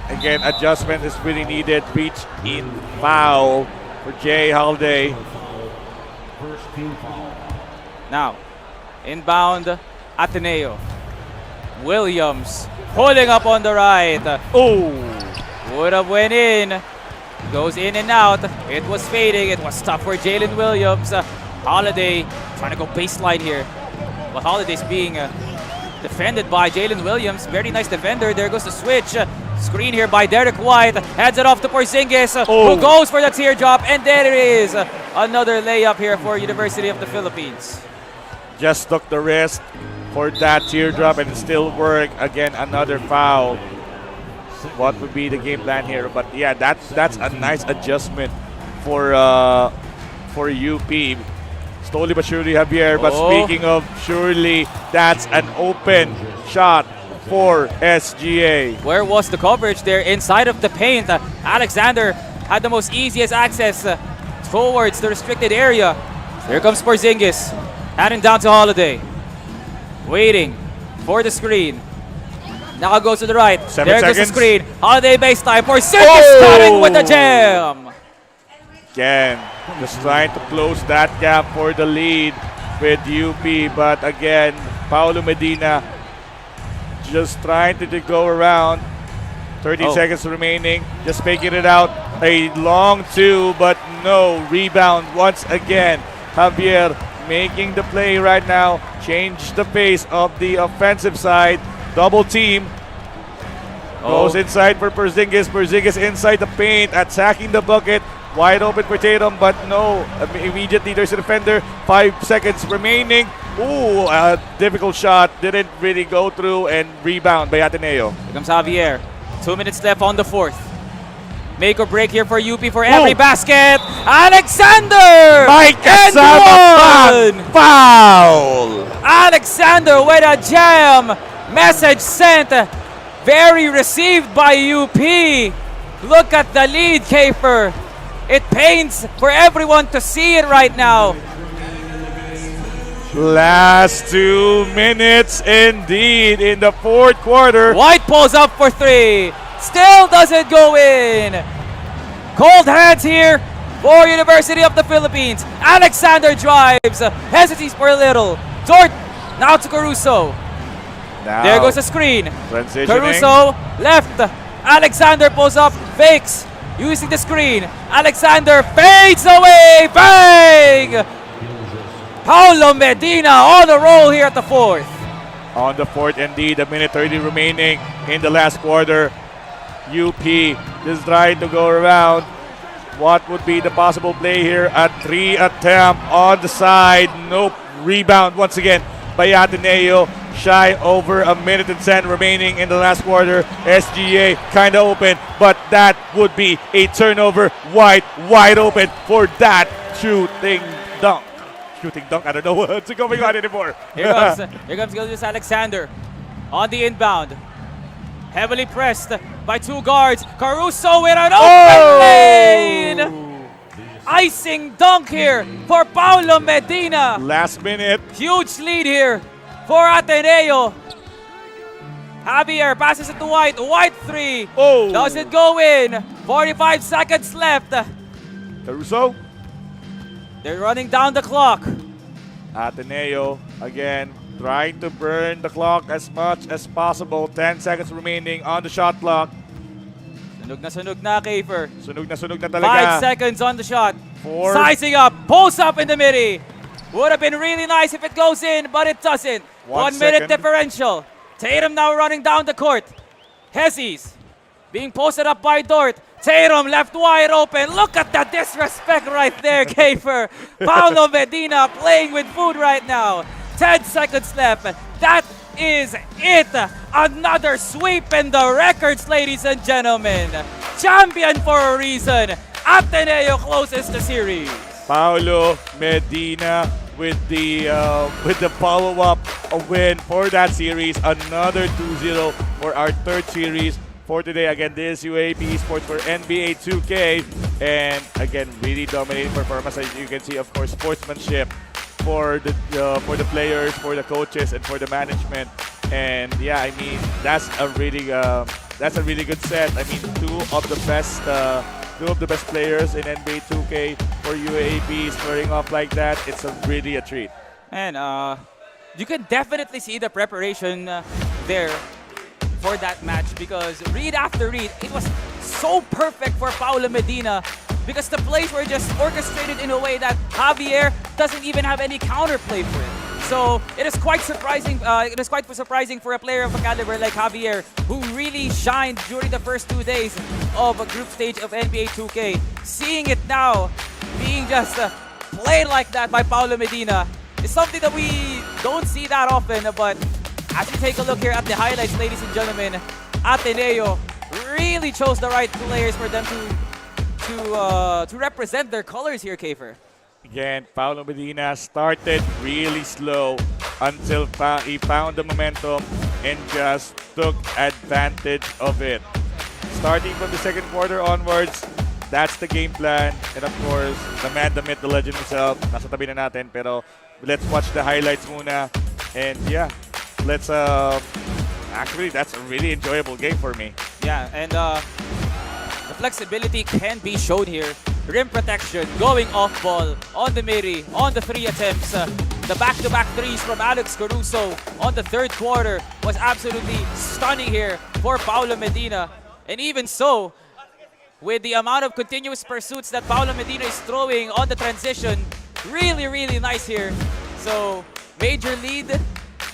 [SPEAKER 1] Again, adjustment is really needed. Reach in foul for Jay Holiday.
[SPEAKER 2] Now, inbound Ateneo. Williams pulling up on the right.
[SPEAKER 1] Oh!
[SPEAKER 2] Would have went in. Goes in and out. It was fading. It was tough for Jalen Williams. Holiday trying to go baseline here. But Holiday's being defended by Jalen Williams. Very nice defender. There goes the switch. Screen here by Derek White. Heads it off to Porzingis, who goes for the teardrop. And there it is. Another layup here for University of the Philippines.
[SPEAKER 1] Just took the risk for that teardrop and it still worked. Again, another foul. What would be the game plan here? But yeah, that's a nice adjustment for UP. Slowly but surely, Javier. But speaking of surely, that's an open shot for SGA.
[SPEAKER 2] Where was the coverage there? Inside of the paint. Alexander had the most easiest access towards the restricted area. Here comes Porzingis. Handing down to Holiday. Waiting for the screen. Now goes to the right.
[SPEAKER 1] 7
[SPEAKER 2] there
[SPEAKER 1] seconds.
[SPEAKER 2] Goes the screen. Holiday baseline. Porzingis cutting with the jam.
[SPEAKER 1] Again, just trying to close that gap for the lead with UP. But again, Paulo Medina just trying to go around. 30 seconds remaining. Just making it out. A long two, but no rebound once again. Javier making the play right now. Change the pace of the offensive side. Double team. Goes inside for Porzingis. Porzingis inside the paint, attacking the bucket. Wide open for Tatum, but no. Immediately there's a defender. 5 seconds remaining. Ooh, a difficult shot. Didn't really go through, and rebound by Ateneo.
[SPEAKER 2] Here comes Javier. 2 minutes left on the fourth. Make or break here for UP for every basket. Alexander!
[SPEAKER 1] Mike Casaba, foul!
[SPEAKER 2] Alexander with a jam. Message sent. Very received by UP. Look at the lead, Kafer. It pains for everyone to see it right now.
[SPEAKER 1] Last 2 minutes indeed in the fourth quarter.
[SPEAKER 2] White pulls up for three. Still doesn't go in. Cold hands here for University of the Philippines. Alexander drives. Hesitates for a little. Dort now to Caruso.
[SPEAKER 1] Now,
[SPEAKER 2] there goes the screen.
[SPEAKER 1] Transitioning.
[SPEAKER 2] Caruso left. Alexander pulls up. Fakes. Using the screen. Alexander fades away. Bang! Paulo Medina on a roll here at the fourth.
[SPEAKER 1] On the fourth, indeed, a minute 30 remaining in the last quarter. UP just trying to go around. What would be the possible play here? A 3 attempt on the side. Nope. Rebound once again by Ateneo. Shy over a minute and 10 remaining in the last quarter. SGA kind of open, but that would be a turnover. Wide open for that shooting dunk. Shooting dunk, I don't know what's going on anymore.
[SPEAKER 2] Here comes Gildas Alexander on the inbound. Heavily pressed by 2 guards. Caruso with an open lane! Icing dunk here for Paulo Medina.
[SPEAKER 1] Last minute.
[SPEAKER 2] Huge lead here for Ateneo. Javier passes it to White. White 3.
[SPEAKER 1] Oh.
[SPEAKER 2] Does it go in? 45 seconds left.
[SPEAKER 1] Caruso.
[SPEAKER 2] They're running down the clock.
[SPEAKER 1] Ateneo again trying to burn the clock as much as possible. 10 seconds remaining on the shot clock.
[SPEAKER 2] Sunog na, Kiefer.
[SPEAKER 1] Sunog na talaga.
[SPEAKER 2] 5 seconds on the shot.
[SPEAKER 1] 4.
[SPEAKER 2] Sizing up, pulls up in the midi. Would have been really nice if it goes in, but it doesn't. 1 minute
[SPEAKER 1] second.
[SPEAKER 2] differential. Tatum now running down the court. Hezzies being posted up by Dort. Tatum left wide open. Look at the disrespect right there, Kiefer. Paulo Medina playing with food right now. 10 seconds left. That is it. Another sweep in the records, ladies and gentlemen. Champion for a reason. Ateneo closes the series.
[SPEAKER 1] Paulo Medina with the follow-up win for that series. Another 2-0 for our third series for today. Again, this is UAAP Esports for NBA 2K. And again, really dominating performance. As you can see, of course, sportsmanship for the players, for the coaches, and for the management. And yeah, I mean, that's a really good set. I mean, two of the best players in NBA 2K for UAAP squaring off like that. It's really a treat.
[SPEAKER 2] And you can definitely see the preparation there for that match, because read after read, it was so perfect for Paulo Medina, because the plays were just orchestrated in a way that Javier doesn't even have any counterplay for it. So it is quite surprising. It is quite surprising for a player of a caliber like Javier, who really shined during the first 2 days of a group stage of NBA 2K. Seeing it now being just played like that by Paulo Medina is something that we don't see that often. But as we take a look here at the highlights, ladies and gentlemen, Ateneo really chose the right players for them to represent their colors here, Kiefer.
[SPEAKER 1] Again, Paulo Medina started really slow until he found the momentum and just took advantage of it. Starting from the second quarter onwards, that's the game plan. And of course, the man, the myth, the legend himself, nasa tabi na natin. Pero let's watch the highlights muna. And yeah, let's actually, that's a really enjoyable game for me.
[SPEAKER 2] Yeah, and the flexibility can be shown here. Rim protection, going off ball, on the midi, on the 3 attempts. The back-to-back threes from Alex Caruso on the third quarter was absolutely stunning here for Paulo Medina. And even so, with the amount of continuous pursuits that Paulo Medina is throwing on the transition, really, really nice here. So, major lead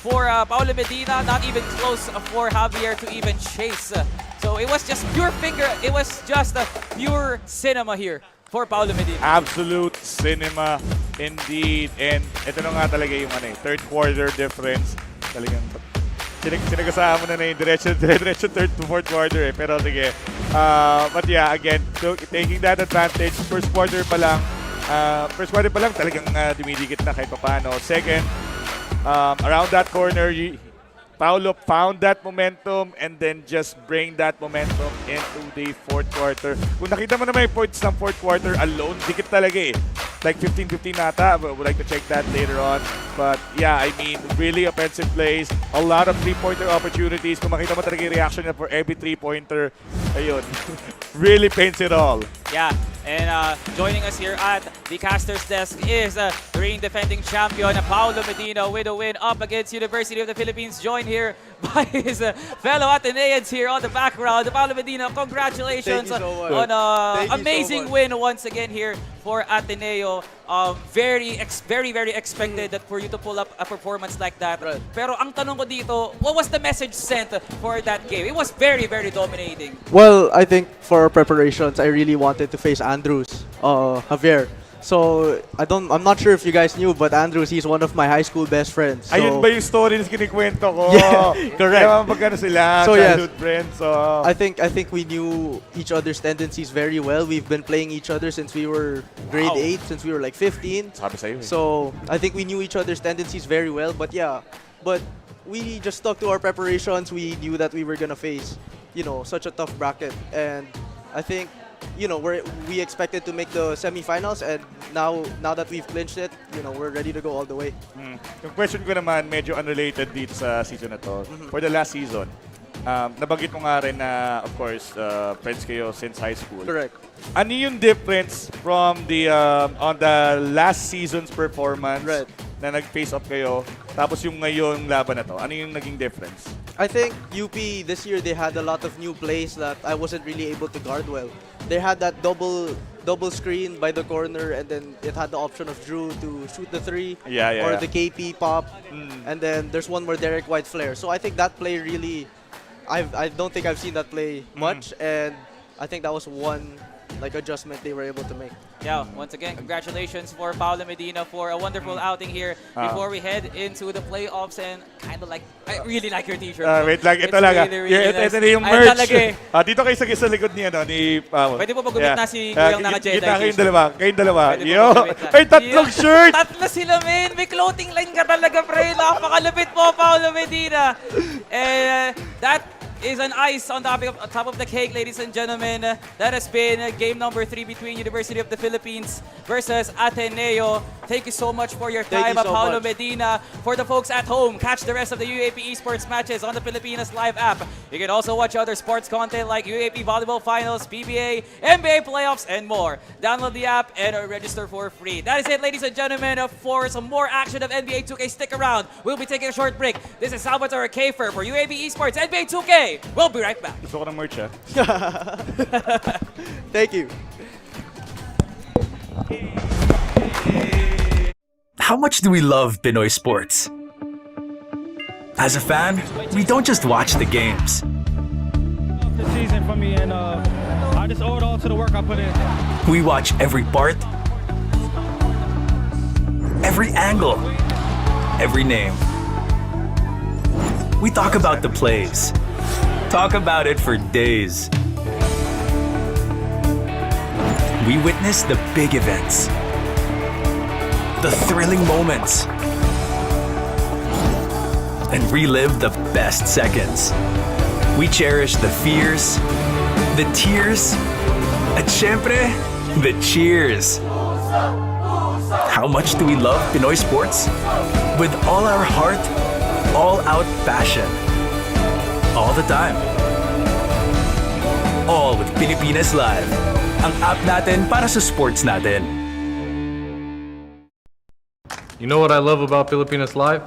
[SPEAKER 2] for Paulo Medina, not even close for Javier to even chase. So it was just pure it was just pure cinema here for Paulo Medina.
[SPEAKER 1] Absolute cinema indeed. And ito na nga talaga yung third quarter difference. Talagang sinagasama na yung diretso third to fourth quarter Pero sige. But yeah, again, so taking that advantage, first quarter pa lang talagang dumidikit na kahit paano. Second, around that corner, Paulo found that momentum and then just bring that momentum into the fourth quarter. Kung nakita mo naman yung points ng fourth quarter alone, dikit talaga eh. Like 15-15 nata. I would like to check that later on. But yeah, I mean, really offensive plays. A lot of three-pointer opportunities. Kung makita mo talaga yung reaction niya for every three-pointer, ayun. Really paints it all.
[SPEAKER 2] Yeah, and joining us here at the caster's desk is the reigning defending champion, Paulo Medina, with a win up against University of the Philippines, joined here by his fellow Ateneans here on the background. Paulo Medina, congratulations on an amazing win once again here for Ateneo. very expected that for you to pull up a performance like that.
[SPEAKER 8] Right.
[SPEAKER 2] Pero ang tanong ko dito, what was the message sent for that game? It was very dominating.
[SPEAKER 8] Well, I think for our preparations, I really wanted to face Andrews, Javier. So I'm not sure if you guys knew, but Andrews, he's one of my high school best friends. So,
[SPEAKER 1] Ayun ba yung story na kinikwento ko?
[SPEAKER 8] Yeah, correct.
[SPEAKER 1] Kaya magkano sila,
[SPEAKER 8] So, yes.
[SPEAKER 1] childhood friends. So,
[SPEAKER 8] I think we knew each other's tendencies very well. We've been playing each other since we were grade 8, since we were like 15.
[SPEAKER 1] sabi sa'yo eh.
[SPEAKER 8] So I think we knew each other's tendencies very well. But yeah, but we just stuck to our preparations. We knew that we were gonna face, such a tough bracket, and I think, we expected to make the semifinals, and now that we've clinched it, we're ready to go all the way.
[SPEAKER 1] Yung question ko naman, medyo unrelated dito sa season na to. For the last season, nabanggit mo nga rin na, of course, friends kayo since high school.
[SPEAKER 8] Correct.
[SPEAKER 1] Ano yung difference from the on the last season's performance
[SPEAKER 8] Right.
[SPEAKER 1] na nag-face up kayo, tapos yung ngayong laban na to? Ano yung naging difference?
[SPEAKER 8] I think UP this year, they had a lot of new plays that I wasn't really able to guard well. They had that double screen by the corner, and then it had the option of Drew to shoot the 3 or the KP pop, and then there's one more Derek White flare. So I think that play really, I don't think I've seen that play much, and I think that was one adjustment they were able to make.
[SPEAKER 2] Yeah, once again, congratulations for Paolo Medina for a wonderful outing here. Before we head into the playoffs, and I really like your t-shirt.
[SPEAKER 1] Wait lang, ito
[SPEAKER 2] It's
[SPEAKER 1] lang.
[SPEAKER 2] really, really nice.
[SPEAKER 1] Ito na yung
[SPEAKER 2] Ay,
[SPEAKER 1] merch.
[SPEAKER 2] talaga eh.
[SPEAKER 1] Dito kayo sa likod ni Pao.
[SPEAKER 2] Pwede po pagumit na si Kuyang naka-Jedi
[SPEAKER 1] Kita kayong
[SPEAKER 2] t-shirt.
[SPEAKER 1] dalawa. Kayong dalawa.
[SPEAKER 2] Pwede po
[SPEAKER 1] Yo!
[SPEAKER 2] pagumit na.
[SPEAKER 1] Ay, tatlong
[SPEAKER 2] Yo,
[SPEAKER 1] shirt!
[SPEAKER 2] Tatlo sila, men. May clothing line ka talaga, pre. Napakalapit po, Paolo Medina. That is an ice on top of the cake, ladies and gentlemen. That has been game number 3 between University of the Philippines versus Ateneo. Thank you so much for your time,
[SPEAKER 8] Thank you so
[SPEAKER 2] Paolo
[SPEAKER 8] much.
[SPEAKER 2] Medina. For the folks at home, catch the rest of the UAAP Esports matches on the Pilipinas Live app. You can also watch other sports content like UAAP Volleyball Finals, PBA, NBA Playoffs, and more. Download the app and register for free. That is it, ladies and gentlemen. For some more action of NBA 2K, stick around. We'll be taking a short break. This is Salvatore Kafer for UAAP Esports NBA 2K. We'll be right back.
[SPEAKER 1] Gusto ko ng merch, ah.
[SPEAKER 8] Thank you.
[SPEAKER 4] How much do we love Pinoy sports? As a fan, we don't just watch the games.
[SPEAKER 5] The season for me, and I just owe it all to the work I put in.
[SPEAKER 4] We watch every part, every angle, every name. We talk about the plays. Talk about it for days. We witness the big events, the thrilling moments, and relive the best seconds. We cherish the fears, the tears, at syempre, the cheers. How much do we love Pinoy sports? With all our heart, all out passion. All the time. All with Pilipinas Live. Ang app natin para sa sports natin.
[SPEAKER 6] You know what I love about Pilipinas Live?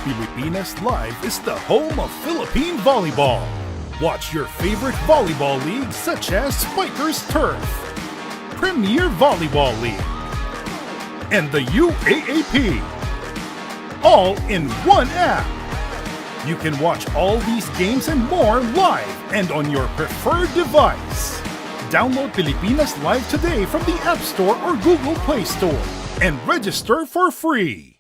[SPEAKER 7] Pilipinas Live is the home of Philippine volleyball. Watch your favorite volleyball leagues such as Spikers Turf, Premier Volleyball League, and the UAAP, all in one app. You can watch all these games and more live and on your preferred device. Download Pilipinas Live today from the App Store or Google Play Store and register for free.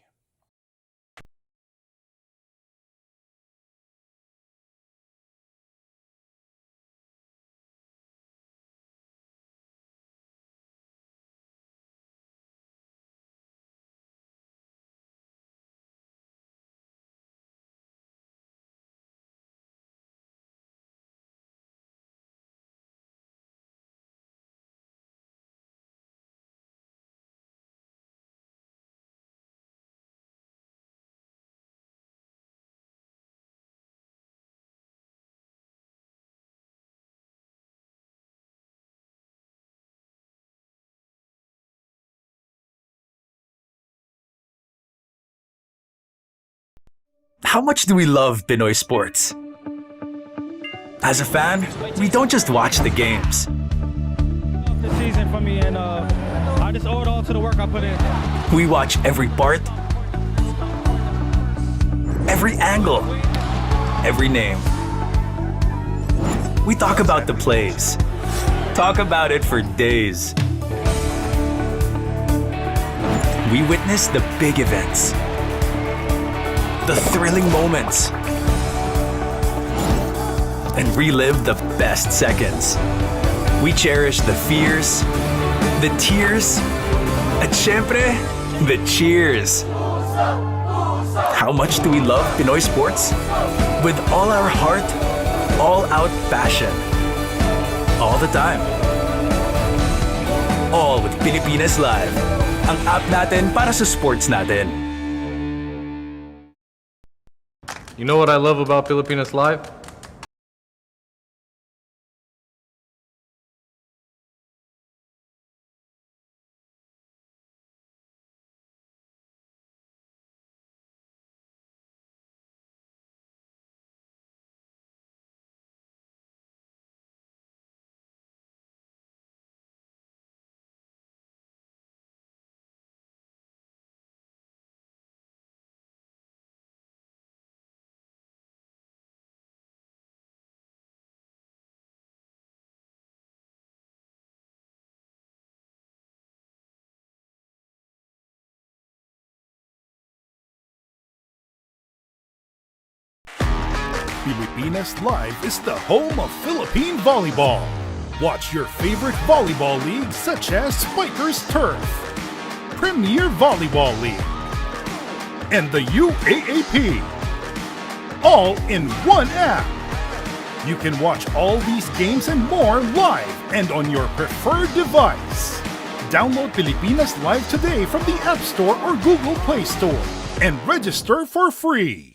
[SPEAKER 4] How much do we love Pinoy sports? As a fan, we don't just watch the games.
[SPEAKER 5] This season for me, and I just owe it all to the work I put in.
[SPEAKER 4] We watch every part, every angle, every name. We talk about the plays. Talk about it for days. We witness the big events, the thrilling moments, and relive the best seconds. We cherish the fears, the tears, at syempre, the cheers. How much do we love Pinoy sports? With all our heart, all-out passion. All the time. All with Pilipinas Live. Ang app natin para sa sports natin.
[SPEAKER 6] You know what I love about Pilipinas Live?
[SPEAKER 7] Pilipinas Live is the home of Philippine volleyball. Watch your favorite volleyball leagues such as Spikers Turf, Premier Volleyball League, and the UAAP, all in one app. You can watch all these games and more live and on your preferred device. Download Pilipinas Live today from the App Store or Google Play Store and register for free.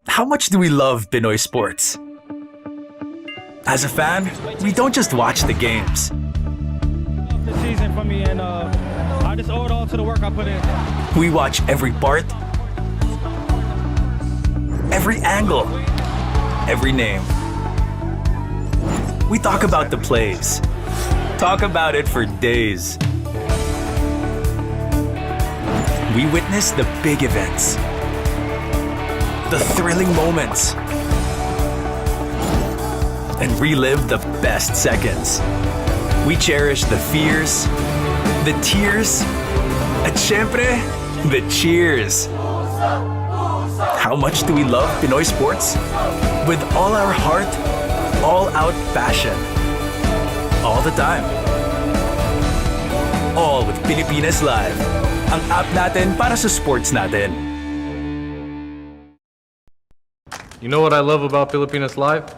[SPEAKER 4] How much do we love Pinoy sports? As a fan, we don't just watch the games.
[SPEAKER 5] The season for me, and I just owe it all to the work I put in.
[SPEAKER 4] We watch every part, every angle, every name. We talk about the plays. Talk about it for days. We witness the big events, the thrilling moments, and relive the best seconds. We cherish the fears, the tears, at syempre, the cheers. How much do we love Pinoy sports? With all our heart, all-out passion. All the time. All with Pilipinas Live. Ang app natin para sa sports natin.
[SPEAKER 6] You know what I love about Pilipinas Live?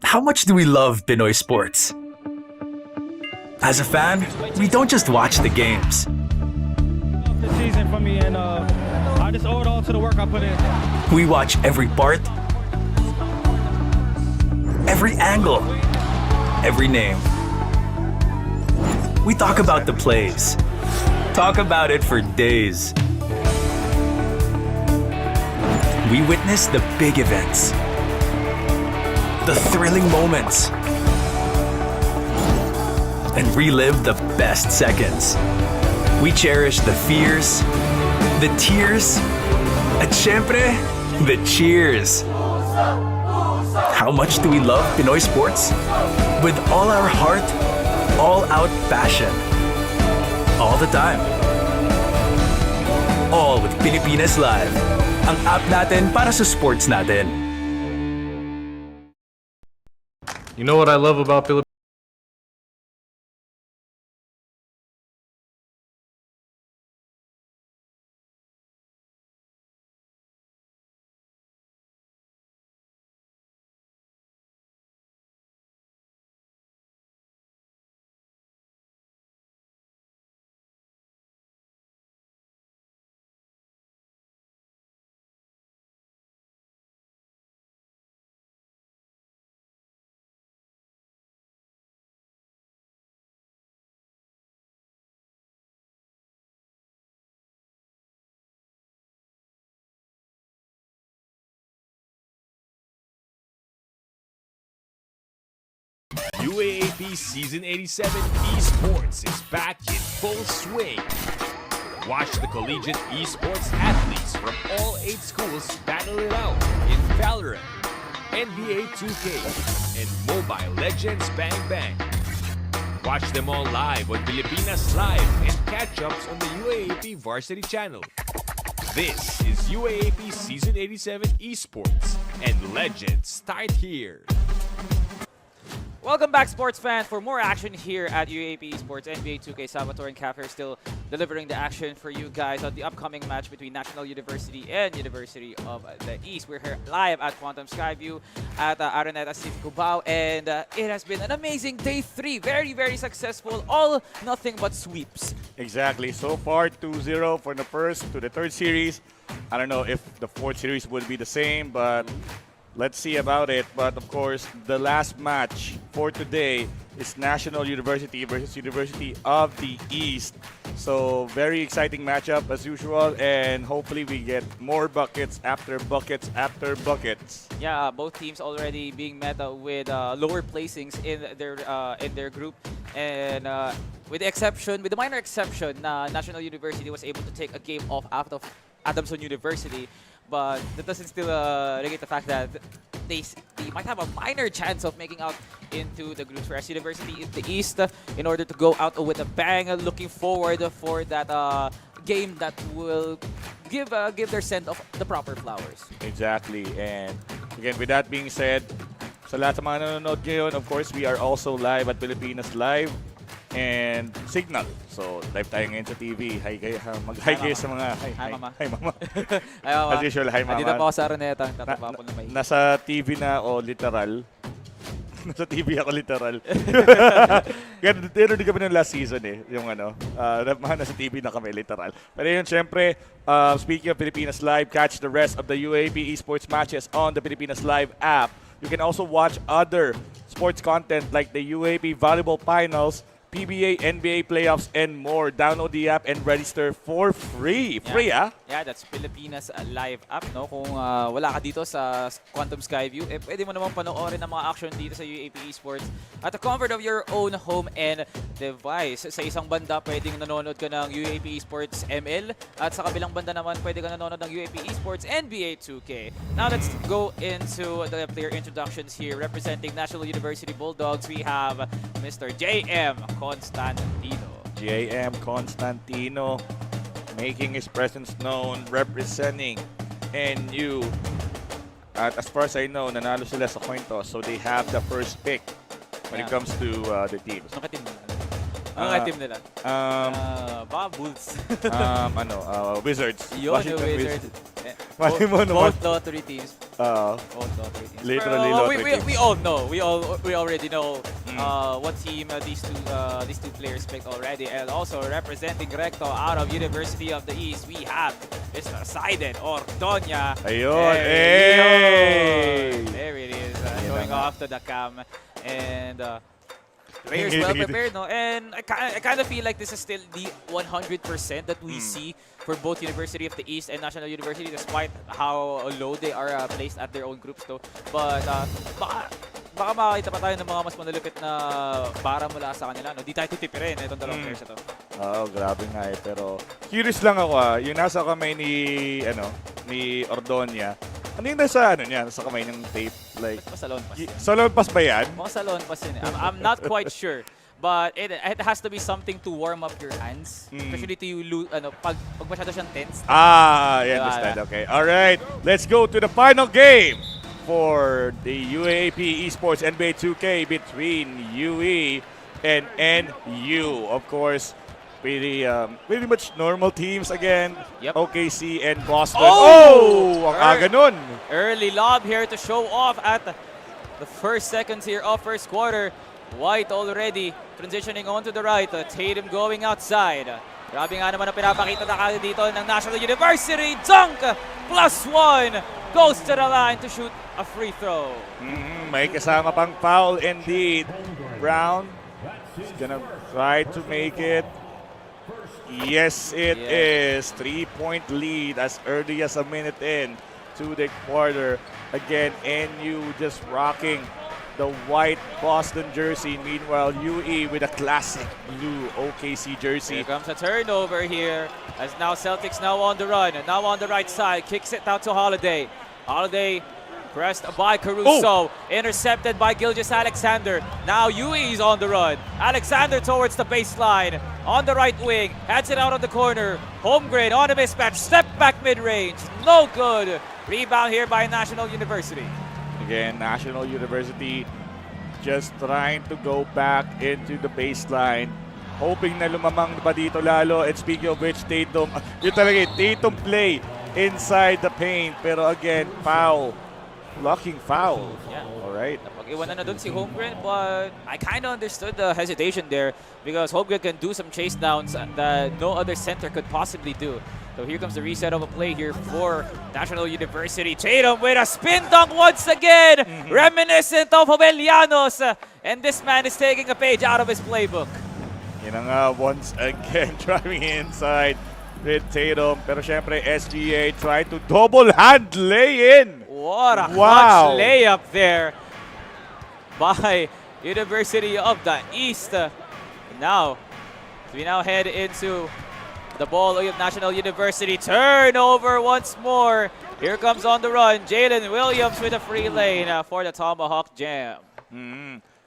[SPEAKER 4] How much do we love Pinoy sports? As a fan, we don't just watch the games.
[SPEAKER 5] This season for me, and I just owe it all to the work I put in.
[SPEAKER 4] We watch every part, every angle, every name. We talk about the plays. Talk about it for days. We witness the big events, the thrilling moments, and relive the best seconds. We cherish the fears, the tears, at syempre, the cheers. How much do we love Pinoy sports? With all our heart, all-out passion. All the time. All with Pilipinas Live. Ang app natin para sa sports natin.
[SPEAKER 6] You know what I love about Philippines?
[SPEAKER 9] UAAP Season 87 Esports is back in full swing. Watch the collegiate esports athletes from all 8 schools battle it out in Valorant, NBA 2K, and Mobile Legends Bang Bang. Watch them all live on Pilipinas Live and catch-ups on the UAAP Varsity channel. This is UAAP Season 87 Esports, and legends start here.
[SPEAKER 2] Welcome back, sports fans, for more action here at UAAP Esports. NBA 2K Salvatore and Cafe are still delivering the action for you guys on the upcoming match between National University and University of the East. We're here live at Quantum Skyview at Araneta City, Cubao, and it has been an amazing day 3. Very, very successful. All nothing but sweeps.
[SPEAKER 1] Exactly. So far, 2-0 for the first to the third series. I don't know if the fourth series would be the same, but let's see about it. But of course, the last match for today is National University versus University of the East. So very exciting matchup as usual, and hopefully we get more buckets after buckets after buckets.
[SPEAKER 2] Yeah, both teams already being met with lower placings in their group, and with the minor exception, National University was able to take a game off out of Adamson University. But that doesn't still negate the fact that they might have a minor chance of making out into the groups, whereas University in the East, in order to go out with a bang, looking forward for that game that will give their scent of the proper flowers.
[SPEAKER 1] Exactly. And again, with that being said, sa lahat ng mga nanonood ngayon, of course, we are also live at Pilipinas Live and Signal. So, live tayo ngayon sa TV. Hi kayo, mag-hi kayo sa mga...
[SPEAKER 2] Hi, Mama.
[SPEAKER 1] Hi, Mama.
[SPEAKER 2] Hi, Mama.
[SPEAKER 1] As usual, hi, Mama.
[SPEAKER 2] Dito po ako sa Araneta.
[SPEAKER 1] Nasa TV na o literal. Nasa TV ako literal. Ganun din kami ng last season eh. Yung ano, nasa TV na kami literal. Pero yun, syempre, speaking of Pilipinas Live, catch the rest of the UAAP Esports matches on the Pilipinas Live app. You can also watch other sports content like the UAAP Volleyball Finals, PBA, NBA playoffs, and more. Download the app and register for free. Free, ah?
[SPEAKER 2] Yeah, that's Pilipinas Live app, no? Kung wala ka dito sa Quantum Skyview, pwede mo naman panoorin ang mga action dito sa UAAP Esports at the comfort of your own home and device. Sa isang banda, pwedeng nanonood ka ng UAAP Esports ML, at sa kabilang banda naman, pwede ka nanonood ng UAAP Esports NBA 2K. Now, let's go into the player introductions here. Representing National University Bulldogs, we have Mr. JM Constantino.
[SPEAKER 1] JM Constantino making his presence known, representing NU. At as far as I know, nanalo sila sa coin toss, so they have the first pick when it comes to the teams.
[SPEAKER 2] Ano ka-team nila? Team nila? Bulls.
[SPEAKER 1] Wizards.
[SPEAKER 2] Yun,
[SPEAKER 1] Washington
[SPEAKER 2] Wizards.
[SPEAKER 1] Wizards.
[SPEAKER 2] Both lottery teams.
[SPEAKER 1] Literally
[SPEAKER 2] Well,
[SPEAKER 1] lottery teams.
[SPEAKER 2] we all know. We already know what team these two players picked already. And also representing Recto out of University of the East, we have Mr. Saiden Ordoña.
[SPEAKER 1] Ayun.
[SPEAKER 2] There it is, showing off to the cam. And players well prepared, no? And I kind of feel like this is still the 100% that we see for both University of the East and National University, despite how low they are placed at their own groups, though. But baka makakita pa tayo ng mga mas manulupit na bara mula sa kanila, no? Di tayo titipirin itong dalawang players ito.
[SPEAKER 1] Oo, grabe nga eh. Pero curious lang ako yung nasa kamay ni Ordoña. Ano yung nasa nasa kamay ng tape? Like,
[SPEAKER 2] Salon pass.
[SPEAKER 1] Salon pass ba yan?
[SPEAKER 2] Mga salon pass yun eh. I'm not quite sure. But it has to be something to warm up your hands. Especially to you, pag masyado siyang tense.
[SPEAKER 1] I understand. Okay. All right. Let's go to the final game for the UAAP Esports NBA 2K between UE and NU. Of course, pretty much normal teams again.
[SPEAKER 2] Yep.
[SPEAKER 1] OKC and Boston. Ang aga nun.
[SPEAKER 2] Early lob here to show off at the first seconds here of first quarter. White already transitioning onto the right. Tatum going outside. Grabe nga naman ang pinapakita na kagad dito ng National University. Dunk! +1 goes to the line to shoot a free throw.
[SPEAKER 1] May kasama pang foul indeed. Brown is gonna try to make it. Yes, it is. 3-point lead as early as a minute in to the quarter. Again, NU just rocking the white Boston jersey. Meanwhile, UE with a classic blue OKC jersey.
[SPEAKER 2] Here comes a turnover here as now Celtics now on the run. Now on the right side, kicks it out to Holiday. Holiday pressed by Caruso, intercepted by Gilgeous Alexander. Now UE is on the run. Alexander towards the baseline. On the right wing, hands it out on the corner. Holmgren on a mismatch, step back mid-range. No good. Rebound here by National University.
[SPEAKER 1] Again, National University just trying to go back into the baseline. Hoping na lumamang pa dito lalo. And speaking of which, Tatum, yun talaga Tatum play inside the paint. Pero again, foul. Blocking foul.
[SPEAKER 2] Yeah.
[SPEAKER 1] Alright.
[SPEAKER 2] Napag-iwanan na dun si Holmgren, but I kind of understood the hesitation there because Holmgren can do some chase downs that no other center could possibly do. So here comes the reset of a play here for National University. Tatum with a spin dunk once again, reminiscent of Jovellanos. And this man is taking a page out of his playbook.
[SPEAKER 1] Yun na nga, once again, driving inside with Tatum. Pero syempre, SGA tried to double hand lay in.
[SPEAKER 2] What a clutch layup there by University of the East. Now, we now head into the ball of National University. Turnover once more. Here comes on the run, Jalen Williams with a free lane for the Tomahawk Jam.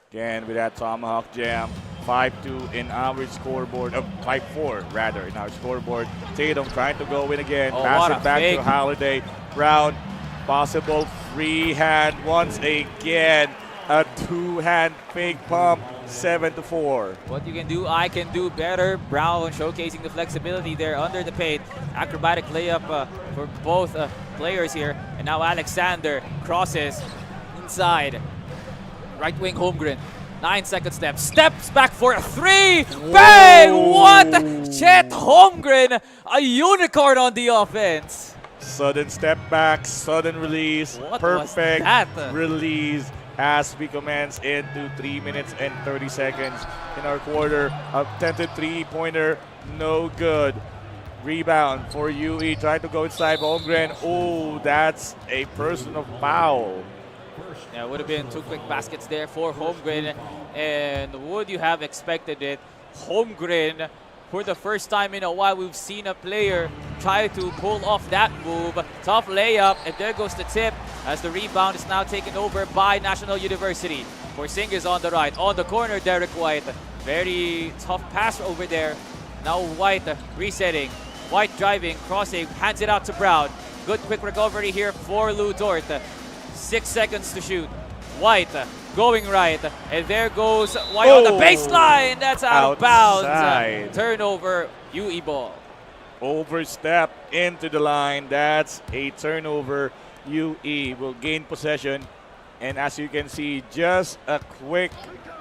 [SPEAKER 1] Again, with that Tomahawk Jam. 5-2 in our scoreboard, 5-4 rather in our scoreboard. Tatum trying to go in again, pass it back to Holiday. Brown, possible free hand once again. A two-hand fake pump, 7-4.
[SPEAKER 2] What you can do, I can do better. Brown showcasing the flexibility there under the paint. Acrobatic layup for both players here. And now Alexander crosses inside. Right wing Holmgren. 9-second step. Steps back for a three. Bang! What? Chet Holmgren, a unicorn on the offense.
[SPEAKER 1] Sudden step back, sudden release.
[SPEAKER 2] What
[SPEAKER 1] perfect
[SPEAKER 2] was that?
[SPEAKER 1] release as we commence into 3 minutes and 30 seconds in our quarter. Attempted three-pointer, no good. Rebound for UE, trying to go inside Holmgren. Oh, that's a personal foul.
[SPEAKER 2] Yeah, would have been two quick baskets there for Holmgren. And would you have expected it? Holmgren, for the first time in a while, we've seen a player try to pull off that move. Tough layup, and there goes the tip as the rebound is now taken over by National University. Porzingis on the right, on the corner, Derek White. Very tough pass over there. Now White resetting. White driving, crossing, hands it out to Brown. Good quick recovery here for Lou Dort. 6 seconds to shoot. White going right, and there goes White on the baseline. That's out of bounds. Turnover, UE ball.
[SPEAKER 1] Overstep into the line. That's a turnover. UE will gain possession. And as you can see, just a quick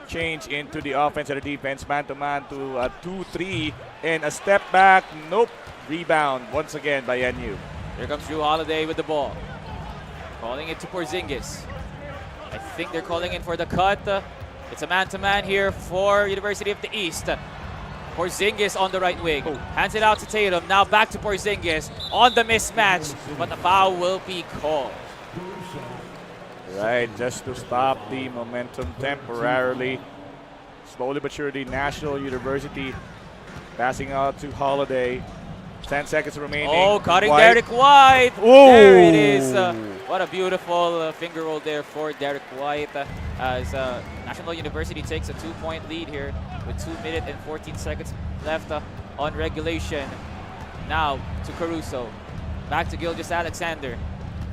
[SPEAKER 1] change into the offense and the defense, man-to-man to a 2-3 and a step back. Nope. Rebound once again by NU.
[SPEAKER 2] Here comes Drew Holiday with the ball. Calling it to Porzingis. I think they're calling in for the cut. It's a man-to-man here for University of the East. Porzingis on the right wing. Hands it out to Tatum. Now back to Porzingis on the mismatch. But the foul will be called.
[SPEAKER 1] Right, just to stop the momentum temporarily. Slowly but surely, National University passing out to Holiday. 10 seconds remaining.
[SPEAKER 2] Oh, cutting
[SPEAKER 1] White.
[SPEAKER 2] Derek White.
[SPEAKER 1] Oh.
[SPEAKER 2] There it is. What a beautiful finger roll there for Derek White. As National University takes a 2-point lead here with 2 minutes and 14 seconds left on regulation. Now to Caruso. Back to Gilgis Alexander.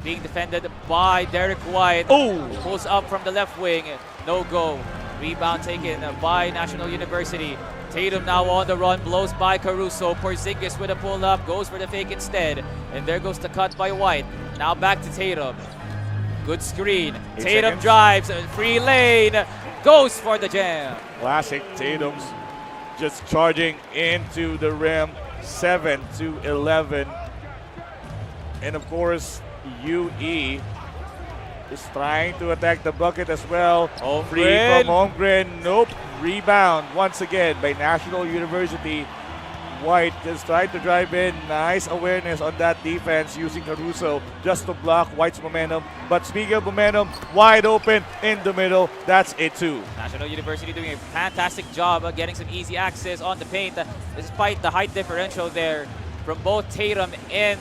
[SPEAKER 2] Being defended by Derek White.
[SPEAKER 1] Oh!
[SPEAKER 2] Pulls up from the left wing. No go. Rebound taken by National University. Tatum now on the run, blows by Caruso. Porzingis with a pull up, goes for the fake instead. And there goes the cut by White. Now back to Tatum. Good screen.
[SPEAKER 1] 8
[SPEAKER 2] Tatum
[SPEAKER 1] seconds.
[SPEAKER 2] drives, free lane, goes for the jam.
[SPEAKER 1] Classic Tatum's just charging into the rim. 7-11. And of course, UE is trying to attack the bucket as well. Free from Holmgren. Nope. Rebound once again by National University. White just tried to drive in. Nice awareness on that defense using Caruso just to block White's momentum. But speaking of momentum, wide open in the middle. That's it too.
[SPEAKER 2] National University doing a fantastic job of getting some easy access on the paint despite the height differential there from both Tatum and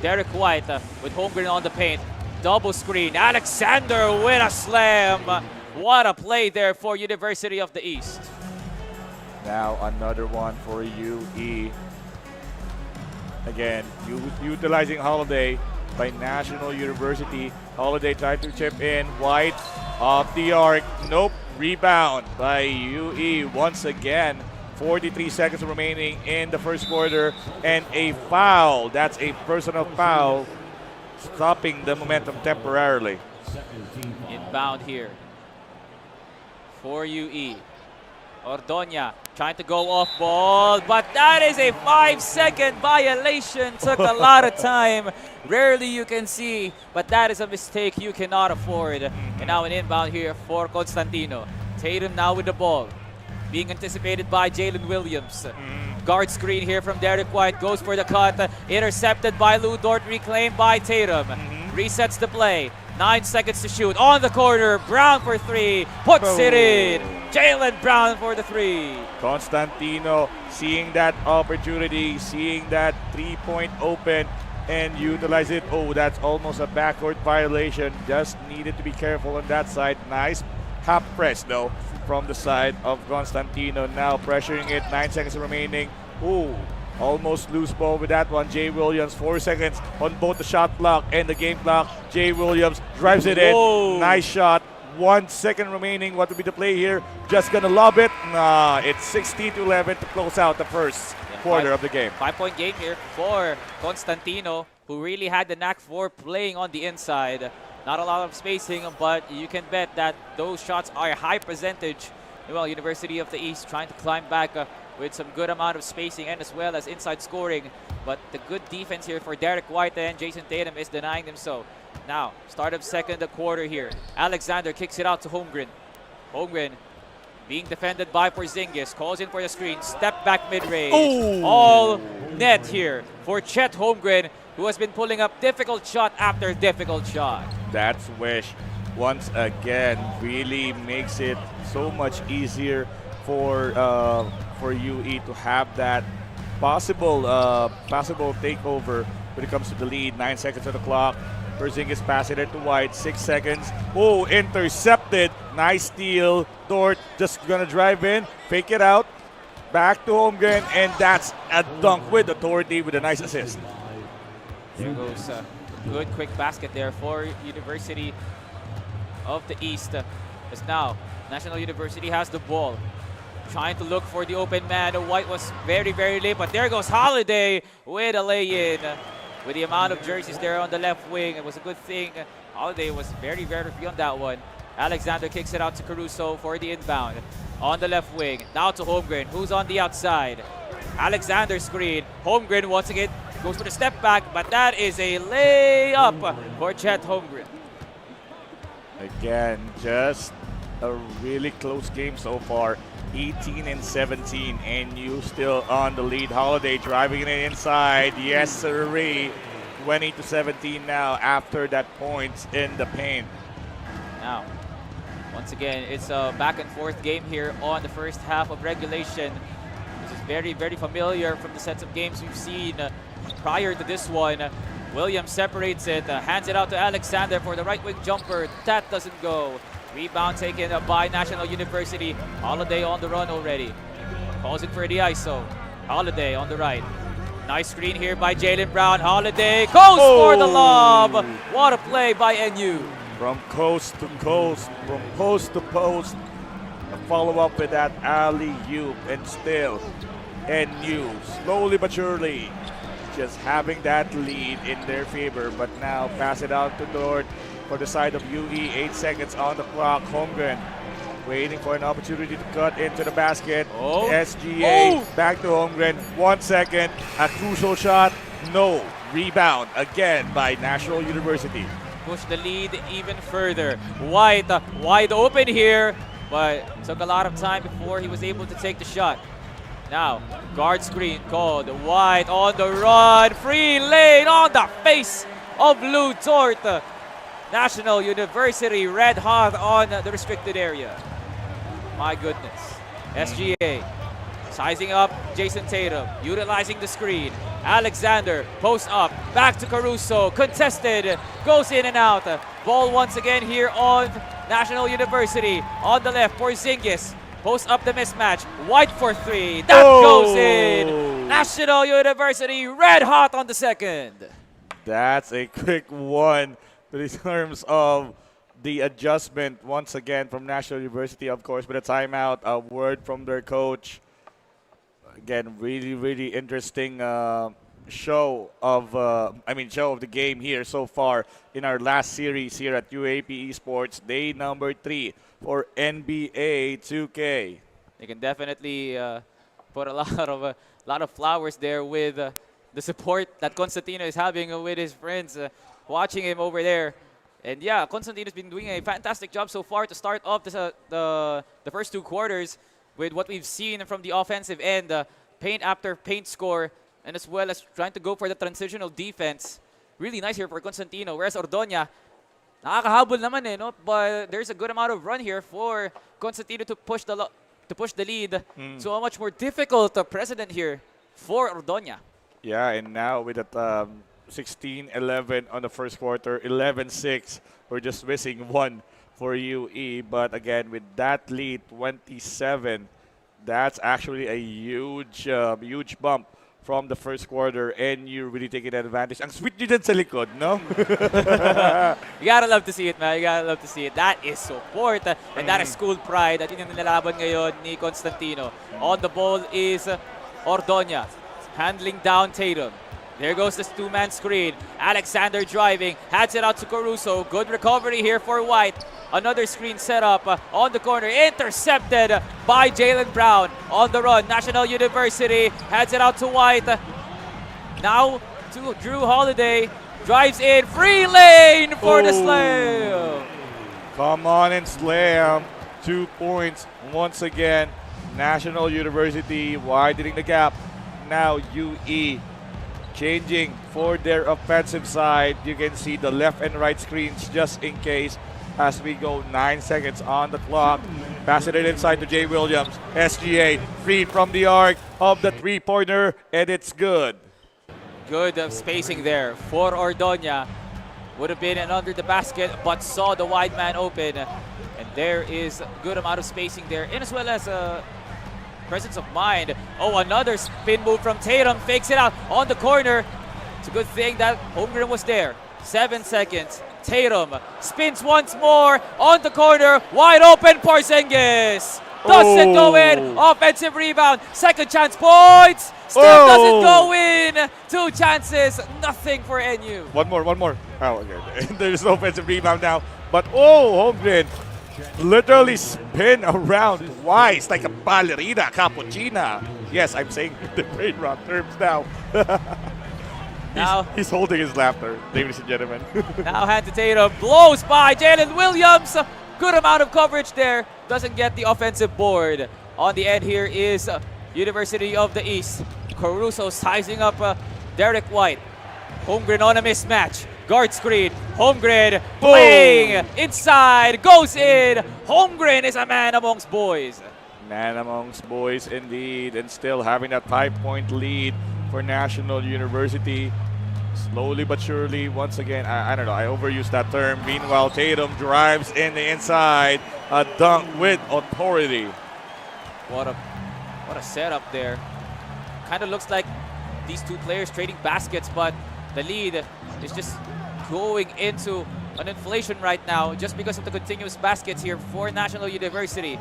[SPEAKER 2] Derek White with Holmgren on the paint. Double screen. Alexander with a slam. What a play there for University of the East.
[SPEAKER 1] Now another one for UE. Again, utilizing Holiday by National University. Holiday tried to chip in. White off the arc. Nope. Rebound by UE once again. 43 seconds remaining in the first quarter. And a foul. That's a personal foul. Stopping the momentum temporarily.
[SPEAKER 2] Inbound here for UE. Ordoña trying to go off ball, but that is a 5-second violation. Took a lot of time. Rarely you can see, but that is a mistake you cannot afford. And now an inbound here for Constantino. Tatum now with the ball. Being anticipated by Jalen Williams. Guard screen here from Derek White. Goes for the cut. Intercepted by Lou Dort. Reclaimed by Tatum. Resets the play. 9 seconds to shoot. On the corner. Brown for three. Puts it in. Jalen Brown for the three.
[SPEAKER 1] Constantino seeing that opportunity. Seeing that three-point open. And utilize it. Oh, that's almost a backcourt violation. Just needed to be careful on that side. Nice half press though from the side of Constantino. Now pressuring it. 9 seconds remaining. Ooh, almost loose ball with that one. Jay Williams, 4 seconds on both the shot clock and the game clock. Jay Williams drives it in. Nice shot. 1 second remaining. What will be the play here? Just gonna lob it. Nah, it's 16-11 to close out the first quarter of the game.
[SPEAKER 2] 5-point game here for Constantino, who really had the knack for playing on the inside. Not a lot of spacing, but you can bet that those shots are a high percentage. Well, University of the East trying to climb back with some good amount of spacing and as well as inside scoring. But the good defense here for Derek White and Jason Tatum is denying them so. Now, start of second quarter here. Alexander kicks it out to Holmgren. Holmgren being defended by Porzingis. Calls in for the screen. Step back mid-range. All net here for Chet Holmgren, who has been pulling up difficult shot after difficult shot.
[SPEAKER 1] That's Wish once again really makes it so much easier for UE to have that possible takeover when it comes to the lead. 9 seconds on the clock. Porzingis passing it to White. 6 seconds. Oh, intercepted. Nice steal. Dort just gonna drive in, fake it out, back to Holmgren, and that's a dunk with authority with a nice assist.
[SPEAKER 2] There goes a good quick basket there for University of the East. As now, National University has the ball. Trying to look for the open man. White was very, very late, but there goes Holiday with a lay-in. with the amount of jerseys there on the left wing. It was a good thing. Holiday was very, very free on that one. Alexander kicks it out to Caruso for the inbound. On the left wing, now to Holmgren, who's on the outside. Alexander screen. Holmgren once again goes for the step back, but that is a layup for Chet Holmgren.
[SPEAKER 1] Again, just a really close game so far. 18 and 17, and you still on the lead. Holiday driving it inside. Yes, sirree. 20 to 17 now after that points in the paint.
[SPEAKER 2] Now, once again, it's a back and forth game here on the first half of regulation. This is very, very familiar from the sets of games we've seen prior to this one. Williams separates it, hands it out to Alexander for the right wing jumper. That doesn't go. Rebound taken by National University. Holiday on the run already. Calls it for the ISO. Holiday on the right. Nice screen here by Jalen Brown. Holiday goes for the lob. What a play by NU.
[SPEAKER 1] From coast to coast, from post to post. A follow-up with that alley-oop, and still NU, slowly but surely, just having that lead in their favor. But now pass it out to Dort for the side of UE. 8 seconds on the clock. Holmgren waiting for an opportunity to cut into the basket. SGA back to Holmgren. 1 second. A crucial shot. No. Rebound again by National University.
[SPEAKER 2] Push the lead even further. White wide open here, but took a lot of time before he was able to take the shot. Now, guard screen called. White on the run. Free lane on the face of Lou Tort. National University red hot on the restricted area. My goodness. SGA sizing up Jason Tatum, utilizing the screen. Alexander post up, back to Caruso, contested, goes in and out. Ball once again here on National University. On the left, Porzingis post up the mismatch. White for three, that goes in. National University red hot on the second.
[SPEAKER 1] That's a quick one in terms of the adjustment once again from National University, of course, with a timeout, a word from their coach. Again, really, really interesting show of the game here so far in our last series here at UAAP Esports, day number 3 for NBA 2K.
[SPEAKER 2] They can definitely put a lot of flowers there with the support that Constantino is having with his friends, watching him over there. And yeah, Constantino's been doing a fantastic job so far to start off the first 2 quarters. With what we've seen from the offensive end, paint after paint score, and as well as trying to go for the transitional defense. Really nice here for Constantino. Whereas Ordoña, nakakahabol naman no? But there's a good amount of run here for Constantino to push the lead. So a much more difficult precedent here for Ordoña.
[SPEAKER 1] Yeah, and now with that 16-11 on the first quarter, 11-6, we're just missing one for UE, but again, with that lead, 27, that's actually a huge bump from the first quarter, and you're really taking advantage. Ang sweet nyo dyan sa likod, no?
[SPEAKER 2] You gotta love to see it, man. You gotta love to see it. That is support, and that is school pride. At yun yung nilalaban ngayon ni Constantino. On the ball is Ordoña, handling down Tatum. There goes this 2-man screen. Alexander driving, hands it out to Caruso. Good recovery here for White. Another screen set up on the corner, intercepted by Jalen Brown. On the run, National University hands it out to White. Now to Drew Holiday, drives in, free lane for the slam.
[SPEAKER 1] Come on and slam. 2 points once again. National University widening the gap. Now UE changing for their offensive side. You can see the left and right screens just in case as we go. 9 seconds on the clock. Passing it inside to Jay Williams. SGA free from the arc of the 3-pointer, and it's good.
[SPEAKER 2] Good spacing there for Ordoña. Would have been an under the basket, but saw the wide man open. And there is a good amount of spacing there, and as well as presence of mind. Oh, another spin move from Tatum. Fakes it out on the corner. It's a good thing that Holmgren was there. 7 seconds. Tatum spins once more on the corner. Wide open, Porzingis. Doesn't go in. Offensive rebound. Second chance points. Still doesn't go in. 2 chances. Nothing for NU.
[SPEAKER 1] One more. Oh, okay. There's no offensive rebound now. But Holmgren literally spin around twice like a ballerina, cappuccina. Yes, I'm saying the great rock terms now.
[SPEAKER 2] Now
[SPEAKER 1] he's holding his laughter, ladies and gentlemen.
[SPEAKER 2] now hand to Tatum. Blows by Jalen Williams. Good amount of coverage there. Doesn't get the offensive board. On the end here is University of the East. Caruso sizing up Derek White. Holmgren on a mismatch. Guard screen. Holmgren playing inside. Goes in. Holmgren is a man amongst boys.
[SPEAKER 1] Man amongst boys indeed. And still having that 5-point lead for National University. Slowly but surely, once again, I don't know, I overused that term. Meanwhile, Tatum drives in the inside. A dunk with authority.
[SPEAKER 2] What a setup there. Kind of looks like these two players trading baskets, but the lead is just going into an inflation right now just because of the continuous baskets here for National University.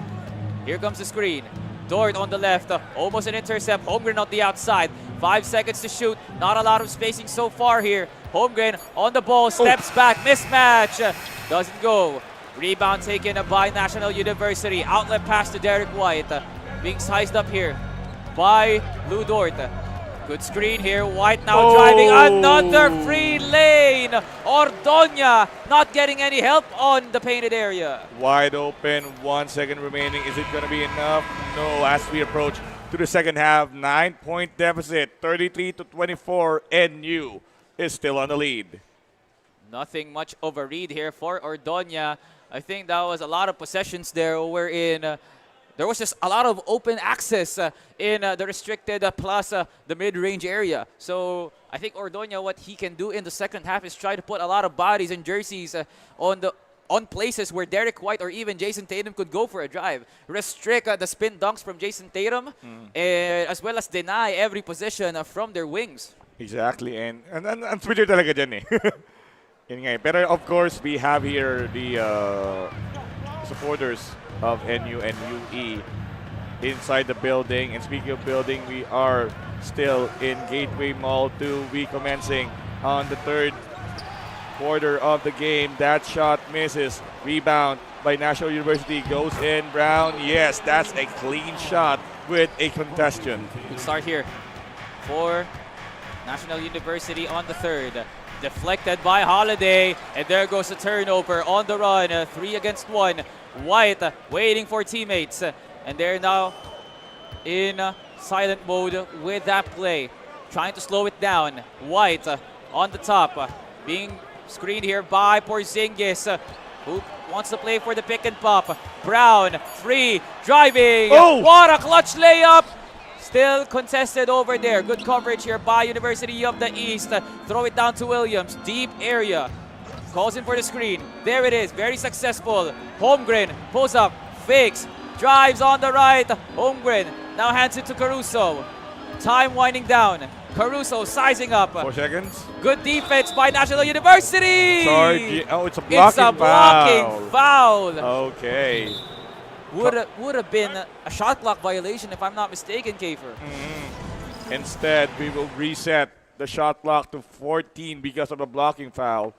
[SPEAKER 2] Here comes the screen. Dort on the left, almost an intercept. Holmgren on the outside. 5 seconds to shoot. Not a lot of spacing so far here. Holmgren on the ball, steps back, mismatch. Doesn't go. Rebound taken by National University. Outlet pass to Derek White. Being sized up here by Lou Dort. Good screen here. White now driving another free lane. Ordoña not getting any help on the painted area.
[SPEAKER 1] Wide open, 1 second remaining. Is it going to be enough? No, as we approach to the second half. 9-point deficit, 33-24. NU is still on the lead.
[SPEAKER 2] Nothing much of a read here for Ordoña. I think that was a lot of possessions there wherein there was just a lot of open access in the restricted plus the mid-range area. So I think Ordoña, what he can do in the second half is try to put a lot of bodies and jerseys on places where Derek White or even Jason Tatum could go for a drive. Restrict the spin dunks from Jason Tatum, as well as deny every possession from their wings.
[SPEAKER 1] Exactly, and Twitter talaga dyan eh. Yun nga eh. Pero of course, we have here the supporters of NU and UE inside the building. And speaking of building, we are still in Gateway Mall 2. We commencing on the third quarter of the game. That shot misses. Rebound by National University goes in. Brown, yes, that's a clean shot with a contestation.
[SPEAKER 2] Good start here for National University on the third. Deflected by Holiday, and there goes a turnover on the run. 3 against 1. White waiting for teammates, and they're now in silent mode with that play. Trying to slow it down. White on the top, being screened here by Porzingis, who wants to play for the pick and pop. Brown, free, driving. What a clutch layup. Still contested over there. Good coverage here by University of the East. Throw it down to Williams. Deep area. Calls in for the screen. There it is. Very successful. Holmgren pulls up. Fakes. Drives on the right. Holmgren now hands it to Caruso. Time winding down. Caruso sizing up.
[SPEAKER 1] 4 seconds.
[SPEAKER 2] Good defense by National University.
[SPEAKER 1] Sorry. Oh, it's a blocking
[SPEAKER 2] foul.
[SPEAKER 1] Okay.
[SPEAKER 2] Would have been a shot clock violation if I'm not mistaken, Kafer.
[SPEAKER 1] Instead, we will reset the shot clock to 14 because of a blocking foul.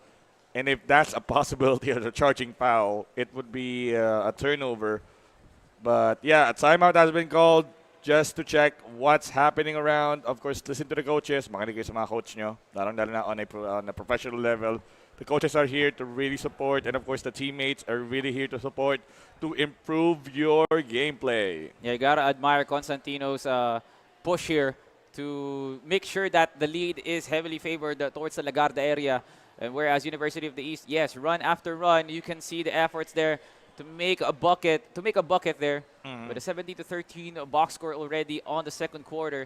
[SPEAKER 1] And if that's a possibility of a charging foul, it would be a turnover. But yeah, a timeout has been called just to check what's happening around. Of course, listen to the coaches. Makinig kayo sa mga coach nyo. Lalo na on a professional level. The coaches are here to really support, and of course the teammates are really here to support to improve your gameplay.
[SPEAKER 2] Yeah, you gotta admire Constantino's push here to make sure that the lead is heavily favored towards the Lagarda area. And whereas University of the East, yes, run after run, you can see the efforts there to make a bucket there. With a 17-13 box score already on the second quarter.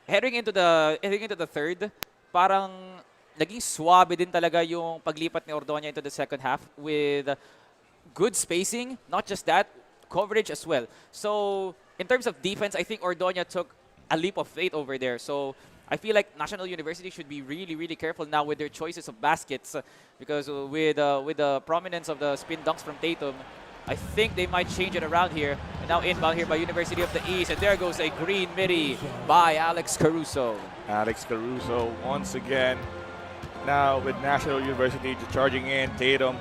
[SPEAKER 2] Heading into the third, parang naging swabe din talaga yung paglipat ni Ordoña into the second half with good spacing. Not just that, coverage as well. So in terms of defense, I think Ordoña took a leap of faith over there. So I feel like National University should be really, really careful now with their choices of baskets because with the prominence of the spin dunks from Tatum, I think they might change it around here. And now inbound here by University of the East. And there goes a green midi by Alex Caruso.
[SPEAKER 1] Alex Caruso once again. Now with National University charging in. Tatum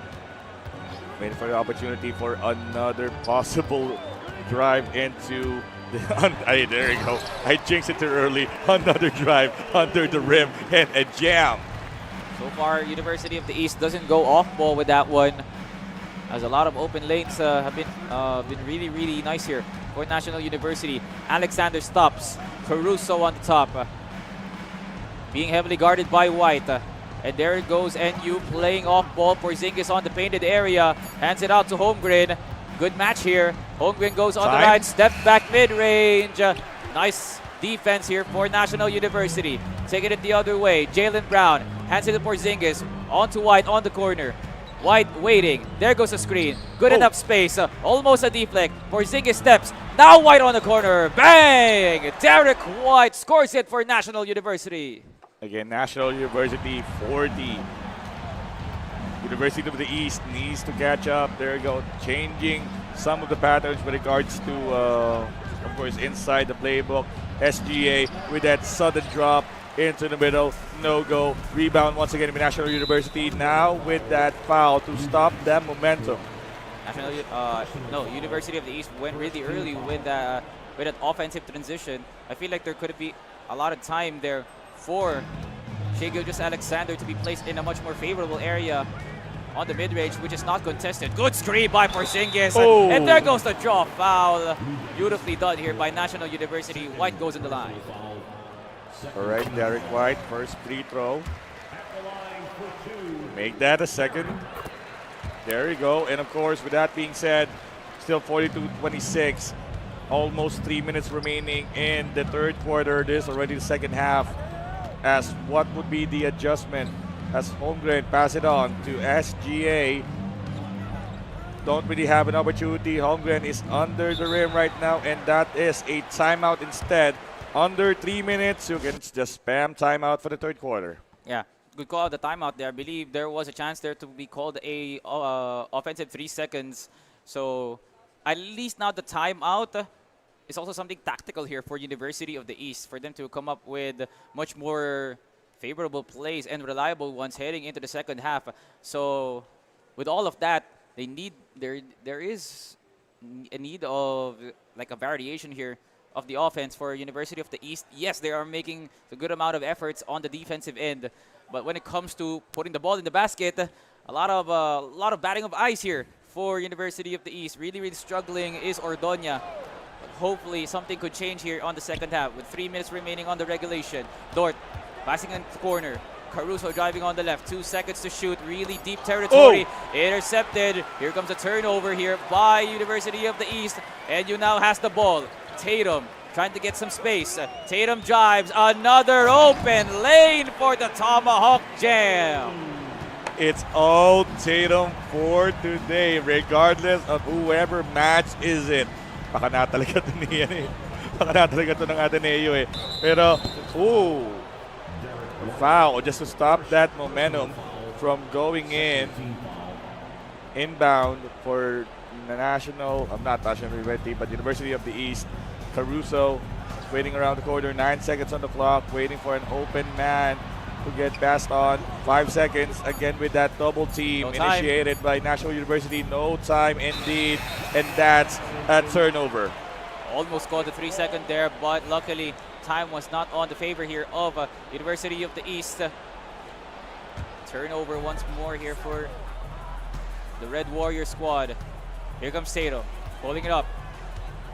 [SPEAKER 1] waiting for the opportunity for another possible drive into the... there you go. I jinxed it too early. Another drive under the rim and a jam.
[SPEAKER 2] So far, University of the East doesn't go off ball with that one. As a lot of open lanes have been really, really nice here for National University. Alexander stops. Caruso on the top. Being heavily guarded by White. And there it goes, NU playing off ball. Porzingis on the painted area. Hands it out to Holmgren. Good match here. Holmgren goes on the right. Step back mid-range. Nice defense here for National University. Taking it the other way. Jalen Brown hands it to Porzingis. On to White on the corner. White waiting. There goes a screen. Good enough space. Almost a deflect. Porzingis steps. Now White on the corner. Bang! Derek White scores it for National University.
[SPEAKER 1] Again, National University 40. University of the East needs to catch up. There you go. Changing some of the patterns with regards to, of course, inside the playbook. SGA with that sudden drop into the middle. No go. Rebound once again by National University. Now with that foul to stop that momentum.
[SPEAKER 2] University of the East went really early with that offensive transition. I feel like there could be a lot of time there for Shai Gilgeous-Alexander to be placed in a much more favorable area on the mid-range, which is not contested. Good screen by Porzingis. And there goes the draw foul. Beautifully done here by National University. White goes in the line.
[SPEAKER 1] All right, Derek White, first free throw. Make that a second. There you go. And of course, with that being said, still 42-26. Almost 3 minutes remaining in the third quarter. This is already the second half. As what would be the adjustment as Holmgren pass it on to SGA. Don't really have an opportunity. Holmgren is under the rim right now, and that is a timeout instead. Under 3 minutes, you can just spam timeout for the third quarter.
[SPEAKER 2] Yeah, good call the timeout there. I believe there was a chance there to be called a offensive 3 seconds. So at least now the timeout is also something tactical here for University of the East, for them to come up with much more favorable plays and reliable ones heading into the second half. So with all of that, there is a need of like a variation here of the offense for University of the East. Yes, they are making a good amount of efforts on the defensive end, but when it comes to putting the ball in the basket, a lot of batting of eyes here for University of the East. Really struggling is Ordoña. Hopefully something could change here on the second half with 3 minutes remaining on the regulation. Dort passing in the corner. Caruso driving on the left. 2 seconds to shoot. Really deep territory. Intercepted. Here comes a turnover here by University of the East. And you now has the ball. Tatum trying to get some space. Tatum drives. Another open lane for the Tomahawk Jam.
[SPEAKER 1] It's all Tatum for today, regardless of whoever match is it. Baka na talaga ito niyan eh. Baka na talaga ito ng Ateneo eh. Pero, foul just to stop that momentum from going inbound for the National, not National University, but University of the East. Caruso waiting around the corner, 9 seconds on the clock, waiting for an open man to get passed on. 5 seconds again with that double team initiated by National University. No time indeed, and that's a turnover.
[SPEAKER 2] Almost called the 3 second there, but luckily time was not on the favor here of University of the East. Turnover once more here for the Red Warrior squad. Here comes Tatum, holding it up.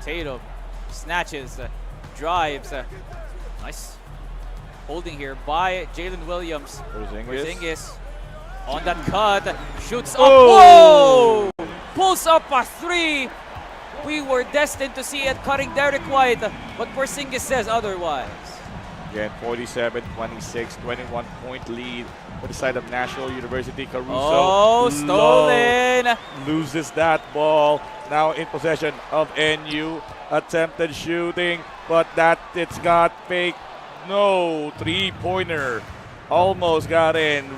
[SPEAKER 2] Tatum snatches, drives. Nice holding here by Jalen Williams. Porzingis on that cut, shoots up. Whoa! Pulls up a 3. We were destined to see it cutting Derek White, but Porzingis says otherwise.
[SPEAKER 1] Again, 47-26, 21-point lead for the side of National University. Caruso
[SPEAKER 2] stolen.
[SPEAKER 1] Loses that ball. Now in possession of NU. Attempted shooting, but it's got fake. No, 3-pointer. Almost got in.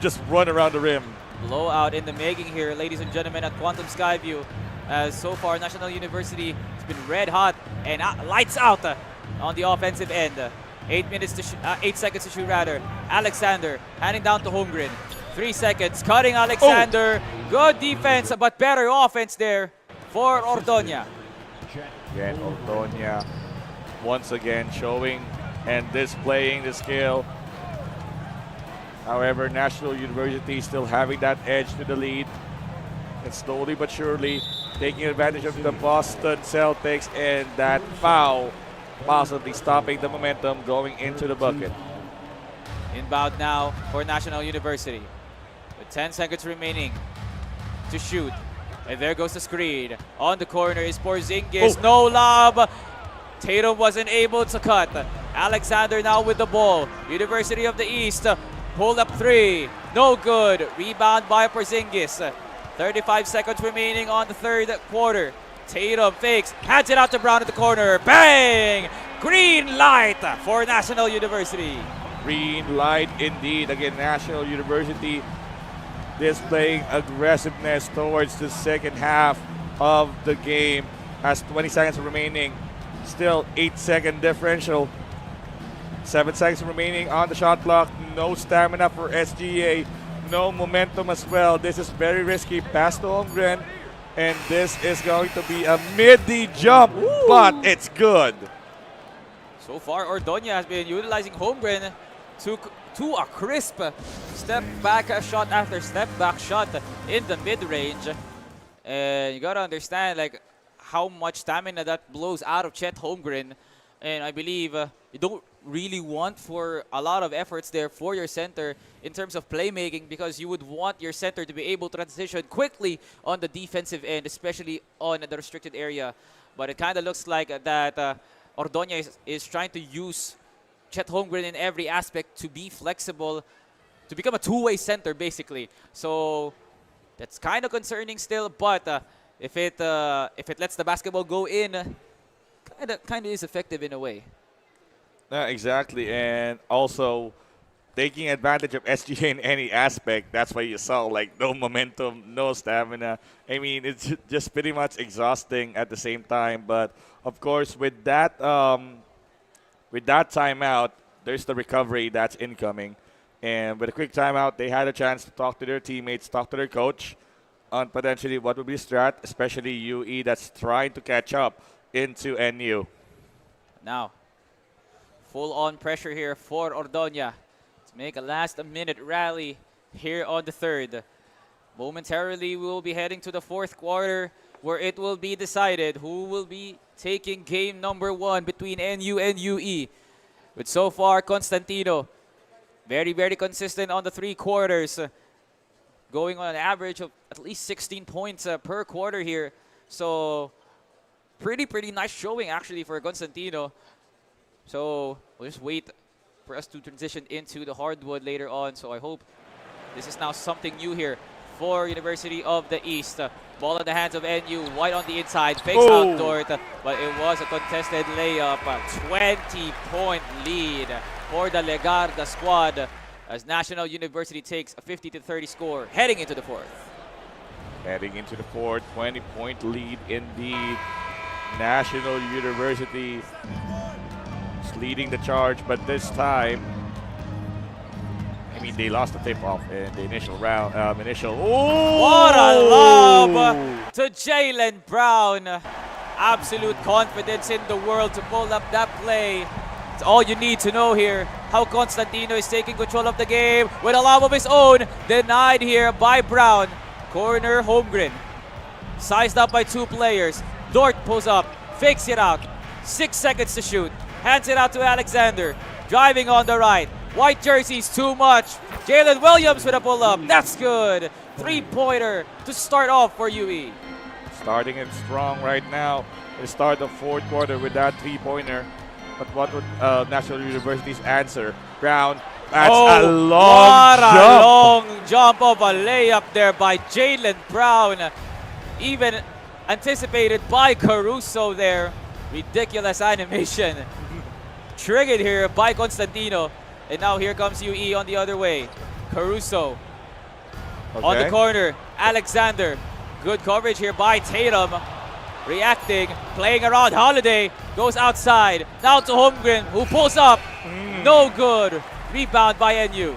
[SPEAKER 1] Just run around the rim.
[SPEAKER 2] Blowout in the making here, ladies and gentlemen, at Quantum Skyview. As so far, National University has been red hot and lights out on the offensive end. 8 seconds to shoot rather. Alexander handing down to Holmgren. 3 seconds, cutting Alexander. Good defense, but better offense there for Ordoña.
[SPEAKER 1] Again, Ordoña once again showing and displaying the skill. However, National University still having that edge to the lead. And slowly but surely taking advantage of the Boston Celtics and that foul, possibly stopping the momentum going into the bucket.
[SPEAKER 2] Inbound now for National University. With 10 seconds remaining to shoot. And there goes the screen. On the corner is Porzingis. No lob. Tatum wasn't able to cut. Alexander now with the ball. University of the East. Pulled up 3. No good. Rebound by Porzingis. 35 seconds remaining on the third quarter. Tatum fakes. Hands it out to Brown at the corner. Bang! Green light for National University.
[SPEAKER 1] Green light indeed. Again, National University displaying aggressiveness towards the second half of the game. Has 20 seconds remaining. Still 8-second differential. 7 seconds remaining on the shot clock. No stamina for SGA. No momentum as well. This is very risky. Pass to Holmgren. And this is going to be a midi jump, but it's good.
[SPEAKER 2] So far, Ordoña has been utilizing Holmgren to a crisp step back shot after step back shot in the mid-range. And you gotta understand like how much stamina that blows out of Chet Holmgren. And I believe you don't really want for a lot of efforts there for your center in terms of playmaking, because you would want your center to be able to transition quickly on the defensive end, especially on the restricted area. But it kind of looks like that Ordoña is trying to use Chet Holmgren in every aspect to be flexible, to become a two-way center basically. So that's kind of concerning still, but if it lets the basketball go in, kind of is effective in a way.
[SPEAKER 1] Yeah, exactly, and also taking advantage of SGA in any aspect. That's why you saw like no momentum, no stamina. I mean, it's just pretty much exhausting at the same time. But of course, with that timeout, there's the recovery that's incoming. And with a quick timeout, they had a chance to talk to their teammates, talk to their coach on potentially what would be strat, especially UE that's trying to catch up into NU.
[SPEAKER 2] Now, full-on pressure here for Ordoña to make a last-minute rally here on the third. Momentarily, we will be heading to the fourth quarter where it will be decided who will be taking game number 1 between NU and UE. With so far, Constantino very, very consistent on the 3 quarters, going on an average of at least 16 points per quarter here. So pretty nice showing actually for Constantino. So we'll just wait for us to transition into the hardwood later on. So I hope this is now something new here for University of the East. Ball in the hands of NU, White on the inside, fakes out Dort, but it was a contested layup. 20-point lead for the Legarda squad as National University takes a 50-30 score heading into the fourth.
[SPEAKER 1] Heading into the fourth, 20-point lead indeed. National University is leading the charge, but this time, I mean, they lost the tip-off in the initial round.
[SPEAKER 2] What a lob to Jaylen Brown. Absolute confidence in the world to pull up that play. It's all you need to know here. How Constantino is taking control of the game with a lob of his own. Denied here by Brown. Corner Holmgren. Sized up by 2 players. Dort pulls up, fakes it out. 6 seconds to shoot. Hands it out to Alexander. Driving on the right. White jerseys too much. Jalen Williams with a pull-up. That's good. 3-pointer to start off for UE.
[SPEAKER 1] Starting it strong right now. The start of fourth quarter with that 3-pointer. But what would National University's answer? Brown. That's a long jump.
[SPEAKER 2] What a long jump of a layup there by Jaylen Brown. Even anticipated by Caruso there. Ridiculous animation. Triggered here by Constantino. And now here comes UE on the other way. Caruso on the corner. Alexander Good coverage here by Tatum. Reacting, playing around. Holiday goes outside. Now to Holmgren, who pulls up. No good. Rebound by NU.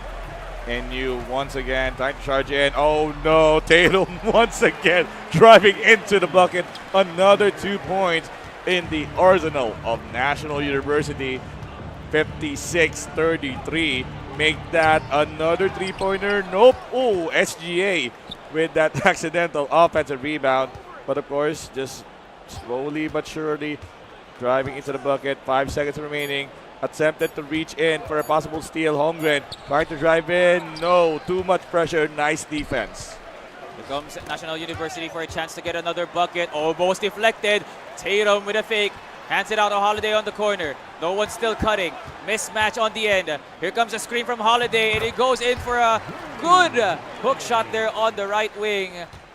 [SPEAKER 1] NU once again trying to charge in. Oh no, Tatum once again driving into the bucket. Another 2 points in the arsenal of National University. 56-33. Make that another three-pointer. Nope. Oh, SGA with that accidental offensive rebound. But of course, just slowly but surely driving into the bucket. 5 seconds remaining. Attempted to reach in for a possible steal. Holmgren trying to drive in. No, too much pressure. Nice defense.
[SPEAKER 2] Here comes National University for a chance to get another bucket. Almost deflected. Tatum with a fake. Hands it out to Holiday on the corner. No one's still cutting. Mismatch on the end. Here comes a screen from Holiday, and it goes in for a good hook shot there on the right wing.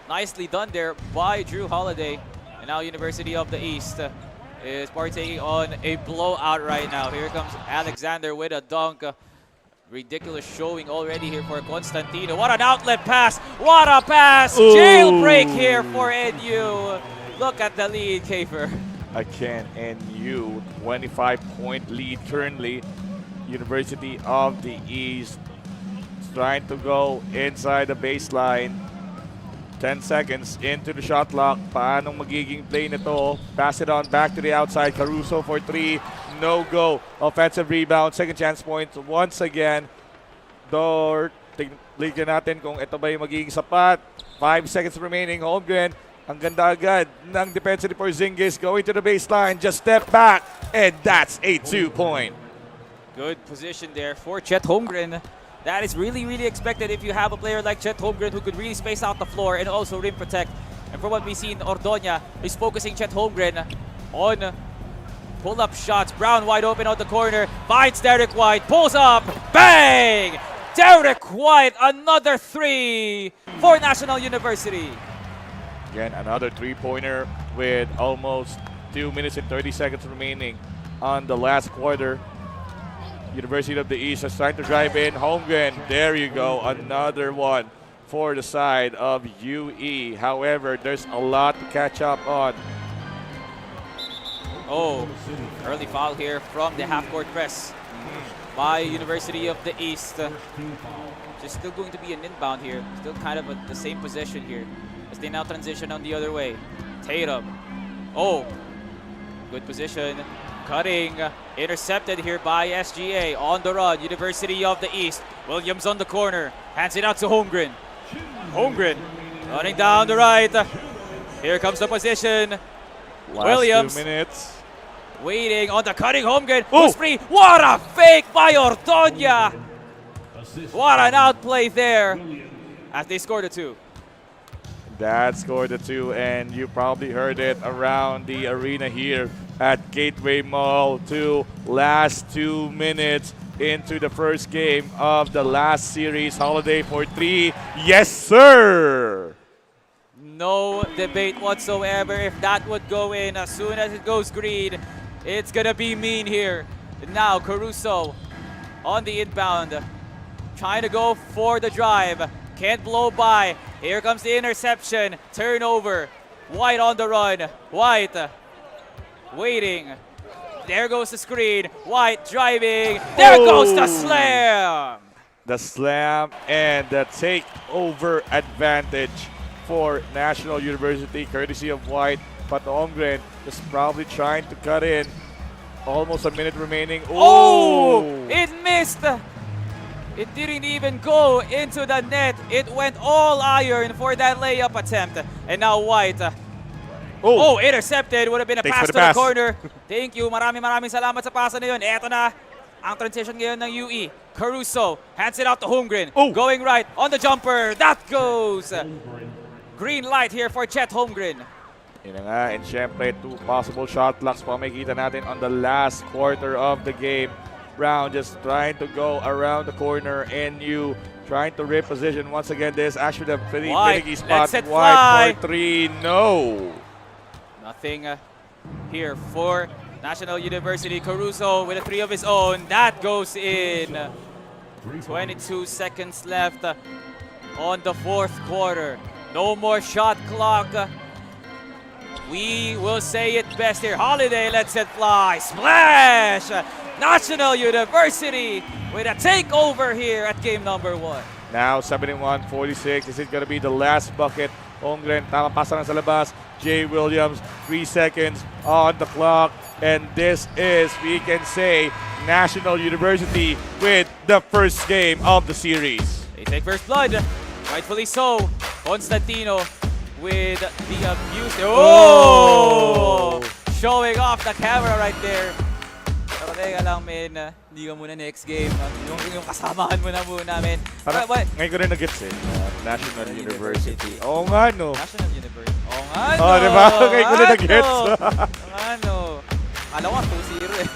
[SPEAKER 2] Nicely done there by Drew Holiday. And now University of the East is partaking on a blowout right now. Here comes Alexander with a dunk. Ridiculous showing already here for Constantino. What an outlet pass. What a pass.
[SPEAKER 1] Ooh.
[SPEAKER 2] Jailbreak here for NU. Look at the lead, Kafer.
[SPEAKER 1] Again, NU 25-point lead currently. University of the East is trying to go inside the baseline. 10 seconds into the shot clock. Paano magiging play nito? Pass it on back to the outside. Caruso for three. No go. Offensive rebound. Second chance points once again. Tignan natin kung ito ba yung magiging sapat. 5 seconds remaining. Holmgren. Ang ganda agad ng defense ni Porzingis. Going to the baseline. Just step back. And that's a 2-point.
[SPEAKER 2] Good position there for Chet Holmgren. That is really, really expected if you have a player like Chet Holmgren who could really space out the floor and also rim protect. And from what we see in Ordoña, is focusing Chet Holmgren on pull-up shots. Brown wide open out the corner. Finds Derek White. Pulls up. Bang! Derek White, another three for National University.
[SPEAKER 1] Again, another three-pointer with almost 2 minutes and 30 seconds remaining on the last quarter. University of the East is trying to drive in. Holmgren, there you go, another one for the side of UE. However, there's a lot to catch up on.
[SPEAKER 2] Oh, early foul here from the half-court press by University of the East. Just still going to be an inbound here. Still kind of at the same position here as they now transition on the other way. Tatum. Oh, good position. Cutting, intercepted here by SGA. On the run, University of the East. Williams on the corner, hands it out to Holmgren. Holmgren running down the right. Here comes the position.
[SPEAKER 1] Last
[SPEAKER 2] Williams
[SPEAKER 1] 2 minutes.
[SPEAKER 2] waiting on the cutting. Holmgren who's free. What a fake by Ordoña. What an outplay there as they scored a two.
[SPEAKER 1] That scored the two, and you probably heard it around the arena here at Gateway Mall. Last 2 minutes into the first game of the last series. Holiday for three. Yes, sir!
[SPEAKER 2] No debate whatsoever if that would go in. As soon as it goes green, it's gonna be mean here. Now Caruso on the inbound, trying to go for the drive. Can't blow by. Here comes the interception. Turnover. White on the run. White waiting. There goes the screen. White driving. There goes the slam.
[SPEAKER 1] The slam and the takeover advantage for National University, courtesy of White. But Holmgren is probably trying to cut in. Almost a minute remaining.
[SPEAKER 2] Oh! It missed. It didn't even go into the net. It went all iron for that layup attempt. And now White. Intercepted. Would have been a pass to the corner. Thank you. Maraming salamat sa pasa na yun. Eto na ang transition ngayon ng UE. Caruso hands it out to Holmgren. Going right on the jumper. That goes. Green light here for Chet Holmgren.
[SPEAKER 1] Yun na nga, and syempre, 2 possible shot clocks pa makikita natin on the last quarter of the game. Brown just trying to go around the corner, and you trying to reposition once again. This actually a pretty finicky spot. White for three. No.
[SPEAKER 2] Nothing here for National University. Caruso with a three of his own. That goes in. 22 seconds left on the fourth quarter. No more shot clock. We will say it best here. Holiday lets it fly. Splash! National University with a takeover here at game number 1.
[SPEAKER 1] Now 71-46. Is it gonna be the last bucket? Holmgren, tama pasa lang sa labas. Jay Williams, 3 seconds on the clock. And this is, we can say, National University with the first game of the series.
[SPEAKER 2] They take first blood. Rightfully so. Constantino with the abuse. Oh! Showing off the camera right there. Pero teka lang, men. Hindi ka muna next game. Yung kasamahan mo na muna, men.
[SPEAKER 1] Parang, ngayon ko rin nag-gets eh. National University. Oo nga, no?
[SPEAKER 2] National University. Oo nga, no?
[SPEAKER 1] Oh, diba? Ngayon ko rin nag-gets.
[SPEAKER 2] Oo nga, no? Alam ko, 2-0 eh.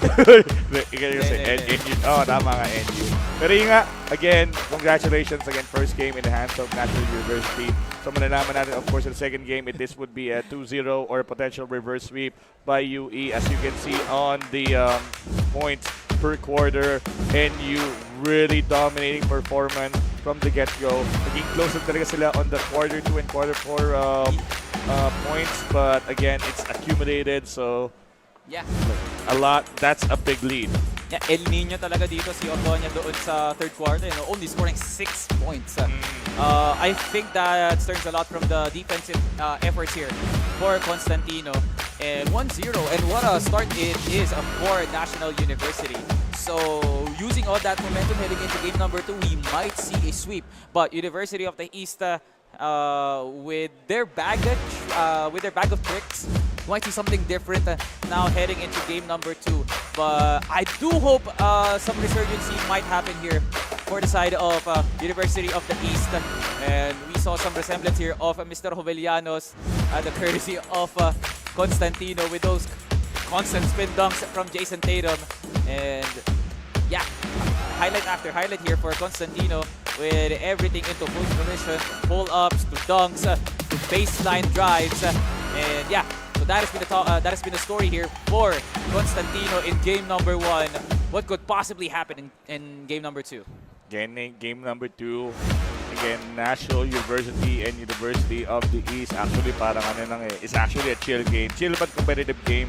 [SPEAKER 1] Oh, tama nga, NU. Pero yun nga, again, congratulations again. First game in the hands of National University. So, malalaman natin, of course, in the second game, this would be a 2-0 or a potential reverse sweep by UE. As you can see on the points per quarter, NU really dominating performance from the get-go. Naging close talaga sila on the quarter 2 and quarter 4 points. But again, it's accumulated, so
[SPEAKER 2] yeah,
[SPEAKER 1] a lot. That's a big lead.
[SPEAKER 2] Yeah, El Nino talaga dito si Otoña doon sa third quarter, only scoring 6 points. I think that stems a lot from the defensive efforts here for Constantino. And 1-0, and what a start it is for National University. So, using all that momentum heading into game number 2, we might see a sweep. But University of the East, with their baggage, with their bag of tricks, might see something different now heading into game number 2. But I do hope some resurgency might happen here for the side of University of the East. And we saw some resemblance here of Mr. Jovellanos, the courtesy of Constantino with those constant spin dunks from Jason Tatum. And yeah, highlight after highlight here for Constantino with everything into full commission, pull-ups to dunks to baseline drives. And yeah, so that has been the story here for Constantino in game number 1. What could possibly happen in game number 2?
[SPEAKER 1] Again, in game number 2, again, National University and University of the East. Actually, parang ano lang eh, it's actually a chill game. Chill but competitive game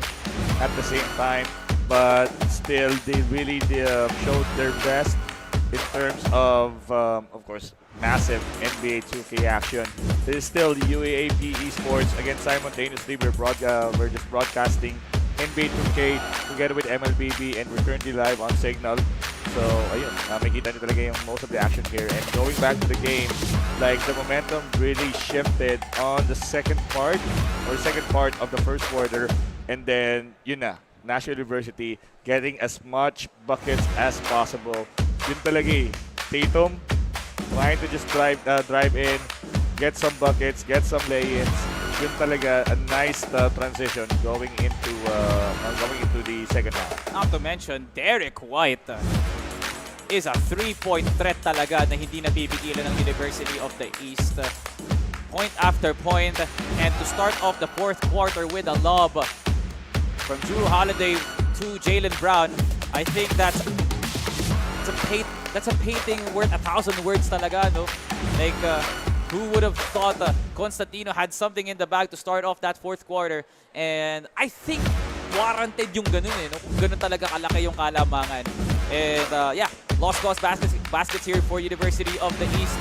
[SPEAKER 1] at the same time. But still, they really showed their best in terms of course, massive NBA 2K action. This is still the UAAP Esports. Again, simultaneously, we're just broadcasting NBA 2K together with MLBB, and we're currently live on Signal. So, ayun, makikita nyo talaga yung most of the action here. And going back to the game, like the momentum really shifted on the second part of the first quarter. And then, yun na, National University getting as much buckets as possible. Yun talaga eh. Tatum trying to just drive in, get some buckets, get some lay-ins. Yun talaga a nice transition going into the second half.
[SPEAKER 2] Not to mention, Derek White is a 3-point threat talaga na hindi napipigilan ng University of the East. Point after point, and to start off the fourth quarter with a lob from Drew Holiday to Jalen Brown, I think that's a painting worth 1,000 words talaga, no? Like, who would have thought Constantino had something in the bag to start off that fourth quarter? And I think warranted yung ganun eh, no? Kung ganun talaga kalaki yung kalamangan. And yeah, lost cause baskets here for University of the East.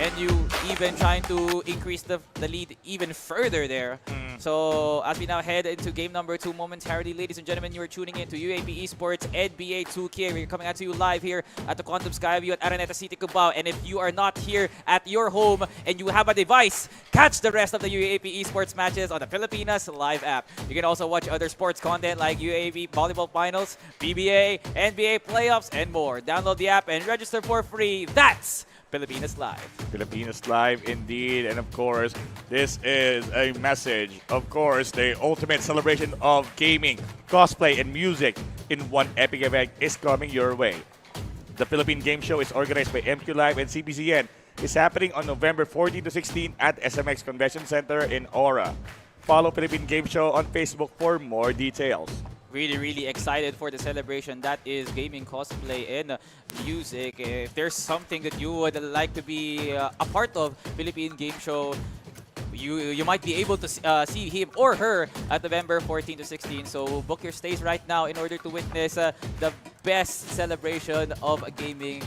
[SPEAKER 2] And you even trying to increase the lead even further there. So as we now head into game number 2 momentarily, ladies and gentlemen, you are tuning in to UAP Esports NBA 2K. We're coming out to you live here at the Quantum Skyview at Araneta City, Cubao. And if you are not here at your home and you have a device, catch the rest of the UAP Esports matches on the Filipinas Live app. You can also watch other sports content like UAP Volleyball Finals, PBA, NBA Playoffs, and more. Download the app and register for free. That's Filipinas Live.
[SPEAKER 1] Filipinas Live indeed, and of course, this is a message. Of course, the ultimate celebration of gaming, cosplay, and music in one epic event is coming your way. The Philippine Game Show is organized by MQ Live and CBCN. It's happening on November 14 to 16 at SMX Convention Center in Aura. Follow Philippine Game Show on Facebook for more details.
[SPEAKER 2] Really excited for the celebration that is gaming, cosplay, and music. If there's something that you would like to be a part of Philippine Game Show, you might be able to see him or her at November 14 to 16. So book your stays right now in order to witness the best celebration of gaming,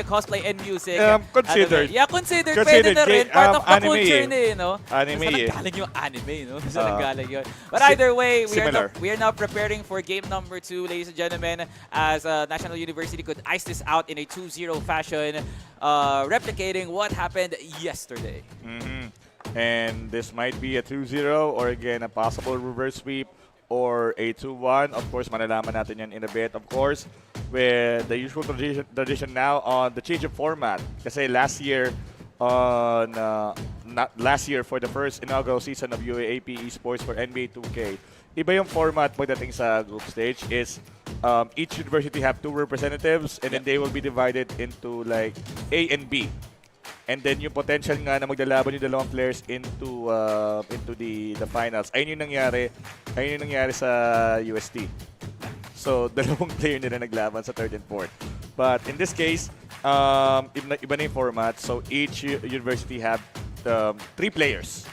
[SPEAKER 2] cosplay, and music.
[SPEAKER 1] Considered.
[SPEAKER 2] Yeah, considered. Pwede na rin. Part of the
[SPEAKER 1] anime
[SPEAKER 2] culture
[SPEAKER 1] eh.
[SPEAKER 2] no?
[SPEAKER 1] Anime
[SPEAKER 2] Saan
[SPEAKER 1] eh.
[SPEAKER 2] nanggaling yung anime, no? Saan nanggaling yun? But either way, we are now preparing for game number 2, ladies and gentlemen, as National University could ice this out in a 2-0 fashion, replicating what happened yesterday.
[SPEAKER 1] And this might be a 2-0 or again a possible reverse sweep or a 2-1. Of course, malalaman natin yan in a bit. Of course, with the usual tradition now on the change of format. Kasi last year on last year for the first inaugural season of UAAP Esports for NBA 2K, iba yung format pagdating sa group stage is each university have 2 representatives and then they will be divided into like A and B. And then yung potential nga na maglalaban yung dalawang players into the finals. Ayun yung nangyari sa UST. So dalawang player nila naglaban sa 3rd and 4th. But in this case, iba na yung format. So each university have 3 players.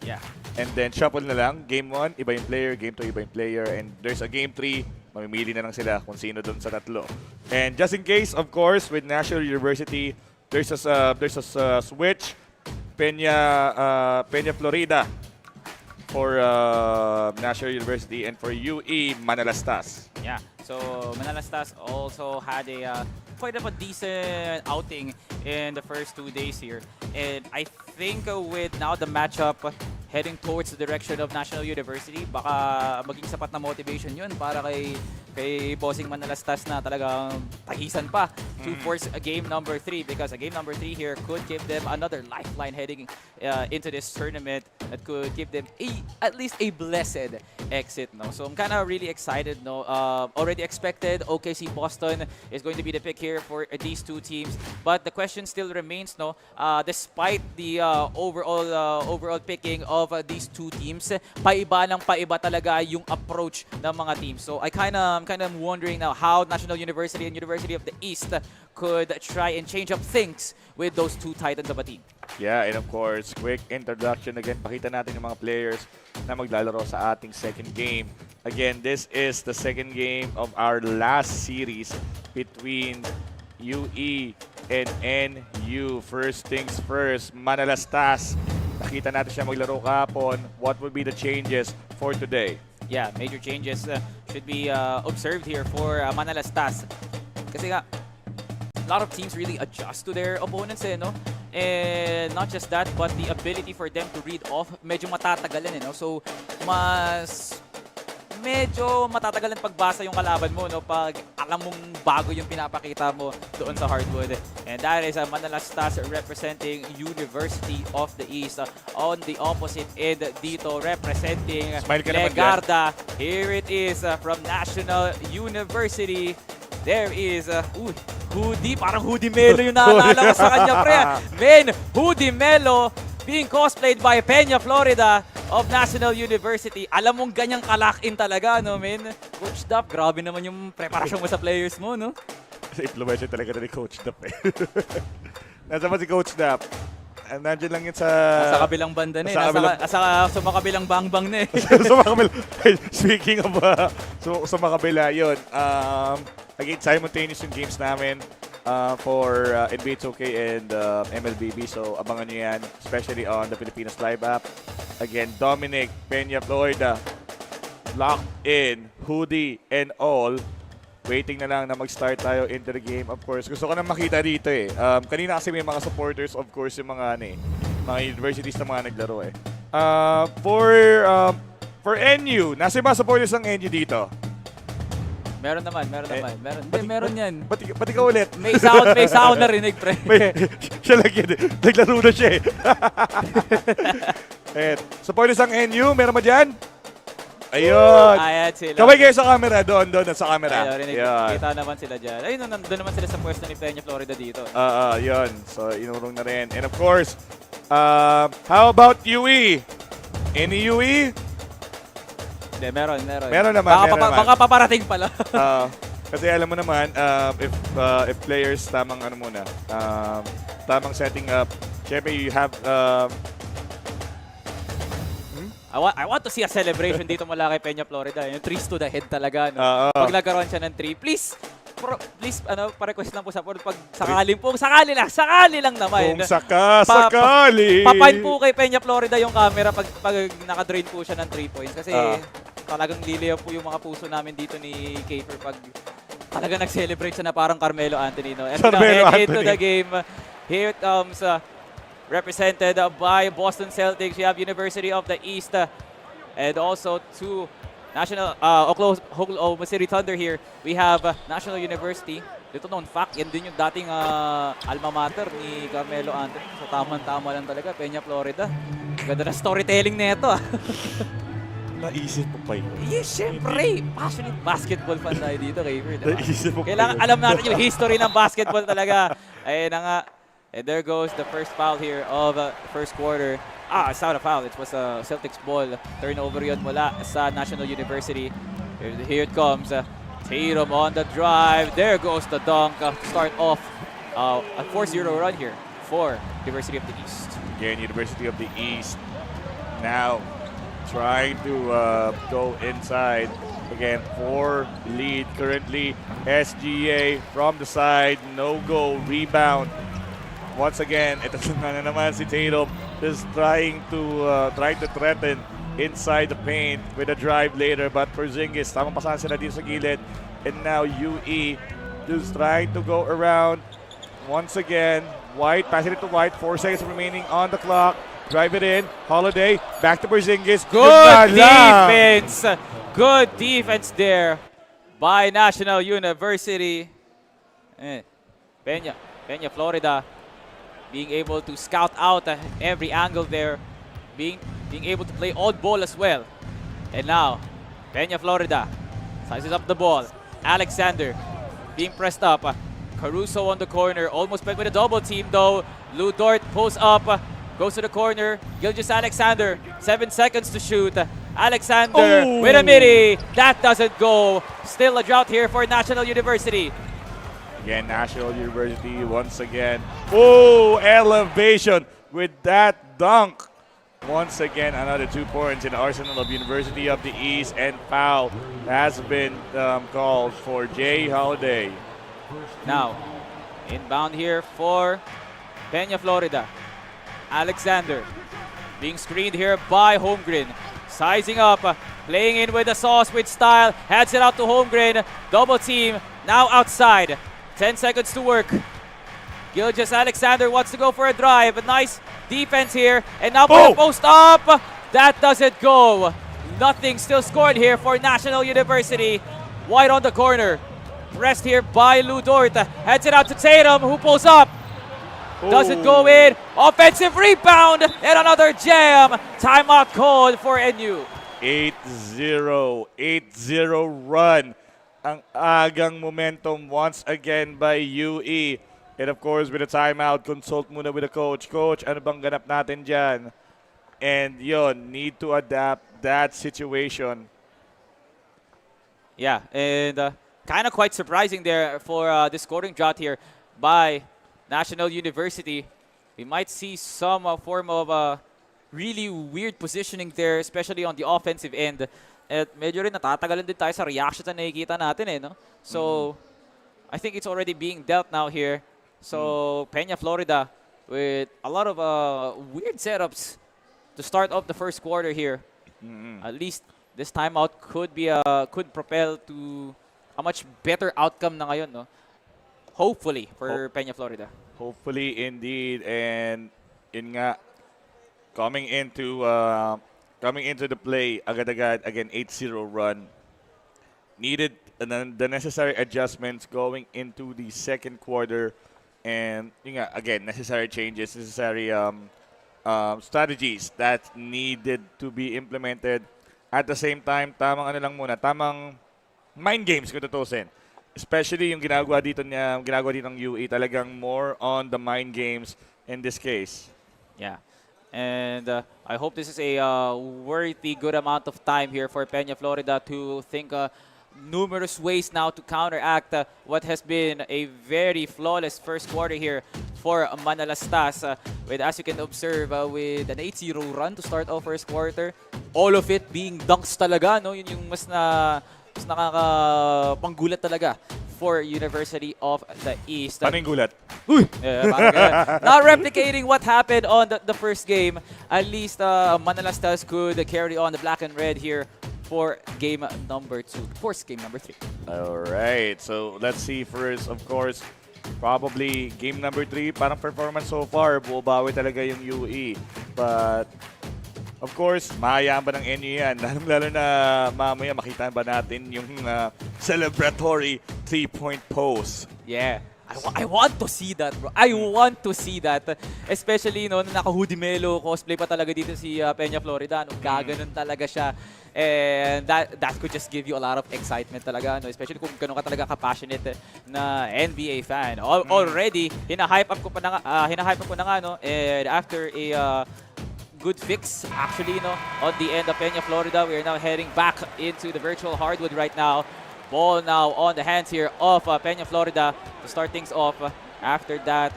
[SPEAKER 2] Yeah.
[SPEAKER 1] And then shuffle na lang. Game 1, iba yung player. Game 2, iba yung player. And there's a game 3, mamimili na lang sila kung sino doon sa tatlo. And just in case, of course, with National University, there's a switch. Peña Florida for National University and for UE Manalastas.
[SPEAKER 2] Yeah, so Manalastas also had a quite of a decent outing in the first 2 days here. And I think with now the matchup heading towards the direction of National University, baka maging sapat na motivation yun para kay Bossing Manalastas na talagang tagisan pa to force a game number 3, because a game number 3 here could give them another lifeline heading into this tournament that could give them at least a blessed exit. No? So I'm kind of really excited. No? Already expected OKC Boston is going to be the pick here for these 2 teams, but the question still remains, no, despite the overall picking of these 2 teams, paiba talaga yung approach ng mga teams. So I'm kind of wondering now how National University and University of the East could try and change up things with those 2 titans of a team.
[SPEAKER 1] Yeah, and of course, quick introduction again. Pakita natin yung mga players na maglalaro sa ating second game. Again, this is the second game of our last series between UE and NU. First things first, Manalastas. Nakita natin siya maglaro kahapon. What would be the changes for today?
[SPEAKER 2] Yeah, major changes should be observed here for Manalastas. Kasi nga, a lot of teams really adjust to their opponents, no? And not just that, but the ability for them to read off, medyo matatagalan, no? So, medyo matatagalan pagbasa yung kalaban mo, no? Pag alam mong bago yung pinapakita mo doon sa hardwood. And that is Manalastas representing University of the East. On the opposite end dito, representing Legarda. Here it is from National University. There is, Hoodie. Parang Hoodie Melo yung naalala ko sa kanya, pre. Men, Hoodie Melo being cosplayed by Peña Florida of National University. Alam mong ganyang kalakin talaga, no, men? Coach Dap, grabe naman yung preparasyon mo sa players mo, no?
[SPEAKER 1] Influensya talaga na ni Coach Dap, eh. Nasa ba si Coach Dap? Nandiyan lang yun sa...
[SPEAKER 2] Nasa kabilang banda na, eh. Sa makabilang bangbang na, eh.
[SPEAKER 1] Speaking of sa makabila, yun. Again, simultaneous yung games namin for NBA 2K and MLBB. So, abangan nyo yan, especially on the Filipinas Live app. Again, Dominic, Peña Florida, locked in, Hoodie, and all. Waiting na lang na mag-start tayo into the game. Of course, gusto ko na makita dito, eh. Kanina kasi may mga supporters, of course, yung mga, mga universities na mga naglaro, eh. For NU, nasa yung mga supporters ng NU dito?
[SPEAKER 2] Meron yan.
[SPEAKER 1] Ba't ikaw ulit?
[SPEAKER 2] May sound narinig, pre.
[SPEAKER 1] Siya lang yun. Naglaro na siya, eh. Supporters ng NU, meron ba dyan? Ayun.
[SPEAKER 2] Ayan sila.
[SPEAKER 1] Kaway kayo sa camera. Doon sa camera.
[SPEAKER 2] Ayun, kita naman sila dyan. Ayun, doon naman sila sa pwesto ni Peña Florida dito.
[SPEAKER 1] Yun. So, inurong na rin. And of course, how about UE? Any UE?
[SPEAKER 2] Hindi, meron.
[SPEAKER 1] Meron naman.
[SPEAKER 2] Baka paparating pala.
[SPEAKER 1] Kasi alam mo naman, if players tamang setting up, syempre you have
[SPEAKER 2] I want to see a celebration dito mula kay Peña Florida. Yung 3s to the head talaga. No? Pag nagkaroon siya ng 3, please, pa-request lang po sa board. Pag sakali lang naman.
[SPEAKER 1] kung sakali.
[SPEAKER 2] Papain po kay Peña Florida yung camera pag nakadrain po siya ng 3 points. Kasi talagang liliyaw po yung mga puso namin dito ni Kafer pag talaga nag-celebrate siya na parang Carmelo Anthony. No? And head into the game. Here it comes. Represented by Boston Celtics. You have University of the East and also two National Oklahoma City Thunder here. We have National University. Dito known fact, yan din yung dating alma mater ni Carmelo Anthony. So tama lang talaga, Peña Florida. Ganda na storytelling na ito.
[SPEAKER 1] Naisip mo pa yun.
[SPEAKER 2] Yes, syempre. Passionate basketball fan tayo dito, Kafer.
[SPEAKER 1] Naisip mo pa
[SPEAKER 2] Kailangan alam natin yung history ng basketball talaga. Ayun na nga. And there goes the first foul here of first quarter. It's not a foul. It was a Celtics ball. Turnover yun mula sa National University. Here it comes. Tatum on the drive. There goes the dunk. Start off a 4-0 run here for University of the East.
[SPEAKER 1] Again, University of the East now trying to go inside. Again, 4 lead currently. SGA from the side. No go. Rebound. Once again, ito na naman si Tatum just trying to threaten inside the paint with a drive later, but Porzingis, tamang pasahan sila dito sa gilid. And now UE just trying to go around once again. White, passing it to White, 4 seconds remaining on the clock. Drive it in, Holiday, back to Porzingis.
[SPEAKER 2] Good defense! Good defense there by National University. Peña Florida being able to scout out every angle there, being able to play odd ball as well. And now, Peña Florida sizes up the ball. Alexander being pressed up. Caruso on the corner, almost met with a double team though. Lou Dort pulls up, goes to the corner. Gilgeous Alexander, 7 seconds to shoot. Alexander with a midi. That doesn't go. Still a drought here for National University.
[SPEAKER 1] Again, National University once again. Oh, elevation with that dunk. Once again, another 2 points in the arsenal of University of the East, and foul has been called for Jay Holiday.
[SPEAKER 2] Now, inbound here for Peña Florida. Alexander being screened here by Holmgren. Sizing up, playing in with the sauce with style. Heads it out to Holmgren. Double team, now outside. 10 seconds to work. Gilgeous Alexander wants to go for a drive. A nice defense here. And now for the post up. That doesn't go. Nothing still scored here for National University. White on the corner. Pressed here by Lou Dort. Heads it out to Tatum, who pulls up. Doesn't go in. Offensive rebound. And another jam. Timeout called for NU.
[SPEAKER 1] 8-0 run. Ang agang momentum once again by UE. And of course, with a timeout, consult muna with the coach. Coach, ano bang ganap natin dyan? And yon, need to adapt that situation.
[SPEAKER 2] Yeah, and kind of quite surprising there for the scoring drought here by National University. We might see some form of really weird positioning there, especially on the offensive end. At medyo rin natatagalan din tayo sa reaction na nakikita natin no? So, I think it's already being dealt now here. So, Peña Florida with a lot of weird setups to start off the first quarter here. At least this timeout could propel to a much better outcome na ngayon, no? Hopefully for Peña Florida.
[SPEAKER 1] Hopefully indeed, and yun nga, coming into the play, agad-agad, again, 8-0 run. Needed the necessary adjustments going into the second quarter. And, yun nga, again, necessary changes, necessary strategies that needed to be implemented. At the same time, tamang mind games kung tutusin. Especially yung ginagawa dito ng UE, talagang more on the mind games in this case.
[SPEAKER 2] Yeah. And I hope this is a worthy good amount of time here for Peña Florida to think numerous ways now to counteract what has been a very flawless first quarter here for Manalastas. With, as you can observe, with an 8-0 run to start off first quarter. All of it being dunks talaga, no? Yun yung mas nakakapanggulat talaga for University of the East.
[SPEAKER 1] Paano yung gulat?
[SPEAKER 2] Yeah, parang ganun. Not replicating what happened on the first game, at least Manalastas could carry on the black and red here for game number 2. Of course, game number 3.
[SPEAKER 1] Alright, so let's see first, of course, probably game number 3, parang performance so far, buo-bawi talaga yung UE. But, of course, mahayaan ba ng NU yan? Lalo na mamaya makita ba natin yung celebratory 3-point pose.
[SPEAKER 2] Yeah. I want to see that, bro. I want to see that. Especially, no, naka-hoodie Melo cosplay pa talaga dito si Peña Florida. No, gaganon talaga siya. And that could just give you a lot of excitement talaga. No? Especially kung gano'n ka talaga ka-passionate na NBA fan. Already, hinahype up ko na nga, no? And after a good fix, actually, no, on the end of Peña Florida, we are now heading back into the virtual hardwood right now. Ball now on the hands here of Peña Florida to start things off. After that,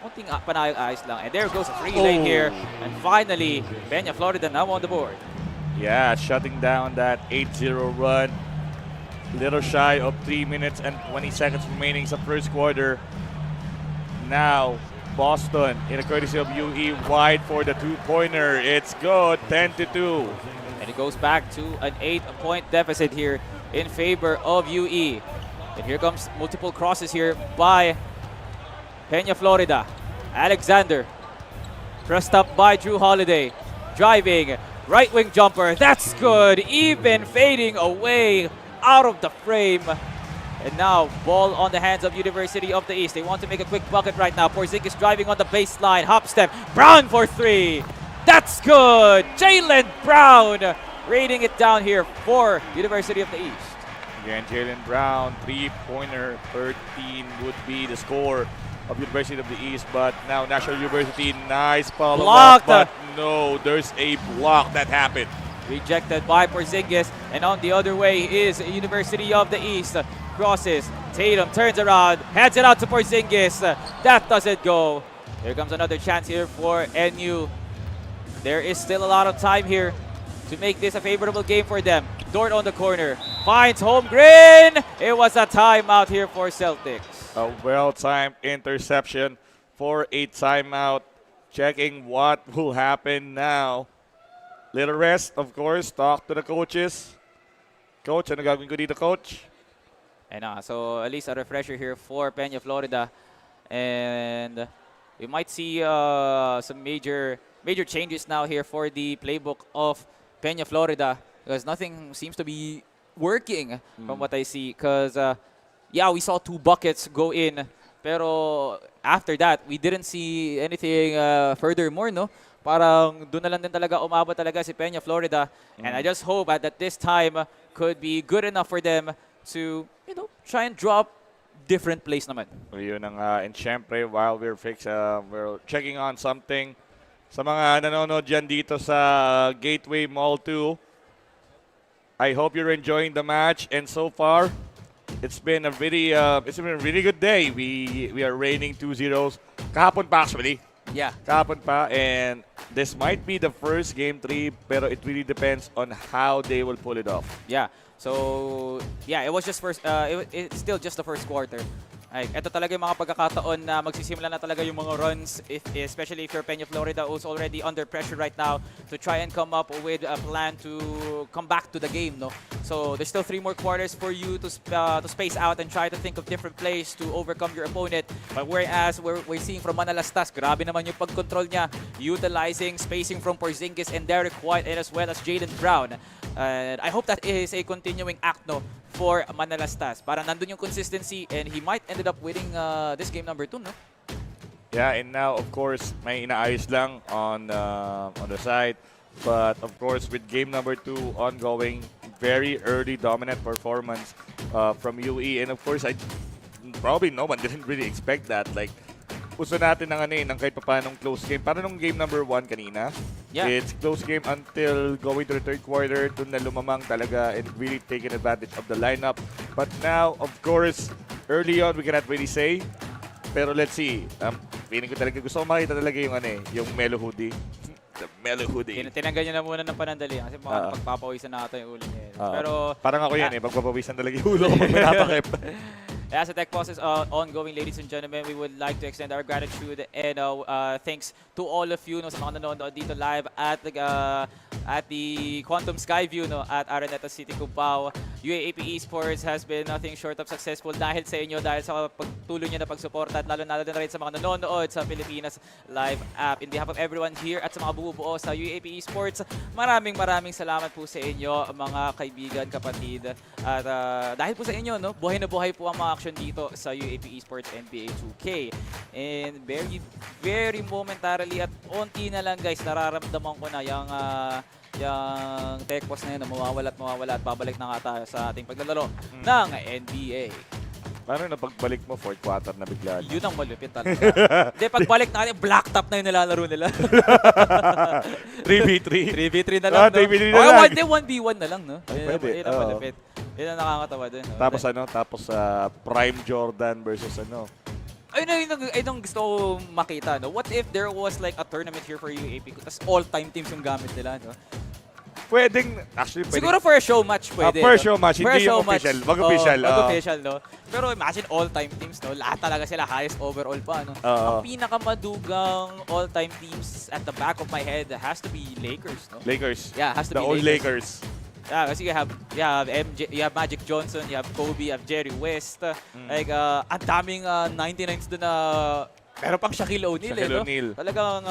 [SPEAKER 2] konting panayag-ayos lang. And there goes a free lane here. And finally, Peña Florida now on the board.
[SPEAKER 1] Yeah, shutting down that 8-0 run. Little shy of 3 minutes and 20 seconds remaining sa first quarter. Now, Boston, in a courtesy of UE, wide for the two-pointer. It's good, 10-2.
[SPEAKER 2] And it goes back to an 8-point deficit here in favor of UE. And here comes multiple crosses here by Peña Florida. Alexander, pressed up by Drew Holiday. Driving, right wing jumper, that's good. Even fading away out of the frame. And now, ball on the hands of University of the East. They want to make a quick bucket right now. Porzingis driving on the baseline, hop step, Brown for 3. That's good. Jalen Brown rating it down here for University of the East.
[SPEAKER 1] Again, Jalen Brown, three-pointer, 13 would be the score of University of the East. But now National University, nice follow-up. But no, there's a block that happened.
[SPEAKER 2] Rejected by Porzingis. And on the other way is University of the East. Crosses, Tatum turns around, hands it out to Porzingis. That doesn't go. Here comes another chance here for NU. There is still a lot of time here to make this a favorable game for them. Dort on the corner, finds Holmgren. It was a timeout here for Celtics.
[SPEAKER 1] A well-timed interception for a timeout. Checking what will happen now. Little rest, of course. Talk to the coaches. Coach, ano gagawin ko dito, Coach?
[SPEAKER 2] And so at least a refresher here for Peña Florida. And we might see some major changes now here for the playbook of Peña Florida, because nothing seems to be working from what I see. Because, yeah, we saw 2 buckets go in. Pero after that, we didn't see anything furthermore, no? Parang doon na lang din talaga umabot talaga si Peña Florida. And I just hope that this time could be good enough for them to, you know, try and drop different plays naman.
[SPEAKER 1] Yun ang, and syempre, while we're checking on something, sa mga nanonood dyan dito sa Gateway Mall 2, I hope you're enjoying the match. And so far, it's been a really good day. We are reigning 2-0. Kahapon pa actually.
[SPEAKER 2] Yeah.
[SPEAKER 1] Kahapon pa. And this might be the first game 3, pero it really depends on how they will pull it off.
[SPEAKER 2] Yeah. So, yeah, it was just it's still just the first quarter. Ito talaga yung mga pagkakataon na magsisimula na talaga yung mga runs, especially if you're Peña Florida, who's already under pressure right now to try and come up with a plan to come back to the game, no? So there's still 3 more quarters for you to space out and try to think of different plays to overcome your opponent. But whereas we're seeing from Manalastas, grabe naman yung pag-control niya, utilizing spacing from Porzingis and Derek White, and as well as Jalen Brown. And I hope that is a continuing act, no, for Manalastas. Para nandun yung consistency, and he might ended up winning this game number 2, no?
[SPEAKER 1] Yeah, and now, of course, may inaayos lang on the side. But, of course, with game number 2 ongoing, very early dominant performance from UE. And, of course, probably no one didn't really expect that. Like, gusto natin ng kahit papanong close game. Para nung game number 1 kanina, it's close game until going to the 3rd quarter. Doon na lumamang talaga and really taking advantage of the lineup. But now, of course, early on, we cannot really say. Pero let's see. feeling ko talaga gusto ko makita talaga yung yung Melo hoodie. The Melo hoodie.
[SPEAKER 2] Tinanggal niya na muna ng panandali kasi baka pagpapawisan na ata yung ulo niya. Pero
[SPEAKER 1] parang ako yan pagpapawisan talaga yung ulo ko pag pinatakip.
[SPEAKER 2] As the tech process ongoing, ladies and gentlemen, we would like to extend our gratitude and thanks to all of you sa mga nanonood dito live at the Quantum Skyview at Araneta City, Cubao. UAAP Esports has been nothing short of successful dahil sa inyo, dahil sa pagtuloy nyo na pagsuporta at lalo na rin sa mga nanonood sa Pilipinas Live App. In behalf of everyone here at sa mga bumubuo sa UAAP Esports, maraming salamat po sa inyo, mga kaibigan, kapatid. At dahil po sa inyo, buhay na buhay po ang mga action dito sa UAAP Esports NBA 2K. And very momentarily at onti na lang guys, nararamdaman ko na yung tech pause na yun na mawawala at babalik na nga tayo sa ating paglalaro ng NBA.
[SPEAKER 1] Paano na pagbalik mo, fourth quarter na bigla?
[SPEAKER 2] Yun ang malupit talaga. Hindi, pagbalik natin, black top na yung nilalaro nila.
[SPEAKER 1] 3v3?
[SPEAKER 2] 3v3 na lang,
[SPEAKER 1] 3v3 na lang.
[SPEAKER 2] Hindi, 1v1 na lang, no?
[SPEAKER 1] Pwede.
[SPEAKER 2] Yun ang malupit. Yun ang nakakatawa dun.
[SPEAKER 1] Tapos Prime Jordan versus
[SPEAKER 2] Ayun gusto ko makita, no? What if there was like a tournament here for UAP, tapos all-time teams yung gamit nila, no?
[SPEAKER 1] Pwedeng.
[SPEAKER 2] Siguro for a show match pwede.
[SPEAKER 1] For a show match, hindi yung official. Mag-official.
[SPEAKER 2] Mag-official, no? Pero imagine all-time teams, no? Lahat talaga sila highest overall pa, no? Ang pinakamadugang all-time teams at the back of my head has to be Lakers, no?
[SPEAKER 1] Lakers.
[SPEAKER 2] Yeah, has to
[SPEAKER 1] be
[SPEAKER 2] Lakers.
[SPEAKER 1] The old Lakers.
[SPEAKER 2] Yeah, kasi you have MJ, you have Magic Johnson, you have Kobe, you have Jerry West. Like, ang daming 99s doon na meron pang Shaquille O'Neal, no? Talagang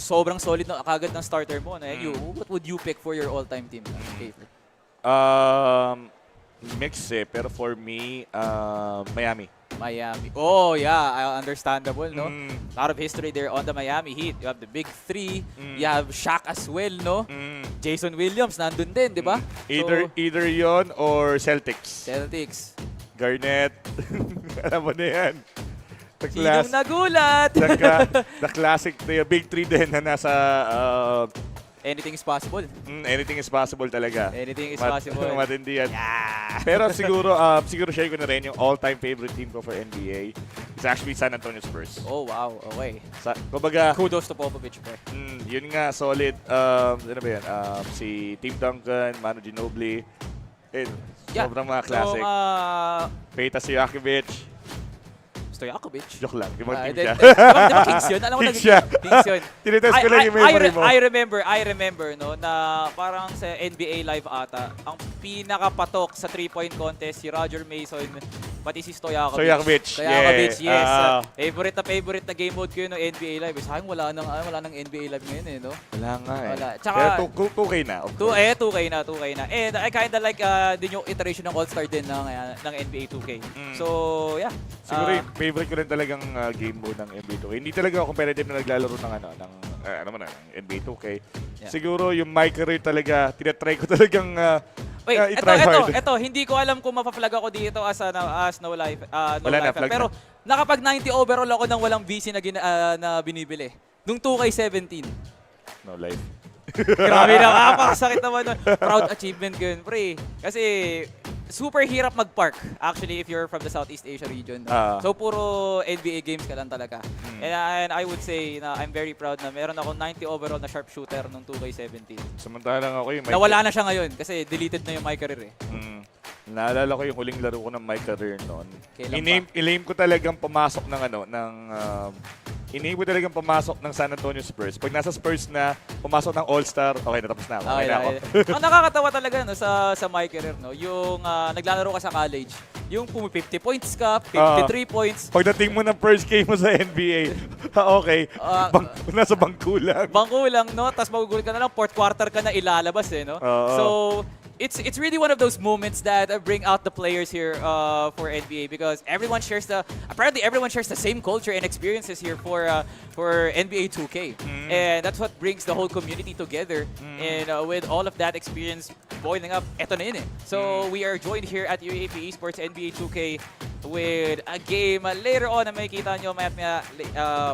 [SPEAKER 2] sobrang solid na kagad ng starter mo. What would you pick for your all-time team?
[SPEAKER 1] Mix pero for me, Miami.
[SPEAKER 2] Oh, yeah. Understandable, no? A lot of history there on the Miami Heat. You have the big three. You have Shaq as well, no? Jason Williams, nandun din, di ba?
[SPEAKER 1] Either yon or Celtics. Garnett. Alam mo na yan.
[SPEAKER 2] Sinong nagulat?
[SPEAKER 1] The classic, the big three din na nasa...
[SPEAKER 2] anything is possible.
[SPEAKER 1] Anything is possible talaga.
[SPEAKER 2] Anything is possible.
[SPEAKER 1] Matindi yan.
[SPEAKER 2] Yeah.
[SPEAKER 1] Pero siguro share ko na rin yung all-time favorite team ko for NBA. It's actually San Antonio Spurs.
[SPEAKER 2] Oh, wow. Okay.
[SPEAKER 1] Kumbaga,
[SPEAKER 2] kudos to Popovich, pre.
[SPEAKER 1] Yun nga, solid. Ano ba yan? Si Tim Duncan, Manu Ginobili. Sobrang mga classic. Peja Stojakovic.
[SPEAKER 2] Stojakovic?
[SPEAKER 1] Joke lang. Di ba team siya?
[SPEAKER 2] Di ba Kings yun? Alam ko
[SPEAKER 1] Kings siya.
[SPEAKER 2] Kings yun.
[SPEAKER 1] Tinitest ko lang yung memory mo.
[SPEAKER 2] I remember, no, na parang sa NBA Live ata, ang pinakapatok sa 3-point contest, si Roger Mason, pati si Stojakovic.
[SPEAKER 1] Yes.
[SPEAKER 2] Favorite na game mode ko yun ng NBA Live. Sayang wala nang NBA Live ngayon, no?
[SPEAKER 1] Wala nga
[SPEAKER 2] Wala.
[SPEAKER 1] Pero 2K na.
[SPEAKER 2] 2K na. And I kinda like din yung iteration ng All-Star din ng NBA 2K. So, yeah.
[SPEAKER 1] Siguro favorite ko rin talagang game mode ng NBA 2K. Hindi talaga ako competitive na naglalaro ng NBA 2K. Yeah. Siguro yung my career talaga, tinatry ko talagang
[SPEAKER 2] ito, hindi ko alam kung mapaflag ako dito as no life. Pero nakapag 90 overall ako nang walang VC na binibili. Nung 2K17.
[SPEAKER 1] No life.
[SPEAKER 2] Grabe na, napakasakit naman. Proud achievement ko yun, pre. Kasi super hirap mag-park, actually, if you're from the Southeast Asia region. So, puro NBA games ka lang talaga. And I would say na I'm very proud na meron ako 90 overall na sharpshooter nung 2K17.
[SPEAKER 1] Samantalang ako yung...
[SPEAKER 2] Nawala na siya ngayon kasi deleted na yung my career,
[SPEAKER 1] Naalala ko yung huling laro ko ng my career noon. I-name ko talagang pumasok ng San Antonio Spurs. Pag nasa Spurs na, pumasok ng All-Star, okay, natapos na ako. Okay na ako.
[SPEAKER 2] Ang nakakatawa talaga no, sa my career, no, yung naglalaro ka sa college, yung 50 points ka, 53 points. Pagdating
[SPEAKER 1] mo ng first game mo sa NBA, okay, nasa bangko lang.
[SPEAKER 2] Bangko lang, no? Tapos magugulat ka na lang, fourth quarter ka na ilalabas, no? So, it's really one of those moments that bring out the players here for NBA because apparently everyone shares the same culture and experiences here for NBA 2K. And that's what brings the whole community together. And with all of that experience boiling up, eto na yun eh. So we are joined here at UAAP Esports NBA 2K with a game later on na makikita nyo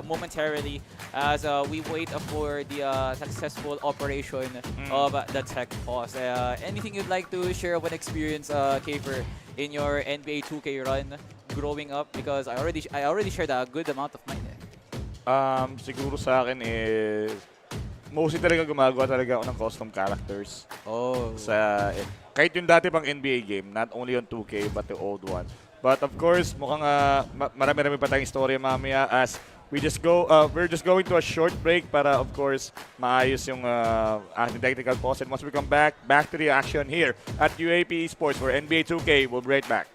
[SPEAKER 2] momentarily as we wait for the successful operation of the tech pause. Anything you'd like to share of an experience, Kafer, in your NBA 2K run? growing up? Because I already shared a good amount of mine.
[SPEAKER 1] Siguro sa akin is mostly talaga gumagawa talaga ako ng custom characters.
[SPEAKER 2] Oh.
[SPEAKER 1] Kahit yung dati pang NBA game, not only on 2K but the old one. But of course, mukhang marami-rami pa tayong story mamaya as we're just going to a short break para of course maayos yung ating technical pause. And once we come back to the action here at UAAP Esports for NBA 2K. We'll be right back.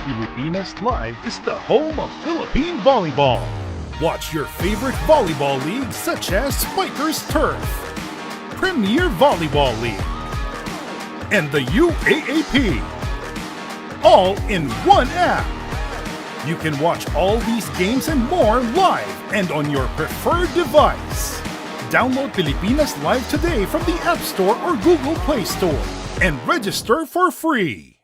[SPEAKER 7] Pilipinas Live is the home of Philippine volleyball. Watch your favorite volleyball leagues such as Spikers Turf, Premier Volleyball League, and the UAAP, all in one app. You can watch all these games and more live and on your preferred device. Download Pilipinas Live today from the App Store or Google Play Store and register for free.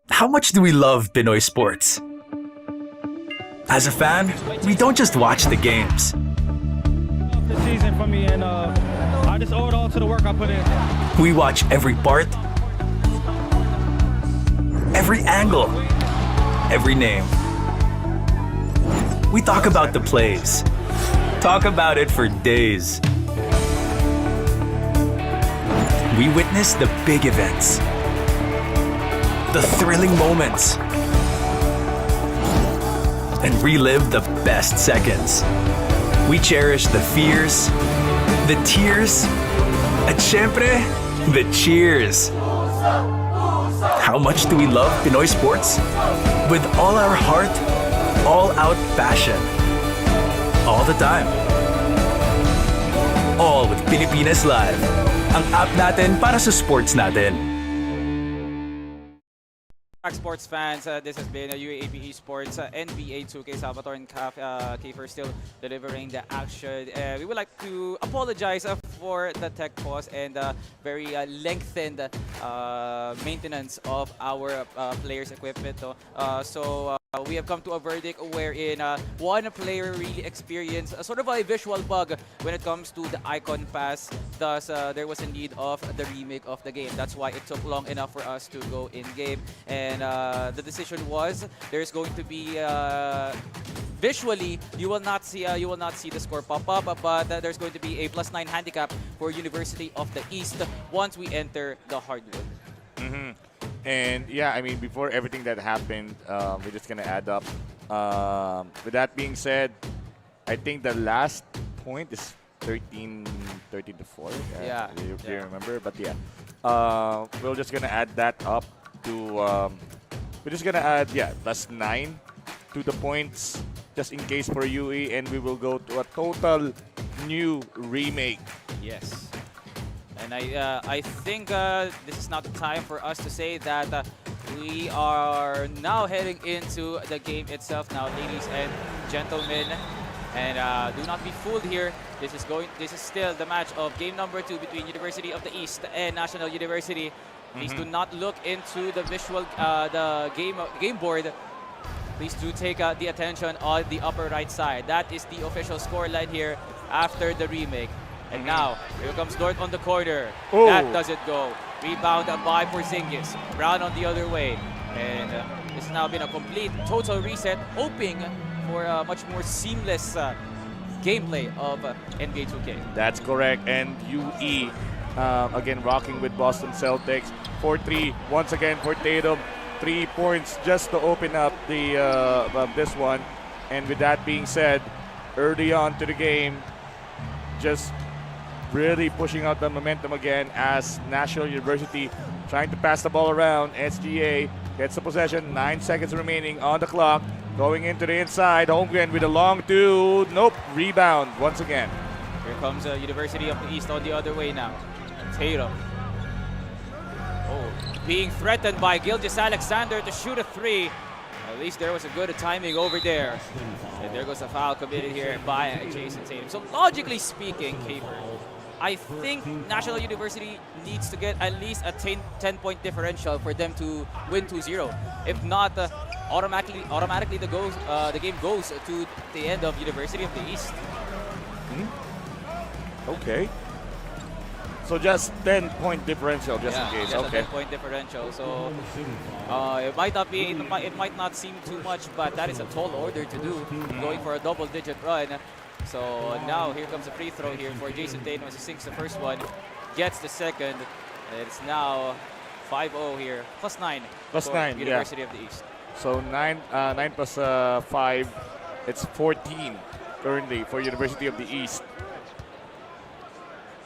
[SPEAKER 4] How much do we love Pinoy sports? As a fan, we don't just watch the games.
[SPEAKER 5] The season for me, and I just owe it all to the work I put in.
[SPEAKER 4] We watch every part, every angle, every name. We talk about the plays. Talk about it for days. We witness the big events, the thrilling moments, and relive the best seconds. We cherish the fears, the tears, at syempre, the cheers. How much do we love Pinoy sports? With all our heart, all-out passion. All the time. All with Pilipinas Live. Ang app natin para sa sports natin.
[SPEAKER 2] Sports fans, this has been UAAP Esports, NBA 2K Salvatore and Kiefer still delivering the action. We would like to apologize for the tech pause and very lengthened maintenance of our players' equipment. So we have come to a verdict wherein one player really experienced a sort of a visual bug when it comes to the icon pass. Thus, there was a need of the remake of the game. That's why it took long enough for us to go in-game. And the decision was there's going to be visually you will not see the score pop up, but there's going to be a +9 handicap for University of the East once we enter the hardwood.
[SPEAKER 1] And yeah, I mean, before everything that happened, we're just gonna add up. With that being said, I think the last point is 13 to 4.
[SPEAKER 2] Yeah.
[SPEAKER 1] Do you remember? But yeah, we're just gonna add that up to. We're just gonna add +9 to the points just in case for UE, and we will go to a total new remake.
[SPEAKER 2] Yes. And I think this is not the time for us to say that we are now heading into the game itself now, ladies and gentlemen. And do not be fooled here. This is still the match of game number 2 between University of the East and National University. Please do not look into the visual, the game board. Please do take the attention on the upper right side. That is the official scoreline here after the remake. And now, here comes North on the corner.
[SPEAKER 1] Ooh.
[SPEAKER 2] That doesn't go. Rebound by Porzingis. Brown on the other way. And this has now been a complete, total reset, hoping for a much more seamless gameplay of NBA 2K.
[SPEAKER 1] That's correct. And UE, again, rocking with Boston Celtics. 4-3, once again for Tatum. 3 points just to open up the this one. And with that being said, early on to the game, just really pushing out the momentum again as National University trying to pass the ball around. SGA gets the possession, 9 seconds remaining on the clock. Going into the inside, Holmgren with a long two. Nope, rebound once again.
[SPEAKER 2] Here comes University of the East on the other way now. Tatum. Being threatened by Gilgis Alexander to shoot a 3. At least there was a good timing over there. And there goes a foul committed here by Jason Tatum. So logically speaking, Kiefer, I think National University needs to get at least a 10-point differential for them to win 2-0. If not, automatically the game goes to the end of University of the East.
[SPEAKER 1] Okay. So just 10-point differential, just in case.
[SPEAKER 2] Just
[SPEAKER 1] Okay.
[SPEAKER 2] a 10-point differential. So it might not seem too much, but that is a tall order to do, going for a double-digit run. So now here comes a free throw here for Jason Tatum as he sinks the first one, gets the second. It's now 5-0 here, +9
[SPEAKER 1] Plus
[SPEAKER 2] for
[SPEAKER 1] 9,
[SPEAKER 2] University of the East.
[SPEAKER 1] So 9 plus 5, it's 14 currently for University of the East.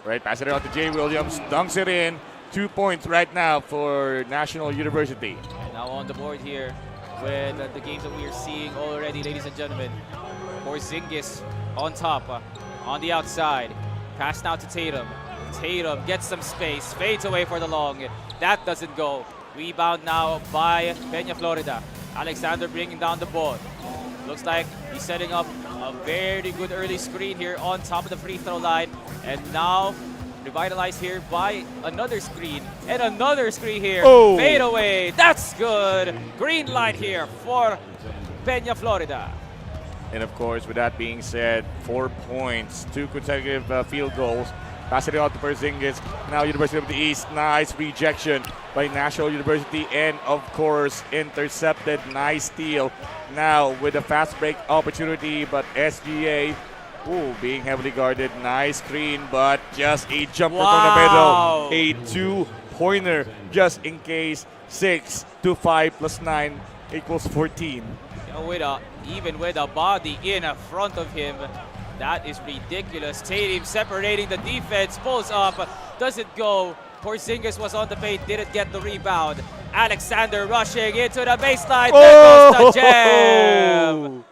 [SPEAKER 1] Right, pass it out to Jay Williams, dunks it in. 2 points right now for National University.
[SPEAKER 2] Now on the board here with the games that we are seeing already, ladies and gentlemen. Porzingis on top, on the outside. Pass now to Tatum. Tatum gets some space, fades away for the long. That doesn't go. Rebound now by Peña Florida. Alexander bringing down the ball. Looks like he's setting up a very good early screen here on top of the free throw line. And now Revitalized here by another screen and another screen here.
[SPEAKER 1] Oh.
[SPEAKER 2] Fade away. That's good. Green light here for Peña, Florida.
[SPEAKER 1] And of course, with that being said, 4 points, 2 consecutive field goals. Passing it out to Porzingis. Now University of the East, nice rejection by National University, and of course intercepted. Nice steal. Now with a fast break opportunity, but SGA, being heavily guarded. Nice screen, but just a jumper from the middle. A 2-pointer just in case. 6 to 5 plus 9 equals 14.
[SPEAKER 2] Even with a body in front of him, that is ridiculous. Tatum separating the defense, pulls up, doesn't go. Porzingis was on the paint, didn't get the rebound. Alexander rushing into the baseline. There goes the jam.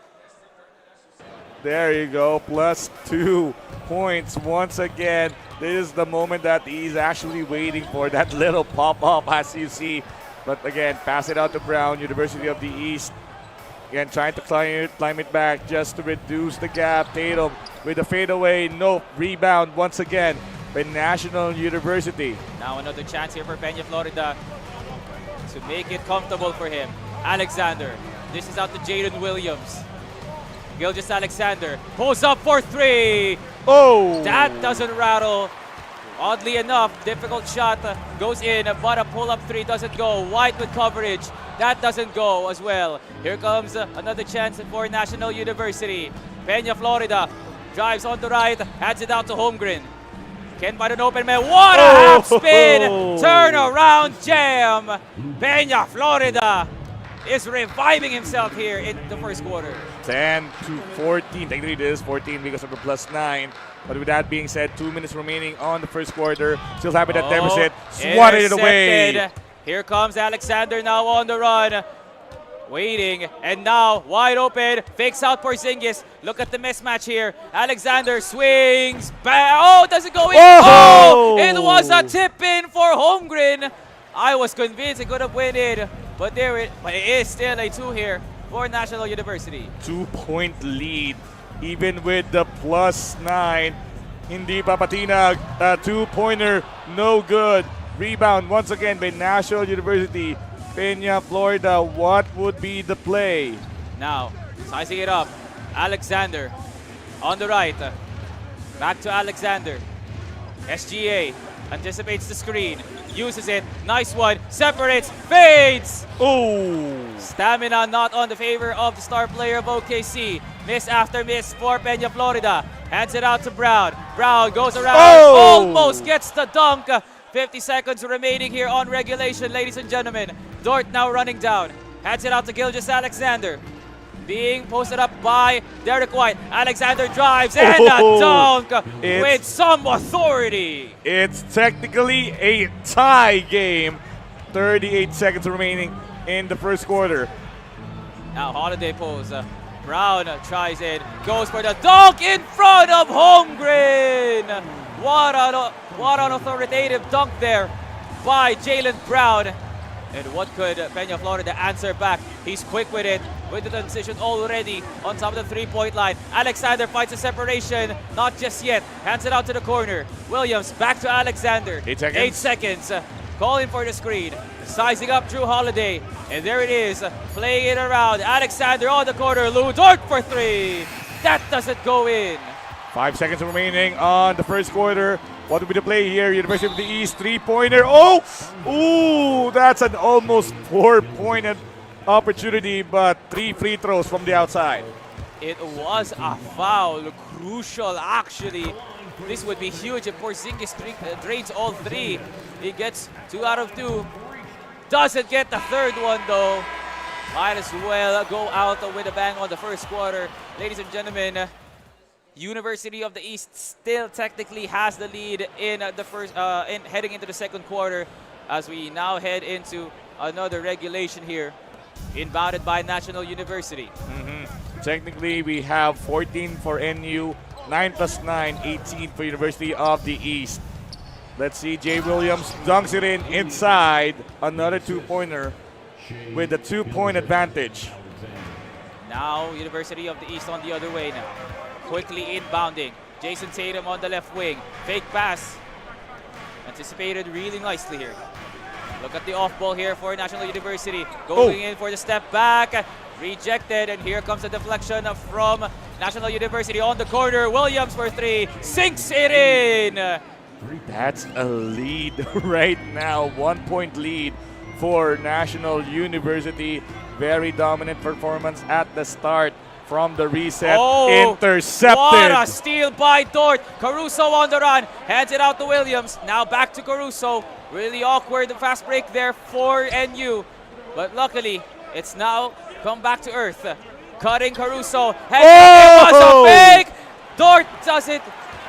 [SPEAKER 1] There you go, plus 2 points once again. This is the moment that he's actually waiting for, that little pop-up as you see. But again, pass it out to Brown, University of the East. Again, trying to climb it back just to reduce the gap. Tatum with a fadeaway. No rebound once again by National University.
[SPEAKER 2] Now another chance here for Peña, Florida to make it comfortable for him. Alexander. This is out to Jaden Williams. Gilgis Alexander pulls up for 3.
[SPEAKER 1] Oh!
[SPEAKER 2] That doesn't rattle. Oddly enough, difficult shot goes in, but a pull-up 3 doesn't go. White with coverage. That doesn't go as well. Here comes another chance for National University. Peña, Florida drives on the right, hands it out to Holmgren. Can't find an open man. What a half spin! Turn around jam! Peña, Florida is reviving himself here in the first quarter.
[SPEAKER 1] 10 to 14. Technically, it is 14 because of the plus 9. But with that being said, 2 minutes remaining on the first quarter. Still having that deficit. Swatted it away.
[SPEAKER 2] Here comes Alexander now on the run. Waiting, and now wide open. Fakes out Porzingis. Look at the mismatch here. Alexander swings back. Oh, doesn't go in. Oh, it was a tip in for Holmgren. I was convinced it could have went in, but it is still a 2 here for National University.
[SPEAKER 1] 2-point lead, even with the plus 9. Hindi papatinag. 2-pointer, no good. Rebound once again by National University. Peña, Florida, what would be the play?
[SPEAKER 2] Now, sizing it up. Alexander on the right. Back to Alexander. SGA anticipates the screen. Uses it. Nice one. Separates. Fades.
[SPEAKER 1] Oh!
[SPEAKER 2] Stamina not on the favor of the star player of OKC. Miss after miss for Peña, Florida. Hands it out to Brown. Brown goes around. Almost gets the dunk. 50 seconds remaining here on regulation, ladies and gentlemen. Dort now running down. Hands it out to Gilgis Alexander. Being posted up by Derek White. Alexander drives and a dunk with some authority.
[SPEAKER 1] It's technically a tie game. 38 seconds remaining in the first quarter.
[SPEAKER 2] Now Holiday pulls. Brown tries it. Goes for the dunk in front of Holmgren. What an authoritative dunk there by Jaylen Brown. And what could Peña, Florida answer back? He's quick with it, with the transition already on top of the 3-point line. Alexander fights a separation, not just yet. Hands it out to the corner. Williams back to Alexander.
[SPEAKER 1] 8 seconds.
[SPEAKER 2] 8 seconds. Calling for the screen. Sizing up Drew Holiday. And there it is, playing it around. Alexander on the corner. Lou Dort for 3. That doesn't go in.
[SPEAKER 1] 5 seconds remaining on the first quarter. What will be the play here? University of the East 3-pointer. Oh! Ooh, that's an almost 4-point opportunity, but 3 free throws from the outside.
[SPEAKER 2] It was a foul. Crucial, actually. This would be huge if Porzingis drains all 3. He gets 2 out of 2. Doesn't get the third one, though. Might as well go out with a bang on the first quarter. Ladies and gentlemen, University of the East still technically has the lead in the first, heading into the second quarter, as we now head into another regulation here, inbounded by National University.
[SPEAKER 1] Technically, we have 14 for NU, 9 plus 9, 18 for University of the East. Let's see, Jay Williams dunks it in inside, another 2-pointer with a 2-point advantage.
[SPEAKER 2] Now University of the East on the other way now. Quickly inbounding. Jason Tatum on the left wing. Fake pass Anticipated really nicely here. Look at the off ball here for National University. Going in for the step back. Rejected, and here comes the deflection from National University on the corner. Williams for three. Sinks it in.
[SPEAKER 1] That's a lead right now. 1 point lead for National University. Very dominant performance at the start from the reset. Intercepted.
[SPEAKER 2] What a steal by Dort. Caruso on the run. Hands it out to Williams. Now back to Caruso. Really awkward fast break there for NU. But luckily, it's now come back to earth. Cutting Caruso. It was a fake. Dort does it.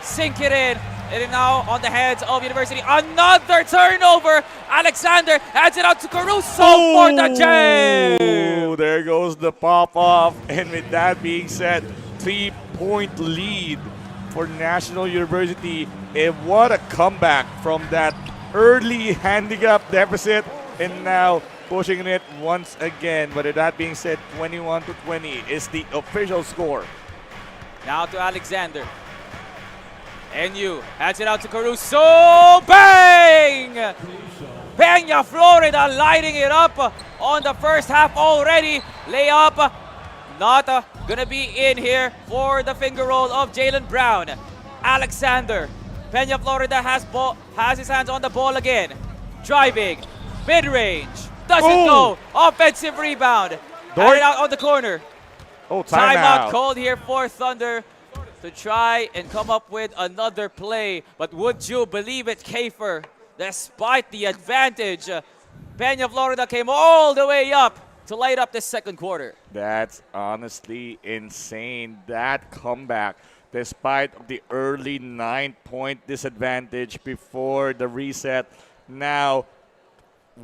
[SPEAKER 2] Sink it in. It is now on the heads of University. Another turnover. Alexander hands it out to Caruso for the jam.
[SPEAKER 1] There goes the pop-off. And with that being said, 3-point lead for National University. And what a comeback from that early handicap deficit. And now pushing it once again. But with that being said, 21-20 is the official score.
[SPEAKER 2] Now to Alexander. NU hands it out to Caruso. Bang! Peña, Florida lighting it up on the first half already. Layup not gonna be in here for the finger roll of Jalen Brown. Alexander. Peña, Florida has his hands on the ball again. Driving. Mid-range. Doesn't go. Offensive rebound. Hand it out on the corner. Timeout called here for Thunder to try and come up with another play. But would you believe it, Kafer? Despite the advantage, Peña, Florida came all the way up to light up this second quarter.
[SPEAKER 1] That's honestly insane. That comeback, despite the early 9-point disadvantage before the reset, now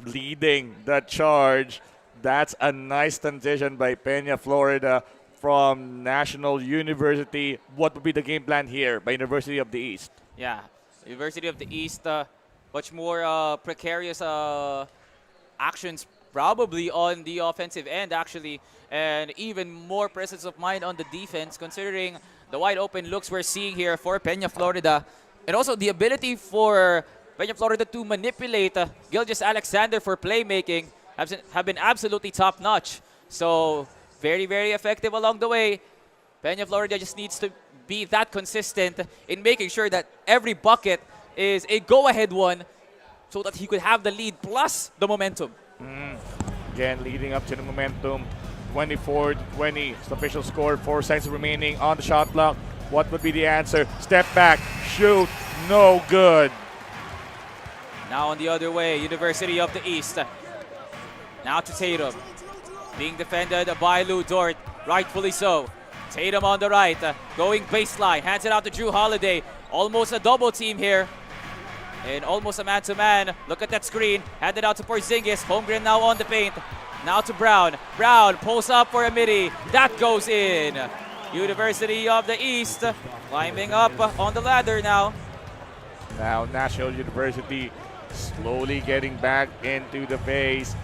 [SPEAKER 1] leading the charge. That's a nice transition by Peña, Florida from National University. What would be the game plan here by University of the East?
[SPEAKER 2] Yeah, University of the East, much more precarious actions probably on the offensive end actually, and even more presence of mind on the defense considering the wide open looks we're seeing here for Peña, Florida, and also the ability for Peña, Florida to manipulate Gilgis Alexander for playmaking have been absolutely top notch. So very, very effective along the way. Peña, Florida just needs to be that consistent in making sure that every bucket is a go-ahead one so that he could have the lead plus the momentum.
[SPEAKER 1] Again, leading up to the momentum. 24-20 is the official score. 4 seconds remaining on the shot clock. What would be the answer? Step back, shoot, no good.
[SPEAKER 2] Now on the other way, University of the East. Now to Tatum. Being defended by Lou Dort, rightfully so. Tatum on the right, going baseline, hands it out to Drew Holiday. Almost a double team here. And almost a man-to-man. Look at that screen, handed out to Porzingis. Holmgren now on the paint. Now to Brown. Brown pulls up for a midi. That goes in. University of the East climbing up on the ladder now.
[SPEAKER 1] Now National University slowly getting back into the pace.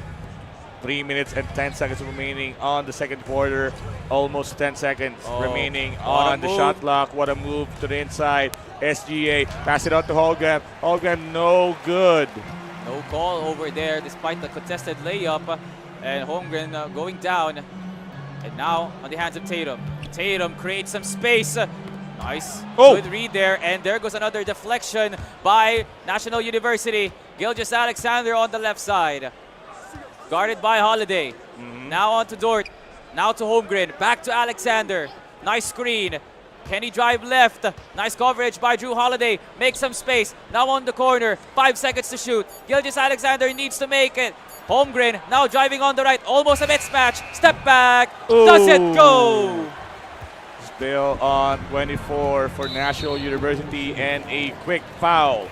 [SPEAKER 1] 3 minutes and 10 seconds remaining on the second quarter. Almost 10 seconds remaining on the shot clock. What a move to the inside. SGA pass it out to Holmgren. Holmgren no good.
[SPEAKER 2] No call over there despite the contested layup. And Holmgren going down. And now on the hands of Tatum. Tatum creates some space. Nice. Good read there. And there goes another deflection by National University. Gilgis Alexander on the left side. Guarded by Holiday. Now on to Dort. Now to Holmgren. Back to Alexander. Nice screen. Can he drive left? Nice coverage by Drew Holiday. Make some space. Now on the corner. 5 seconds to shoot. Gilgis Alexander needs to make it. Holmgren now driving on the right. Almost a mismatch. Step back. Doesn't go.
[SPEAKER 1] Still on 24 for National University and a quick foul.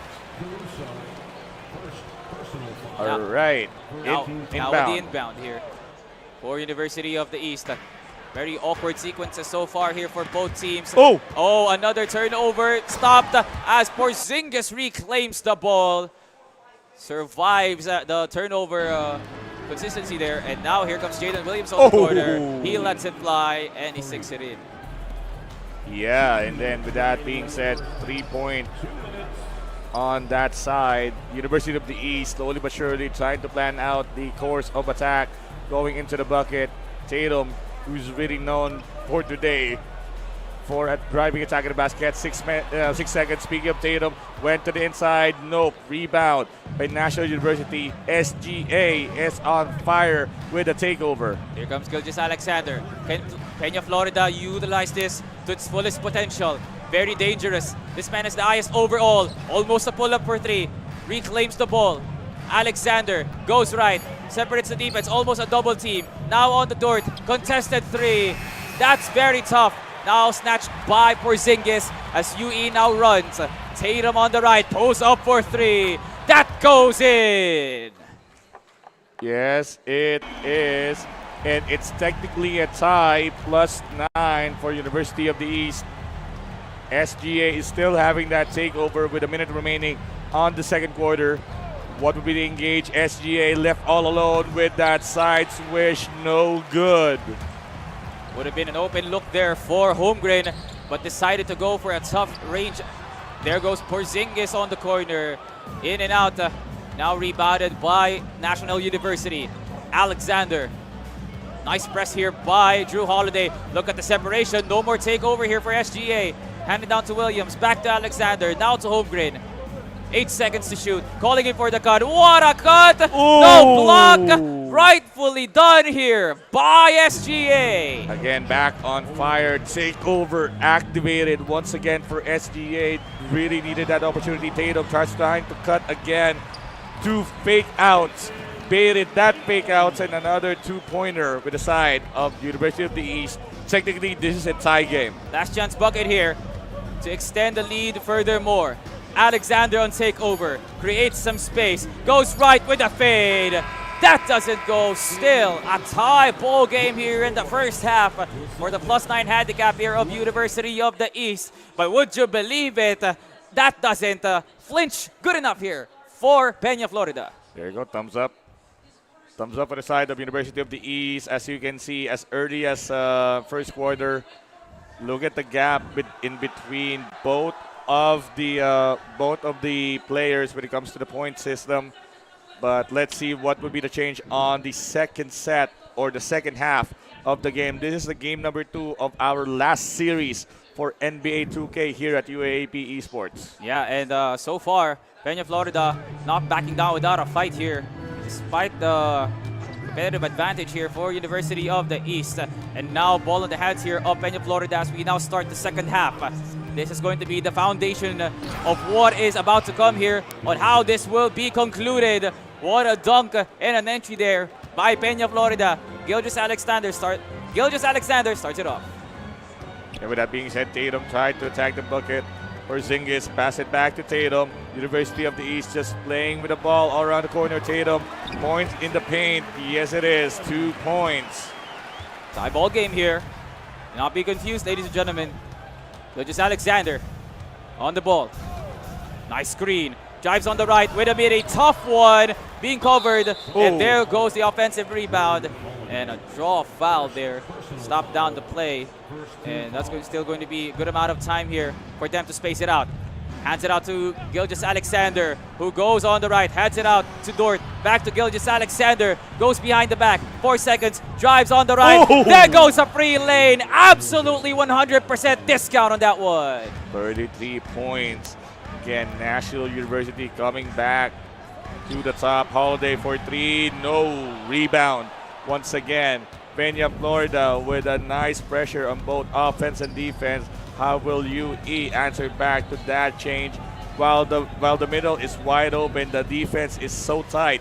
[SPEAKER 1] All right.
[SPEAKER 2] Now with the inbound here for University of the East. Very awkward sequences so far here for both teams. Another turnover stopped as Porzingis reclaims the ball. Survives the turnover consistency there. And now here comes Jaden Williams on the corner. He lets it fly and he sinks it in.
[SPEAKER 1] Yeah, and then with that being said, 3-point on that side. University of the East slowly but surely trying to plan out the course of attack going into the bucket. Tatum, who's really known for today for driving attack in the basket. 6 seconds. Speaking of Tatum, went to the inside. Nope. Rebound by National University. SGA is on fire with a takeover.
[SPEAKER 2] Here comes Gilgis Alexander. Can Peña Florida utilize this to its fullest potential? Very dangerous. This man is the highest overall. Almost a pull-up for 3. Reclaims the ball. Alexander goes right. Separates the defense. Almost a double team. Now on the dirt. Contested 3. That's very tough. Now snatched by Porzingis as UE now runs. Tatum on the right. Post up for 3. That goes in.
[SPEAKER 1] Yes, it is. And it's technically a tie, +9 for University of the East. SGA is still having that takeover with a minute remaining on the second quarter. What would be the engage? SGA left all alone with that side swish. No good.
[SPEAKER 2] Would have been an open look there for Holmgren, but decided to go for a tough range. There goes Porzingis on the corner. In and out. Now rebounded by National University. Alexander. Nice press here by Drew Holiday. Look at the separation. No more takeover here for SGA. Handed down to Williams. Back to Alexander. Now to Holmgren. 8 seconds to shoot. Calling in for the cut. What a cut!
[SPEAKER 1] Ooh.
[SPEAKER 2] No block! Rightfully done here by SGA.
[SPEAKER 1] Again, back on fire. Takeover activated once again for SGA. Really needed that opportunity. Tatum trying to cut again. 2 fake outs. Baited that fake outs and another 2-pointer with the side of University of the East. Technically, this is a tie game.
[SPEAKER 2] Last chance bucket here to extend the lead furthermore. Alexander on takeover, creates some space, goes right with a fade. That doesn't go. Still a tie ball game here in the first half for the +9 handicap here of University of the East. But would you believe it? That doesn't flinch good enough here for Peña Florida.
[SPEAKER 1] There you go, thumbs up. Thumbs up on the side of University of the East. As you can see, as early as first quarter, look at the gap in between both of the players when it comes to the point system. But let's see what would be the change on the second set or the second half of the game. This is the game number 2 of our last series for NBA 2K here at UAAP Esports.
[SPEAKER 2] Yeah, and so far, Peña Florida not backing down without a fight here, despite the competitive advantage here for University of the East. And now ball in the hands here of Peña Florida as we now start the second half. This is going to be the foundation of what is about to come here on how this will be concluded. What a dunk and an entry there by Peña Florida. Gilgis Alexander starts it off.
[SPEAKER 1] And with that being said, Tatum tried to attack the bucket. Porzingis pass it back to Tatum. University of the East just playing with the ball all around the corner. Tatum, points in the paint. Yes, it is. 2 points.
[SPEAKER 2] Tie ball game here. Do not be confused, ladies and gentlemen. Gilgis Alexander on the ball. Nice screen. Drives on the right with a mid, a tough one being covered.
[SPEAKER 1] Ooh.
[SPEAKER 2] And there goes the offensive rebound. And a draw foul there. Stop down the play. And that's still going to be a good amount of time here for them to space it out. Hands it out to Gilgis Alexander, who goes on the right. Hands it out to Dort. Back to Gilgis Alexander. Goes behind the back. 4 seconds. Drives on the right.
[SPEAKER 1] Oh.
[SPEAKER 2] There goes a free lane. Absolutely 100% discount on that one.
[SPEAKER 1] 33 points. Again, National University coming back to the top. Holiday for 3. No rebound. Once again, Peña Florida with a nice pressure on both offense and defense. How will UE answer back to that change? While the middle is wide open, the defense is so tight.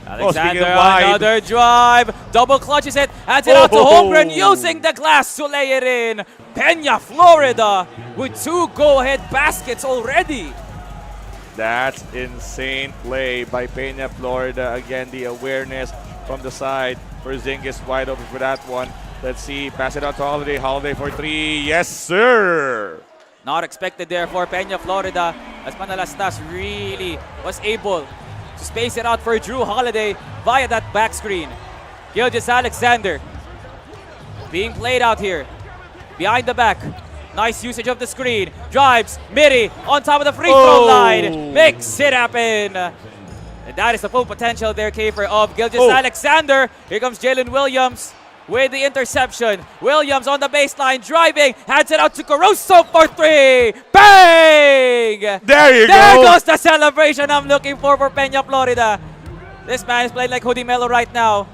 [SPEAKER 2] Alexander, another drive. Double clutches it. Hands it out to Holmgren using the glass to lay it in. Peña Florida with 2 go-ahead baskets already.
[SPEAKER 1] That's insane play by Peña Florida. Again, the awareness from the side. Porzingis wide open for that one. Let's see. Pass it out to Holiday. Holiday for 3. Yes, sir.
[SPEAKER 2] Not expected there for Peña Florida as Manalastas really was able to space it out for Drew Holiday via that back screen. Gilgis Alexander being played out here behind the back. Nice usage of the screen. Drives, Miri on top of the free throw line. Makes it happen. And that is the full potential there, Kafer, of Gilgis Alexander. Here comes Jalen Williams with the interception. Williams on the baseline, driving, hands it out to Caruso for 3. Bang!
[SPEAKER 1] There you
[SPEAKER 2] There
[SPEAKER 1] go.
[SPEAKER 2] goes the celebration I'm looking for Peña, Florida. This man is playing like Hoodie Melo right now.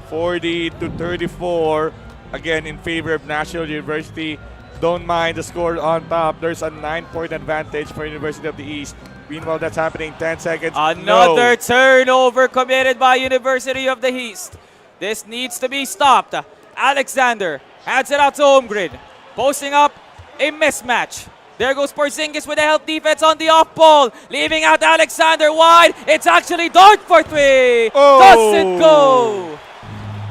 [SPEAKER 1] 40-34, again in favor of National University. Don't mind the score on top. There's a 9-point advantage for University of the East. Meanwhile, that's happening 10 seconds.
[SPEAKER 2] Another turnover committed by University of the East. This needs to be stopped. Alexander hands it out to Holmgren, posting up a mismatch. There goes Porzingis with a help defense on the off ball, leaving out Alexander wide. It's actually Dart for 3. Doesn't go.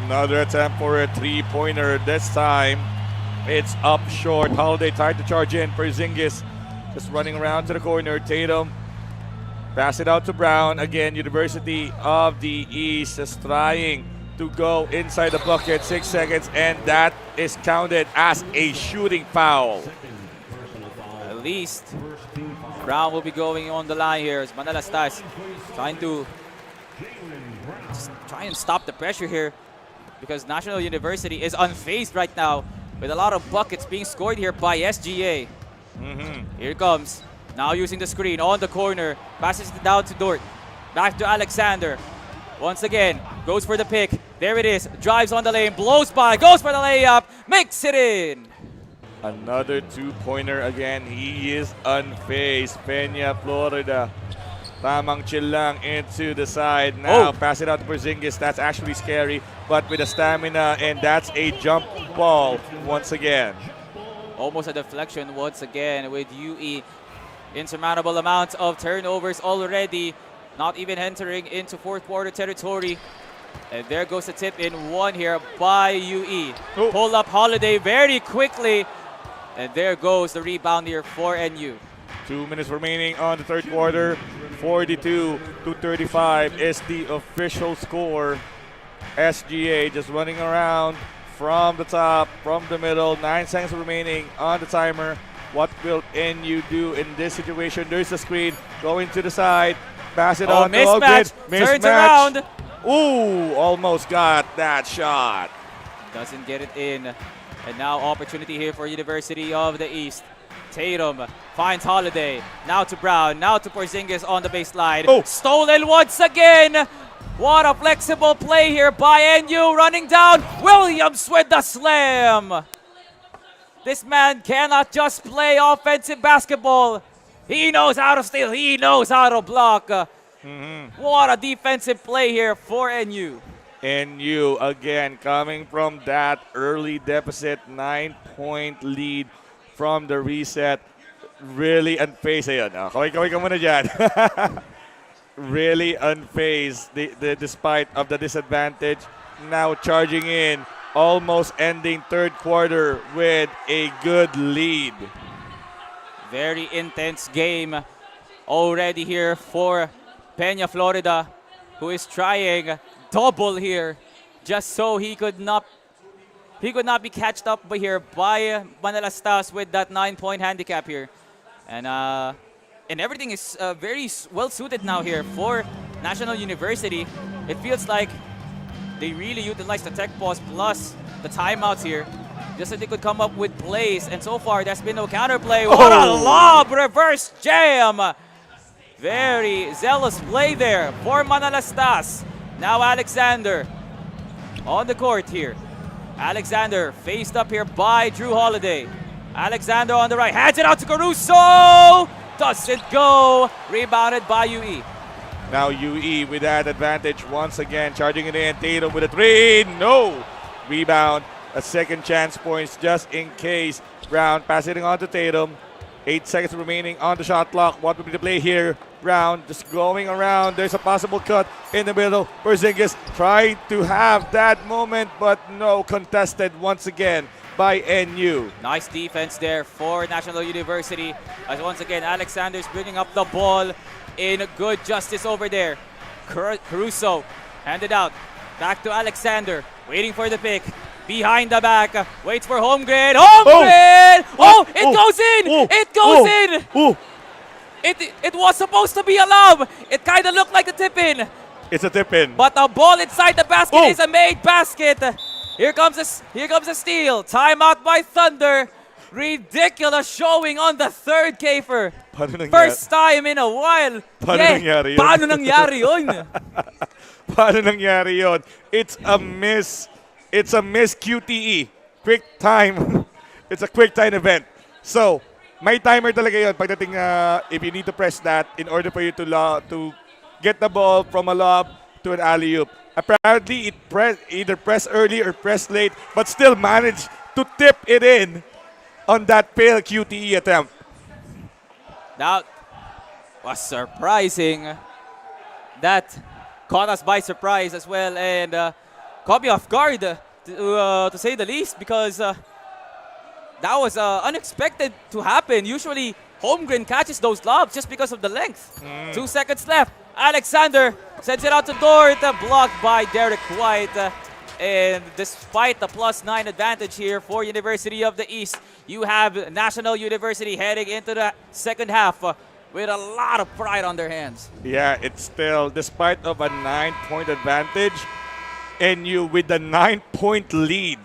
[SPEAKER 1] Another attempt for a three-pointer. This time, it's up short. Holiday tried to charge in. Porzingis just running around to the corner. Tatum pass it out to Brown. Again, University of the East is trying to go inside the bucket. 6 seconds, and that is counted as a shooting foul.
[SPEAKER 2] At least Brown will be going on the line here as Manila Stars trying to just try and stop the pressure here, because National University is unfazed right now with a lot of buckets being scored here by SGA. Here comes, now using the screen on the corner, passes it down to Dort, back to Alexander. Once again, goes for the pick. There it is, drives on the lane, blows by, goes for the layup, makes it in.
[SPEAKER 1] Another two-pointer again. He is unfazed. Peña, Florida. Tamang chill lang into the side. Now pass it out to Porzingis. That's actually scary, but with the stamina, and that's a jump ball once again.
[SPEAKER 2] Almost a deflection once again with UE. Insurmountable amounts of turnovers already. Not even entering into fourth quarter territory. And there goes the tip in one here by UE. Pull up Holiday very quickly. And there goes the rebound here for NU.
[SPEAKER 1] 2 minutes remaining on the third quarter. 42-35 is the official score. SGA just running around from the top, from the middle. 9 seconds remaining on the timer. What will NU do in this situation? There's the screen going to the side. Pass it on to
[SPEAKER 2] mismatch. Turns around.
[SPEAKER 1] Ooh, almost got that shot.
[SPEAKER 2] Doesn't get it in. And now opportunity here for University of the East. Tatum finds Holiday. Now to Brown. Now to Porzingis on the baseline. Stolen once again. What a flexible play here by NU. Running down. Williams with the slam. This man cannot just play offensive basketball. He knows how to steal. He knows how to block. What a defensive play here for NU.
[SPEAKER 1] NU again coming from that early deficit, 9-point lead from the reset. Really unfazed. Ayun, kaway ka muna dyan. Really unfazed despite of the disadvantage. Now charging in, almost ending third quarter with a good lead.
[SPEAKER 2] Very intense game already here for Peña, Florida, who is trying double here just so he could not be catched up by Manila Stars with that 9-point handicap here. And everything is very well suited now here for National University. It feels like they really utilized the tech pause plus the timeouts here just so they could come up with plays. And so far, there's been no counterplay. What a lob! Reverse jam! Very zealous play there for Manila Stars. Now Alexander on the court here. Alexander faced up here by Drew Holiday. Alexander on the right, hands it out to Caruso! Doesn't go. Rebounded by UE.
[SPEAKER 1] Now UE with that advantage once again, charging it in. Tatum with a 3. No! Rebound. A second chance points just in case. Brown passing it on to Tatum. 8 seconds remaining on the shot clock. What will be the play here? Brown just going around. There's a possible cut in the middle. Porzingis trying to have that moment, but no, contested once again by NU.
[SPEAKER 2] Nice defense there for National University. As once again, Alexander's bringing up the ball in good justice over there. Caruso handed out. Back to Alexander. Waiting for the pick. behind the back, waits for Holmgren. Holmgren! Oh, it goes in! It goes in! It was supposed to be a lob. It kind of looked like a tip-in.
[SPEAKER 1] It's a tip-in.
[SPEAKER 2] But the ball inside the basket is a made basket. Here comes a steal. Timeout by Thunder. Ridiculous showing on the third, Kafer. First time in a while.
[SPEAKER 1] Nangyari yun?
[SPEAKER 2] Paano nangyari yun?
[SPEAKER 1] Paano nangyari yun? It's a miss. It's a miss QTE. Quick time. It's a quick time event. So, may timer talaga yun pagdating if you need to press that in order for you to get the ball from a lob to an alley-oop. Apparently, it either press early or press late, but still managed to tip it in on that failed QTE attempt.
[SPEAKER 2] That was surprising. That caught us by surprise as well, and caught me off guard, to say the least, because that was unexpected to happen. Usually, Holmgren catches those lobs just because of the length. 2 seconds left. Alexander sends it out to Dort, blocked by Derek White. And despite the +9 advantage here for University of the East, you have National University heading into the second half with a lot of pride on their hands.
[SPEAKER 1] Yeah, it's still, despite of a 9-point advantage, and you with the 9-point lead.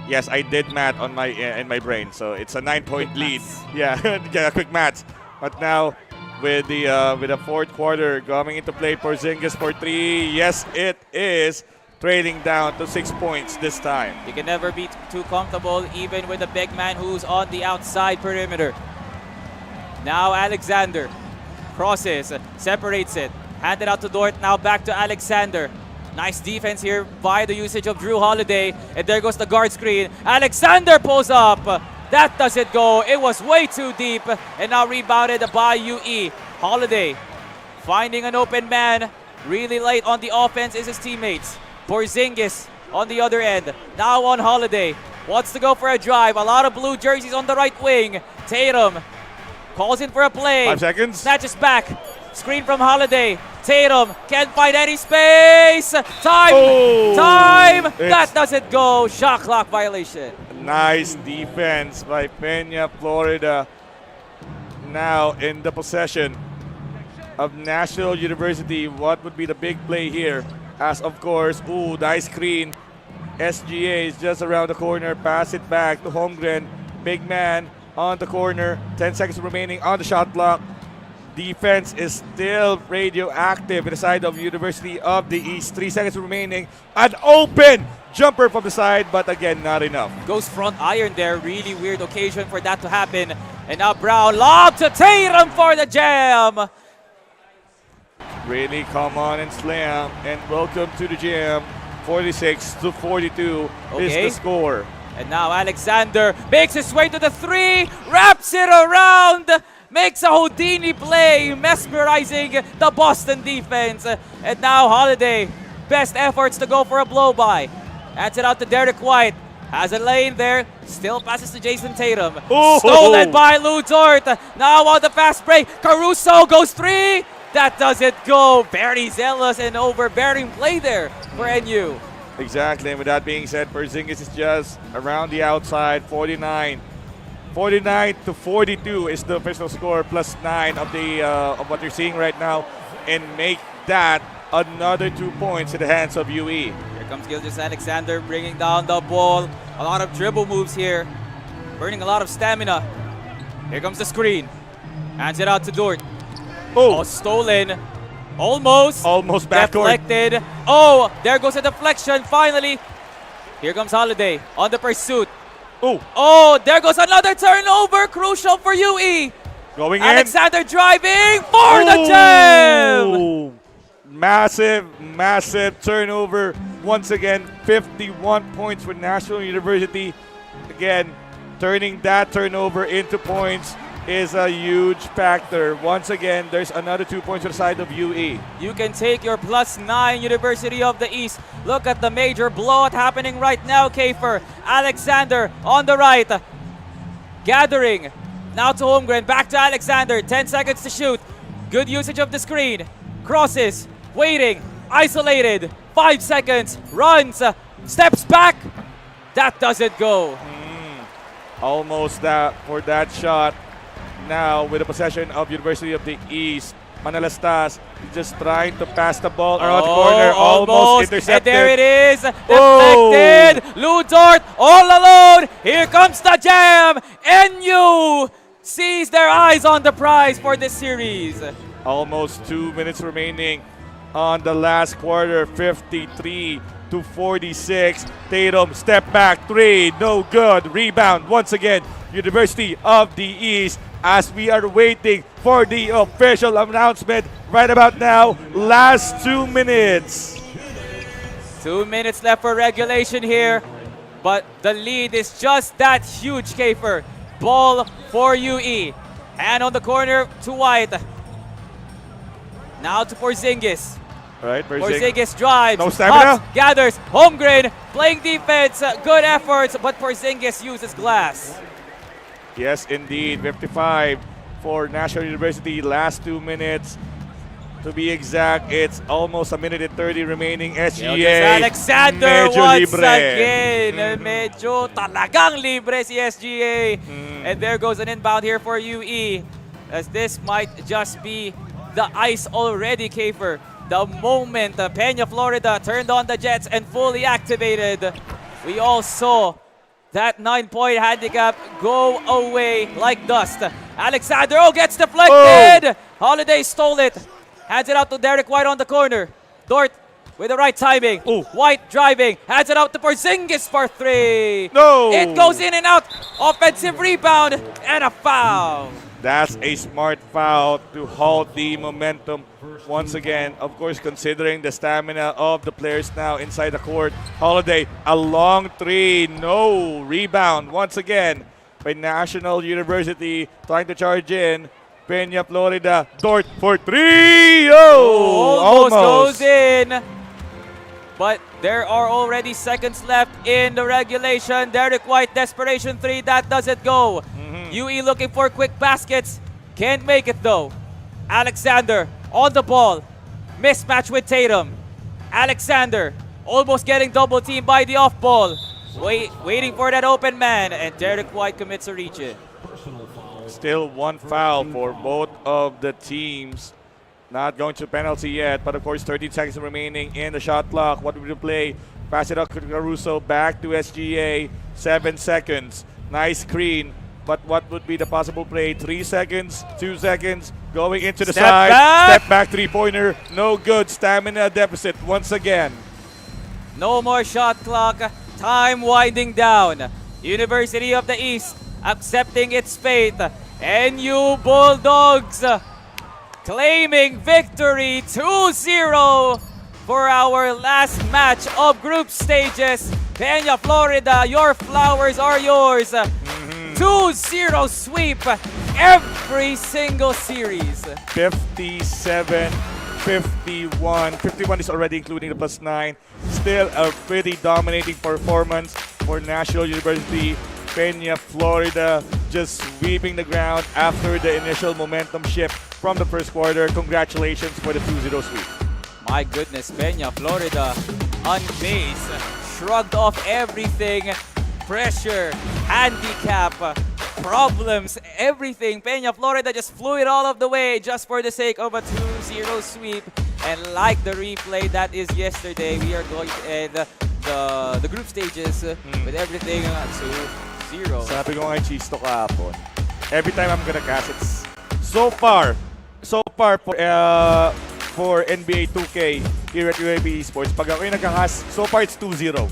[SPEAKER 1] Yes, I did math on my in my brain, so it's a 9-point lead. Yeah, quick maths. But now with the fourth quarter coming into play, Porzingis for 3. Yes, it is. Trailing down to 6 points this time.
[SPEAKER 2] You can never be too comfortable, even with a big man who's on the outside perimeter. Now Alexander crosses, separates it, handed out to Dort, now back to Alexander. Nice defense here by the usage of Drew Holiday, and there goes the guard screen. Alexander pulls up. That doesn't go. It was way too deep, and now rebounded by UE. Holiday finding an open man. Really late on the offense is his teammates. Porzingis on the other end. Now on Holiday. Wants to go for a drive. A lot of blue jerseys on the right wing. Tatum calls in for a play.
[SPEAKER 1] 5 seconds.
[SPEAKER 2] Snatches back. Screen from Holiday. Tatum can't find any space. Time. Time. That doesn't go. Shot clock violation.
[SPEAKER 1] Nice defense by Peña, Florida. Now in the possession of National University. What would be the big play here? As of course, nice screen. SGA is just around the corner. Pass it back to Holmgren. Big man on the corner. 10 seconds remaining on the shot clock. Defense is still radioactive in the side of University of the East. 3 seconds remaining. An open jumper from the side, but again, not enough.
[SPEAKER 2] Goes front iron there. Really weird occasion for that to happen. And now Brown lob to Tatum for the jam.
[SPEAKER 1] Really come on and slam, and welcome to the jam. 46-42 is the score.
[SPEAKER 2] And now Alexander makes his way to the 3, wraps it around, makes a Houdini play, mesmerizing the Boston defense. And now Holiday, best efforts to go for a blow-by. Hands it out to Derek White. Has a lane there, still passes to Jason Tatum. Stolen by Lou Dort. Now on the fast break, Caruso goes 3. That doesn't go. Very zealous and overbearing play there for NU.
[SPEAKER 1] Exactly, and with that being said, Porzingis is just around the outside, 49. 49-42 is the official score, +9 of what you're seeing right now, and make that another 2 points in the hands of UE.
[SPEAKER 2] Here comes Gilgis Alexander bringing down the ball. A lot of dribble moves here, burning a lot of stamina. Here comes the screen. Hands it out to Dort. Stolen. Almost
[SPEAKER 1] backcourt.
[SPEAKER 2] Deflected. There goes a deflection finally. Here comes Holiday on the pursuit. There goes another turnover. Crucial for UE.
[SPEAKER 1] Going
[SPEAKER 2] Alexander driving for the jam.
[SPEAKER 1] Massive turnover. Once again, 51 points for National University. Again, turning that turnover into points is a huge factor. Once again, there's another 2 points on the side of UE.
[SPEAKER 2] You can take your +9 University of the East. Look at the major blowout happening right now, Kafer. Alexander on the right. Gathering. Now to Holmgren. Back to Alexander. 10 seconds to shoot. Good usage of the screen. Crosses. Waiting. Isolated. 5 seconds. Runs. Steps back. That doesn't go.
[SPEAKER 1] Almost that for that shot. Now with the possession of University of the East, Manalastas just trying to pass the ball around the corner, almost intercepted.
[SPEAKER 2] And there it is, deflected. Lou Dort all alone. Here comes the jam. NU sees their eyes on the prize for this series.
[SPEAKER 1] Almost 2 minutes remaining on the last quarter, 53 to 46. Tatum step back three, no good. Rebound once again, University of the East. As we are waiting for the official announcement right about now, last 2 minutes.
[SPEAKER 2] 2 minutes left for regulation here, but the lead is just that huge, Kafer. Ball for UE. Hand on the corner to White. Now to Porzingis.
[SPEAKER 1] Right,
[SPEAKER 2] Porzingis drives,
[SPEAKER 1] no stamina,
[SPEAKER 2] hops, gathers, Holmgren playing defense, good efforts, but Porzingis uses glass.
[SPEAKER 1] Yes, indeed. 55 for National University. Last 2 minutes. To be exact, it's almost a minute and 30 remaining. SGA.
[SPEAKER 2] Alexander
[SPEAKER 1] medyo
[SPEAKER 2] once
[SPEAKER 1] libre.
[SPEAKER 2] again. Medyo talagang libre si SGA. And there goes an inbound here for UE. As this might just be the ice already, Kafer. The moment Peña Florida turned on the Jets and fully activated, we all saw that 9-point handicap go away like dust. Alexander gets deflected. Holiday stole it. Hands it out to Derek White on the corner. Dort with the right timing. White driving. Hands it out to Porzingis for three.
[SPEAKER 1] No!
[SPEAKER 2] It goes in and out. Offensive rebound and a foul.
[SPEAKER 1] That's a smart foul to halt the momentum once again. Of course, considering the stamina of the players now inside the court. Holiday, a long three, no rebound once again by National University trying to charge in. Peña Florida, Dort for three.
[SPEAKER 2] Almost goes in. But there are already seconds left in the regulation. Derek White, desperation three, that doesn't go. UE looking for quick baskets. Can't make it though. Alexander on the ball. Mismatch with Tatum. Alexander almost getting double teamed by the off ball. Waiting for that open man. And Derek White commits a reach in.
[SPEAKER 1] Still one foul for both of the teams. Not going to penalty yet, but of course 13 seconds remaining in the shot clock. What would you play? Pass it up to Caruso, back to SGA. 7 seconds. Nice screen. But what would be the possible play? 3 seconds, 2 seconds, going into the side. Step back three-pointer, no good. Stamina deficit once again.
[SPEAKER 2] No more shot clock. Time winding down. University of the East accepting its fate. NU Bulldogs claiming victory 2-0 for our last match of group stages. Peña Florida, your flowers are yours. 2-0 sweep every single series.
[SPEAKER 1] 57, 51. 51 is already including the +9. Still a pretty dominating performance for National University. Peña Florida just sweeping the ground after the initial momentum shift from the first quarter. Congratulations for the 2-0 sweep.
[SPEAKER 2] My goodness, Peña Florida on base, shrugged off everything. Pressure, handicap, problems, everything. Peña Florida just flew it all of the way just for the sake of a 2-0 sweep. And like the replay that is yesterday, we are going to end the group stages with everything 2-0.
[SPEAKER 1] Sabi ko nga yung cheese to kahapon. Every time I'm gonna cast, it's so far for NBA 2K here at UAAP Esports. Pag ako yung nagkakast, so far it's 2-0.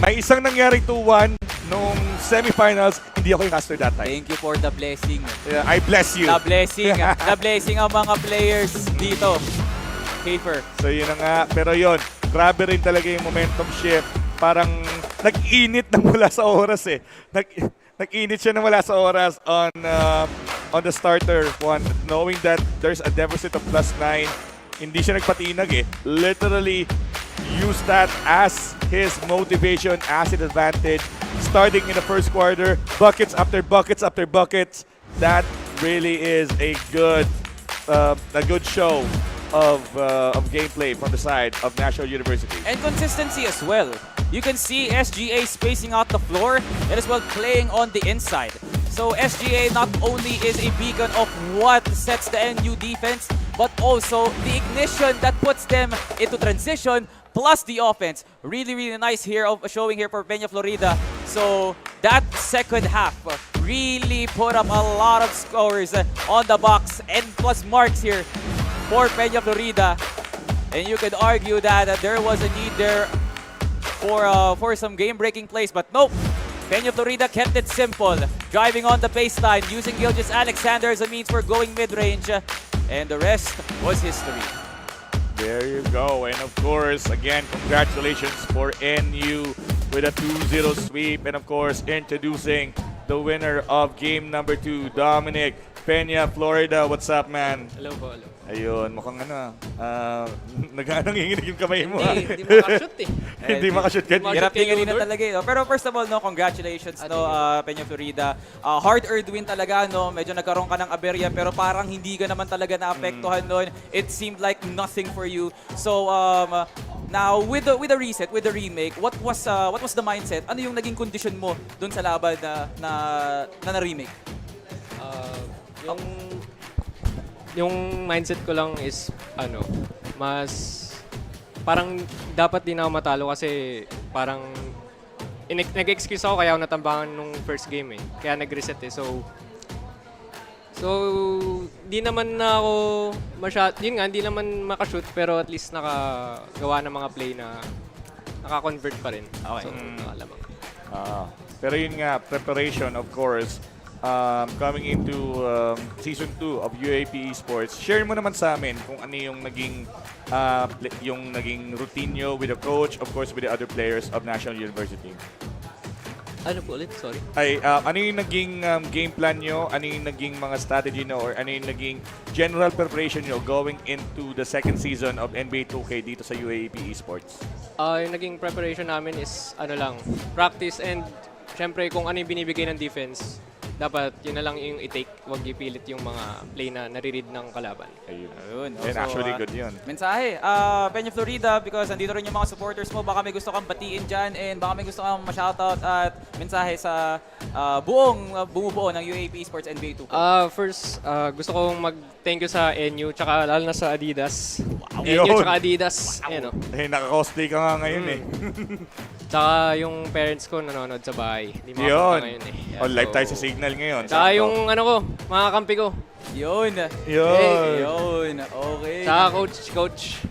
[SPEAKER 1] May isang nangyaring 2-1 nung semifinals, hindi ako yung caster that time.
[SPEAKER 2] Thank you for the blessing.
[SPEAKER 1] Yeah, I bless you.
[SPEAKER 2] The blessing ang mga players dito. Kafer.
[SPEAKER 1] So yun na nga. Pero yun, grabe rin talaga yung momentum shift. Parang nag-init na mula sa oras eh. Nag-init siya na mula sa oras on the starter one. Knowing that there's a deficit of +9. Hindi siya nagpatinag eh. Literally use that as his motivation, as his advantage. Starting in the first quarter, buckets after buckets after buckets. That really is a good show of gameplay from the side of National University.
[SPEAKER 2] And consistency as well. you can see SGA spacing out the floor and as well playing on the inside. So SGA not only is a beacon of what sets the NU defense, but also the ignition that puts them into transition, plus the offense. Really, really nice here of showing here for Peña Florida. So that second half really put up a lot of scores on the box and plus marks here for Peña Florida. And you could argue that there was a need there for some game-breaking plays, but nope. Peña Florida kept it simple, driving on the baseline, using Gilgis Alexander as a means for going mid-range, and the rest was history.
[SPEAKER 1] There you go. And of course, again, congratulations for NU with a 2-0 sweep. And of course, introducing the winner of game number 2, Dominic Peña Florida. What's up, man?
[SPEAKER 10] Hello po, hello.
[SPEAKER 1] Ayun, mukhang nanginginig yung kamay mo.
[SPEAKER 10] Hindi makashoot eh.
[SPEAKER 1] Hindi makashoot ka.
[SPEAKER 2] Hirap tingin na talaga eh. No? Pero first of all, no, congratulations, no, Peña Florida. Hard-earned win talaga, no. Medyo nagkaroon ka ng aberya, pero parang hindi ka naman talaga naapektuhan noon. It seemed like nothing for you. So, now, with the reset, with the remake, what was the mindset? Ano yung naging condition mo dun sa laban na remake?
[SPEAKER 10] Yung mindset ko lang is, mas parang dapat din ako matalo kasi parang nag-excuse ako kaya ako natambangan nung first game eh. Kaya nag-reset eh. So di naman na ako hindi naman makashoot pero at least nakagawa ng mga play na naka-convert pa rin.
[SPEAKER 2] Okay.
[SPEAKER 10] So, nakalamang.
[SPEAKER 1] Pero yun nga, preparation, of course, coming into Season 2 of UAAP Esports. Share mo naman sa amin kung ano yung naging routine nyo with the coach, of course, with the other players of National University.
[SPEAKER 10] Ano po ulit? Sorry.
[SPEAKER 1] Ano yung naging game plan nyo? Ano yung naging mga strategy nyo? Or ano yung naging general preparation nyo going into the second season of NBA 2K dito sa UAAP Esports?
[SPEAKER 10] Yung naging preparation namin is practice and syempre kung ano yung binibigay ng defense, dapat yun na lang yung i-take, huwag ipilit yung mga play na nare-read ng kalaban.
[SPEAKER 1] Ayun. And actually good yun.
[SPEAKER 2] Mensahe, Peña Florida, because andito rin yung mga supporters mo, baka may gusto kang batiin dyan and baka may gusto kang ma-shoutout at mensahe sa bumubuo ng UAAP Esports NBA 2K.
[SPEAKER 10] First, gusto kong mag-thank you sa NU, tsaka lalo na sa Adidas.
[SPEAKER 1] Wow.
[SPEAKER 10] NU tsaka Adidas.
[SPEAKER 1] Wow. Naka-cosplay ka nga ngayon eh.
[SPEAKER 10] Tsaka yung parents ko nanonood sa bahay. Hindi makapunta ngayon eh.
[SPEAKER 1] On live tayo sa Signal ngayon.
[SPEAKER 10] Tsaka yung mga kampi ko.
[SPEAKER 2] Yun. Okay.
[SPEAKER 10] Tsaka coach.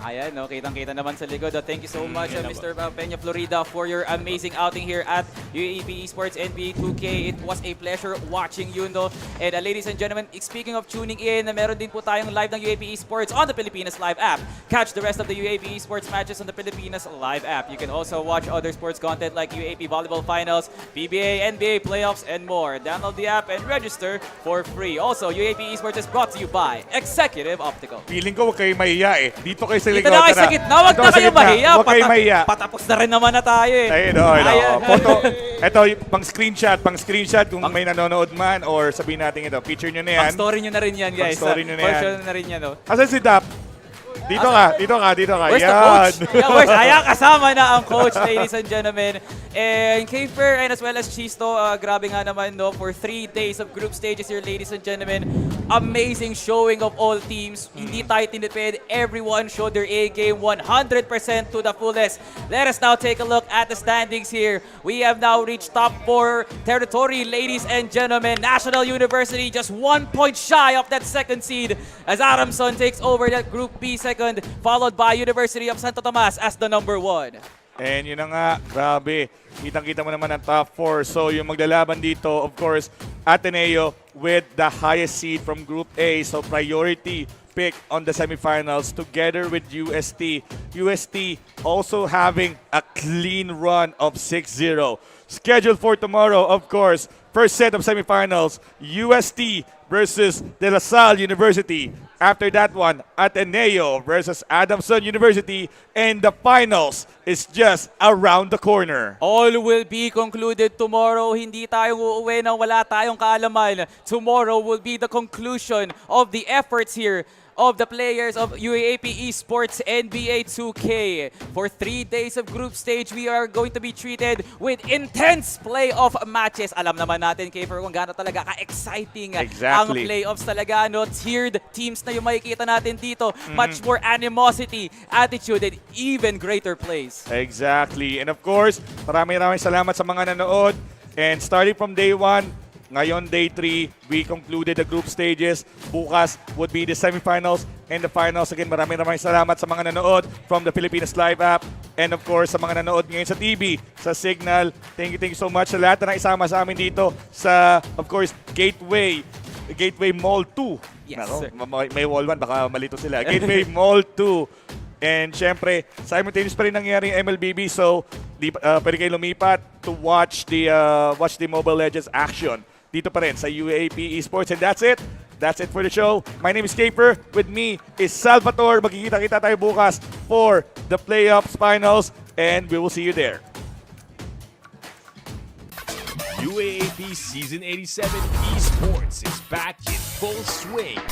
[SPEAKER 2] Ayan, no, kitang-kita naman sa likod. Thank you so much, Mr. Peña Florida, for your amazing outing here at UAAP Esports NBA 2K. It was a pleasure watching you, no? And ladies and gentlemen, speaking of tuning in, meron din po tayong live ng UAAP Esports on the Pilipinas Live app. Catch the rest of the UAAP Esports matches on the Pilipinas Live app. You can also watch other sports content like UAAP Volleyball Finals, PBA, NBA Playoffs, and more. Download the app and register for free. Also, UAAP Esports is brought to you by Executive Optical.
[SPEAKER 1] Feeling ko huwag kayo mahiya eh. Dito kayo sa
[SPEAKER 2] Dito na kayo sa gitna, huwag na kayo mahiya.
[SPEAKER 1] Huwag kayo mahiya.
[SPEAKER 2] Patapos na rin naman na tayo eh.
[SPEAKER 1] Ayun. Photo. Ito, pang screenshot kung may nanonood man or sabihin natin ito. Picture nyo na yan.
[SPEAKER 2] Pang-story nyo na rin yan, guys.
[SPEAKER 1] Pang-story nyo na yan.
[SPEAKER 2] Pang-story na rin yan, no?
[SPEAKER 1] Asan si Dap? Dito ka.
[SPEAKER 2] Where's the coach? Yeah, ayan, kasama na ang coach, ladies and gentlemen. And Kiefer and as well as Chisto, grabe nga naman, no, for 3 days of group stages here, ladies and gentlemen. Amazing showing of all teams. Hindi tayo tinipid. Everyone showed their A-game 100% to the fullest. Let us now take a look at the standings here. We have now reached top 4 territory, ladies and gentlemen. National University just 1 point shy of that second seed as Adamson takes over that Group B second, followed by University of Santo Tomas as the number 1.
[SPEAKER 1] And yun na nga, grabe. Kitang-kita mo naman ang top 4. So yung maglalaban dito, of course, Ateneo with the highest seed from Group A. So priority pick on the semifinals together with UST. UST also having a clean run of 6-0. Scheduled for tomorrow, of course, first set of semifinals, UST versus De La Salle University. After that one, Ateneo versus Adamson University. And the finals is just around the corner.
[SPEAKER 2] All will be concluded tomorrow. Hindi tayo uuwi nang wala tayong kaalaman. Tomorrow will be the conclusion of the efforts here of the players of UAAP Esports NBA 2K. For 3 days of group stage, we are going to be treated with intense playoff matches. Alam naman natin, Kiefer, kung gaano talaga ka-exciting ang playoffs talaga. No? Tiered teams na yung makikita natin dito. Much more animosity, attitude, and even greater plays.
[SPEAKER 1] Exactly. And of course, maraming salamat sa mga nanood. And starting from day 1, ngayon, day 3, we concluded the group stages. Bukas would be the semifinals and the finals. Again, maraming salamat sa mga nanood from the Philippines Live app. And of course, sa mga nanood ngayon sa TV, sa Signal. Thank you so much sa lahat na isama sa amin dito sa, of course, Gateway Mall 2.
[SPEAKER 2] Yes,
[SPEAKER 1] Nako,
[SPEAKER 2] sir.
[SPEAKER 1] may Wall 1, baka malito sila. Gateway Mall 2. And syempre, simultaneous pa rin nangyari yung MLBB. So, pwede kayo lumipat to watch the Mobile Legends action. Dito pa rin sa UAAP Esports. And that's it. That's it for the show. My name is Kaper. With me is Salvatore. Magkikita-kita tayo bukas for the playoffs finals. And we will see you there.
[SPEAKER 9] UAAP Season 87 Esports is back in full swing.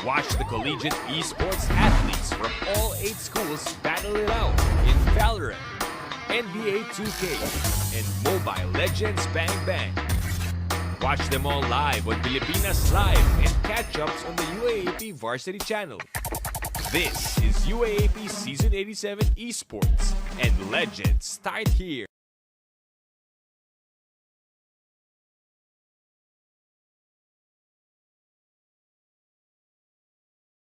[SPEAKER 9] Watch the collegiate esports athletes from all 8 schools battle it out in Valorant, NBA 2K, and Mobile Legends Bang Bang. Watch them all live on Pilipinas Live and catch-ups on the UAAP Varsity channel. This is UAAP Season 87 Esports, and legends start here.